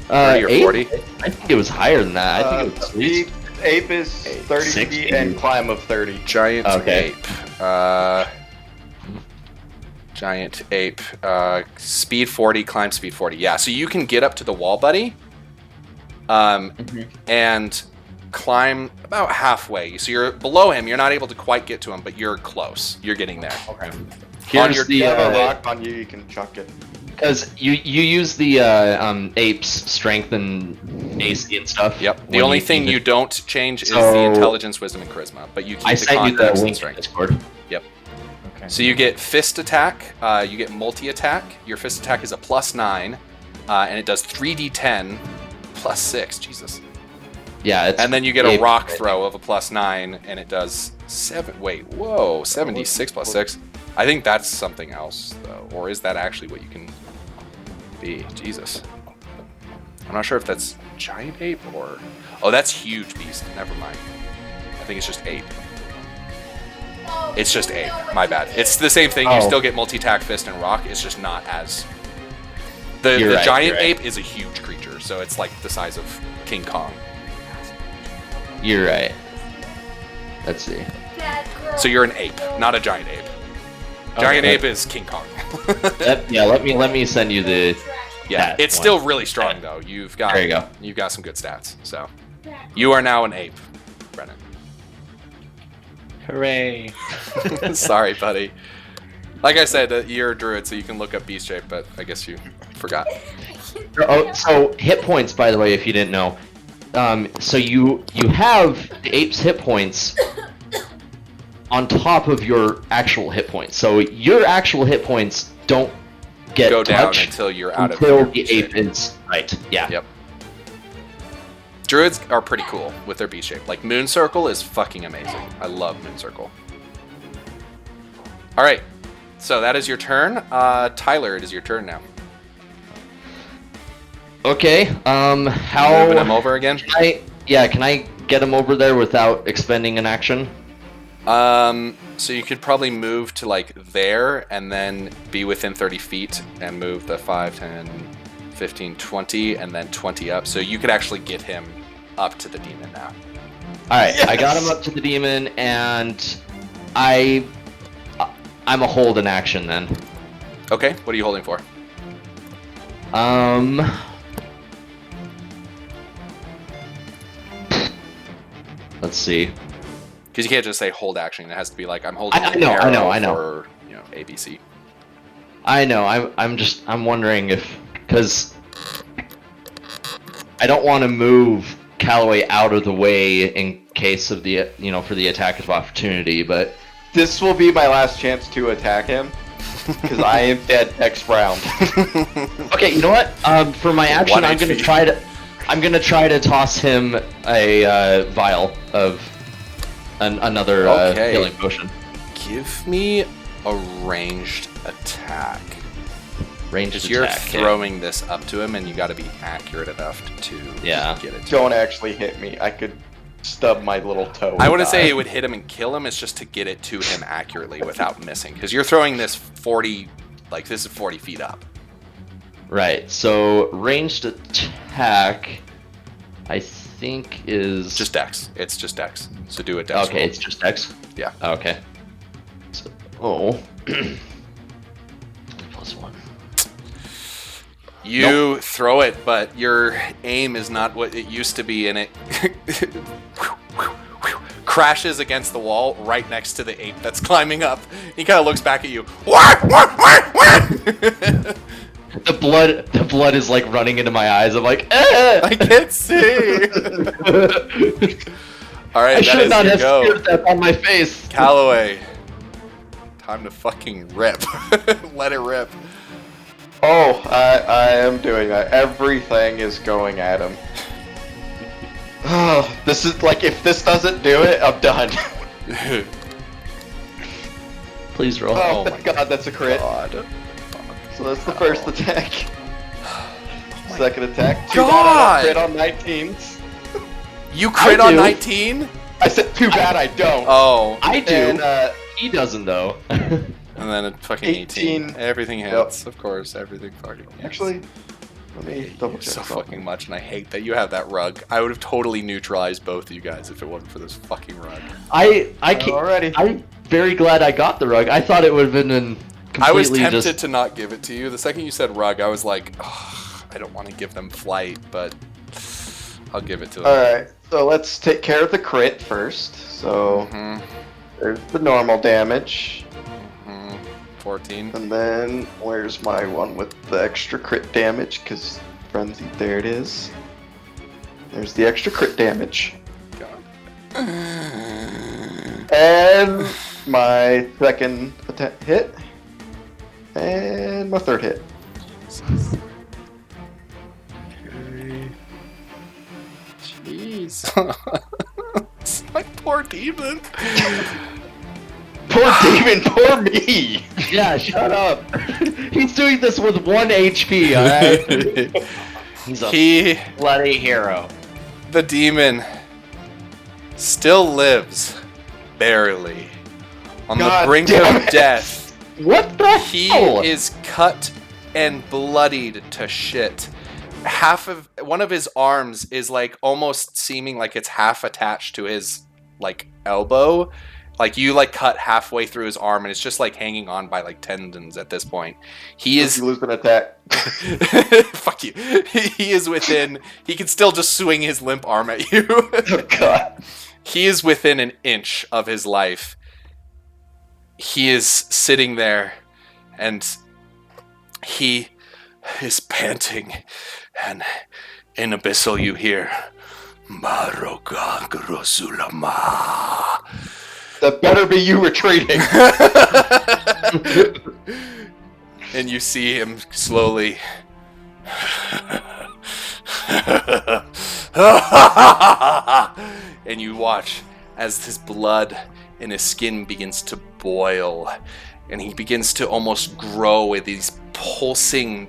[SPEAKER 1] 30 or
[SPEAKER 5] 8?
[SPEAKER 1] 40?
[SPEAKER 5] I think it was higher than that. I think it was at least.
[SPEAKER 2] Ape is 30
[SPEAKER 5] 60.
[SPEAKER 2] feet and climb of 30.
[SPEAKER 1] Giant
[SPEAKER 5] Okay.
[SPEAKER 1] ape. Giant ape. Speed 40, climb speed 40. Yeah, so you can get up to the wall, buddy. And climb about halfway. So you're below him. You're not able to quite get to him, but you're close. You're getting there.
[SPEAKER 2] Okay.
[SPEAKER 5] Here's
[SPEAKER 1] your-
[SPEAKER 5] the
[SPEAKER 2] If you have a rock on you, you can chuck it.
[SPEAKER 5] because you use the ape's strength and AC and stuff.
[SPEAKER 1] Yep. The
[SPEAKER 5] when
[SPEAKER 1] only thing
[SPEAKER 5] use it.
[SPEAKER 1] you don't change is the
[SPEAKER 5] So-
[SPEAKER 1] intelligence, wisdom, and charisma, but you keep
[SPEAKER 5] I
[SPEAKER 1] the
[SPEAKER 5] sent you the
[SPEAKER 1] context and
[SPEAKER 5] link in
[SPEAKER 1] strength.
[SPEAKER 5] Discord.
[SPEAKER 4] Okay.
[SPEAKER 1] So you get fist attack, you get multi attack. Your fist attack is a +9, and it does 3d10 +6. Jesus.
[SPEAKER 5] Yeah, it's
[SPEAKER 1] And then you get a
[SPEAKER 5] ape-
[SPEAKER 1] rock throw of a +9, and it does 7. Wait, whoa, 76 +6. I think that's something else, though. Or is that actually what you can be? Jesus. I'm not sure if that's giant ape or. Oh, that's huge beast. Never mind. I think it's just ape.
[SPEAKER 7] Oh,
[SPEAKER 1] It's just
[SPEAKER 7] no,
[SPEAKER 1] ape.
[SPEAKER 7] it's
[SPEAKER 1] My
[SPEAKER 7] just
[SPEAKER 1] bad.
[SPEAKER 7] ape.
[SPEAKER 1] It's the same thing. You
[SPEAKER 5] Oh.
[SPEAKER 1] still get multi-attack, fist, and rock. It's just not as. The
[SPEAKER 5] You're right,
[SPEAKER 1] giant
[SPEAKER 5] you're right.
[SPEAKER 1] ape is a huge creature, so it's like the size of King Kong.
[SPEAKER 5] You're right. Let's see.
[SPEAKER 7] Bad girl.
[SPEAKER 1] So you're an ape, not a giant ape. Giant
[SPEAKER 5] Okay.
[SPEAKER 1] ape is King Kong.
[SPEAKER 5] Let me send you the.
[SPEAKER 1] Yeah,
[SPEAKER 5] That
[SPEAKER 1] it's
[SPEAKER 5] one.
[SPEAKER 1] still really strong though. You've got
[SPEAKER 5] There you go.
[SPEAKER 1] You've got some good stats. So you are now an ape, Brennan.
[SPEAKER 4] Hooray!
[SPEAKER 1] Sorry, buddy. Like I said, you're a druid, so you can look up beast shape, but I guess you forgot.
[SPEAKER 5] Oh, so hit points, by the way, if you didn't know. So you have the ape's hit points on top of your actual hit points. So your actual hit points don't get
[SPEAKER 1] Go down
[SPEAKER 5] touched
[SPEAKER 1] until you're out
[SPEAKER 5] until
[SPEAKER 1] of
[SPEAKER 5] the ape is right. Yeah.
[SPEAKER 1] Yep. Druids are pretty cool with their beast shape. Like Moon Circle is fucking amazing. I love Moon Circle. All right, so that is your turn. Tyler, it is your turn now.
[SPEAKER 5] Okay. How?
[SPEAKER 1] Moving him over again.
[SPEAKER 5] Can I get him over there without expending an action?
[SPEAKER 1] So you could probably move to like there and then be within 30 feet and move the 5, 10, 15, 20, and then 20 up. So you could actually get him up to the demon now.
[SPEAKER 5] All right, I got him up to the demon, and I'm a hold in action then.
[SPEAKER 1] Okay, what are you holding for?
[SPEAKER 5] Let's see.
[SPEAKER 1] Because you can't just say hold action. It has to be like I'm holding.
[SPEAKER 5] I
[SPEAKER 1] an
[SPEAKER 5] know, I know,
[SPEAKER 1] arrow
[SPEAKER 5] I know.
[SPEAKER 1] For, ABC.
[SPEAKER 5] I know. I'm wondering if because I don't want to move Callaway out of the way in case of the for the attack of opportunity, but
[SPEAKER 2] This will be my last chance to attack him. Because I am dead next round.
[SPEAKER 5] okay. You know what? For my action,
[SPEAKER 1] One
[SPEAKER 5] I'm gonna
[SPEAKER 1] HP.
[SPEAKER 5] try to toss him a vial of another
[SPEAKER 1] Okay.
[SPEAKER 5] healing potion.
[SPEAKER 1] Give me a ranged attack.
[SPEAKER 5] Ranged
[SPEAKER 1] Because you're
[SPEAKER 5] attack. okay.
[SPEAKER 1] throwing this up to him, and you got to be accurate enough to
[SPEAKER 5] Yeah.
[SPEAKER 1] get it.
[SPEAKER 2] Don't actually hit me. I could stub my little toe.
[SPEAKER 1] I
[SPEAKER 2] and
[SPEAKER 1] wouldn't
[SPEAKER 2] die.
[SPEAKER 1] say it would hit him and kill him. It's just to get it to him accurately without missing. Because you're throwing this 40, like this is 40 feet up.
[SPEAKER 5] Right. So ranged attack, I think is
[SPEAKER 1] Just Dex. It's just Dex. So do a Dex.
[SPEAKER 5] okay.
[SPEAKER 1] roll.
[SPEAKER 5] It's just X.
[SPEAKER 1] Yeah.
[SPEAKER 5] Okay. So, +1.
[SPEAKER 1] You throw it, but your aim is not what it used to be, and it crashes against the wall right next to the ape that's climbing up. He kind of looks back at you.
[SPEAKER 5] The blood is like running into my eyes. I'm like, eh!
[SPEAKER 1] I can't see. All right,
[SPEAKER 5] I
[SPEAKER 1] that
[SPEAKER 5] should
[SPEAKER 1] is
[SPEAKER 5] not
[SPEAKER 1] your
[SPEAKER 5] have
[SPEAKER 1] go.
[SPEAKER 5] speared that on my face.
[SPEAKER 1] Callaway. Time to fucking rip. Let it rip.
[SPEAKER 2] Oh, I am doing that. Everything is going at him. Oh, this is like, if this doesn't do it, I'm done.
[SPEAKER 5] Please roll.
[SPEAKER 2] Oh,
[SPEAKER 1] my
[SPEAKER 2] thank God, that's a crit.
[SPEAKER 1] God.
[SPEAKER 2] So that's the first attack. Second attack. Too
[SPEAKER 1] God!
[SPEAKER 2] bad I don't crit on 19s.
[SPEAKER 1] You crit on
[SPEAKER 5] do.
[SPEAKER 1] 19?
[SPEAKER 2] I said too bad I don't.
[SPEAKER 1] Oh.
[SPEAKER 5] I do.
[SPEAKER 2] And,
[SPEAKER 5] He doesn't though.
[SPEAKER 1] And then a fucking 18. Everything hits, of course. Everything fucking hits.
[SPEAKER 2] Actually, let me double check.
[SPEAKER 1] So
[SPEAKER 2] something.
[SPEAKER 1] fucking much, and I hate that you have that rug. I would have totally neutralized both of you guys if it wasn't for this fucking rug.
[SPEAKER 5] I can't,
[SPEAKER 2] Alrighty.
[SPEAKER 5] I'm very glad I got the rug. I thought it would have been completely
[SPEAKER 1] I was tempted
[SPEAKER 5] just...
[SPEAKER 1] to not give it to you. The second you said rug, I was like, oh, I don't want to give them flight, but I'll give it to them.
[SPEAKER 2] Alright, so let's take care of the crit first. So
[SPEAKER 1] Mhm,
[SPEAKER 2] there's the normal damage.
[SPEAKER 1] mhm. 14.
[SPEAKER 2] And then where's my one with the extra crit damage? Because frenzy, there it is. There's the extra crit damage.
[SPEAKER 1] God.
[SPEAKER 2] And my second hit. And my third hit.
[SPEAKER 1] Jeez. It's my poor demon.
[SPEAKER 2] Poor demon, poor me!
[SPEAKER 5] Yeah, shut up. He's doing this with 1 HP, alright?
[SPEAKER 4] He's a
[SPEAKER 1] He,
[SPEAKER 4] bloody hero.
[SPEAKER 1] the demon, still lives, barely, on
[SPEAKER 2] God
[SPEAKER 1] the brink
[SPEAKER 2] damn
[SPEAKER 1] of
[SPEAKER 2] it.
[SPEAKER 1] death.
[SPEAKER 5] What the
[SPEAKER 1] He
[SPEAKER 5] hell?
[SPEAKER 1] is cut and bloodied to shit. One of his arms is like almost seeming like it's half attached to his like elbow. Like you like cut halfway through his arm and it's just like hanging on by like tendons at this point. He
[SPEAKER 2] Does
[SPEAKER 1] is
[SPEAKER 2] he lose an attack?
[SPEAKER 1] fuck you. He is within, he can still just swing his limp arm at you.
[SPEAKER 2] Oh god.
[SPEAKER 1] He is within an inch of his life. He is sitting there and he is panting, and in Abyssal you hear Maroga Grosulama.
[SPEAKER 2] That better be you retreating.
[SPEAKER 1] And you see him slowly and you watch as his blood in his skin begins to boil, and he begins to almost grow with these pulsing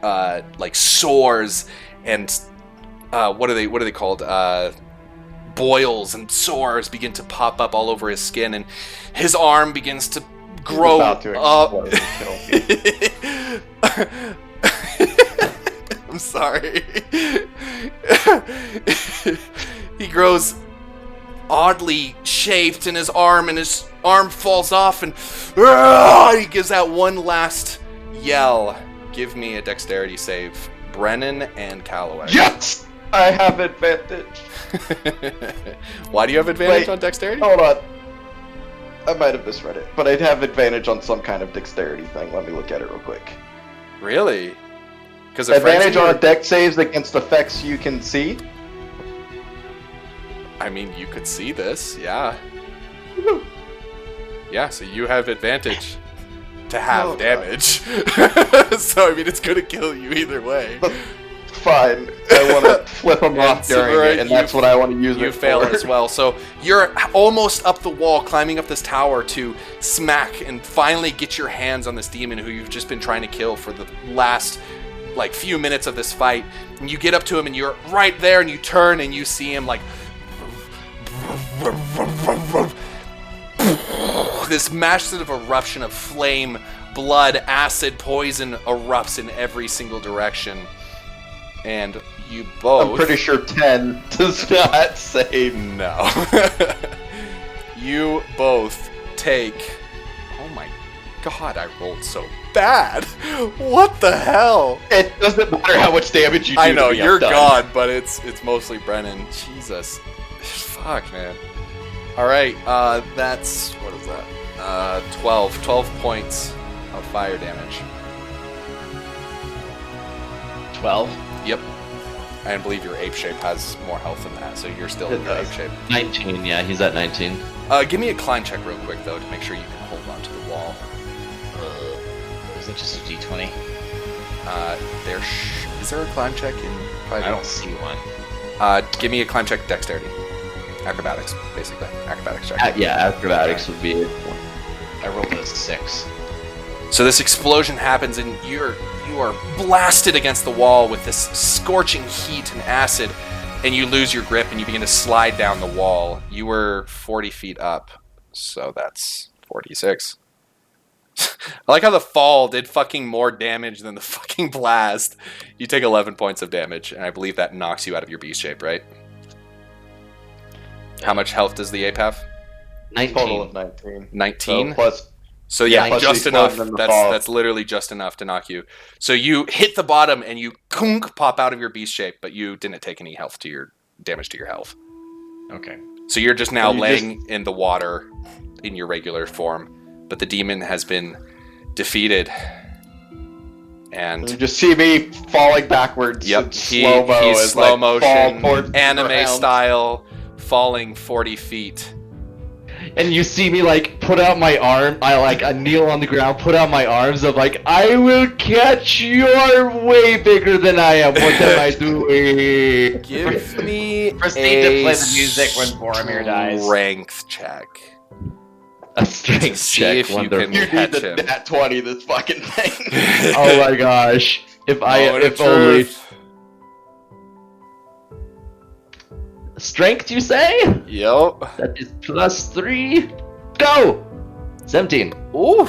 [SPEAKER 1] like sores and what are they called, boils and sores begin to pop up all over his skin, and his arm begins to grow
[SPEAKER 2] About to
[SPEAKER 1] up.
[SPEAKER 2] explode.
[SPEAKER 1] I'm sorry. He grows oddly shaped in his arm, and his arm falls off, and he gives that one last yell. Give me a dexterity save, Brennan and Calloway.
[SPEAKER 2] Yes! I have advantage.
[SPEAKER 1] Why do you have advantage
[SPEAKER 2] Wait.
[SPEAKER 1] on dexterity?
[SPEAKER 2] Hold on. I might have misread it, but I'd have advantage on some kind of dexterity thing. Let me look at it real quick.
[SPEAKER 1] Really? Because
[SPEAKER 2] Advantage on dex saves against effects you can see.
[SPEAKER 1] I mean, you could see this, yeah. Yeah, so you have advantage to have
[SPEAKER 2] Oh,
[SPEAKER 1] damage. So, I mean, it's gonna kill you either way.
[SPEAKER 2] Fine. I want to flip them off during
[SPEAKER 1] Sivera,
[SPEAKER 2] it, and that's what I want to use
[SPEAKER 1] You
[SPEAKER 2] it
[SPEAKER 1] fail
[SPEAKER 2] for.
[SPEAKER 1] as well. So, you're almost up the wall, climbing up this tower to smack and finally get your hands on this demon who you've just been trying to kill for the last, like, few minutes of this fight. And you get up to him, and you're right there, and you turn, and you see him, like, this massive eruption of flame, blood, acid, poison erupts in every single direction. And you both...
[SPEAKER 2] I'm pretty sure 10 does not save.
[SPEAKER 1] No. You both take... Oh my god, I rolled so bad. What the hell?
[SPEAKER 2] It doesn't matter how much damage you do.
[SPEAKER 1] I know,
[SPEAKER 2] to me,
[SPEAKER 1] you're
[SPEAKER 2] I'm done.
[SPEAKER 1] God, but it's mostly Brennan. Jesus. Fuck, man. Alright, that's... What is that? 12. 12 points of fire damage.
[SPEAKER 4] 12.
[SPEAKER 1] Yep. I believe your ape shape has more health than that, so you're still in
[SPEAKER 2] It
[SPEAKER 1] your ape
[SPEAKER 2] does.
[SPEAKER 1] shape.
[SPEAKER 5] 19, yeah, he's at 19.
[SPEAKER 1] Give me a climb check real quick, though, to make sure you can hold on to the wall.
[SPEAKER 3] Is it just a d20?
[SPEAKER 1] Is there a climb check in
[SPEAKER 3] I don't see one.
[SPEAKER 1] Give me a climb check dexterity. Acrobatics, basically. Acrobatics check.
[SPEAKER 5] Yeah, acrobatics would be it.
[SPEAKER 3] I rolled a 6.
[SPEAKER 1] So this explosion happens, and you are blasted against the wall with this scorching heat and acid, and you lose your grip, and you begin to slide down the wall. You were 40 feet up, so that's 46. I like how the fall did fucking more damage than the fucking blast. You take 11 points of damage, and I believe that knocks you out of your beast shape, right? How much health does the ape have?
[SPEAKER 5] 19.
[SPEAKER 2] Total of 19.
[SPEAKER 1] 19?
[SPEAKER 2] So plus,
[SPEAKER 1] So yeah,
[SPEAKER 2] plus
[SPEAKER 1] just
[SPEAKER 2] these
[SPEAKER 1] enough.
[SPEAKER 2] ones in the
[SPEAKER 1] That's
[SPEAKER 2] fall.
[SPEAKER 1] that's literally just enough to knock you. So you hit the bottom and you kunk pop out of your beast shape, but you didn't take any health to your damage to your health.
[SPEAKER 4] Okay.
[SPEAKER 1] So you're just now
[SPEAKER 2] You
[SPEAKER 1] laying in the water in your regular form, but the demon has been defeated. And
[SPEAKER 2] you just see me falling backwards.
[SPEAKER 1] yep,
[SPEAKER 2] in slow-mo
[SPEAKER 1] he's
[SPEAKER 2] as,
[SPEAKER 1] slow
[SPEAKER 2] like, fall
[SPEAKER 1] motion,
[SPEAKER 2] towards the
[SPEAKER 1] anime
[SPEAKER 2] ground.
[SPEAKER 1] style, falling 40 feet.
[SPEAKER 5] And you see me like put out my arm. I kneel on the ground, put out my arms. I'm like, I will catch you. You're way bigger than I am. What am I doing?
[SPEAKER 1] Give me
[SPEAKER 4] Proceed to play the music when Boromir dies.
[SPEAKER 1] Strength check.
[SPEAKER 5] A strength
[SPEAKER 1] To see
[SPEAKER 5] check.
[SPEAKER 1] if you
[SPEAKER 5] Wonderful.
[SPEAKER 1] can-
[SPEAKER 2] You need
[SPEAKER 1] Catch
[SPEAKER 2] the
[SPEAKER 1] him.
[SPEAKER 2] nat 20 this fucking thing.
[SPEAKER 5] Oh my gosh! If
[SPEAKER 1] Moment of
[SPEAKER 5] if only
[SPEAKER 1] truth.
[SPEAKER 5] strength, you say?
[SPEAKER 1] Yep.
[SPEAKER 5] That is +3. Go. 17.
[SPEAKER 1] Ooh.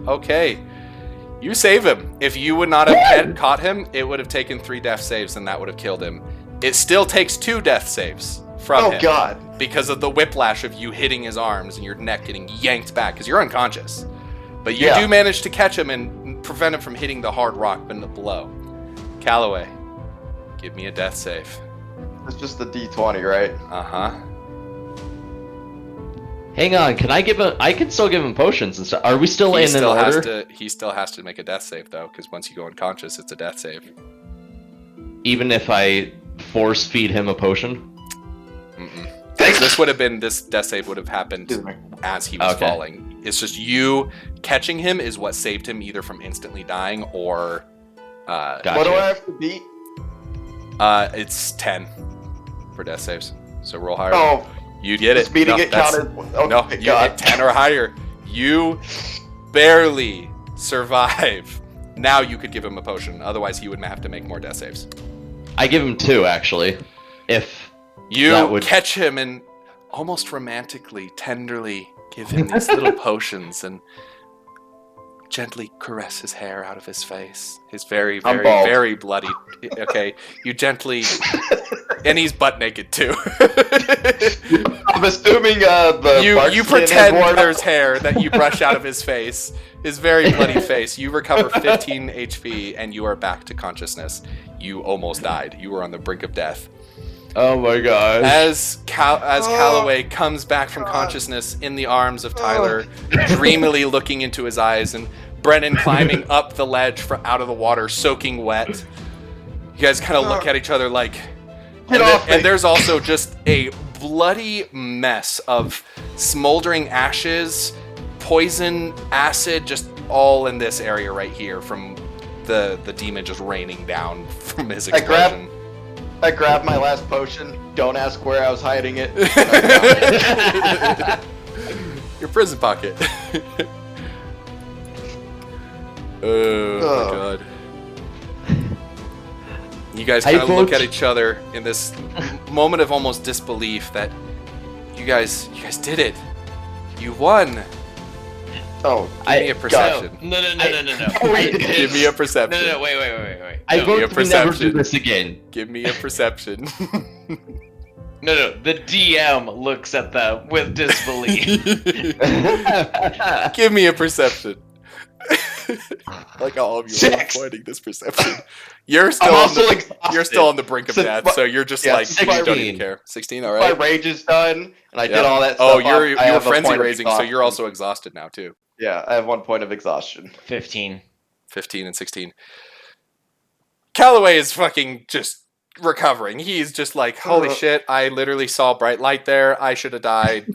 [SPEAKER 1] Okay. You save him. If you would not have caught him, it would have taken 3 death saves and that would have killed him. It still takes 2 death saves from
[SPEAKER 2] Oh
[SPEAKER 1] him.
[SPEAKER 2] god.
[SPEAKER 1] Because of the whiplash of you hitting his arms and your neck getting yanked back because you're unconscious. But you
[SPEAKER 2] Yeah.
[SPEAKER 1] do manage to catch him and prevent him from hitting the hard rock below. Calloway, give me a death save.
[SPEAKER 2] It's just the D20, right?
[SPEAKER 1] Uh-huh.
[SPEAKER 5] Hang on. Can I give him? I can still give him potions and stuff. Are we still
[SPEAKER 1] He
[SPEAKER 5] in
[SPEAKER 1] still
[SPEAKER 5] an
[SPEAKER 1] has
[SPEAKER 5] order?
[SPEAKER 1] he still has to make a death save though, because once you go unconscious, it's a death save.
[SPEAKER 5] Even if I force feed him a potion?
[SPEAKER 1] This death save would have happened
[SPEAKER 2] Excuse me.
[SPEAKER 1] as he was
[SPEAKER 5] Okay.
[SPEAKER 1] falling. It's just you catching him is what saved him either from instantly dying or
[SPEAKER 5] Gotcha.
[SPEAKER 2] What do I have to beat?
[SPEAKER 1] it's 10 for death saves. So roll higher.
[SPEAKER 2] Oh,
[SPEAKER 1] You get
[SPEAKER 2] does
[SPEAKER 1] it.
[SPEAKER 2] beating
[SPEAKER 1] No,
[SPEAKER 2] it
[SPEAKER 1] that's-
[SPEAKER 2] count as... Oh
[SPEAKER 1] no,
[SPEAKER 2] my
[SPEAKER 1] you
[SPEAKER 2] god.
[SPEAKER 1] hit 10 or higher. You barely survive. Now you could give him a potion. Otherwise, he would have to make more death saves.
[SPEAKER 5] I give him 2 actually. If
[SPEAKER 1] You
[SPEAKER 5] That would-
[SPEAKER 1] catch him and almost romantically, tenderly give him these little potions and gently caress his hair out of his face. His very,
[SPEAKER 2] I'm
[SPEAKER 1] very,
[SPEAKER 2] bald.
[SPEAKER 1] very bloody. Okay, you gently, and he's butt naked too.
[SPEAKER 2] I'm assuming the
[SPEAKER 1] you
[SPEAKER 2] bark skin is
[SPEAKER 1] pretend
[SPEAKER 2] worn
[SPEAKER 1] there's
[SPEAKER 2] off.
[SPEAKER 1] hair that you brush out of his face. His very bloody face. You recover 15 HP and you are back to consciousness. You almost died. You were on the brink of death.
[SPEAKER 5] oh my gosh.
[SPEAKER 1] As Calloway comes back from consciousness in the arms of Tyler, dreamily looking into his eyes, and Brennan climbing up the ledge out of the water, soaking wet. You guys kind of look at each other like...
[SPEAKER 2] Get off me.
[SPEAKER 1] And there's also just a bloody mess of smoldering ashes, poison, acid, just all in this area right here from the demon just raining down from his
[SPEAKER 2] I grab-
[SPEAKER 1] explosion.
[SPEAKER 2] I grabbed my last potion. Don't ask where I was hiding it.
[SPEAKER 1] Your prison pocket. Oh my
[SPEAKER 2] Ugh.
[SPEAKER 1] god. You guys
[SPEAKER 5] I
[SPEAKER 1] kind of look
[SPEAKER 5] vote-
[SPEAKER 1] at each other in this moment of almost disbelief that you guys did it. You won.
[SPEAKER 2] Oh,
[SPEAKER 1] Give me a perception.
[SPEAKER 4] No.
[SPEAKER 1] Give me a perception.
[SPEAKER 4] No, wait.
[SPEAKER 5] I
[SPEAKER 1] No,
[SPEAKER 5] vote
[SPEAKER 1] your
[SPEAKER 5] we never do
[SPEAKER 1] perception.
[SPEAKER 5] this again.
[SPEAKER 1] Give me a perception.
[SPEAKER 4] No, the DM looks at them with disbelief.
[SPEAKER 1] Give me a perception. Like how all of you are
[SPEAKER 2] 6.
[SPEAKER 1] avoiding this perception. You're still
[SPEAKER 2] I'm
[SPEAKER 1] on
[SPEAKER 2] also
[SPEAKER 1] the,
[SPEAKER 2] exhausted.
[SPEAKER 1] you're still on the brink of
[SPEAKER 2] Since
[SPEAKER 1] death,
[SPEAKER 2] my-
[SPEAKER 1] so you're just
[SPEAKER 2] yeah,
[SPEAKER 1] like you don't
[SPEAKER 5] 16.
[SPEAKER 1] even care. 16, all
[SPEAKER 2] My
[SPEAKER 1] right.
[SPEAKER 2] rage is done, and I
[SPEAKER 1] Yeah.
[SPEAKER 2] did all that stuff.
[SPEAKER 1] Oh, you're
[SPEAKER 2] I have a
[SPEAKER 1] frenzy
[SPEAKER 2] point of
[SPEAKER 1] raising, so
[SPEAKER 2] exhaustion.
[SPEAKER 1] you're also exhausted now too.
[SPEAKER 2] Yeah, I have 1 point of exhaustion.
[SPEAKER 4] 15.
[SPEAKER 1] 15 and 16. Calloway is fucking just recovering. He's just like, holy shit, I literally saw bright light there. I should have died.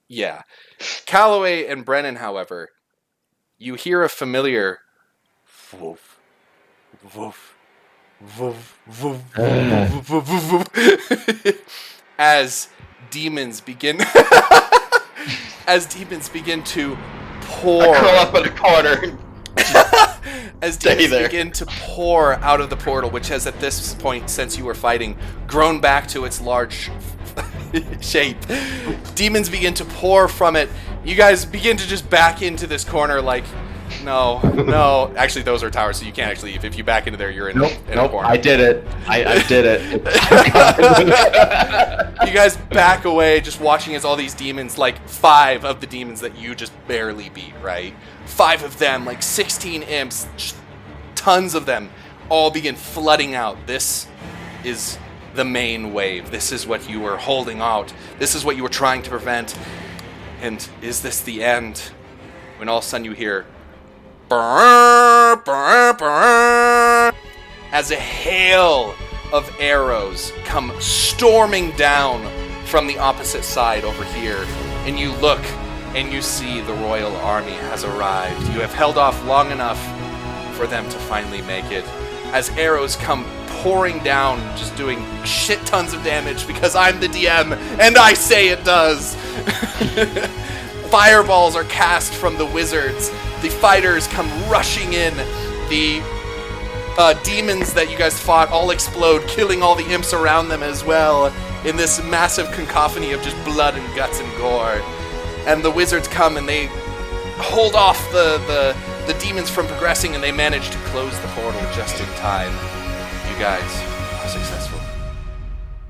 [SPEAKER 1] Yeah. Calloway and Brennan, however, you hear a familiar woof, woof, woof, woof, woof, woof, woof, woof, as demons begin to pour
[SPEAKER 2] I curl up in a corner.
[SPEAKER 1] as
[SPEAKER 2] Stay
[SPEAKER 1] demons
[SPEAKER 2] there.
[SPEAKER 1] begin to pour out of the portal, which has at this point, since you were fighting, grown back to its large shape. Demons begin to pour from it, You guys begin to just back into this corner like, no. Actually, those are towers, so you can't actually leave. If you back into there, you're in a corner.
[SPEAKER 5] I did it. I did it.
[SPEAKER 1] You guys back away, just watching as all these demons, like 5 of the demons that you just barely beat, right? 5 of them, like 16 imps, just tons of them, all begin flooding out. This is the main wave. This is what you were holding out. This is what you were trying to prevent. And is this the end? When all of a sudden you hear, brrr, brrr, brrr, as a hail of arrows come storming down from the opposite side over here. And you look and you see the royal army has arrived. You have held off long enough for them to finally make it. As arrows come pouring down, just doing shit tons of damage because I'm the DM and I say it does. Fireballs are cast from the wizards. The fighters come rushing in. The demons that you guys fought all explode, killing all the imps around them as well in this massive cacophony of just blood and guts and gore. And the wizards come and they hold off the demons from progressing, and they manage to close the portal just in time. You guys are successful.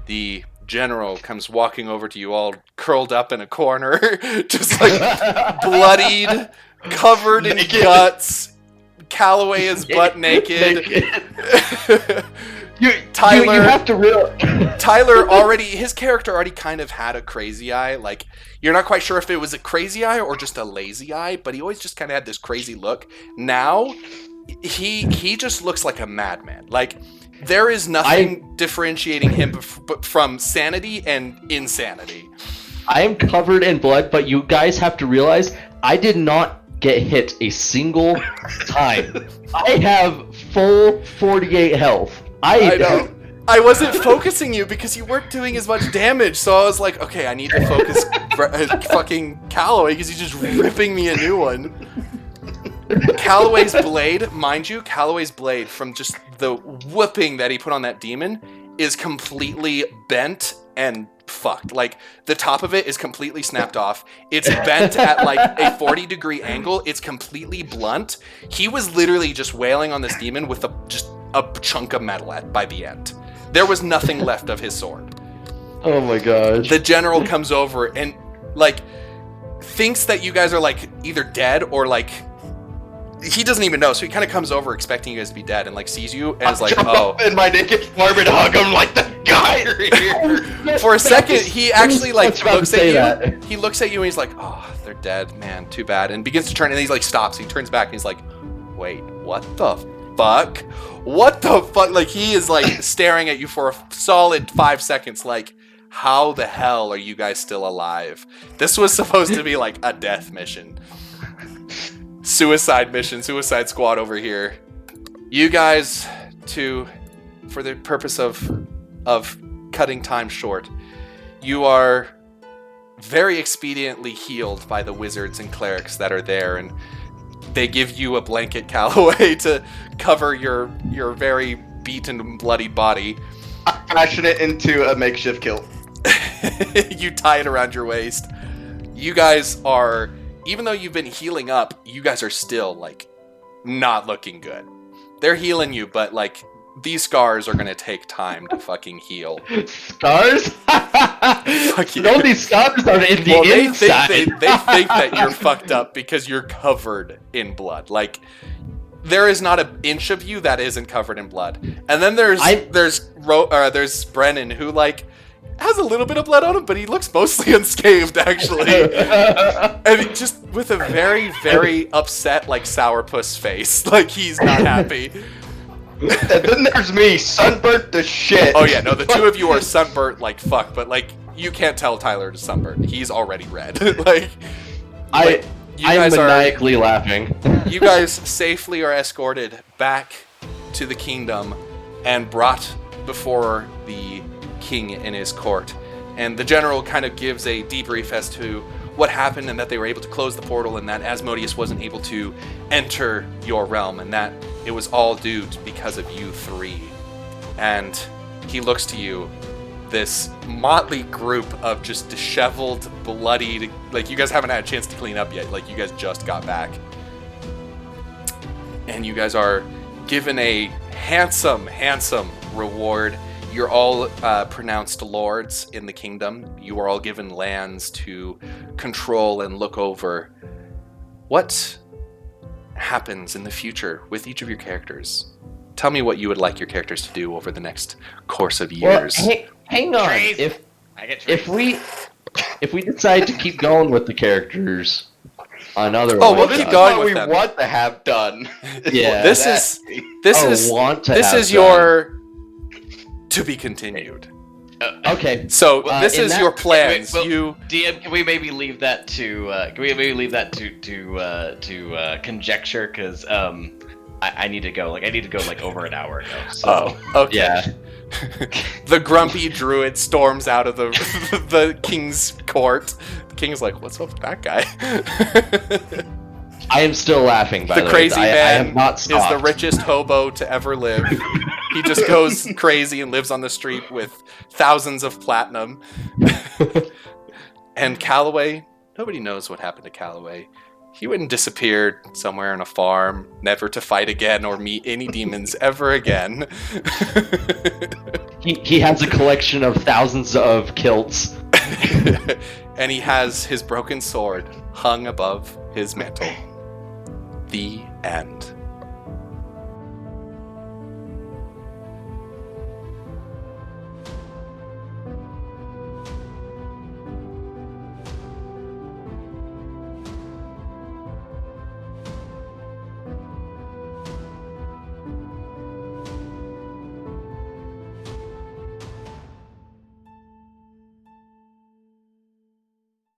[SPEAKER 1] The general comes walking over to you all curled up in a corner, just like bloodied, covered in guts. Calloway is butt naked. Tyler,
[SPEAKER 5] you have to realize.
[SPEAKER 1] Tyler already, his character already kind of had a crazy eye. Like, you're not quite sure if it was a crazy eye or just a lazy eye, but he always just kind of had this crazy look. Now, he just looks like a madman. Like, there is nothing differentiating him from sanity and insanity.
[SPEAKER 5] I am covered in blood, but you guys have to realize I did not get hit a single time. I have full 48 health.
[SPEAKER 1] I know. I wasn't focusing you because you weren't doing as much damage, so I was like, okay, I need to focus fucking Calloway because he's just ripping me a new one. Calloway's blade, mind you, Calloway's blade from just the whooping that he put on that demon is completely bent and fucked. Like, the top of it is completely snapped off. It's bent at like a 40-degree angle. It's completely blunt. He was literally just wailing on this demon with just a chunk of metal by the end. There was nothing left of his sword.
[SPEAKER 5] Oh my gosh.
[SPEAKER 1] The general comes over and like thinks that you guys are like either dead or like he doesn't even know, so he kind of comes over expecting you guys to be dead and like sees you and is like, oh.
[SPEAKER 2] In my naked form and hug him like the guy here.
[SPEAKER 1] For a second, he actually like looks at you.
[SPEAKER 5] That.
[SPEAKER 1] He looks at you and he's like, oh, they're dead, man, too bad. And begins to turn and he's like stops. He turns back and he's like, wait, what the fuck? What the fuck? Like, he is like staring at you for a solid 5 seconds like, how the hell are you guys still alive? This was supposed to be like a death mission. Suicide mission, Suicide Squad over here. You guys, for the purpose of cutting time short, you are very expediently healed by the wizards and clerics that are there, and they give you a blanket, Calloway, to cover your very beaten and bloody body.
[SPEAKER 2] I fashion it into a makeshift kilt.
[SPEAKER 1] You tie it around your waist. You guys are, even though you've been healing up, you guys are still, like, not looking good. They're healing you, but, like, these scars are gonna take time to fucking heal.
[SPEAKER 5] Scars?
[SPEAKER 1] Fuck you.
[SPEAKER 5] No, these scars are in the inside.
[SPEAKER 1] They think that you're fucked up because you're covered in blood. Like, there is not an inch of you that isn't covered in blood. And then there's Brennan, who, like, has a little bit of blood on him, but he looks mostly unscathed, actually. And just with a very, very upset, like, sourpuss face. Like, he's not happy.
[SPEAKER 2] And then there's me, sunburnt to shit.
[SPEAKER 1] Oh yeah, no, the two of you are sunburnt like fuck, but like you can't tell Tyler is sunburnt. He's already red. Like,
[SPEAKER 5] I'm maniacally laughing.
[SPEAKER 1] You guys safely are escorted back to the kingdom and brought before the king in his court. And the general kind of gives a debrief as to what happened and that they were able to close the portal and that Asmodeus wasn't able to enter your realm and that it was all due because of you three. And he looks to you this motley group of just disheveled, bloodied, like you guys haven't had a chance to clean up yet, like you guys just got back. And you guys are given a handsome reward. You're all pronounced lords in the kingdom. You are all given lands to control and look over. What happens in the future with each of your characters? Tell me what you would like your characters to do over the next course of years.
[SPEAKER 5] Well, hang on.
[SPEAKER 4] Trees. I get trees.
[SPEAKER 5] If we decide to keep going with the characters on other
[SPEAKER 1] Oh,
[SPEAKER 2] Well,
[SPEAKER 1] we'll
[SPEAKER 2] this
[SPEAKER 1] keep
[SPEAKER 2] is
[SPEAKER 1] going
[SPEAKER 2] what
[SPEAKER 1] with
[SPEAKER 2] we
[SPEAKER 1] them.
[SPEAKER 2] want to have done.
[SPEAKER 5] Yeah.
[SPEAKER 1] This
[SPEAKER 5] have
[SPEAKER 1] is
[SPEAKER 5] done.
[SPEAKER 1] your to be continued.
[SPEAKER 5] Okay.
[SPEAKER 1] So
[SPEAKER 5] Well,
[SPEAKER 1] this
[SPEAKER 5] in
[SPEAKER 1] is
[SPEAKER 5] that-
[SPEAKER 1] your plans.
[SPEAKER 4] Wait,
[SPEAKER 1] You
[SPEAKER 4] DM, can we maybe leave that to conjecture? Because I need to go. Like I need to go like over an hour ago. So
[SPEAKER 1] okay.
[SPEAKER 5] Yeah.
[SPEAKER 1] The grumpy druid storms out of the king's court. The king's like, "What's up with that guy?"
[SPEAKER 5] I am still laughing. By
[SPEAKER 1] The
[SPEAKER 5] the way.
[SPEAKER 1] crazy
[SPEAKER 5] I
[SPEAKER 1] man
[SPEAKER 5] have not
[SPEAKER 1] is
[SPEAKER 5] stopped.
[SPEAKER 1] the richest hobo to ever live. He just goes crazy and lives on the street with thousands of platinum. And Calloway, nobody knows what happened to Calloway. He went and disappeared somewhere on a farm, never to fight again or meet any demons ever again.
[SPEAKER 5] He has a collection of thousands of kilts.
[SPEAKER 1] And he has his broken sword hung above his mantle. The end.